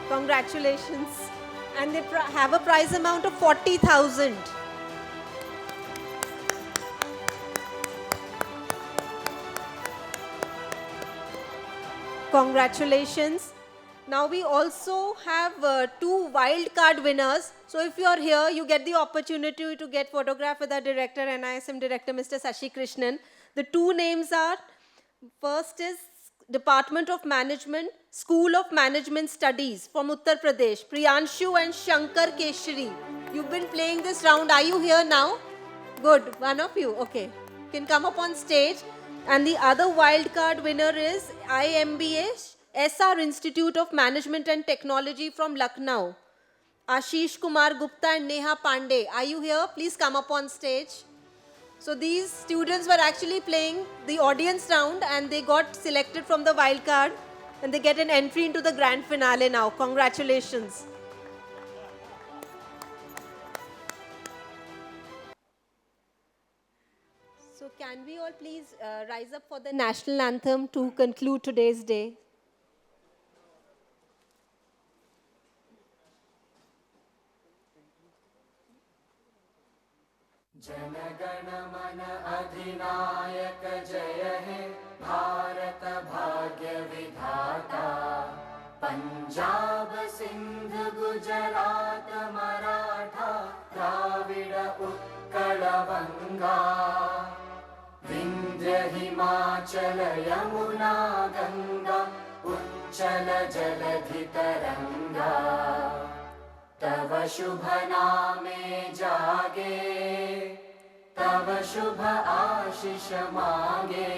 Congratulations. And they have a prize amount of 40,000. Congratulations. Now we also have two wild card winners. So if you're here, you get the opportunity to get photographed with our director, NISM director, Mr. Sashi Krishnan. The two names are, first is Department of Management, School of Management Studies from Uttar Pradesh, Priyanshu and Shankar Keshri. You've been playing this round. Are you here now? Good. One of you. Okay. You can come up on stage. And the other wild card winner is IMBA, SR Institute of Management and Technology from Lucknow. Ashish Kumar Gupta and Neha Pandey. Are you here? Please come up on stage. So these students were actually playing the audience round and they got selected from the wild card and they get an entry into the grand finale now. Congratulations. So can we all please rise up for the national anthem to conclude today's day? जनगण मन अधिनायक जय हे भारत भाग्य विधाता पंजाब सिंध गुजरात मराठा द्राविड उत्कल बंगा विंध्य हिमाचल यमुना गंगा उच्चल जलधि तरंगा तव शुभ नामे जागे तव शुभ आशीष मांगे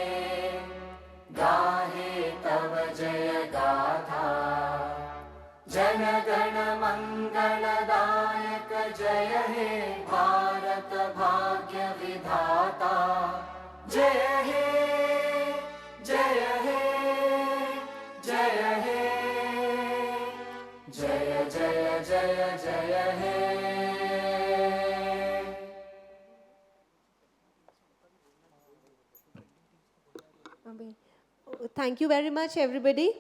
गाहे तव जय गाथा जन गण मंगलदायक जय हे भारत भाग्य विधाता जय हे जय हे जय हे जय जय जय जय हे Thank you very much, everybody.